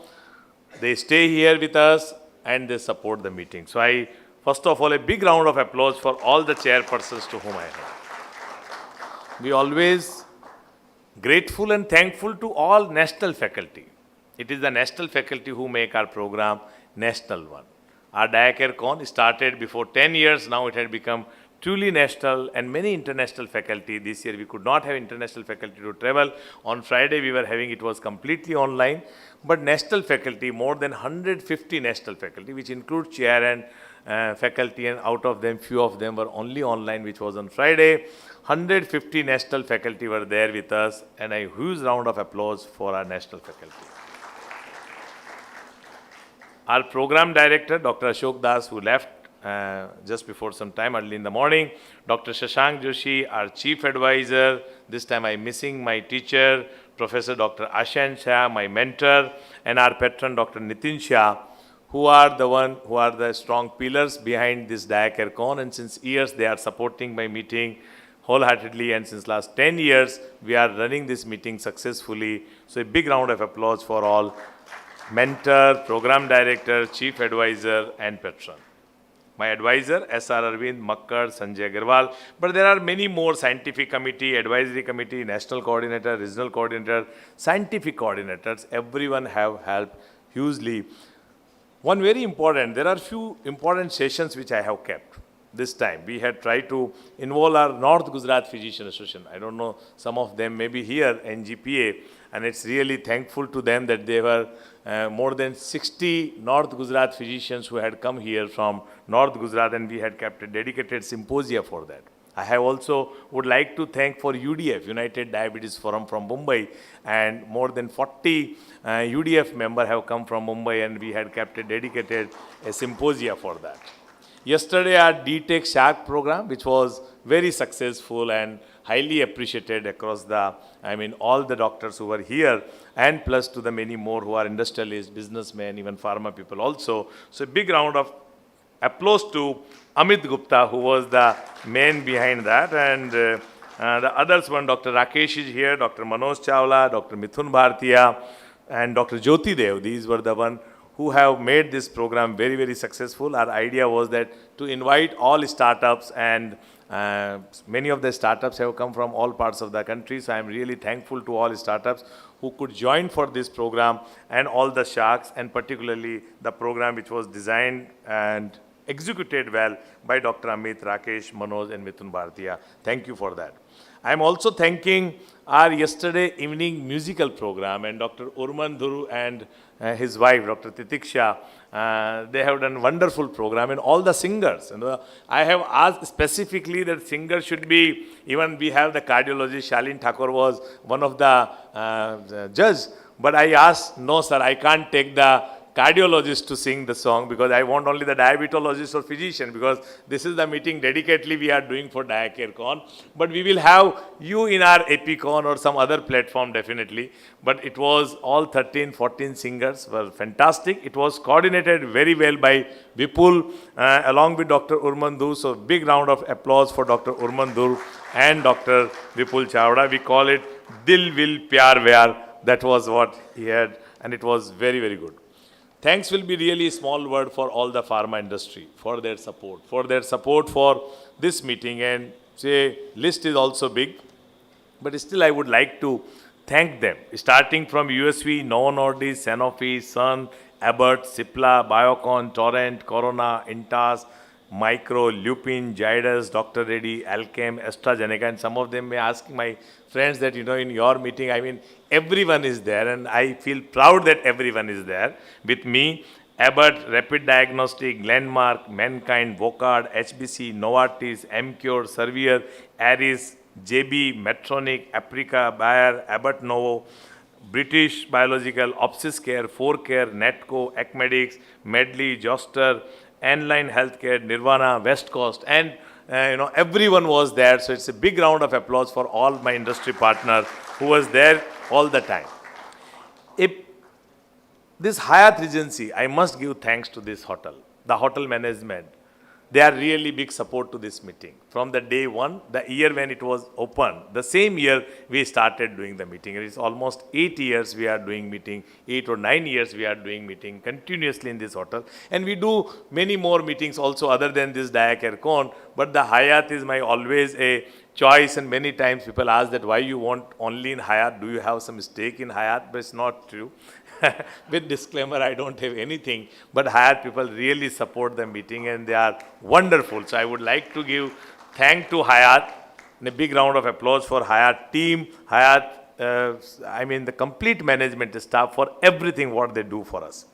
they stay here with us, and they support the meeting. So I, first of all, a big round of applause for all the chairpersons to whom I have. We always grateful and thankful to all national faculty. It is the national faculty who make our program national one. Our DiaCareCon started before 10 years, now it had become truly national, and many international faculty. This year we could not have international faculty to travel. On Friday we were having, it was completely online, but national faculty, more than 150 national faculty, which include chair and faculty, and out of them, few of them were only online, which was on Friday. 150 national faculty were there with us, and a huge round of applause for our national faculty. Our program director, Dr. Ashok Das, who left just before some time, early in the morning. Dr. Shashank Joshi, our chief advisor. This time I'm missing my teacher, Professor Dr. Ashan Shah, my mentor, and our patron, Dr. Nitin Shah, who are the strong pillars behind this DiaCareCon, and since years they are supporting my meeting wholeheartedly, and since last 10 years we are running this meeting successfully. So a big round of applause for all mentor, program director, chief advisor, and patron. My advisor, S.R. Arvind, Makkar, Sanjay Agarwal, but there are many more: scientific committee, advisory committee, national coordinator, regional coordinator, scientific coordinators. Everyone have helped hugely. One very important, there are few important sessions which I have kept. This time we had tried to involve our North Gujarat Physician Association. I don't know, some of them may be here, NGPA, and it's really thankful to them that they were more than 60 North Gujarat physicians who had come here from North Gujarat, and we had kept a dedicated symposia for that. I have also would like to thank for UDF, United Diabetes Forum from Mumbai, and more than 40 UDF members have come from Mumbai, and we had kept a dedicated symposia for that. Yesterday, our DTech Shark program, which was very successful and highly appreciated across all the doctors who were here, and plus to the many more who are industrialists, businessmen, even pharma people also. So a big round of applause to Amit Gupta, who was the man behind that, and the others one, Dr. Rakesh is here, Dr. Manoj Chawla, Dr. Mithun Bhartiya, and Dr. Jyoti Dev. These were the one who have made this program very, very successful. Our idea was that to invite all startups, and many of the startups have come from all parts of the country. So I'm really thankful to all startups who could join for this program, and all the sharks, and particularly the program which was designed and executed well by Dr. Amit, Rakesh, Manoj, and Mithun Bhartiya. Thank you for that. I'm also thanking our yesterday evening musical program, and Dr. Urman Dhuru and his wife, Dr. Titiksha, they have done wonderful program, and all the singers. I have asked specifically that singers should be, even we have the cardiologist, Shalin Thakur was one of the judge, but I asked, no sir, I can't take the cardiologist to sing the song, because I want only the diabetologist or physician, because this is the meeting dedicatedly we are doing for DiaCareCon. But we will have you in our EpiCon or some other platform definitely. But it was all 13, 14 singers were fantastic. It was coordinated very well by Vipul along with Dr. Urmandur. So big round of applause for Dr. Urmandur and Dr. Vipul Chavda. We call it Dil Vil Pyar Vyar. That was what he had, and it was very, very good. Thanks will be really a small word for all the pharma industry, for their support for this meeting. And say list is also big, but still I would like to thank them, starting from USV, Novo Nordisk, Sanofi, Sun, Abbott, Cipla, Biocon, Torrent, Corona, Intas, Micro, Lupin, Zydus, Dr. Reddy, Alchem, AstraZeneca, and some of them may ask my friends that, in your meeting, everyone is there, and I feel proud that everyone is there with me. Abbott, Rapid Diagnostic, Glenmark, Mankind, Vocard, HBC, Novartis, Emcure, Servier, Aris, JB, Medtronic, Aprica, Bayer, Abbott Novo, British Biological, Opsiscare, 4Care, Netco, Acmedics, Medley, Joster, Enline Healthcare, Nirvana, West Coast, and everyone was there. So it's a big round of applause for all my industry partners who was there all the time. This Hyatt Regency, I must give thanks to this hotel, the hotel management. They are really big support to this meeting. From the day one, the year when it was open, the same year we started doing the meeting. It is almost 8 years we are doing meeting, 8 or 9 years we are doing meeting continuously in this hotel. And we do many more meetings also other than this DiaCareCon, but the Hyatt is my always a choice, and many times people ask that why you want only in Hyatt, do you have some stake in Hyatt? But it's not true. With disclaimer, I don't have anything, but Hyatt people really support the meeting and they are wonderful. So I would like to give thanks to Hyatt and a big round of applause for Hyatt team, Hyatt, the complete management staff for everything what they do for us.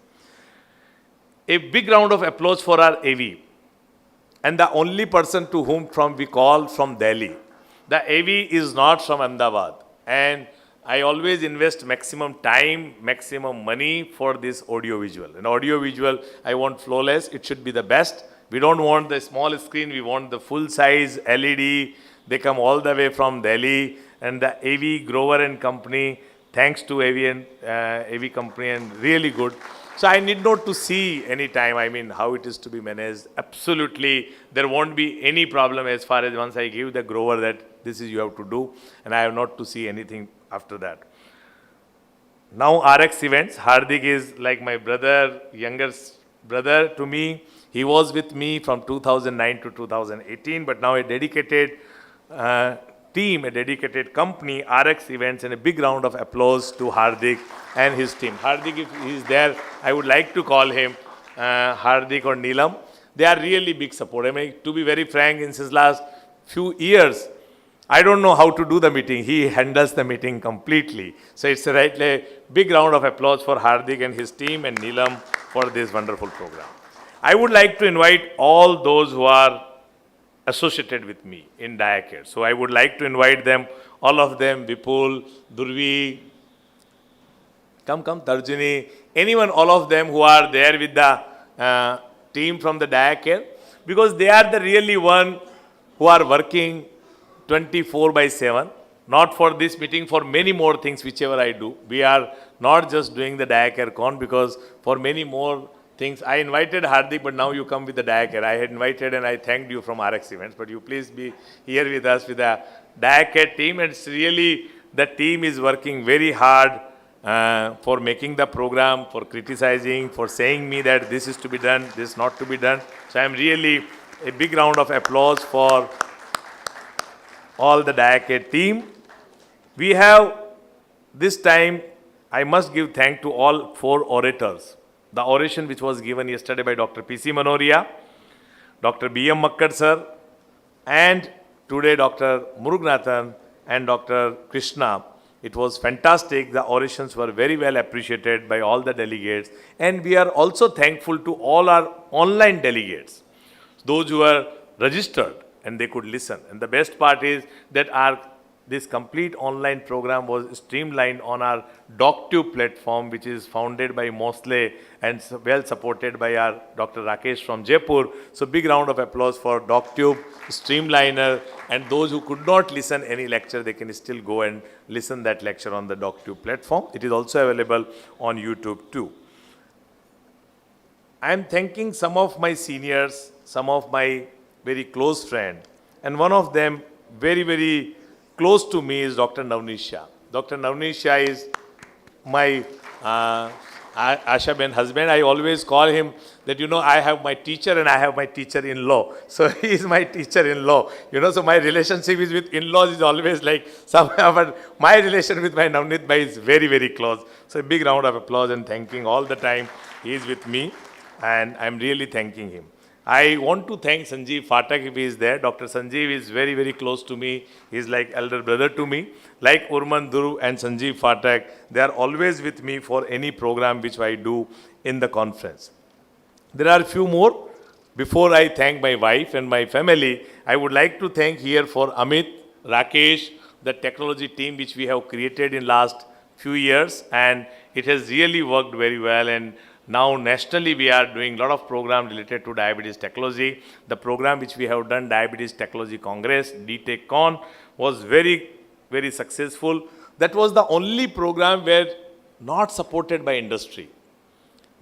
A big round of applause for our AV and the only person to whom we call from Delhi. The AV is not from Ahmedabad, and I always invest maximum time, maximum money for this audio-visual. And audio-visual, I want flawless. It should be the best. We don't want the small screen. We want the full-size LED. They come all the way from Delhi. And the AV Grover and Company, thanks to AV Company, and really good. So I need not to see any time, how it is to be managed. Absolutely, there won't be any problem as far as once I give the Grover that this is you have to do. And I have not to see anything after that. Now RX events, Hardik is like my brother, younger brother to me. He was with me from 2009 to 2018, but now a dedicated team, a dedicated company, RX events, and a big round of applause to Hardik and his team. Hardik, if he is there, I would like to call him Hardik or Neelam. They are really big support. To be very frank, in his last few years, I don't know how to do the meeting. He handles the meeting completely. So it's a big round of applause for Hardik and his team and Neelam for this wonderful program. I would like to invite all those who are associated with me in DiaCare. So I would like to invite them, all of them, Vipul, Durvi, come, Tarjuni, anyone, all of them who are there with the team from the DiaCare, because they are the really one who are working 24/7, not for this meeting, for many more things whichever I do. We are not just doing the DiaCareCon, because for many more things, I invited Hardik, but now you come with the DiaCare. I had invited and I thanked you from RX events, but you please be here with us with the DiaCare team. And it's really, the team is working very hard for making the program, for criticizing, for saying me that this is to be done, this is not to be done. So I'm really, a big round of applause for all the DiaCare team. We have this time, I must give thanks to all 4 orators. The oration which was given yesterday by Dr. P.C. Manoria, Dr. B.M. Makkad sir, and today Dr. Muruganathan and Dr. Krishna. It was fantastic. The orations were very well appreciated by all the delegates. And we are also thankful to all our online delegates, those who are registered and they could listen. And the best part is that our this complete online program was streamlined on our DocTube platform, which is founded by Mosley and well supported by our Dr. Rakesh from Jaipur. So big round of applause for DocTube, Streamliner, and those who could not listen any lecture, they can still go and listen that lecture on the DocTube platform. It is also available on YouTube too. I am thanking some of my seniors, some of my very close friends, and one of them very, very close to me is Dr. Navneet Shah. Dr. Navneet Shah is my Asha Ben husband. I always call him that, I have my teacher and I have my teacher-in-law. So he is my teacher-in-law. So my relationship is with in-laws is always like somehow, but my relation with my Navneet Bhai is very, very close. So a big round of applause and thanking all the time. He is with me and I'm really thanking him. I want to thank Sanjeev Phatak if he is there. Dr. Sanjeev is very, very close to me. He is like elder brother to me. Like Urman Dhruv and Sanjeev Phatak, they are always with me for any program which I do in the conference. There are a few more. Before I thank my wife and my family, I would like to thank here for Amit, Rakesh, the technology team which we have created in last few years, and it has really worked very well. And now nationally we are doing a lot of programs related to diabetes technology. The program which we have done, Diabetes Technology Congress, DTechCon, was very, very successful. That was the only program where not supported by industry.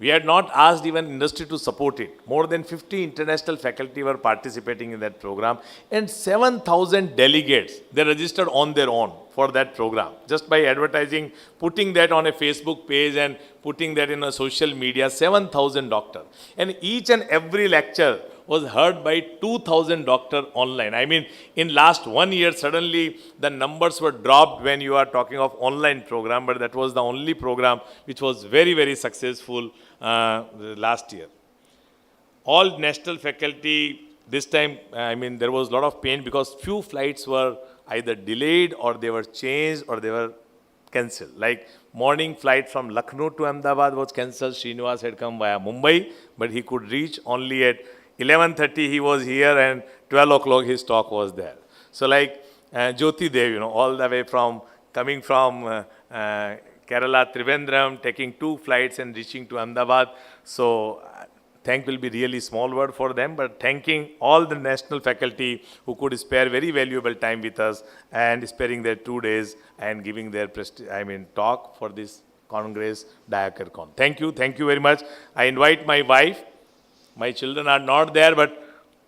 We had not asked even industry to support it. More than 50 international faculty were participating in that program, and 7,000 delegates, they registered on their own for that program. Just by advertising, putting that on a Facebook page and putting that in a social media, 7,000 doctors. And each and every lecture was heard by 2,000 doctors online. I mean, in last 1 year, suddenly the numbers were dropped when you are talking of online program, but that was the only program which was very, very successful last year. All national faculty, this time, there was a lot of pain because few flights were either delayed or they were changed or they were cancelled. Like morning flight from Lucknow to Ahmedabad was cancelled. Srinivas had come via Mumbai, but he could reach only at 11:30 he was here and 12 o'clock his talk was there. So like Jyoti Dev, all the way from, coming from Kerala, Trivandrum, taking 2 flights and reaching to Ahmedabad. So thank will be really small word for them, but thanking all the national faculty who could spare very valuable time with us and sparing their 2 days and giving their talk for this Congress DiaCon. Thank you very much. I invite my wife. My children are not there, but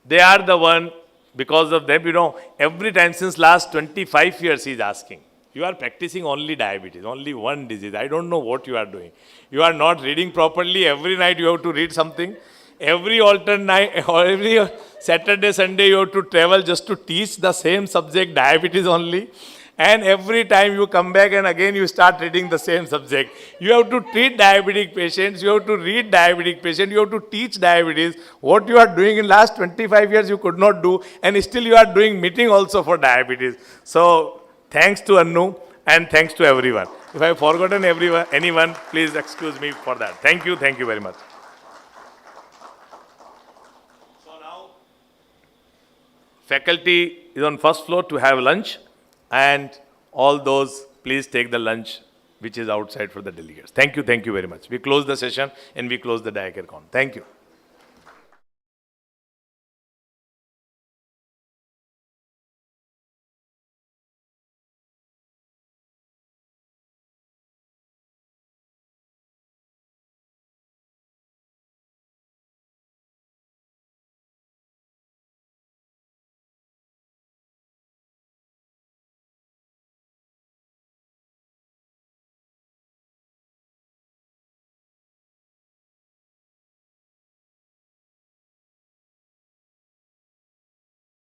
they are the one, because of them, every time since last 25 years he is asking, you are practicing only diabetes, only one disease. I don't know what you are doing. You are not reading properly. Every night you have to read something. Every alternate night, or every Saturday, Sunday you have to travel just to teach the same subject, diabetes only. And every time you come back and again you start reading the same subject. You have to treat diabetic patients, you have to read diabetic patients, you have to teach diabetes. What you are doing in last 25 years you could not do, and still you are doing meeting also for diabetes. So thanks to Annu and thanks to everyone. If I have forgotten anyone, please excuse me for that. Thank you very much. So now faculty is on first floor to have lunch. And all those, please take the lunch which is outside for the delegates. Thank you very much. We close the session and we close the DiaCon. Thank you.